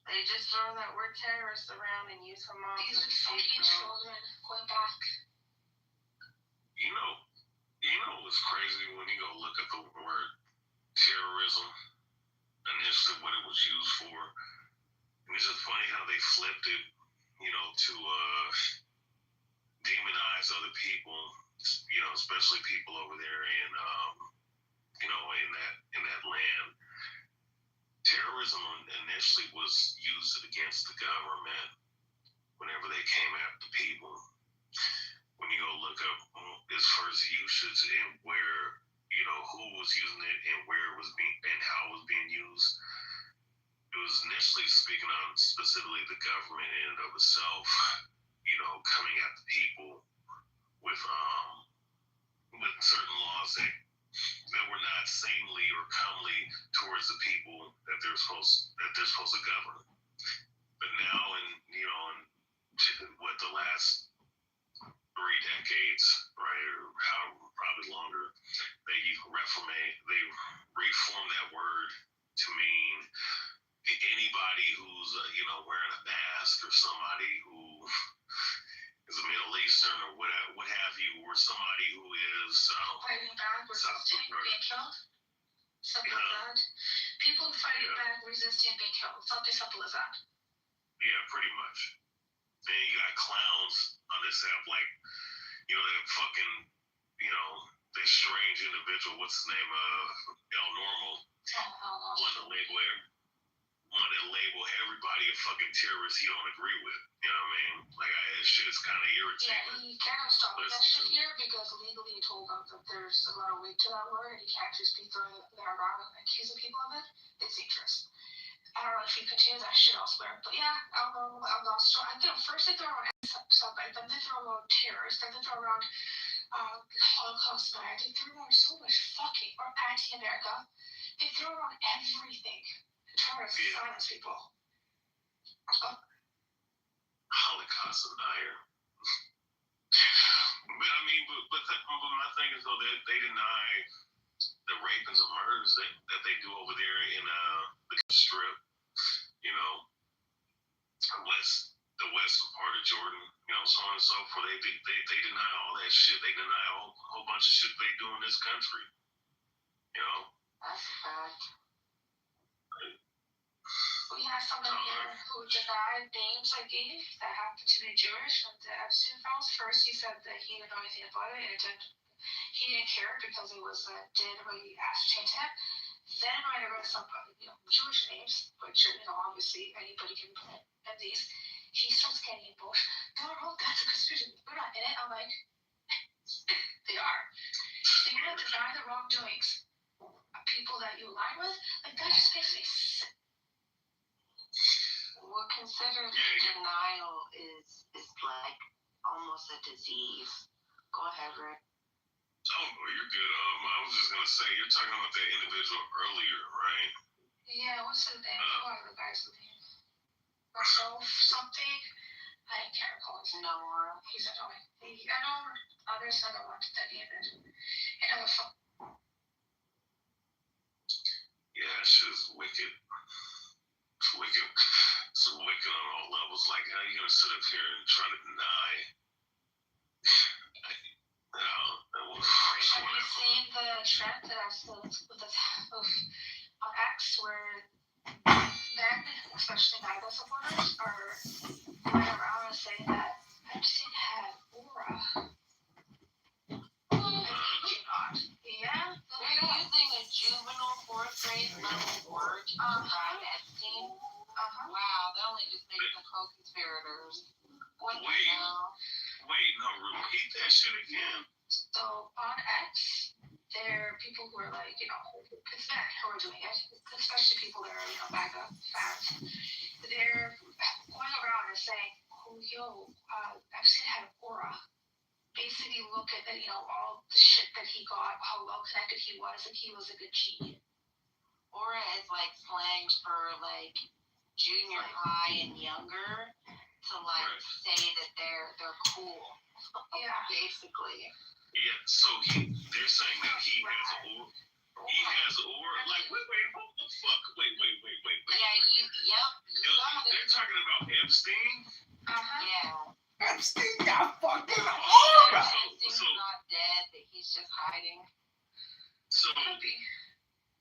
they just throw that word terrorists around and use Hamas. These are fucking children going back. It's crazy when you go look at the word terrorism, initially what it was used for. And it's just funny how they flipped it, to demonize other people, especially people over there in that land. Terrorism initially was used against the government whenever they came after people. When you go look up its first usage and where, who was using it and where it was being and how it was being used, it was initially speaking on specifically the government in and of itself, coming after people with certain laws that were not sanely or comely towards the people that they're supposed to govern. But now, in the last 3 decades, right, or how probably longer, they reformed that word to mean anybody who's wearing a mask, or somebody who is a Middle Eastern Eastern or what have you, or somebody who is fighting back, resisting, being killed. Something like that. People fighting back, resisting, being killed. Something simple as that. Yeah, pretty much. And you got clowns on this app, like, you know, that fucking, you know, that strange individual, what's his name, El Normal, wanted to label everybody a fucking terrorist he don't agree with. You know what I mean? Like, that shit is kind of irritating. Yeah, he can't stop that shit here because legally he told them that there's a lot of weight to that word and he can't just be throwing that around and accusing people of it. It's dangerous. I don't know if he continues that shit elsewhere, but yeah, I'm not strong. I think first they throw around stuff, then they throw around terrorists, then they throw around Holocaust denier. They throw around so much fucking, or anti-America. They throw around everything to try to silence people. Holocaust denier. But I mean, but my thing is though that they deny the rapings and murders that they do over there in the Strip, you know, the western part of Jordan, you know, so on and so forth. They deny all that shit. They deny a whole bunch of shit they do in this country. You know? That's a fact. We have someone here who denied names I gave that happened to be Jewish from the Epstein files. First, he said that he didn't know anything about it and he didn't care because it was didn't really ascertain to him. Then when I read some Jewish names, which obviously anybody can put in these, he starts getting bullshit. No, that's a conspiracy. We're not in it. I'm like, they are. So you have to deny the wrongdoings of people that you align with. Like that just makes me sick. Well, considered denial is like almost a disease. Go ahead, Rick. Oh, you're good. I was just gonna say, you're talking about that individual earlier, right? Yeah, what's his name? One of the guys' name. Russell something. I can't recall his name. Noah. He's annoying. I know there's another one that he ended. Another phone. Yeah, that shit's wicked. It's wicked. It's wicked on all levels. Like, how you gonna sit up here and try to deny? Have you seen the trend that I've seen on X where men, especially MAGA supporters, are going around and saying that Epstein had aura? I kid you not. Yeah? They're using a juvenile fourth grade level word to describe Epstein. Wow, that only just makes them co-conspirators. What the hell? Wait, no, repeat that shit again. So on X, there are people who are like, it's men who are doing it, especially people that are, MAGA fans. They're going around and saying, Epstein had an aura. Basically look at, all the shit that he got, how well connected he was, and he was a good G. Aura is like slang for like junior high and younger to like say that they're cool. Yeah. Basically. Yeah, so they're saying that he has aura. He has aura. Like, wait, hold the fuck. Wait. Yeah, they're talking about Epstein? Yeah. Epstein got fucking aura. Epstein's not dead, that he's just hiding. So, could be.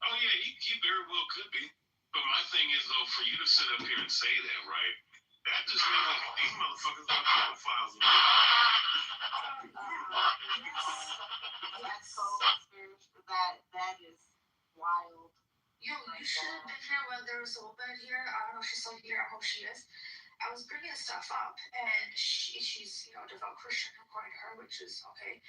Oh yeah, he very well could be. But my thing is though, for you to sit up here and say that, right? That just means like these motherfuckers are pedophiles. That is wild. You should have been here when there was a woman here. I don't know if she's still here. I hope she is. I was bringing stuff up, and she's devout Christian according to her, which is okay.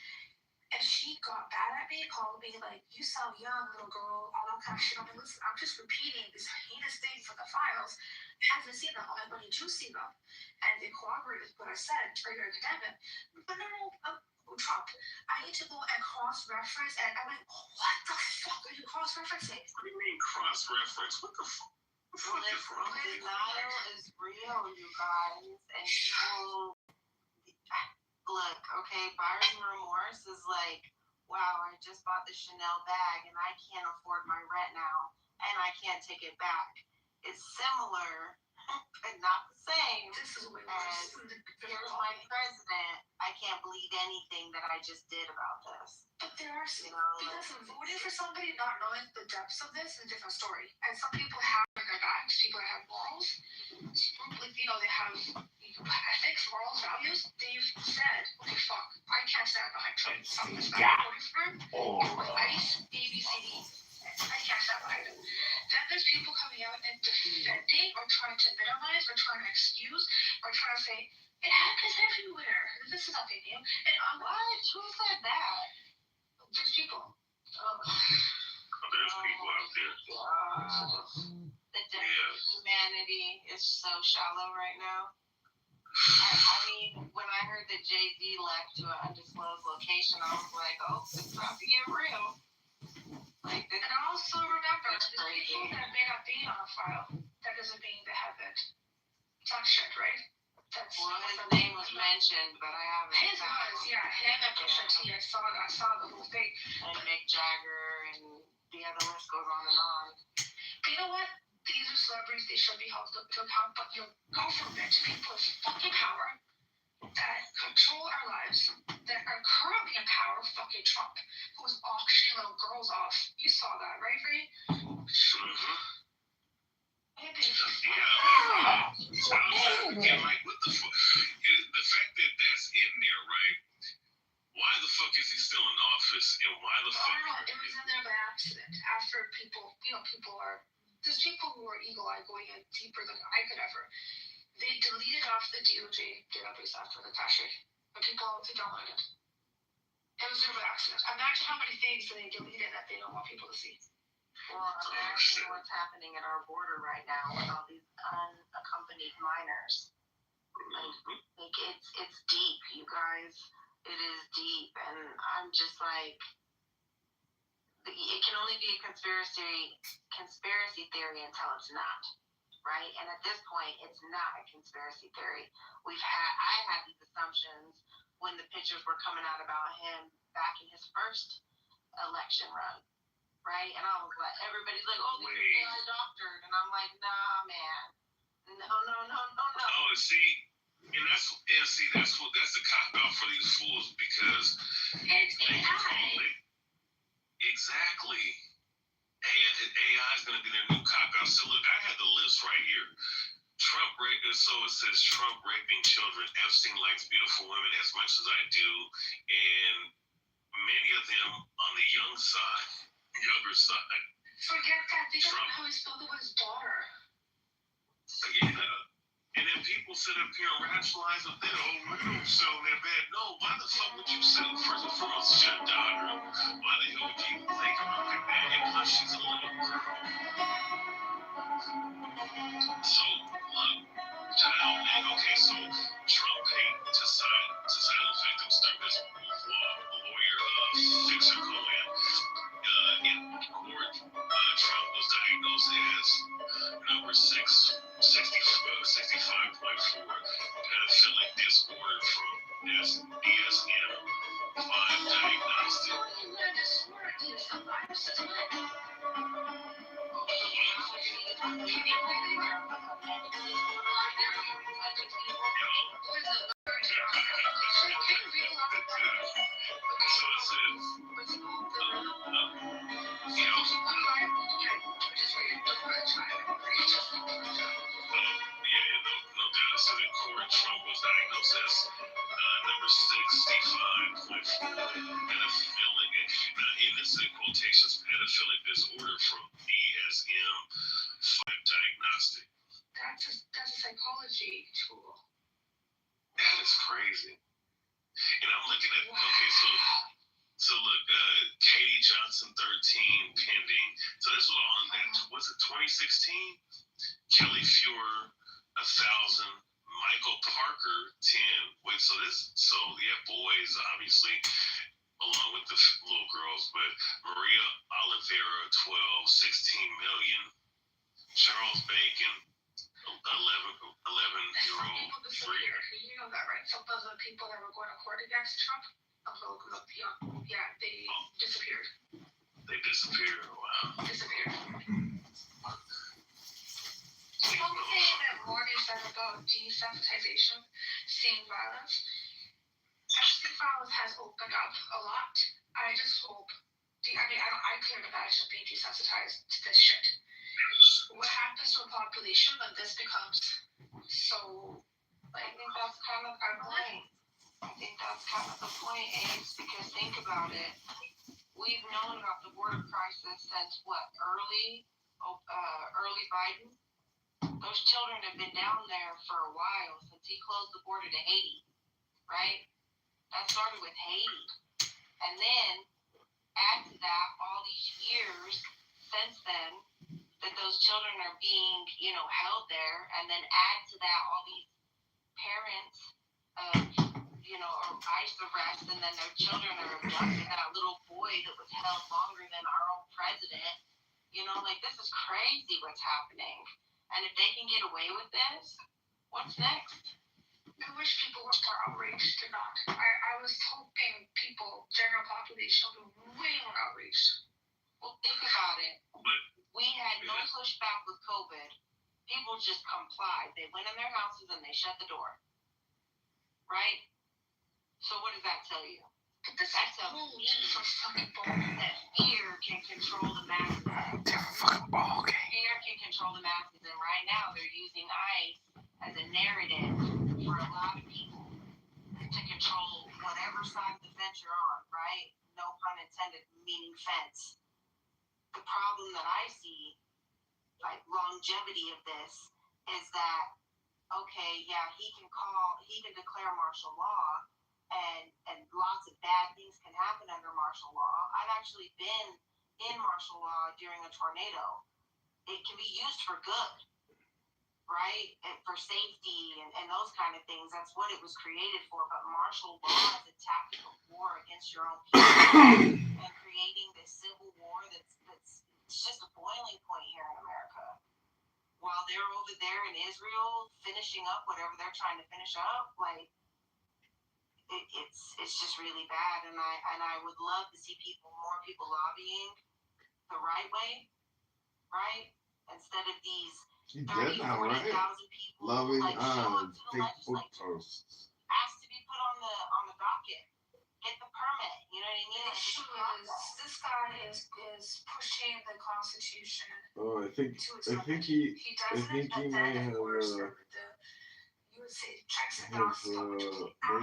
And she got mad at me, called me like, "You sound young, little girl," all that kind of shit. I'm like, listen, I'm just repeating these heinous things from the files. I haven't seen them. I'm like, when you do see them, and they corroborate with what I said, are you going to condemn him? But no, Trump. I need to go and cross-reference, and I'm like, what the fuck are you cross-referencing? What do you mean cross-reference? What the fuck? Denial is real, you guys, and you will look, okay, buyer's remorse is like, wow, I just bought the Chanel bag and I can't afford my rent now and I can't take it back. It's similar, but not the same. This is way worse. Here's my president, I can't can't believe anything that I just did about this. But there are, because voting for somebody not knowing the depths of this is a different story. And some people have their backs, people that have morals, like, they have ethics, morals, values. They've said, okay, fuck, I can't stand behind Trump. Something's bad. Voting for him, ICE, ABCD. I can't stand behind him. Then there's people coming out and defending or trying to minimize or trying to excuse or trying to say, it happens everywhere. This is nothing new. And what? Who said that? There's people. There's people out there. The depth of humanity is so shallow right now. I mean, when I heard that Jay-Z left to an undisclosed location, I was like, oh, it's about to get real. And also remember, there's people that may not be on a file. That doesn't mean they haven't. It's not shit, right? His name was mentioned, but I haven't. His was, him and Pusha T. I saw that. I saw the whole thing. And Mick Jagger, and the other list goes on and on. But you know what? These are celebrities. They should be held to account. But government, people with fucking power that control our lives, that are currently in power, fucking Trump, who was auctioning little girls off. You saw that, right, Ray? Again, like, what the fuck? The fact that that's in there, right? Why the fuck is he still in office? And why the fuck? I don't know. It was in there by accident. After people, there's people who are eagle-eyed going in deeper than I could ever. They deleted off the DOJ database after the tax rate. But people downloaded it. It was there by accident. Imagine how many things they deleted that they don't want people to see. Well, imagine what's happening at our border right now with all these unaccompanied minors. Like it's deep, you guys. It is deep, and I'm just like, it can only be a conspiracy theory until it's not, right? And at this point, it's not a conspiracy theory. I had these assumptions when the pictures were coming out about him back in his first election run. Right? And I was like, everybody's like, oh, this is AI doctored. And I'm like, nah, man. No. Oh, see, that's the cop out for these fools because it's AI. Exactly. AI is going to be their new cop out. So look, I had the list right here. So it says Trump raping children. Epstein likes beautiful women as much as I do, and many of them on the younger side. Forget that. They don't know how he spelled it with his daughter. Yeah. And then people sit up here and rationalize with that. Oh, we don't sell that bad. No, why the fuck would you sell first and foremost your daughter? Why the hell would you even think about that? And plus, she's a little girl. So, look, child, man. Okay, so Trump paid to silence victims through his lawyer, Fixer Cohen. In court, Trump was diagnosed as number 65.4 pedophilic disorder from DSM-5 diagnostic. Trump was diagnosed as number 65.4 pedophilic, and this is in quotations, pedophilic disorder from DSM-5 diagnostic. That's a psychology tool. That is crazy. And I'm looking at, okay, so look, Katie Johnson, 13, pending. So this was all in that, was it 2016? Kelly Fuhrer, 1,000. Michael Parker, 10. Wait, so boys, obviously, along with the little girls, but Maria Oliveira, 12, 16 million. Charles Bacon, 11-year-old, 3. You know that, right? Some of the people that were going to court against Trump, they disappeared. They disappeared? Wow. Disappeared. People say that more is about desensitization, seeing violence. Epstein files has opened up a lot. I just hope. I couldn't imagine being desensitized to this shit. What happens to a population when this becomes so? I think that's kind of the point. I think that's kind of the point, is because think about it. We've known about the border crisis since what, early Biden? Those children have been down there for a while, since he closed the border to Haiti, right? That started with Haiti. And then, add to that all these years since then that those children are being, held there, and then add to that all these parents of, ICE arrests, and then their children are abducted. That little boy that was held longer than our own president. This is crazy what's happening. And if they can get away with this, what's next? I wish people were more outraged or not. I was hoping people, general population, would be way more outraged. Well, think about it. We had no pushback with COVID. People just complied. They went in their houses and they shut the door. Right? So what does that tell you? That tells me that fear can control the masses. Fear can control the masses, and right now they're using ICE as a narrative for a lot of people to control whatever side of the fence you're on, right? No pun intended, meaning fence. The problem that I see, longevity of this, is that, okay, yeah, he can declare martial law, and lots of bad things can happen under martial law. I've actually been in martial law during a tornado. It can be used for good, right? And for safety and those kind of things. That's what it was created for. But martial law is a tactical war against your own people and creating this civil war that's just a boiling point here in America. While they're over there in Israel finishing up whatever they're trying to finish up, it's just really bad. And I would love to see more people lobbying the right way, right? Instead of these 30,000, 40,000 people Loving show up to the Facebook legislature. posts. Ask to be put on the docket. Get the permit. You know what I mean? The issue is this guy is pushing the Constitution. Oh, I think he may have made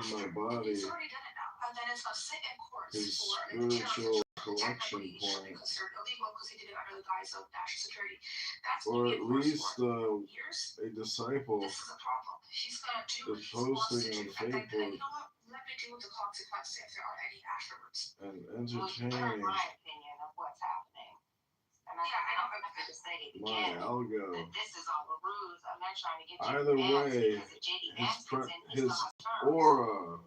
my body He's already done it now, and then it's gonna sit in court his for spiritual collection should be point, considered illegal because he did it under the guise of national security. That's or at least years. a disciple. This is a problem. He's gonna do is what he wants to posting do, on and then Facebook you know what? Let me deal with the consequences if there are any afterwards. and Well, entertaining my opinion of what's happening. And I don't have to say it again. my algo. That this is all a ruse, and they're trying to get you Either way, his aura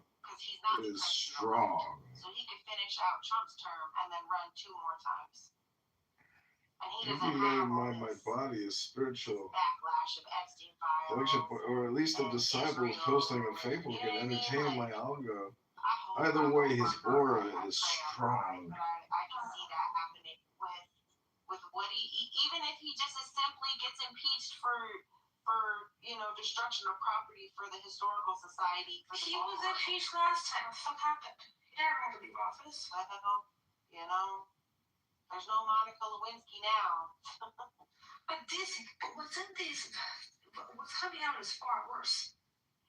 is strong. So he could finish out Trump's term and then run 2 more times. And he He doesn't made have my body a spiritual backlash of Epstein files. collection point, or at least a disciple posting on Facebook and entertaining my algo. Either way, his aura is strong. But I can see that happening with what even if he just as simply gets impeached for destruction of property for the historical society. He was impeached last time. What the fuck happened? He never had to leave office. There's no Monica Lewinsky now. But what's in these? What's coming out is far worse.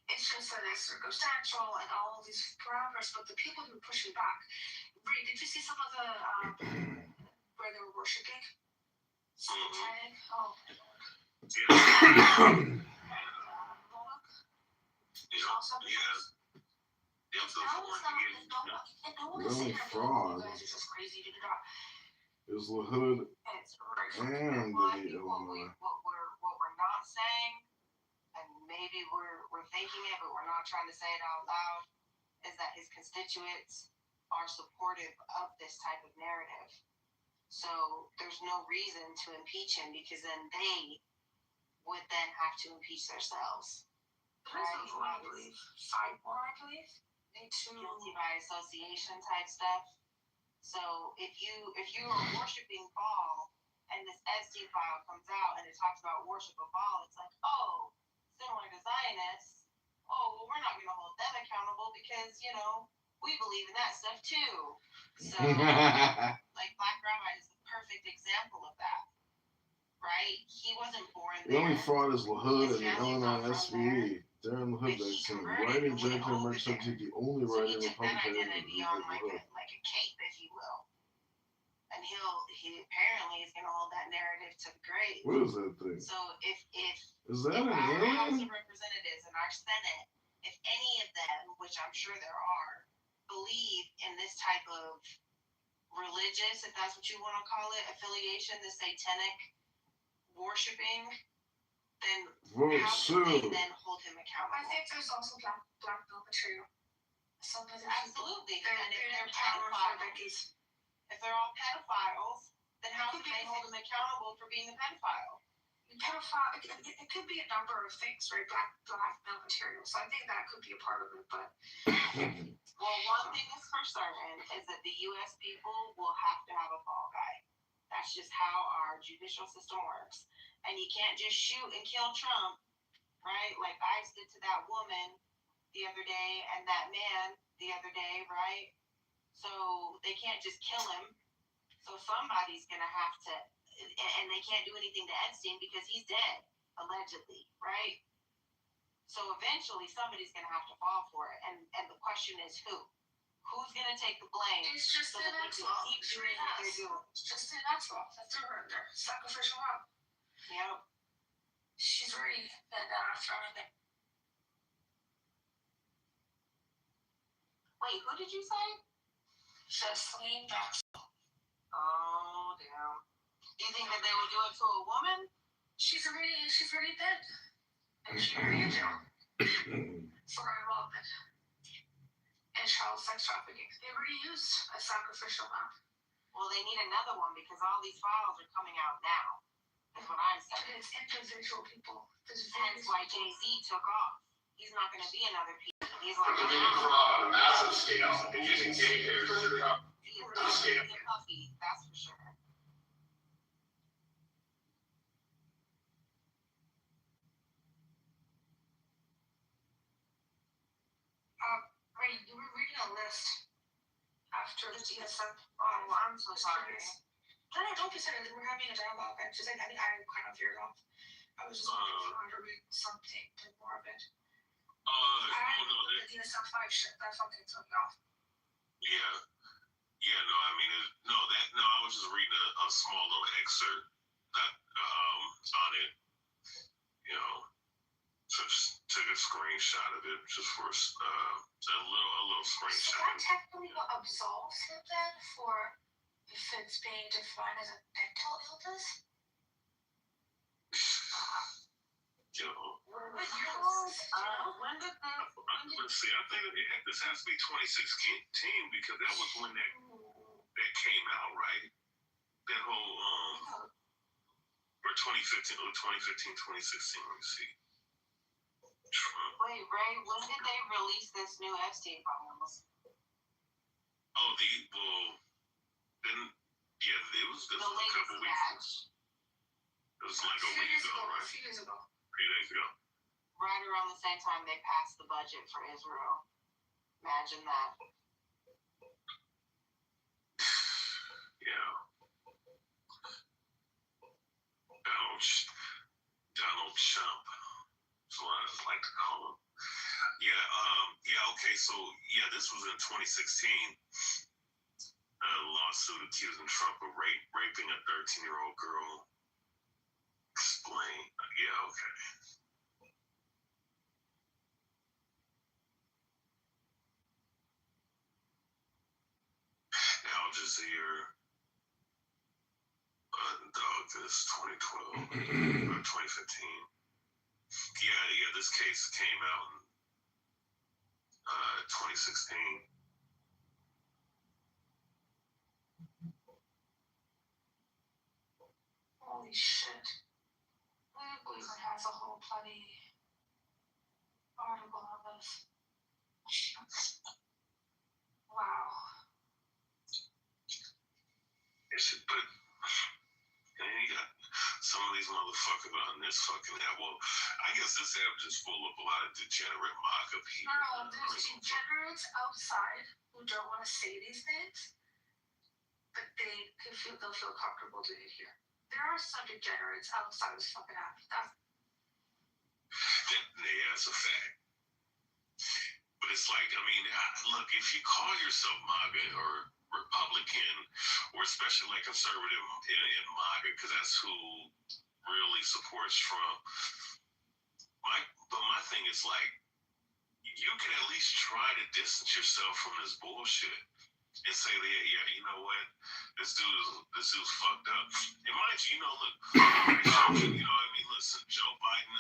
It's just that it's circumstantial and all of these parameters, but the people who are pushing back. Bree, did you see some of the where they were worshiping? Satanic? Oh. The only fraud is the hood and the Illinois. What we're not saying, and maybe we're thinking it, but we're not trying to say it out loud, is that his constituents are supportive of this type of narrative. So there's no reason to impeach him, because then they would then have to impeach themselves. I believe. Sideboard, I believe. Guilty by association type stuff. So if you are worshiping Baal and this Epstein file comes out and it talks about worship of Baal, it's like, oh, similar to Zionists, oh, well, we're not going to hold them accountable because, we believe in that stuff too. So, like Black Rabbi is the perfect example of that, right? He wasn't born The there. only fraud is LaHood and the family's not Illinois from there. SVE. During LaHood vaccine, converted writing and went Jacob over emergency, there. the only So writing he took that Republican identity is on like LaHood. a cape, if you will. And he apparently is gonna hold that narrative to the grave. What is that thing? So if Is that an our House alien? of Representatives and our Senate, if any of them, which I'm sure there are, believe in this type of religious, if that's what you want to call it, affiliation, the satanic worshiping, then Vote how soon. can they then hold him accountable? I think there's also black bill material. Some other Absolutely. people, And if they're they're power for pedophiles, decades. if they're all pedophiles, then how can they hold him accountable for being a pedophile? Pedophile, it could be a number of things, right? Black bill material. So I think that could be a part of it, but well, one thing is for certain is that the U.S. people will have to have a fall guy. That's just how our judicial system works. And you can't just shoot and kill Trump, right? Like ICE did to that woman the other day and that man the other day, right? So they can't just kill him. So somebody's going to have to, and they can't do anything to Epstein because he's dead, allegedly, right? So eventually somebody's going to have to fall for it. And the question is who? Who's going to take the blame? it's just so an that they can asshole. keep doing what they're doing? It's just an asshole. That's her there. Sacrificial lamb. Yep. She's already been after everything. Wait, who did you say? Jocelyn Maxwell. Oh, damn. Do you think that they would do it to a woman? She's already dead. And she's already in jail for her involvement in child sex trafficking. They already used a sacrificial lamb. Well, they need another one because all these files are coming out now. That's what I'm saying. It's individual people. Hence why Jay-Z took off. He's not going to be another piece. He's like They're doing fraud on a massive scale and using gay pairs as their he's a puppy, that's for sure. Ray, you were reading a list after the DSM. Oh, I'm so sorry. No, don't be sorry. We're having a dialogue. I think I kind of veered off. I was just trying to read something more of it. The DSM 5 shit. That fucking took me off. Yeah. Yeah, no, I mean, I was just reading a small little excerpt that on it, you know, so just took a screenshot of it just for a little So screenshot. that technically absolves him then for if it's being defined as a mental illness? You know. When did that? Let's see. I think this has to be 2016 because that was when that came out, right? That whole or 2015, 2016. Let me see. Trump. Wait, Ray, when did they release this new Epstein files? Oh, then it was just a couple weeks. Batch. It was like a week ago, right? A few days ago. 3 days ago. Right around the same time they passed the budget for Israel. Imagine that. Yeah. Donald Trump. That's what I like to call him. Okay, so this was in 2016. A lawsuit accusing Trump of raping a 13-year-old girl. Explain. Yeah, okay. Al Jazeera. August 2012 or 2015. Yeah, this case came out in 2016. Holy shit. Google even has a whole bloody article on this. Wow. But you got some of these motherfuckers on this fucking app. Well, I guess this app is just full of a lot of degenerate MAGA people. No, there's degenerates outside who don't want to say these things, but they'll feel comfortable doing it here. There are some degenerates outside of this fucking app. Yeah, that's a fact. But it's like, I mean, look, if you call yourself MAGA or Republican, or especially like conservative in MAGA, because that's who really supports Trump. But my thing is like, you can at least try to distance yourself from this bullshit and say that, yeah, you know what, this dude's fucked up. And mind you, look, you know, I mean, listen, Joe Biden,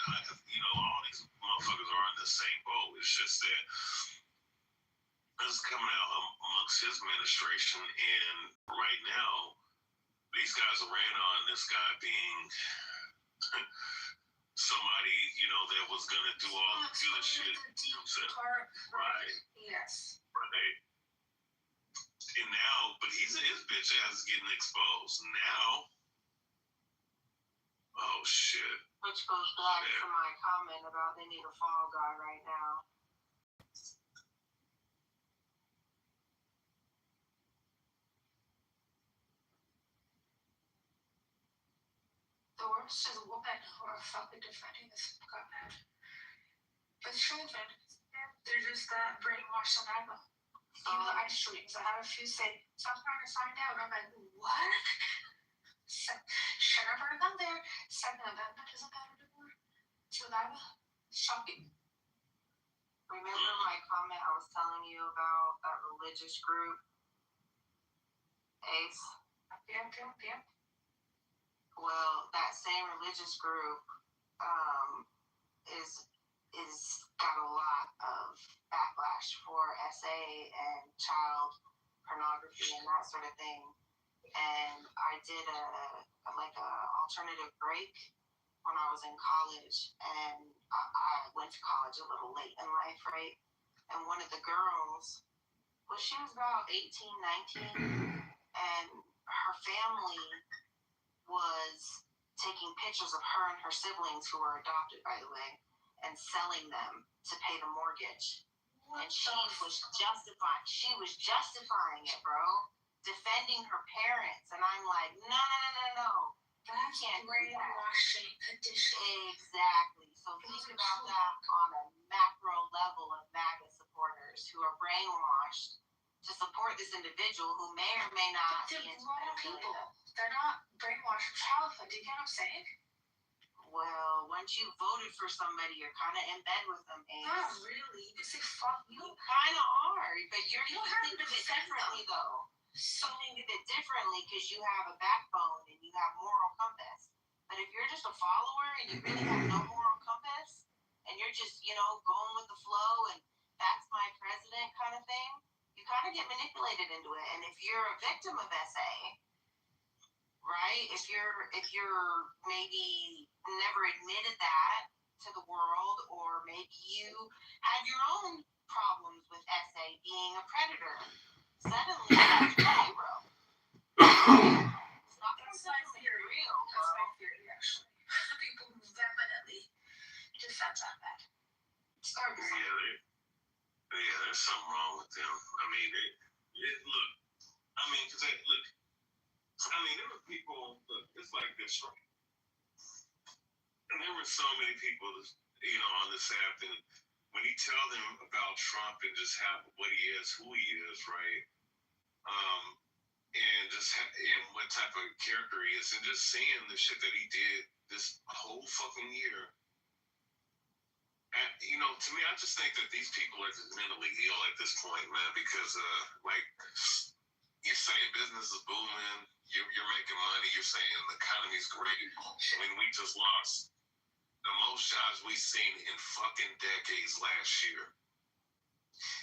all these motherfuckers are in the same boat. It's just that this is coming out amongst his administration, and right now, these guys ran on this guy being somebody, that was gonna do the shit. Right. Yes. Right. And now, but his bitch ass is getting exposed now. Oh shit. Which goes back to my comment about they need a fall guy right now. The worst is a woman who are fucking defending this government. But children, they're just brainwashed on Bible. Even the ice streams, I have a few say, so I'm trying to find out. And I'm like, what? Should have heard them there. Second of that doesn't matter anymore. So that was shocking. Remember my comment I was telling you about that religious group? ACE? Yeah. Well, that same religious group is got a lot of backlash for SA and child pornography and that sort of thing. And I did a alternative break when I was in college, and I went to college a little late in life, right? And one of the girls, she was about 18, 19, and her family was taking pictures of her and her siblings, who were adopted, by the way, and selling them to pay the mortgage. And she was justifying it, bro. Defending her parents. And I'm like, no. That's brainwashing condition. Exactly. So think about that on a macro level of MAGA supporters who are brainwashed to support this individual who may or may not be into people. They're not brainwashed from childhood. Do you get what I'm saying? Well, once you voted for somebody, you're kind of in bed with them, Ace. Not really. You can say fuck you. You kind of are, but you think of it differently, though. So think of it differently because you have a backbone and you have moral compass. But if you're just a follower and you really have no moral compass, and you're just, going with the flow and that's my president kind of thing, you kind of get manipulated into it. And if you're a victim of SA, right? If you're maybe never admitted that to the world, or maybe you had your own problems with SA being a predator, suddenly that's your hero. It's not real, bro. That's my theory, actually. People who vehemently defend that bad. Yeah, there's something wrong with them. I mean, there were people, it's like this, right? And there were so many people, on this app, and when you tell them about Trump and just what he is, who he is, right? And what type of character he is, and just seeing the shit that he did this whole fucking year. And, to me, I just think that these people are just mentally ill at this point, man, because, you're saying business is booming, you're making money, you're saying the economy's great. I mean, we just lost the most jobs we've seen in fucking decades last year.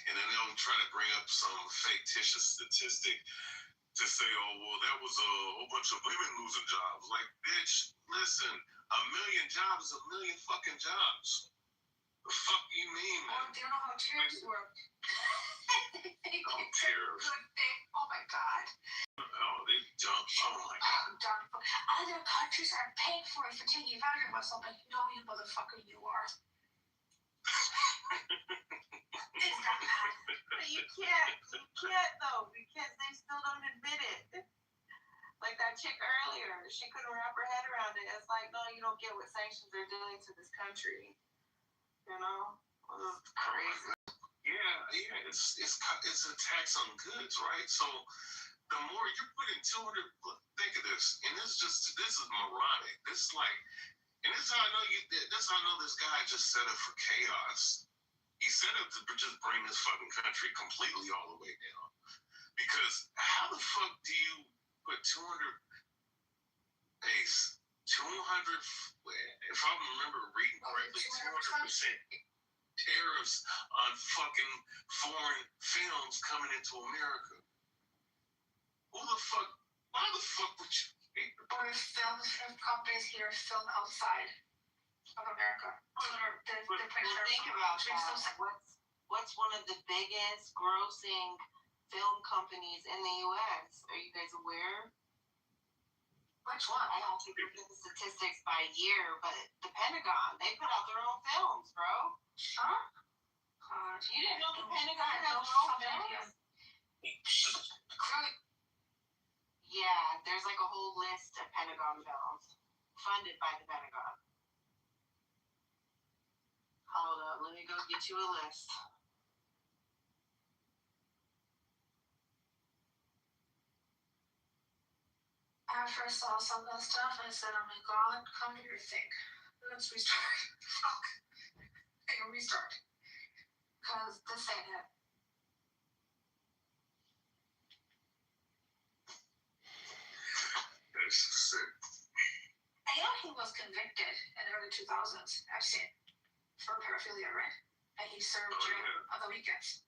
And then they'll try to bring up some fictitious statistic to say, oh, well, that was a whole bunch of women losing jobs. Like, bitch, listen, 1 million jobs is 1 million fucking jobs. The fuck you mean, man? Do you know how tariffs work? Tariffs. Oh my god. Oh, they dumped. Oh my god. Other countries are paying for it for taking advantage of us. I'm like, no, you motherfucker, you are. It's that bad. You can't though, because they still don't admit it. Like that chick earlier, she couldn't wrap her head around it. It's like, no, you don't get what sanctions are doing to this country. You know, it's crazy. Yeah, it's a tax on goods, right? So the more you're putting 200, think of this, and this is moronic. This is like, and this is how I know this guy just set up for chaos. He set up to just bring this fucking country completely all the way down. Because how the fuck do you put 200, if I remember reading correctly, 200% tariffs on fucking foreign films coming into America? Why the fuck would you? Or film companies here film outside of America. Think about that. What's one of the biggest grossing film companies in the U.S.? Are you guys aware? Which one? I don't think we get the statistics by year, but the Pentagon, they put out their own films, bro. Huh? You didn't know the Pentagon had their own films? Yeah, there's like a whole list of Pentagon films funded by the Pentagon. Hold up, let me go get you a list. I first saw some of that stuff and I said, oh my god, come to your thing. Let's restart. Fuck. I can restart. Because this ain't it. That's sick. I know he was convicted in the early 2000s, I've seen, for paraphilia, right? And he served jail on the weekends.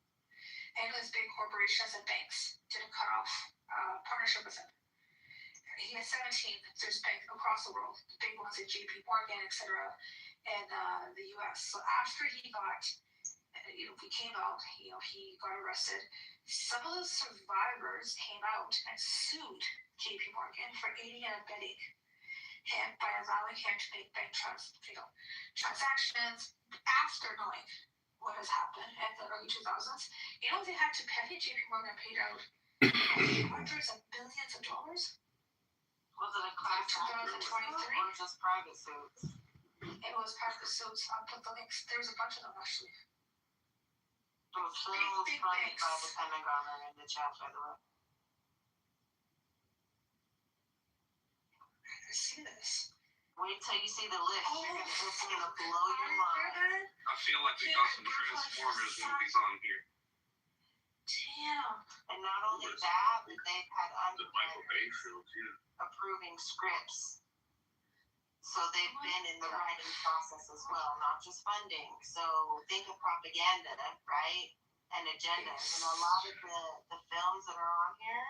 And those big corporations and banks didn't cut off partnership with him. He had 17, there's banks across the world, big ones like JP Morgan, etc., in the US. So after he got, became out, he got arrested. Some of the survivors came out and sued JP Morgan for aiding and abetting him by allowing him to make bank transactions after knowing what has happened in the early 2000s. You know what they had to pay? JP Morgan paid out hundreds of billions of dollars. Was it a class action or just private suits? It was private suits. I'll put the links. There's a bunch of them actually. Those films funded by the Pentagon are in the chat, by the way. I see this. Wait till you see the list. It's gonna blow your mind. I feel like they got some Transformers movies on here. Damn. And not only that, but they've had The Michael Bay films, yeah. approving scripts. So they've been in the writing process as well, not just funding. So think of propaganda, right? And agendas. And a lot of the films that are on here,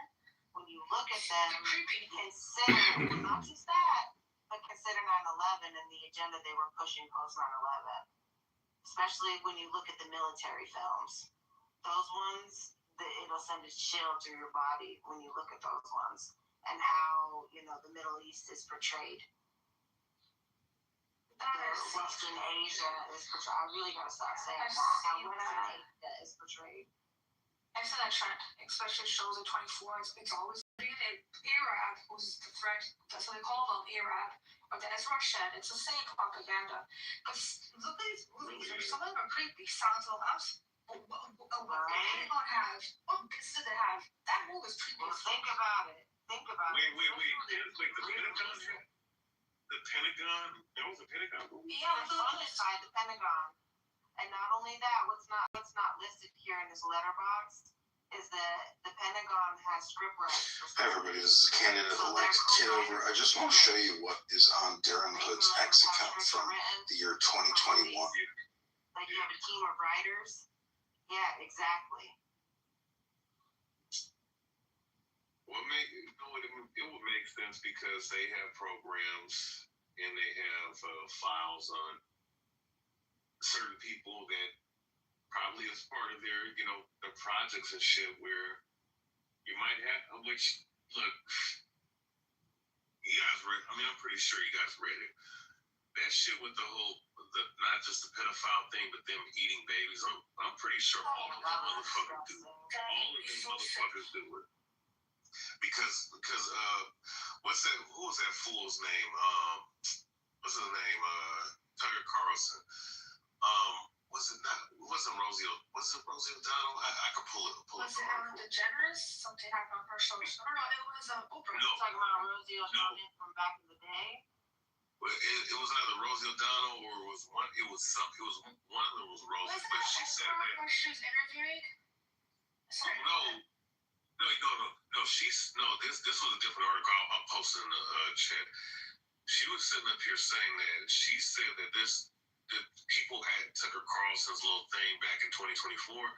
when you look at them, consider not just that, but consider 9/11 and the agenda they were pushing post 9/11. Especially when you look at the military films. Those ones, it'll send a chill through your body when you look at those ones. And how, the Middle East is portrayed. Western Asia is portrayed. I really gotta stop saying that. How Western Asia is portrayed. I've seen that trend, especially shows at 24. It's always been Arab who's the threat. That's what they call them, Arab. But then it's Russian. It's the same propaganda. But look at these movies. Some of them are pretty big sounds of us. What the Pentagon have? What business they have? That movie is pretty Well, think about it. Think about it. Wait. The Pentagon? That was a Pentagon movie? Yeah, it's funded by the Pentagon. And not only that, what's not listed here in this letterbox is that the Pentagon has script rights. Hi everybody, this is Cannon of the Lakes Kitover. I just want to show you what is on Darren Hood's X account from the year 2021. Like you have a team of writers? Yeah, exactly. It would make sense because they have programs and they have files on certain people that probably is part of their, their projects and shit where you might have, which Look, you guys read. I mean, I'm pretty sure you guys read it. That shit with the whole, not just the pedophile thing, but them eating babies. I'm pretty sure all of them motherfuckers do it. All of them motherfuckers do it. Because what's that? Who was that fool's name? What's his name? Tucker Carlson. Wasn't Rosie? Was it Rosie O'Donnell? I could pull it. Was it Ellen DeGeneres? Something happened on her show. No, it was Oprah. No. Talking about Rosie O'Donnell from back in the day. It was either Rosie O'Donnell or it was one. It was one of them was Rosie, Wasn't but it she said Oprah that. where she was interviewing? No. This was a different article. I'll post it in the chat. She was sitting up here saying that she said that the people at Tucker Carlson's little thing back in 2024,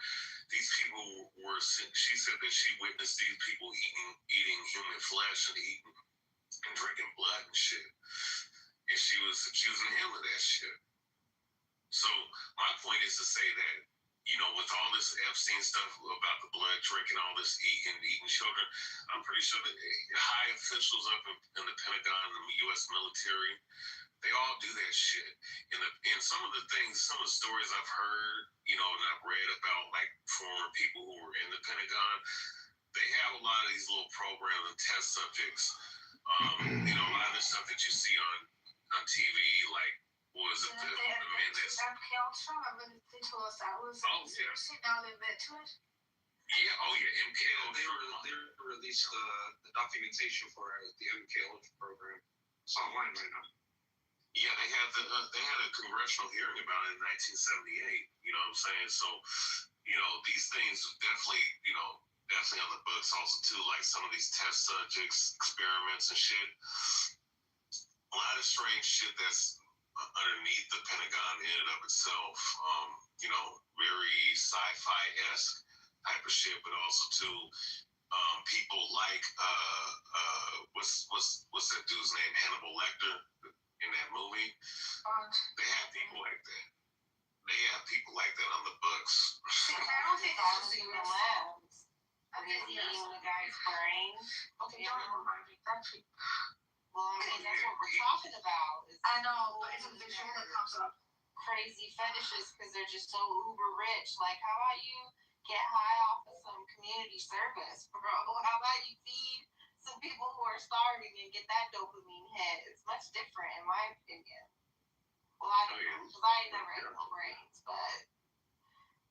these people were. She said that she witnessed these people eating human flesh and drinking blood and shit, and she was accusing him of that shit. So my point is to say that, with all this Epstein stuff about the blood drinking, all this eating children, I'm pretty sure that high officials up in the Pentagon and the U.S. military, they all do that shit. And some of the stories I've heard, and I've read about, like, former people who were in the Pentagon, they have a lot of these little programs and test subjects. A lot of the stuff that you see on TV, like, what was it, the men that's... They told us that was seriously. Now they admit to it. Yeah, MK Ultra. They released the documentation for the MK Ultra program. It's online right now. Yeah, they had a congressional hearing about it in 1978. You know what I'm saying? So, these things definitely, definitely on the books also too, like some of these test subjects, experiments and shit. A lot of strange shit that's underneath the Pentagon in and of itself. Very sci-fi-esque type of shit, but also too, people like what's that dude's name? Hannibal Lecter in that movie. They have people like that. They have people like that on the books. I don't think that was in the labs. I mean, eating the guy's brain. Okay, don't remind me. Actually, well, I mean, that's what we're talking about. I know, but it's a visual that comes up. Crazy fetishes because they're just so uber rich. Like, how about you get high off of some community service, bro? How about you feed some people who are starving and get that dopamine hit? It's much different, in my opinion. Well, I don't know, because I ain't never ate no brains, but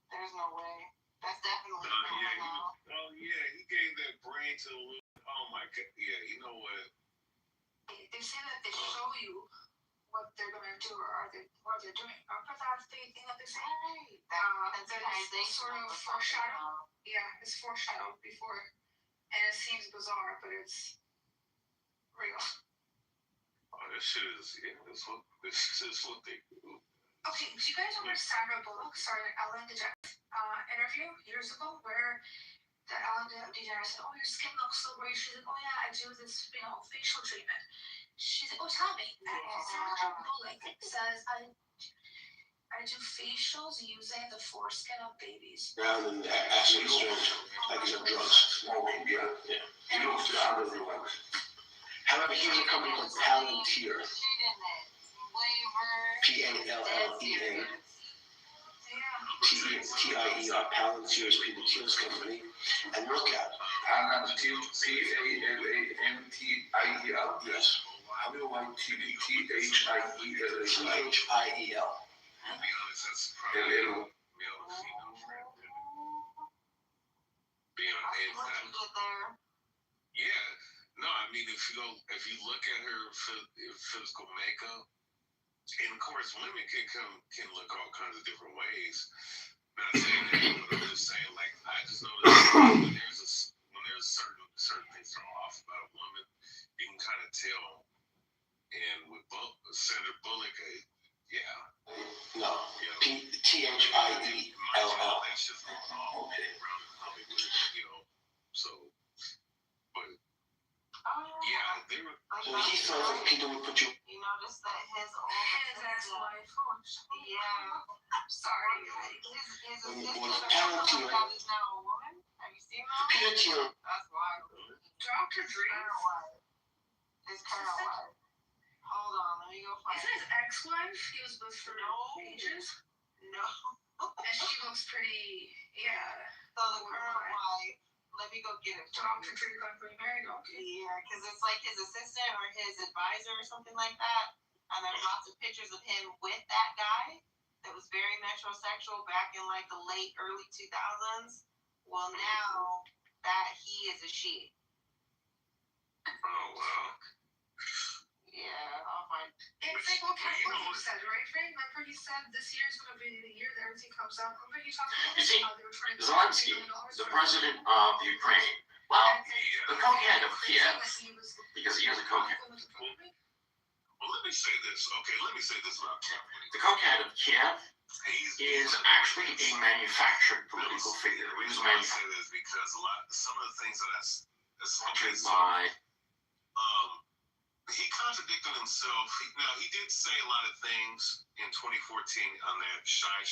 there's no way. That's definitely he gave that brain to the little. Oh my god, yeah, you know what? They say that they show you what they're gonna do or what they're doing. But that's the thing that they say. They sort of foreshadow. Yeah, it's foreshadowed before, and it seems bizarre, but it's real. Oh, this shit is what they do. Okay, do you guys remember Sandra Bullock started Ellen DeGeneres interview years ago where the Ellen DeGeneres said, "Oh, your skin looks so great." She's like, "Oh yeah, I do this, facial treatment." She's like, "Oh, tell me." And Sandra Bullock says, I do facials using the foreskin of babies. Rather than actually like it's a drug. Smoking, yeah. You know, however, here's a company called Palantir. P-A-L-L-E-N. T-I-E-R, Palantir is Peter Thiel's company. And look at Palantir, P-A-L-A-N-T-I-E-L. Yes. W-Y-T-T-H-I-E-L. T-H-I-E-L. L-L. Yeah. No, I mean, if you look at her physical makeup, and of course, women can look all kinds of different ways. Not saying that, but I'm just saying, like, I just noticed when there's certain things that are off about a woman, you can kind of tell. And with Sandra Bullock, no, T-H-I-E-L-L. That's just all around Hollywood, So, but they were. Well, he thought that Peter would put you. You notice that his ex-wife. Yeah. I'm sorry. His Palantir. is now a woman. Have you seen that? Peter Thiel. That's wild. Drop Dr. Dre? His current wife. Hold on, let me go find Isn't his ex-wife? He was with for ages. No. And she looks pretty, yeah. So the current wife, let me go get it. Dr. Dre got remarried, okay. Yeah, because it's like his assistant or his advisor or something like that. And there's lots of pictures of him with that guy that was very metrosexual back in like the late, early 2000s. Well, now that he is a she. Oh, wow. Yeah, I'll find. It's like what Cat Williams said, right, Frank? Remember he said this year is going to be the year that everything comes out. Remember he talked about You see, how they were trying to Zelensky, the president of Ukraine, well, the cokehead of Kiev, because he is a cokehead. Well, let me say this, okay? Let me say this about Kevin. The cokehead of Kiev is actually a manufactured political figure. He was manufactured. I say this because some of the things that I sponsored by. He contradicted himself. He did say a lot of things in 2014 on that Shay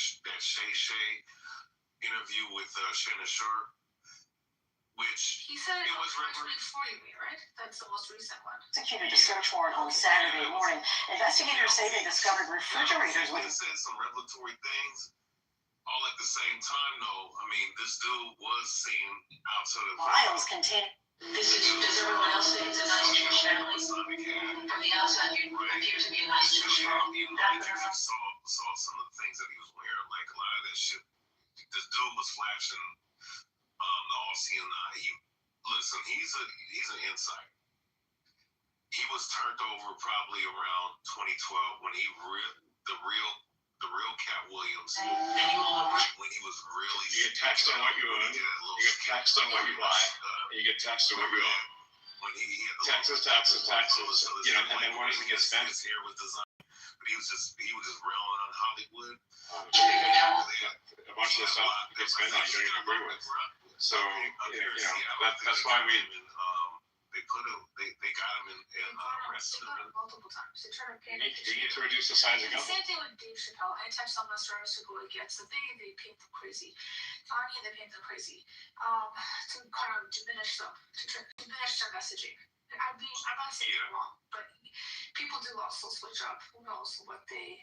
interview with Shannon Sharp, which he said it was 2024, you mean, right? That's the most recent one. Executed a search warrant on Saturday morning. Investigators say they discovered refrigerators with. He said some revelatory things. All at the same time, though. I mean, this dude was seen outside of Files containing. Does everyone else think it's a nice Jewish family? From the outside, you appear to be a nice Jewish family. Saw some of the things that he was wearing, like a lot of that shit. This dude was flashing the all-seeing eye. Listen, he's an insider. He was turned over probably around 2012 when the real Cat Williams. When he was really. You get taxed on what you own. You get taxed on what you buy. You get taxed on what you own. When he had taxes. You know, and then where does it get spent? His hair was designed, but he was just railing on Hollywood. A bunch of the stuff gets spent on you don't even agree with. So that's why we. They got him and arrested him multiple times. They try to paint. They need to reduce the size of the government. same thing with Dave Chappelle. Anytime someone's trying to go against the thing, they paint them crazy. Kanye, they paint them crazy. To kind of diminish them, to diminish their messaging. I'm not saying they're wrong, but people do also switch up. Who knows what they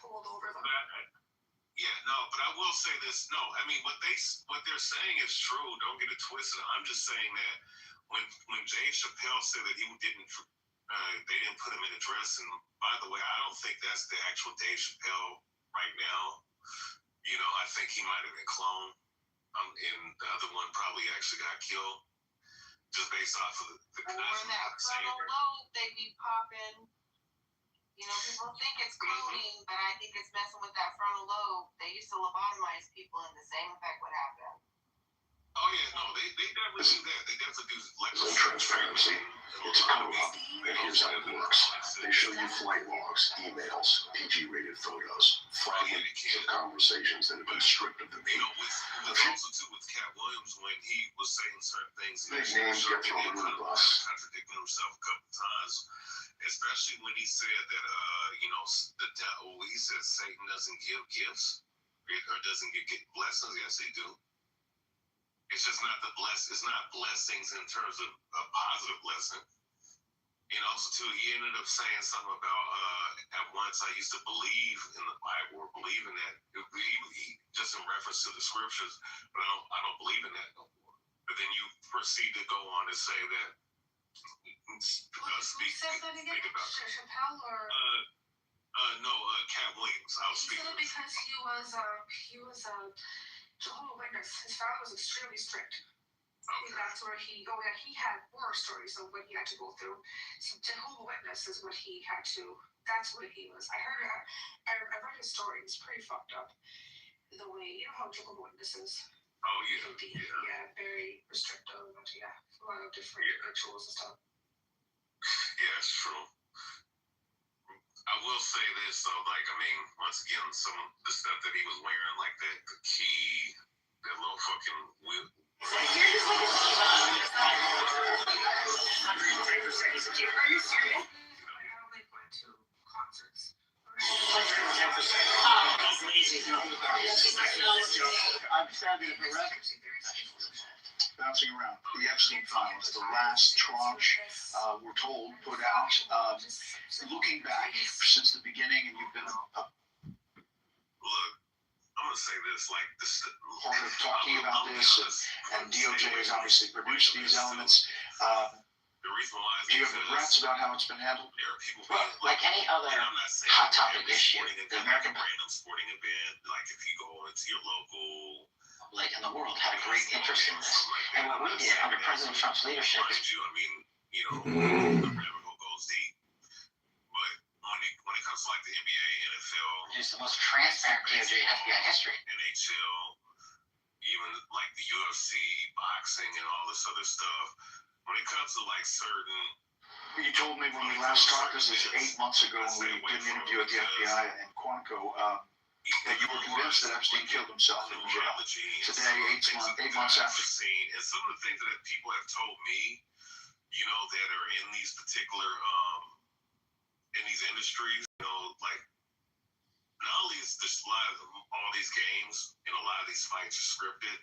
hold over them. But I will say this. No, I mean what they're saying is true. Don't get it twisted. I'm just saying that when Dave Chappelle said that they didn't put him in a dress, and by the way, I don't think that's the actual Dave Chappelle right now. You know, I think he might have been cloned, and the other one probably actually got killed just based off of the that frontal lobe, they be popping. You know, people think it's cloning, but I think it's messing with that frontal lobe. They used to lobotomize people, and the same effect would happen. Oh yeah, no, they definitely do that. They definitely do So transparency, it's a co-op, and here's how it works. They show you flight logs, emails, PG-rated photos, fragments of conversations that have been stripped of the meat. Also too with Cat Williams when he was saying certain things. Big names get thrown under the bus. Contradicting himself a couple times, especially when he said that the devil. He said Satan doesn't give gifts or doesn't give blessings. Yes, they do. It's just not it's not blessings in terms of a positive blessing. And also too, he ended up saying something about at once I used to believe in the Bible or believe in that. He just in reference to the scriptures, but I don't believe in that no more. But then you proceed to go on to say that Who said that again? Chappelle or? No, Cat Williams. I was speaking. He said because he was a Jehovah's Witness. His father was extremely strict. Okay. That's where he had war stories of what he had to go through. So Jehovah's Witness is what he had to. That's what he was. I read his story. It's pretty fucked up. The way how Jehovah's Witness is. Oh yeah. Yeah, very restrictive. But yeah, a lot of different rituals and stuff. Yeah, it's true. I will say this though, once again, some of the stuff that he was wearing, like the key, that little fucking whip. Are you serious? I don't like going to concerts. I'm standing at the rest. bouncing around. The Epstein files, the last tranche, we're told, put out. Looking back since the beginning, and you've been Look, I'm gonna say this, like this part of talking about this, and DOJ has obviously produced these elements. The reason why is Do you have regrets about how it's been handled? there are people Well, like any other and I'm not saying hot topic every issue, sporting the event, American like a random sporting event, like if you go into your local public in the world had a great interest in this. And what we did under President Trump's leadership is the rabbit hole goes deep. But when it comes to like the NBA, NFL, produce the most transparent DOJ and FBI history. NHL, even like the UFC, boxing, and all this other stuff, when it comes to like certain You told me when we last talked, this is 8 months ago, when we did an interview at the FBI in Quantico, that you were convinced that Epstein killed himself in jail. Today, 8 months after. And some of the things that people have told me, you know, that are in these particular in these industries, you know, like not only is this a lot of all these games and a lot of these fights are scripted,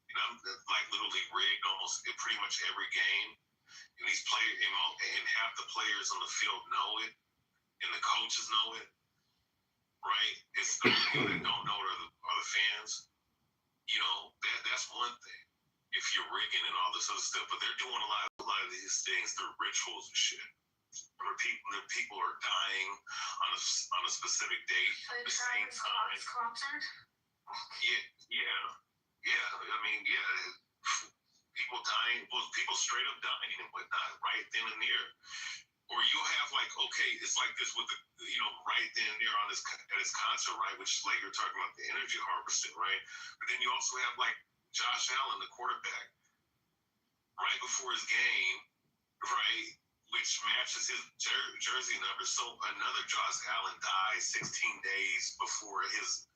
you know, like literally rigged almost in pretty much every game. And these players, you know, and half the players on the field know it, and the coaches know it, right? It's the people that don't know it are the fans. You know, that's one thing. If you're rigging and all this other stuff, but they're doing a lot of these things through rituals and shit. Where people are dying on a specific date at the same time. Yeah. I mean, people dying, well, people straight up dying and whatnot right then and there. Or you have like, okay, it's like this with the, you know, right then and there on this at his concert, right? Which is like you're talking about the energy harvesting, right? But then you also have like Josh Allen, the quarterback, right before his game, right? Which matches his jersey number. So another Josh Allen dies 16 days before his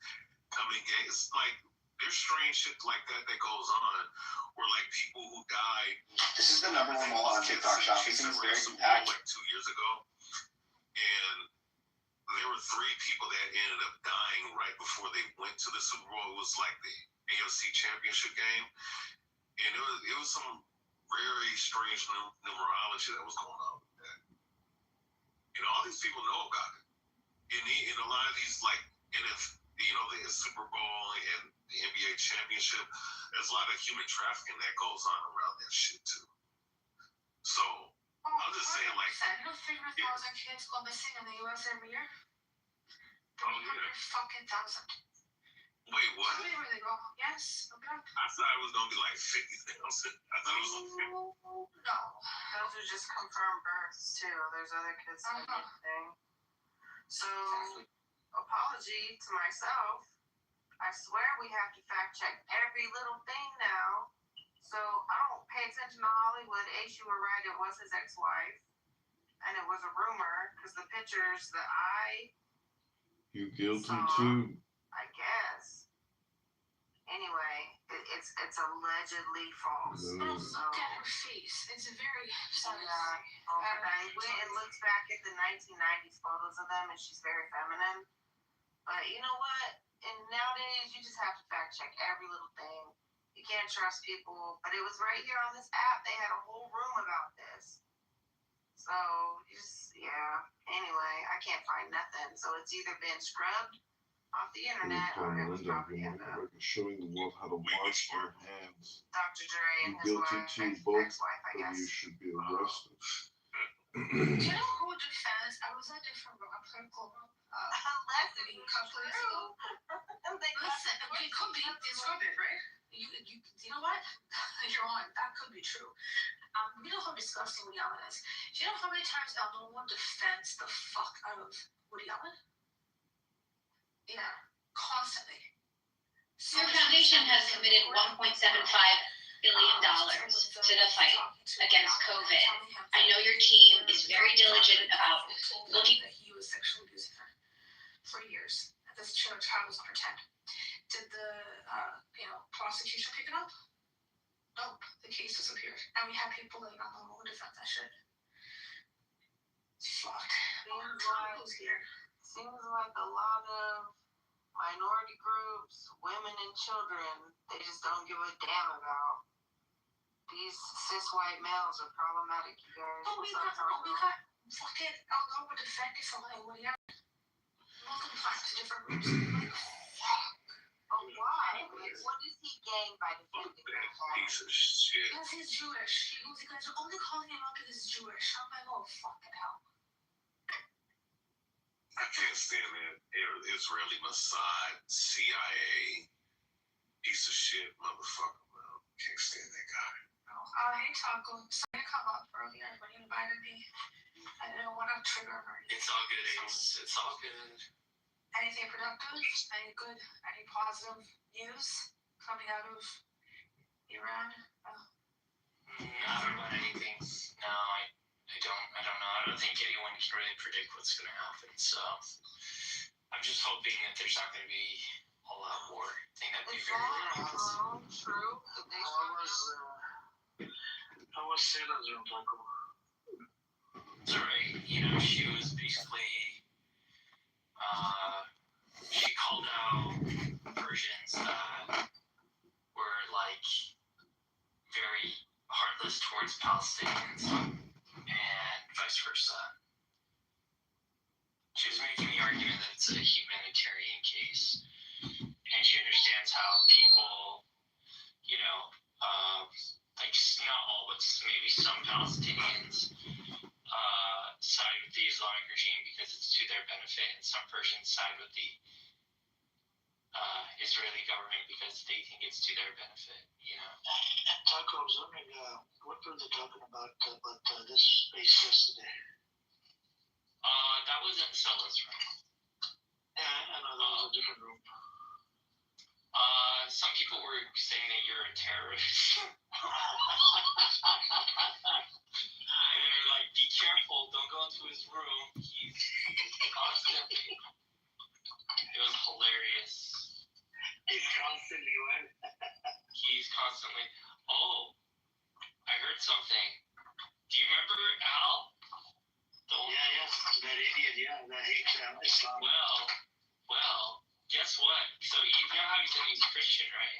coming game. It's like there's strange shit like that goes on, where like people who died. This is the number one mall on TikTok shop. He seems very compact. Like 2 years ago, and there were 3 people that ended up dying right before they went to the Super Bowl. It was like the AFC Championship game, and it was some very strange numerology that was going on with that. And all these people know about it. And a lot of these, like, and if, you know, the Super Bowl and the NBA championship, there's a lot of human trafficking that goes on around that shit, too. So, I'm just saying, like... You know 300,000 kids go missing in the U.S. every year? 300 fucking thousand. Wait, what? Tell me where they go. Yes, look it up. I thought it was going to be like 50,000. I thought it was like 50. No. Those are just confirmed births, too. There's other kids that do the thing. So, apology to myself. I swear we have to fact check every little thing now. So, I don't pay attention to Hollywood. Ace, you were right. It was his ex-wife. And it was a rumor, because the pictures that I You guilty saw, too. I guess. Anyway, it's allegedly false. No. Look at her face. It's very sad. Yeah. And I went and looked back at the 1990s photos of them, and she's very feminine. But you know what? And nowadays, you just have to fact check every little thing. You can't trust people. But it was right here on this app. They had a whole room about this. So, yeah. Anyway, I can't find nothing. So it's either been scrubbed off the internet or it was propaganda. Showing the world how to wash their hands. Dr. Dre and his You're guilty wife, too. Both ex-wife, I of guess. you should be arrested. Do you know who defends? I was at a different political Unless a couple years ago. Listen, it could be. It's COVID, right? You know what? You're on. That could be true. You know how disgusting Woody Allen is. Do you know how many times no one defends the fuck out of Woody Allen? Yeah, constantly. Your foundation has committed $1.75 billion to the fight against COVID. I know your team is very diligent about looking. That he was sexually abusing her for years. This child was under 10. Did the prosecution pick it up? Nope. The case disappeared, and we had people like on the who defend that shit. Fuck. Seems like a lot of minority groups, women and children, they just don't give a damn about. These cis white males are problematic, you guys. But we got fucking, I would defend it for like, whatever. Welcome back to different groups. Like, fuck. Oh, why? Like, what does he gain by defending That piece of shit. because he's Jewish. He goes, you guys are only calling him out because he's Jewish. I'm like, oh, fucking hell. I can't stand that Israeli Mossad, CIA, piece of shit motherfucker. Man. Can't stand that guy. Hey, Taco. Sorry to come up earlier when you invited me. I didn't want to trigger her. It's all good, Ace. It's all good. Anything productive? Any good? Any positive news coming out of Iran? Not about anything. No, I don't know. I don't think anyone can really predict what's going to happen. So I'm just hoping that there's not going to be all-out war. I think that'd be very true. How was Sarah's room, Taco? It's alright. She was basically, she called out Persians that were like very heartless towards Palestinians and vice versa. She was making the argument that it's a humanitarian case, and she understands how people, like not all, but maybe some Palestinians side with the Islamic regime because it's to their benefit, and some Persians side with the Israeli government because they think it's to their benefit. Taco, I was wondering, what were they talking about this space yesterday? That wasn't Stella's room. Yeah, I know that was a different room. Some people were saying that you're a terrorist. And they were like, be careful, don't go into his room. He's constantly. It was hilarious. He's constantly what? He's constantly. Oh, I heard something. Do you remember Al? Yeah, that idiot, that hates Islam. Well, guess what? So you know how he said he's Christian, right?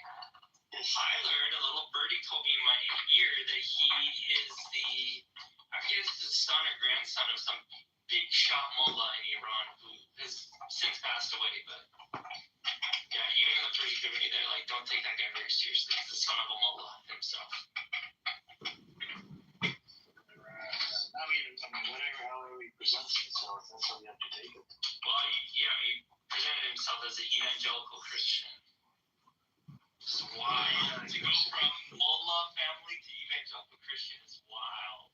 Yes. I learned, a little birdie told me in my ear that he is I forget if it's the son or grandson of some big shot mullah in Iran who has since passed away, but yeah, even in the Persian community, they're like, don't take that guy very seriously. He's the son of a mullah himself. I mean, however he presents himself, that's how you have to take it. Well, he presented himself as an evangelical Christian. It's wild. To go from mullah family to evangelical Christian is wild.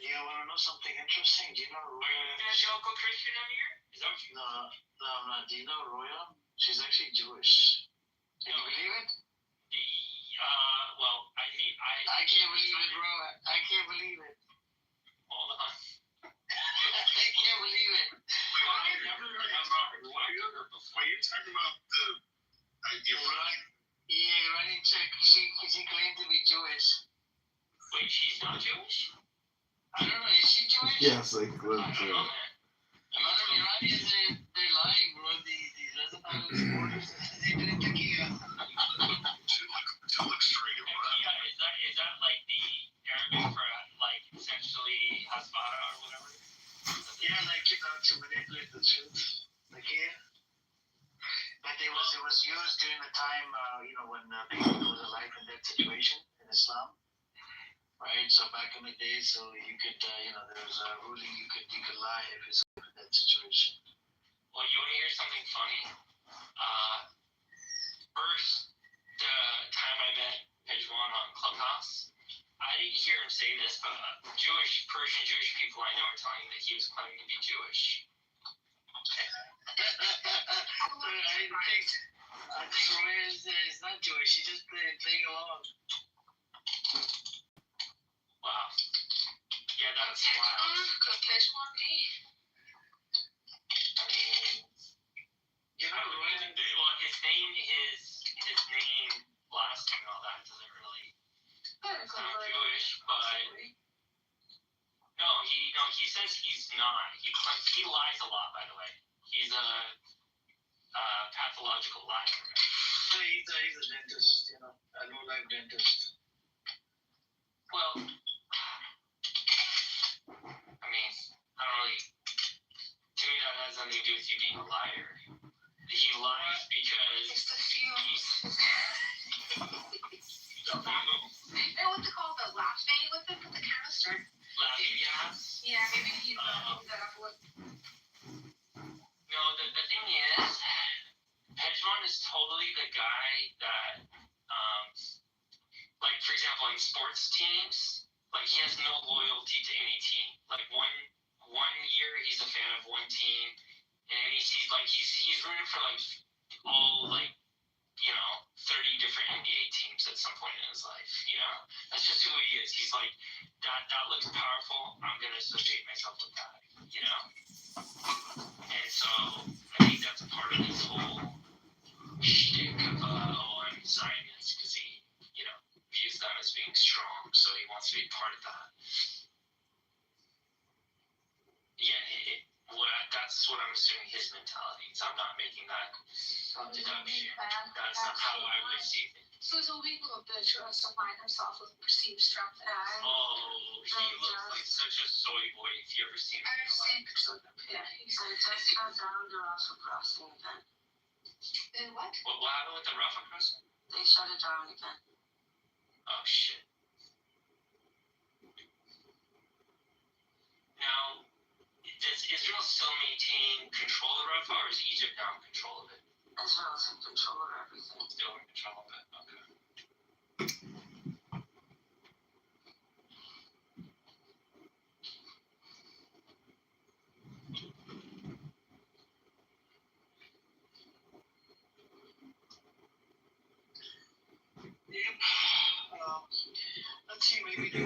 You want to know something interesting? Do you know Roya? Are you evangelical Christian on here? Is that what you No, I'm not. Do you know Roya? She's actually Jewish. Can you believe it? Well, I can't believe it, bro. I can't believe it. Hold on. I can't believe it. I've never heard of her before. Are you talking about the Iranian chick? She claimed to be Jewish. Wait, she's not Jewish? I don't know. Is she Jewish? Yes, I claim to. I don't know, man. A lot of Iranians, they're lying, bro. These reservoirs borders, they're doing tequila. To look straight at what? Yeah, is that like the Arabic for like essentially Hasbara or whatever? Yeah, like to manipulate the truth, like here. But it was used during the time, when people was a life and death situation in Islam, right? So back in the day, so you could, there was a ruling you could lie if it's a life and death situation. Well, you want to hear something funny? First, the time I met Pejwan on Clubhouse, I didn't hear him say this, but Persian Jewish people I know are telling me that he was claiming to be Jewish. I think Roya is not Jewish. She's just playing along. Wow. Yeah, that's wild. I mean, Roya, well, his name, last name, and all that doesn't really sound Jewish, but no, he says he's not. He lies a lot, by the way. He's a pathological liar. So he's a dentist, a low-life dentist. And what they call the laughing with the camera start. Laughing gas. Yeah, maybe you move that up a little. No, the thing is, Pejman is totally the guy that, like, for example, in sports teams, like, he has no loyalty to any team. Like, one year he's a fan of one team, and he's rooting for, like, all, like, 30 different NBA teams at some point in his life, That's just who he is. He's like, that looks powerful, I'm going to associate myself with that, And so, I think that's part of his whole shtick of, I'm Zionist, because he, views them as being strong, so he wants to be part of that. Yeah, that's what I'm assuming his mentality is. I'm not making that deduction. That's not how I would see it. So he's a legal bitch who has to align himself with perceived strength. He looks like such a soy boy if you ever seen him. I've seen pictures of him. Yeah, he's They just got down to Russell Crossing again. What? What happened with the Russell Crossing? They shut it down again. Oh, shit. Now, does Israel still maintain control of Rafah, or is Egypt now in control of it? Israel's in control of everything. Still in control of it, okay. Yep. Let's see, maybe they